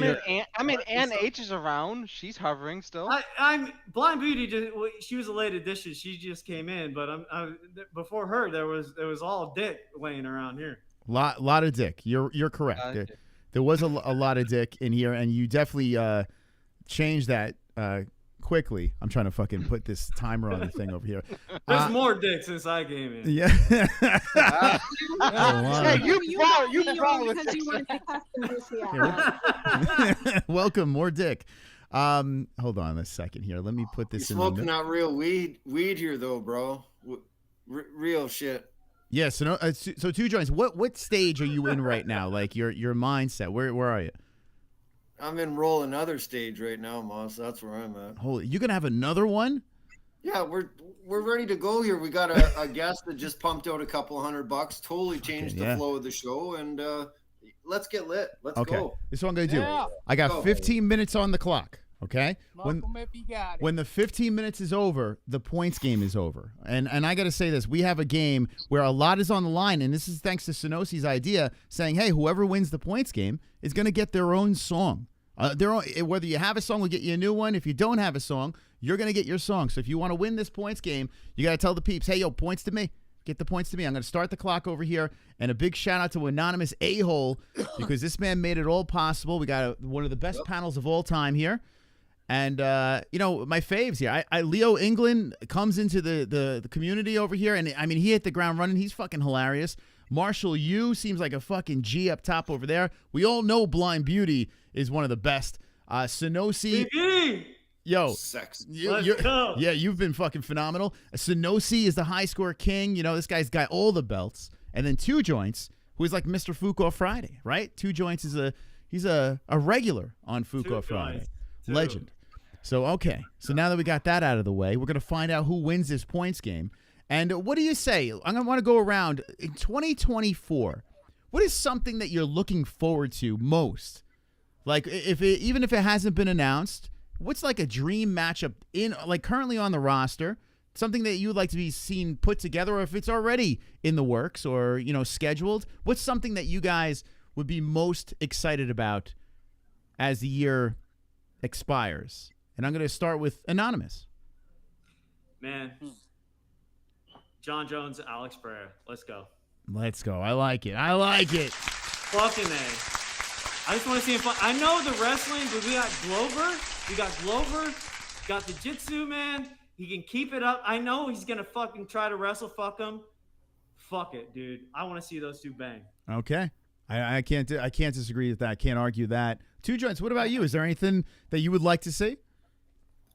mean, Ann H is around. She's hovering still. I'm Blind Beauty. She was a late addition. She just came in, but before her, there was all dick laying around here. Lot of dick. You're correct. There was a lot of dick in here, and you definitely changed that quickly. I'm trying to fucking put this timer on the thing over here. There's more dick since I came in. Yeah. You probably because you weren't the customer. Welcome, more dick. Hold on a second here. Let me put this in. Smoking not real weed here though, bro. Real shit. Yeah. So 2 joints. What stage are you in right now? Like your mindset. Where are you? I'm in roll another stage right now, Moss. That's where I'm at. Holy, you gonna have another one? Yeah, we're ready to go here. We got a guest that just pumped out a couple $100, totally changed the flow of the show, and let's get lit. Let's go. This is what I'm gonna do. I got 15 minutes on the clock. Okay. When the 15 minutes is over, the points game is over. And I got to say this. We have a game where a lot is on the line, and this is thanks to Synosi's idea, saying, hey, whoever wins the points game is going to get their own song. Whether you have a song, we'll get you a new one. If you don't have a song, you're going to get your song. So if you want to win this points game, you got to tell the peeps, hey, yo, points to me. Get the points to me. I'm going to start the clock over here. And a big shout out to Anonymous A-Hole, because this man made it all possible. We got one of the best panels of all time here. And, you know, my faves here. Leo England comes into the community over here. And, I mean, he hit the ground running. He's fucking hilarious. Marshall Yu seems like a fucking G up top over there. We all know Blind Beauty is one of the best. Synosi. Yo. Sex. Let's go. Yeah, you've been fucking phenomenal. Synosi is the high score king. You know, this guy's got all the belts. And then 2 joints, who is like Mr. Fuko Friday, right? 2 joints he's a regular on Fuko Friday. Legend. So, okay. So now that we got that out of the way, we're going to find out who wins this points game. And what do you say? I'm going to want to go around. In 2024, what is something that you're looking forward to most? Like, even if it hasn't been announced, what's like a dream matchup currently on the roster? Something that you'd like to be seen put together, or if it's already in the works or, you know, scheduled? What's something that you guys would be most excited about as the year expires? And I'm going to start with Anonymous. Man. John Jones, Alex Pereira. Let's go. Let's go. I like it. Fucking A. I just want to see him fight. I know the wrestling, but we got Glover. Got the Jitsu, man. He can keep it up. I know he's going to fucking try to wrestle fuck him. Fuck it, dude. I want to see those 2 bang. Okay. I can't disagree with that. I can't argue that. Two Joints, what about you? Is there anything that you would like to see?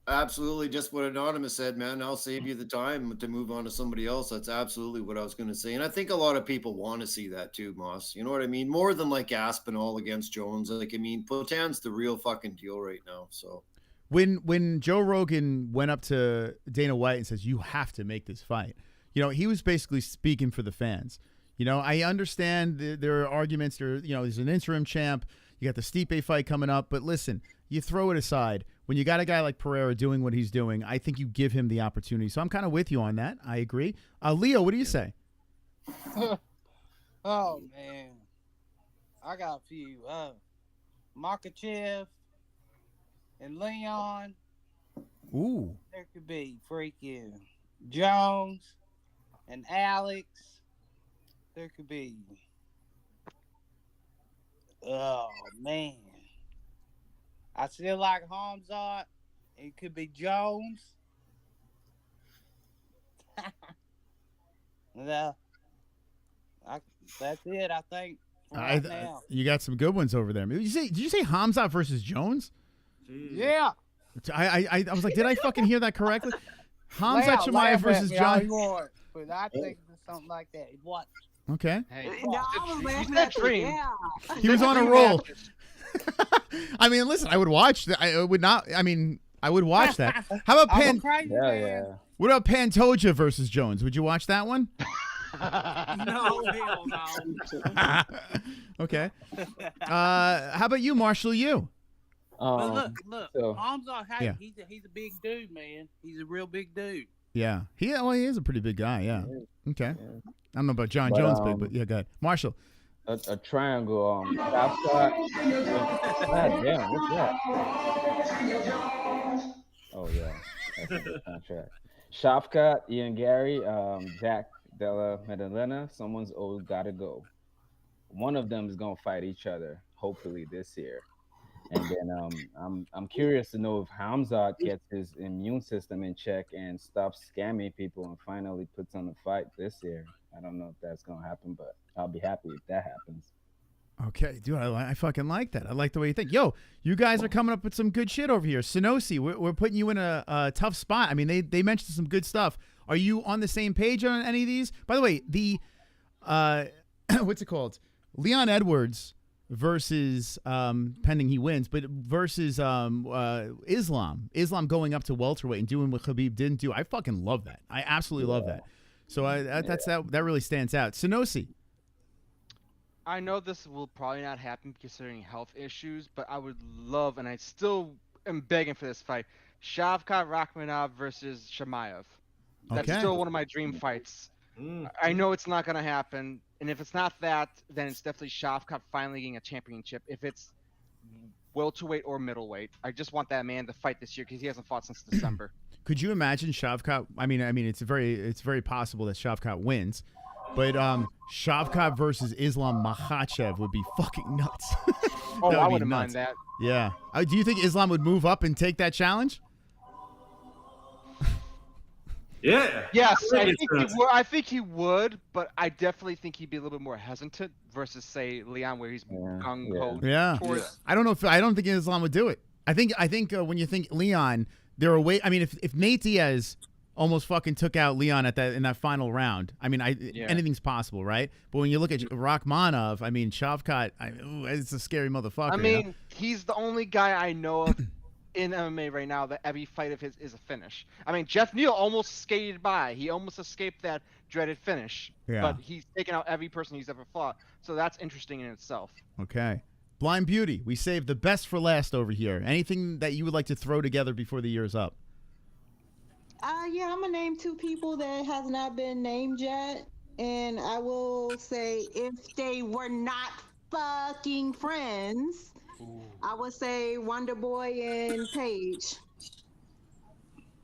Absolutely, just what Anonymous said, man. I'll save you the time to move on to somebody else. That's absolutely what I was going to say. And I think a lot of people want to see that too, Moss. You know what I mean? More than like Aspinall against Jones. Like, I mean, Potan's the real fucking deal right now. So when Joe Rogan went up to Dana White and says, you have to make this fight, you know, he was basically speaking for the fans. You know, I understand there are arguments. There's an interim champ. You got the Stipe fight coming up. But listen, you throw it aside. When you got a guy like Pereira doing what he's doing, I think you give him the opportunity. So I'm kind of with you on that. I agree. Leo, what do you say? Oh, man. I got a few. Makachev and Leon. Ooh. There could be freaking Jones and Alex. There could be. Oh, man. I still like KHAMZAT. It could be Jones. No. That's it, I think. Right now. You got some good ones over there. Did you say KHAMZAT versus Jones? Yeah. I was like, did I fucking hear that correctly? KHAMZAT Chimaev versus John. But I think it's something like that. What? Okay. Hey, he was on a roll. I mean, listen, I would watch that. I would not. I mean, I would watch that. How about What about Pantoja versus Jones? Would you watch that one? No, hell no. Okay. How about you, Marshall? You? But look. KHAMZAT, Yeah. he's a big dude, man. He's a real big dude. Yeah. He is a pretty big guy. Yeah. Okay. I don't know about John Jones big, but yeah, go ahead. Marshall. A triangle. God damn, what's that? Oh yeah, that's a good contract. Shafkat, Ian Gary, Jack Della Maddalena. Someone's always got to go. One of them is gonna fight each other, hopefully this year. And then I'm curious to know if KHAMZAT gets his immune system in check and stops scamming people and finally puts on a fight this year. I don't know if that's gonna happen, but I'll be happy if that happens. Okay, dude, I fucking like that. I like the way you think. Yo, you guys are coming up with some good shit over here. Sonosi, we're putting you in a tough spot. I mean, they mentioned some good stuff. Are you on the same page on any of these? By the way, the what's it called? Leon Edwards versus pending he wins, but versus Islam going up to welterweight and doing what Khabib didn't do. I fucking love that. I absolutely love that. So that really stands out. Sonosi. I know this will probably not happen considering health issues, but I would love, and I still am begging for this fight, Shavkat Rakhmonov versus Chimaev. That's still one of my dream fights. I know it's not going to happen, and if it's not that, then it's definitely Shavkat finally getting a championship. If it's welterweight or middleweight, I just want that man to fight this year because he hasn't fought since December. Could you imagine Shavkat? I mean, it's very possible that Shavkat wins, but Shavkat versus Islam Makhachev would be fucking nuts. Oh, I wouldn't mind that. Yeah. Do you think Islam would move up and take that challenge? Yeah. Yes, I think he would, but I definitely think he'd be a little bit more hesitant versus, say, Leon, where he's gung ho. Yeah. I don't think Islam would do it. I think when you think Leon, there are ways. I mean, if Nate Diaz almost fucking took out Leon in that final round, I mean, anything's possible, right? But when you look at Rakhmonov, I mean, Shavkat, it's a scary motherfucker. I mean, he's the only guy I know of in MMA right now that every fight of his is a finish. I mean, Jeff Neal almost skated by. He almost escaped that dreaded finish. Yeah. But he's taken out every person he's ever fought. So that's interesting in itself. Okay. Blind Beauty, we saved the best for last over here. Anything that you would like to throw together before the year's up? Yeah, I'm gonna name two people that has not been named yet, and I will say if they were not fucking friends, I would say Wonder Boy and Paige.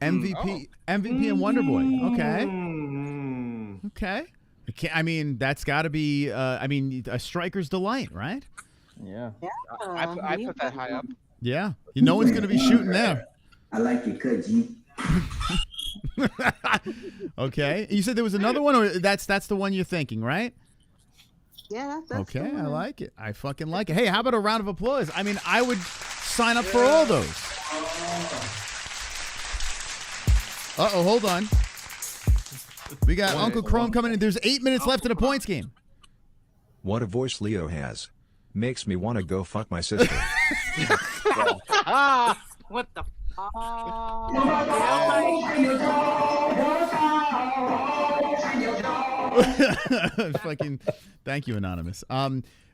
MVP and Wonder Boy. Okay. I mean, that's got to be. I mean, a striker's delight, right? Yeah. I put that high up. Yeah. No one's going to be shooting there. I like your cut, G. Okay. You said there was another one, or that's the one you're thinking, right? Yeah, that's Okay, the I one. like it. I fucking like it. Hey, how about a round of applause? I mean, I would sign up for all those. Uh-oh, hold on. We got Uncle Chrome coming in. There's 8 minutes left in the points game. What a voice Leo has. Makes me want to go fuck my sister. What the? Fucking, thank you, Anonymous.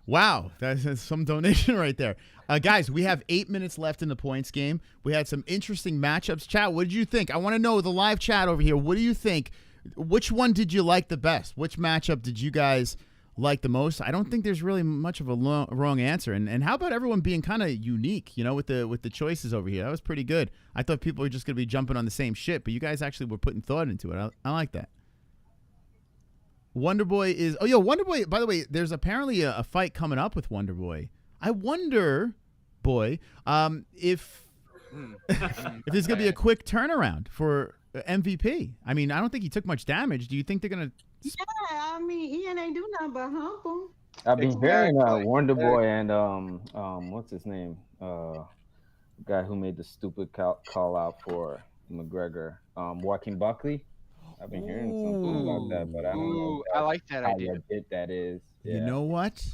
Wow, that's some donation right there. Guys, we have 8 minutes left in the points game. We had some interesting matchups. Chat, what did you think? I want to know, the live chat over here, what do you think? Which one did you like the best? Which matchup did you guys like the most? I don't think there's really much of a wrong answer. And how about everyone being kind of unique, you know, with the choices over here? That was pretty good. I thought people were just going to be jumping on the same shit, but you guys actually were putting thought into it. I like that. Wonderboy is... Oh, yo, Wonderboy, by the way, there's apparently a fight coming up with Wonderboy. I wonder, if there's going to be a quick turnaround for MVP. I mean, I don't think he took much damage. Do you think they're going to... Yeah, I mean, Ian ain't do nothing but hump him. I've been hearing Wonder Boy and what's his name? Guy who made the stupid call out for McGregor, Joaquin Buckley. I've been hearing something about that, but I don't know. I like that how idea. legit that is. Yeah. You know what?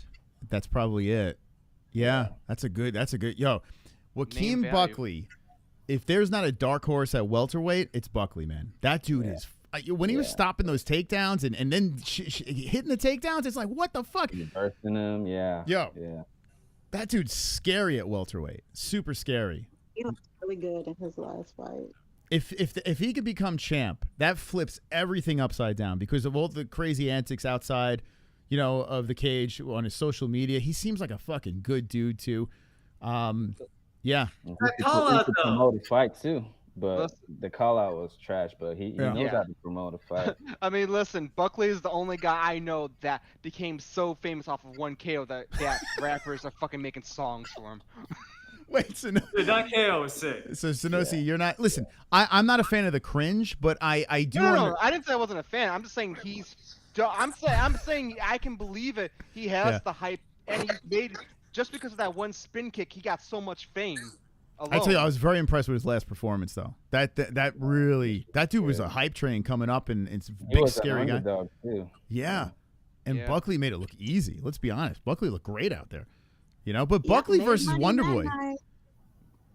That's probably it. Yeah, that's a good. Yo, Joaquin value. Buckley. If there's not a dark horse at welterweight, it's Buckley, man. That dude is. When he was stopping those takedowns and then hitting the takedowns, it's like, what the fuck? Bursting him, yeah. Yo, yeah. That dude's scary at welterweight. Super scary. He looked really good in his last fight. If he could become champ, that flips everything upside down because of all the crazy antics outside, you know, of the cage on his social media. He seems like a fucking good dude too. Yeah. He could promote a fight too, but the call out was trash. But he knows how to promote a fight. I mean, listen, Buckley is the only guy I know that became so famous off of one KO that rappers are fucking making songs for him. Wait, so that KO was sick. So Sonosi, you're not. Listen, I'm not a fan of the cringe, but I do. No, I didn't say I wasn't a fan. I'm just saying I'm saying I can believe it. He has the hype, and he made just because of that one spin kick, he got so much fame. Alone. I tell you, I was very impressed with his last performance, though. That really, that dude was a hype train coming up, and it's a big scary guy. Too. Yeah, and Buckley made it look easy. Let's be honest, Buckley looked great out there. You know, but Buckley versus Wonderboy.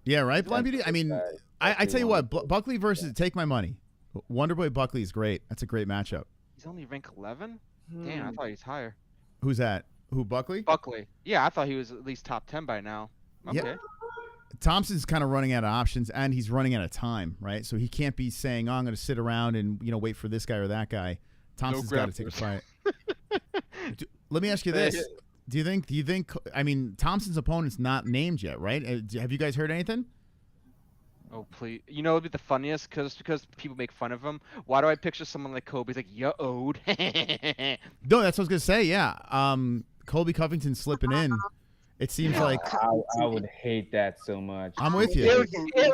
Yeah, right, Blind Beauty? I mean, I tell you what, Buckley versus Take My Money. Wonderboy Buckley is great. That's a great matchup. He's only rank 11? Damn, I thought he was higher. Who's that? Who, Buckley? Buckley. Yeah, I thought he was at least top 10 by now. Okay. Yeah. Thompson's kind of running out of options, and he's running out of time, right? So he can't be saying, oh, I'm going to sit around and, you know, wait for this guy or that guy. Thompson's got to take a fight. Let me ask you this. Do you think, I mean, Thompson's opponent's not named yet, right? Have you guys heard anything? Oh, please. You know, it'd be the funniest because people make fun of him. Why do I picture someone like Kobe? He's like, you owed. No, that's what I was going to say, yeah. Colby Covington slipping in. It seems like I would hate that so much. I'm with you.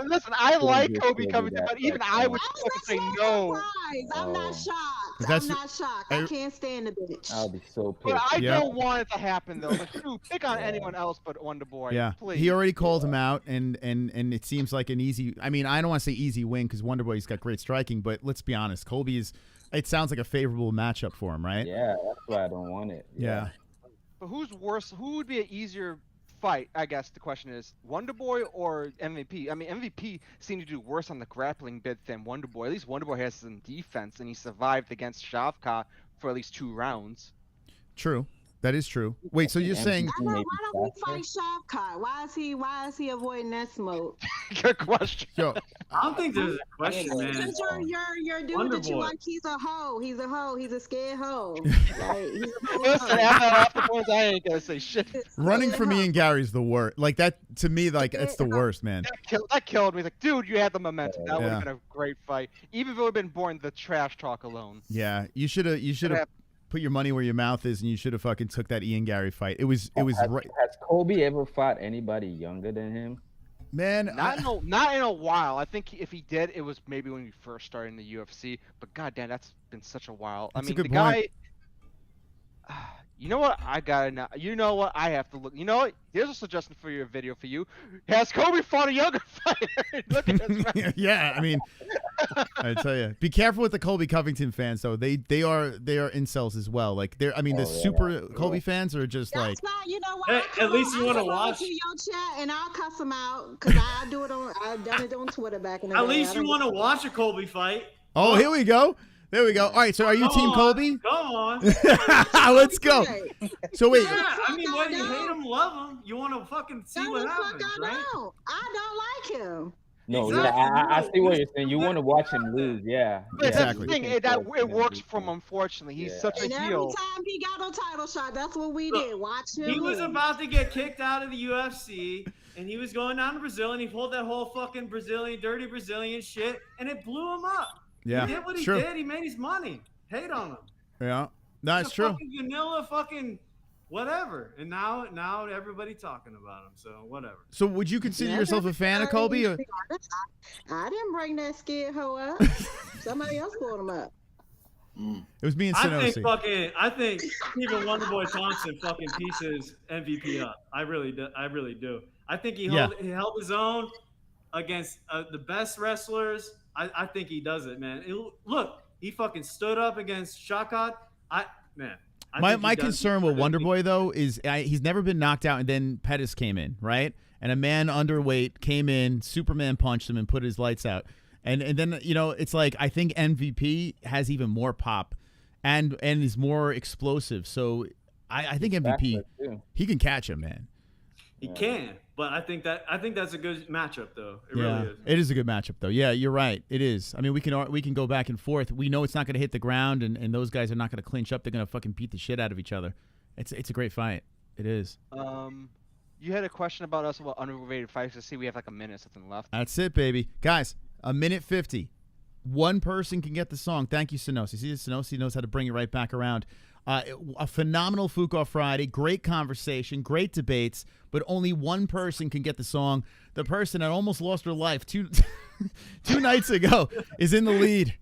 Listen, I like Kobe Covington, but even I would say no. I'm not shocked. I'm not shocked. I can't stand the bitch. I would be so pissed. But I don't want it to happen though. Like, dude, pick on anyone else but Wonderboy. Yeah, please. He already called him out, and it seems like an easy. I mean, I don't want to say easy win because Wonderboy's got great striking, but let's be honest, Colby is. It sounds like a favorable matchup for him, right? Yeah, that's why I don't want it. Yeah. But who's worse? Who would be an easier fight? I guess the question is Wonderboy or MVP. I mean, MVP seemed to do worse on the grappling bit than Wonderboy. At least Wonderboy has some defense, and he survived against Shavkat for at least 2 rounds. True. That is true. Wait, so you're saying? Why don't we fight Shavkat? Why is he avoiding that smoke? Good question. Yo, I don't think there's a question, man. Because your dude that you like, he's a hoe. He's a hoe. He's a scared hoe. Like, he's a Listen, afterwards, I ain't gonna say shit. Running from me and Gary's the worst. Like that to me, like it's the worst, man. That killed me. Like, dude, you had the momentum. That would have been a great fight, even if it would have been boring. The trash talk alone. Yeah, you should have put your money where your mouth is, and you should have fucking took that Ian Gary fight. It was right. Has Kobe ever fought anybody younger than him? Man, not in a while. I think if he did, it was maybe when we first started in the UFC. But goddamn, that's been such a while. That's I mean, a good the guy. You know what? I gotta know. You know what? I have to look. You know what? Here's a suggestion for your video for you. Has Kobe fought a younger fighter? Look at this. Yeah, I mean, I tell you, be careful with the Colby Covington fans. Though they are incels as well. Like they're, I mean, the super Colby fans are just That's like. not, you know what? Hey, at least you want to watch. To your chat and I'll cuss them out because I do it on. I've done it on Twitter back in the day. At least you want to watch a Colby fight. Oh, here we go. There we go. All right, so are you Team Colby? Come on. Let's go. So wait. Yeah, I mean, whether you hate him, love him, you want to fucking see what happens, right? I don't like him. No, Exactly. yeah, I see what you're saying. You want to watch him lose, yeah. But Exactly. That's the thing, it works for him, unfortunately. He's such a And every heel. time he got a title shot, that's what we did. Watch him. He was lose. about to get kicked out of the UFC, and he was going down to Brazil, and he pulled that whole fucking dirty Brazilian shit, and it blew him up. Yeah, He did what he true. did. He made his money. Hate on him. Yeah, that's He's a true. Fucking vanilla, fucking whatever. And now everybody talking about him. So whatever. So would you consider yourself a fan of Colby? Or? I didn't bring that scared hoe up. Somebody else pulled him up. It was me and Sonosi. I think Stephen Wonderboy Thompson fucking pieces MVP up. I really do. I think he held his own against the best wrestlers. I think he does it, man. Look, he fucking stood up against Shakat. My concern with Wonderboy though is he's never been knocked out, and then Pettis came in, right? And a man underweight came in, Superman punched him and put his lights out. And then, you know, it's like I think MVP has even more pop and is more explosive. So I think MVP, he can catch him, man. He can, but I think that's a good matchup though. It really is. It is a good matchup though. Yeah, you're right. It is. I mean, we can go back and forth. We know it's not going to hit the ground, and those guys are not going to clinch up. They're going to fucking beat the shit out of each other. It's a great fight. It is. You had a question about us about underrated fights. Let's see, we have like a minute something left. That's it, baby. Guys, a minute 50. One person can get the song. Thank you, Sonosi. See, Sonosi knows how to bring it right back around. A phenomenal Fuqua Friday. Great conversation. Great debates. But only one person can get the song. The person that almost lost her life two nights ago is in the lead.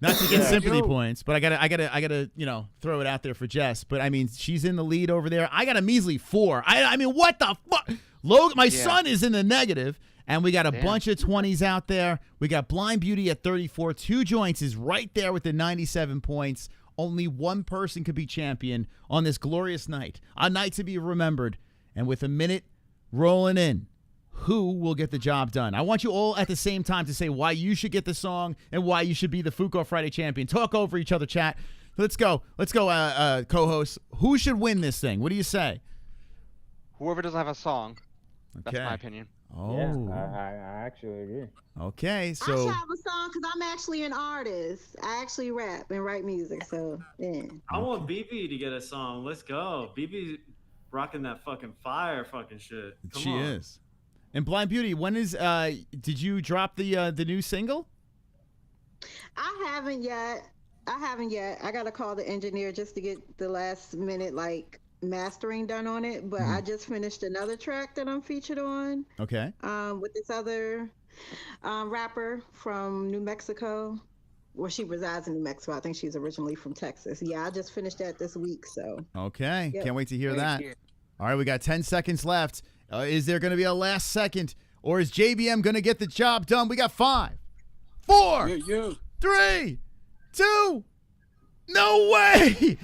Not to get sympathy points, but I gotta, you know, throw it out there for Jess. But I mean, she's in the lead over there. I got a measly 4. I mean, what the fuck? Logan, my son is in the negative, and we got a bunch of 20s out there. We got Blind Beauty at 34. Two Joints is right there with the 97 points. Only one person could be champion on this glorious night, a night to be remembered. And with a minute rolling in, who will get the job done? I want you all at the same time to say why you should get the song and why you should be the Fuqua Friday champion. Talk over each other, chat. Let's go, co-host. Who should win this thing? What do you say? Whoever doesn't have a song. Okay. That's my opinion. Oh, yeah, I actually agree. Okay, so I should have a song because I'm actually an artist. I actually rap and write music, so yeah. I want BB to get a song. Let's go. BB rocking that fucking fire fucking shit. Come on. is. And Blind Beauty, when is did you drop the new single? I haven't yet. I gotta call the engineer just to get the last minute mastering done on it. But I just finished another track that I'm featured on. Okay. With this other rapper from New Mexico. Well, she resides in New Mexico. I think she's originally from Texas. Yeah, I just finished that this week. So. Okay. Yep. Can't wait to hear that. All right, we got 10 seconds left. Is there going to be a last second, or is JBM going to get the job done? We got 5, 4, 3, 2. No way.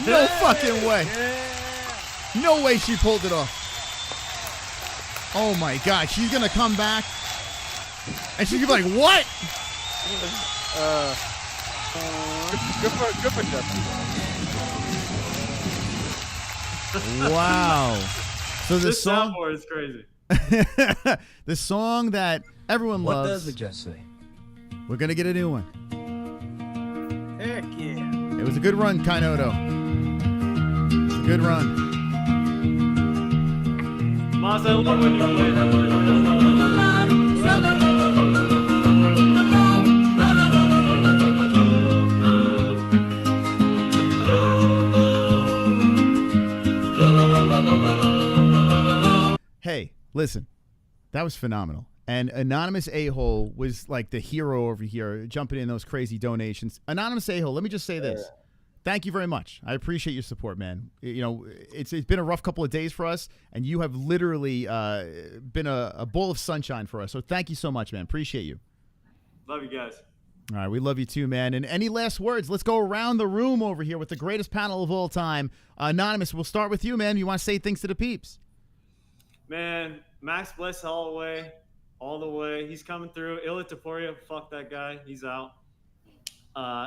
No fucking way. No way she pulled it off. Oh, my God. She's going to come back, and she's going to be like, what? Good for Justin. Wow. So this song soundboard is crazy. the song that everyone What loves. does it just say? We're going to get a new one. Heck yeah. It was a good run, Kainoto. It's a good run. Maz, I love when you play that. Hey, listen, that was phenomenal. And Anonymous A-Hole was like the hero over here, jumping in those crazy donations. Anonymous A-Hole, let me just say this. Thank you very much. I appreciate your support, man. You know, it's been a rough couple of days for us, and you have literally been a bowl of sunshine for us. So thank you so much, man. Appreciate you. Love you guys. All right, we love you too, man. And any last words? Let's go around the room over here with the greatest panel of all time. Anonymous, we'll start with you, man. You want to say things to the peeps? Man, Max Bliss Holloway, all the way. He's coming through. Ilya Taporia, fuck that guy. He's out.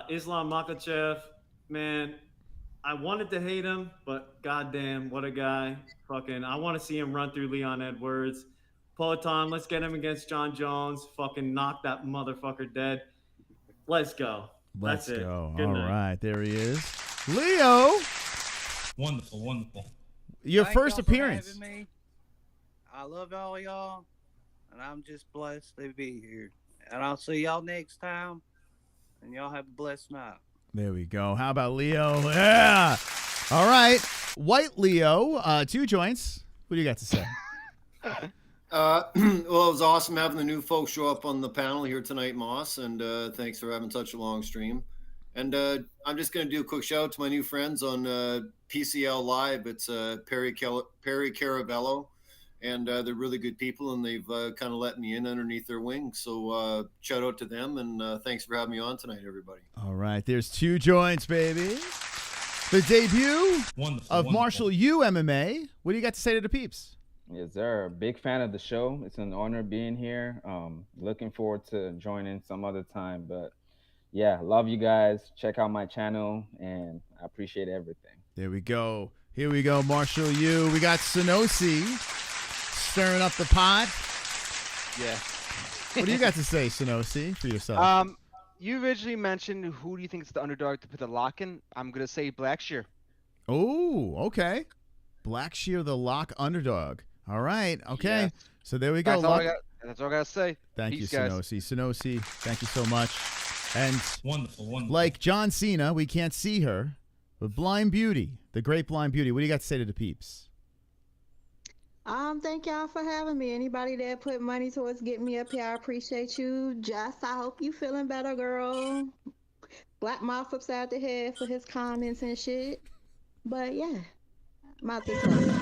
Islam Makhachev, man, I wanted to hate him, but goddamn, what a guy. Fucking, I want to see him run through Leon Edwards. Peloton, let's get him against John Jones. Fucking knock that motherfucker dead. Let's go. Let's That's go. it. Good All night. right, there he is. Leo. Wonderful, wonderful. Your Thank first y'all for appearance. having me. I love all y'all, and I'm just blessed to be here. And I'll see y'all next time, and y'all have a blessed night. There we go. How about Leo? Yeah. All right. White Leo, 2 joints. What do you got to say? Well, it was awesome having the new folks show up on the panel here tonight, Moss, and thanks for having such a long stream. And I'm just going to do a quick shout out to my new friends on PCL Live. It's Perry Caravello, and they're really good people, and they've kind of let me in underneath their wing. So shout out to them, and thanks for having me on tonight, everybody. All right. There's 2 joints, baby. The debut of Marshall U MMA. What do you got to say to the peeps? Yes, sir. Big fan of the show. It's an honor being here. Looking forward to joining some other time. But yeah, love you guys. Check out my channel, and I appreciate everything. There we go. Here we go, Marshall U. We got Sonosi stirring up the pot. Yeah. What do you got to say, Sonosi, for yourself? You originally mentioned who do you think is the underdog to put the lock in? I'm gonna say Blackshear. Oh, okay. Blackshear, the lock underdog. All right. Okay. Yeah. So there we go. That's all I gotta say. Thank Peace, you, guys. Sonosi. Sonosi, thank you so much. And Wonderful, wonderful. like John Cena, we can't see her, but Blind Beauty, the great Blind Beauty. What do you got to say to the peeps? Thank y'all for having me. Anybody that put money towards getting me up here, I appreciate you. Jess, I hope you feeling better, girl. Black Moth upside the head for his comments and shit. But yeah, mouth is closed.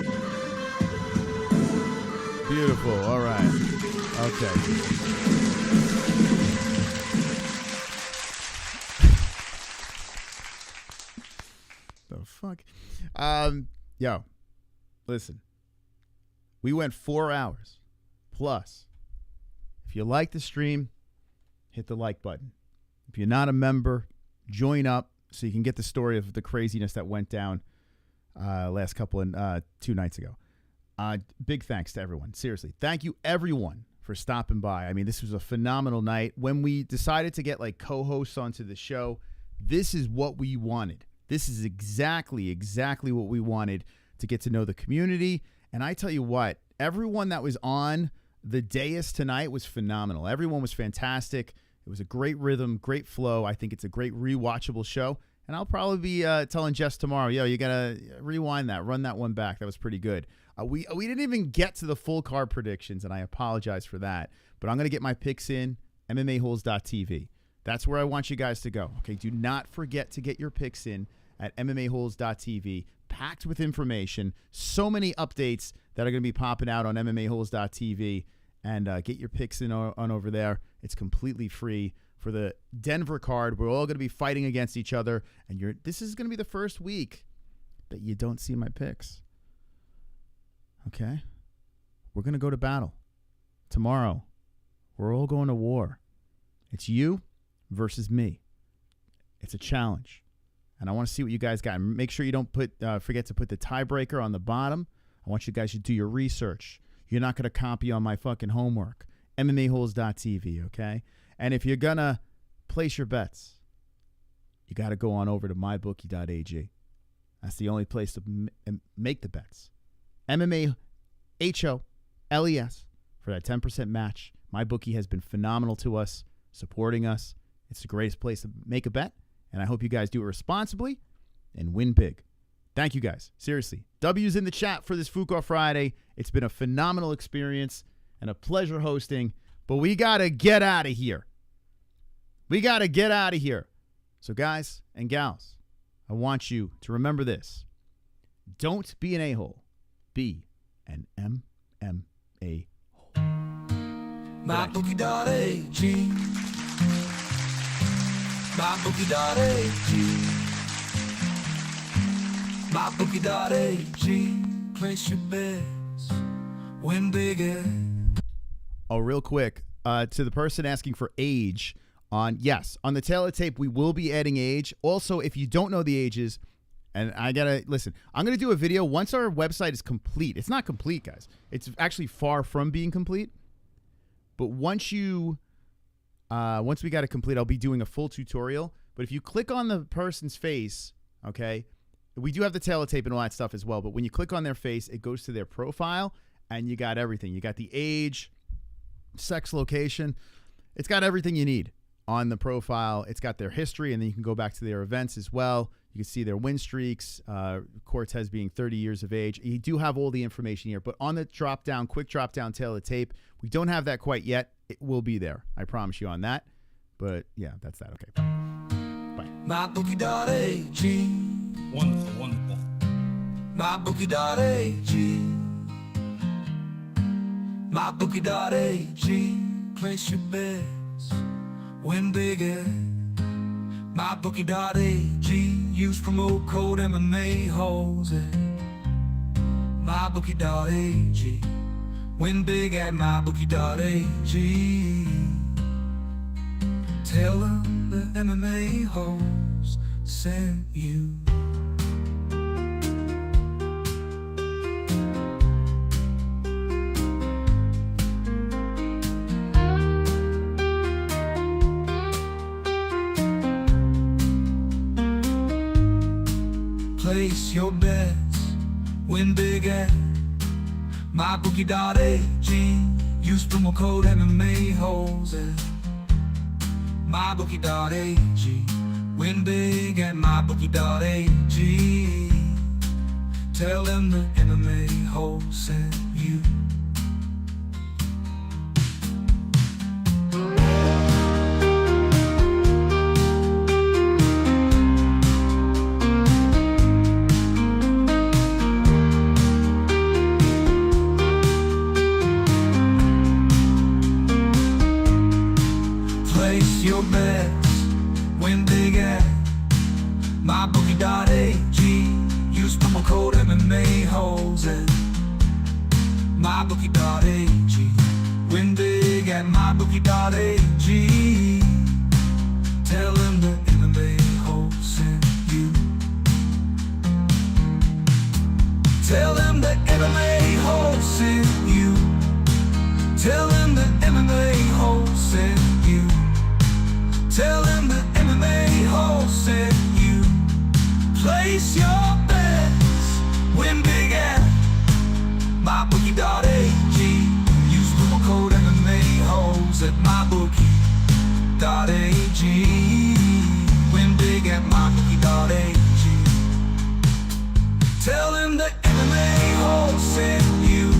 Beautiful. All right. Okay. The fuck? Yo, listen. We went 4 hours plus. If you like the stream, hit the like button. If you're not a member, join up so you can get the story of the craziness that went down last couple and 2 nights ago. Big thanks to everyone. Seriously, thank you everyone for stopping by. I mean, this was a phenomenal night. When we decided to get like co-hosts onto the show, this is what we wanted. This is exactly what we wanted to get to know the community. And I tell you what, everyone that was on the dais tonight was phenomenal. Everyone was fantastic. It was a great rhythm, great flow. I think it's a great rewatchable show. And I'll probably be telling Jess tomorrow, yo, you got to rewind that, run that one back. That was pretty good. We didn't even get to the full card predictions, and I apologize for that. But I'm going to get my picks in, MMA-Holes.tv. That's where I want you guys to go. Okay, do not forget to get your picks in at MMA-Holes.tv. Packed with information. So many updates that are going to be popping out on MMA-Holes.tv. And get your picks in on over there. It's completely free. For the Denver card, we're all going to be fighting against each other. And this is going to be the first week that you don't see my picks. Okay? We're going to go to battle. Tomorrow, we're all going to war. It's you versus me. It's a challenge. And I want to see what you guys got. And make sure you don't forget to put the tiebreaker on the bottom. I want you guys to do your research. You're not going to copy on my fucking homework. MMA-Holes.tv, okay? And if you're going to place your bets, you got to go on over to mybookie.ag. That's the only place to make the bets. MMA-HOLES for that 10% match. MyBookie has been phenomenal to us, supporting us. It's the greatest place to make a bet. And I hope you guys do it responsibly and win big. Thank you guys. Seriously. W's in the chat for this Fuko Friday. It's been a phenomenal experience and a pleasure hosting. But we got to get out of here. We got to get out of here. So guys and gals, I want you to remember this. Don't be an a-hole. Be an MMA hole. MyBookie.ag. MyBookie.ag. MyBookie.ag. Place your bets. Win bigger. Oh, real quick, to the person asking for age on the tail of tape, we will be adding age. Also, if you don't know the ages, and I gotta listen, I'm gonna do a video once our website is complete. It's not complete, guys. It's actually far from being complete. But once we got it complete, I'll be doing a full tutorial. But if you click on the person's face, okay, we do have the tail of tape and all that stuff as well. But when you click on their face, it goes to their profile, and you got everything. You got the age, sex, location. It's got everything you need on the profile. It's got their history, and then you can go back to their events as well. You can see their win streaks, Cortez being 30 years of age. You do have all the information here, but on the drop down, quick drop down tail of tape, we don't have that quite yet. It will be there. I promise you on that. But yeah, that's that. Okay. Bye. MyBookie.ag. Wonderful, wonderful. MyBookie.ag. MyBookie.ag. Place your bets. Win bigger. MyBookie.ag. Use promo code MMA-Holes at MyBookie.ag. Win big at MyBookie.ag. Tell them the MMA-Holes sent you. Place your bets, win big at MyBookie.ag. Use promo code MMA-Holes at MyBookie.ag. Win big at MyBookie.ag. Tell them the MMA-Holes sent you. Place your bets, win big at MyBookie.ag. Use promo code MMA-Holes at MyBookie.ag. Win big at MyBookie.ag. Tell them the MMA-Holes sent you. Tell them the MMA-Holes sent you. Tell them the MMA-Holes sent you. Tell them the MMA-Holes sent you. Place your bets, win big at MyBookie.ag. Use promo code MMA-Holes at MyBookie.ag. Win big at MyBookie.ag. Tell them the MMA-Holes sent you.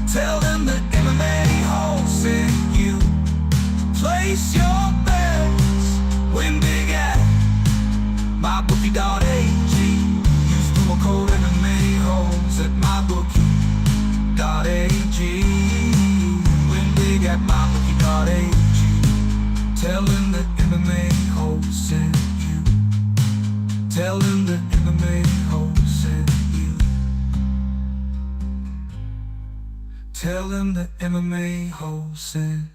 Tell them the MMA-Holes sent you. Place your bets, win big at MyBookie.ag. Use promo code MMA-Holes at MyBookie.ag. Win big at MyBookie.ag. Tell them the MMA-Holes sent you. Tell them the MMA-Holes sent you. Tell them the MMA-Holes sent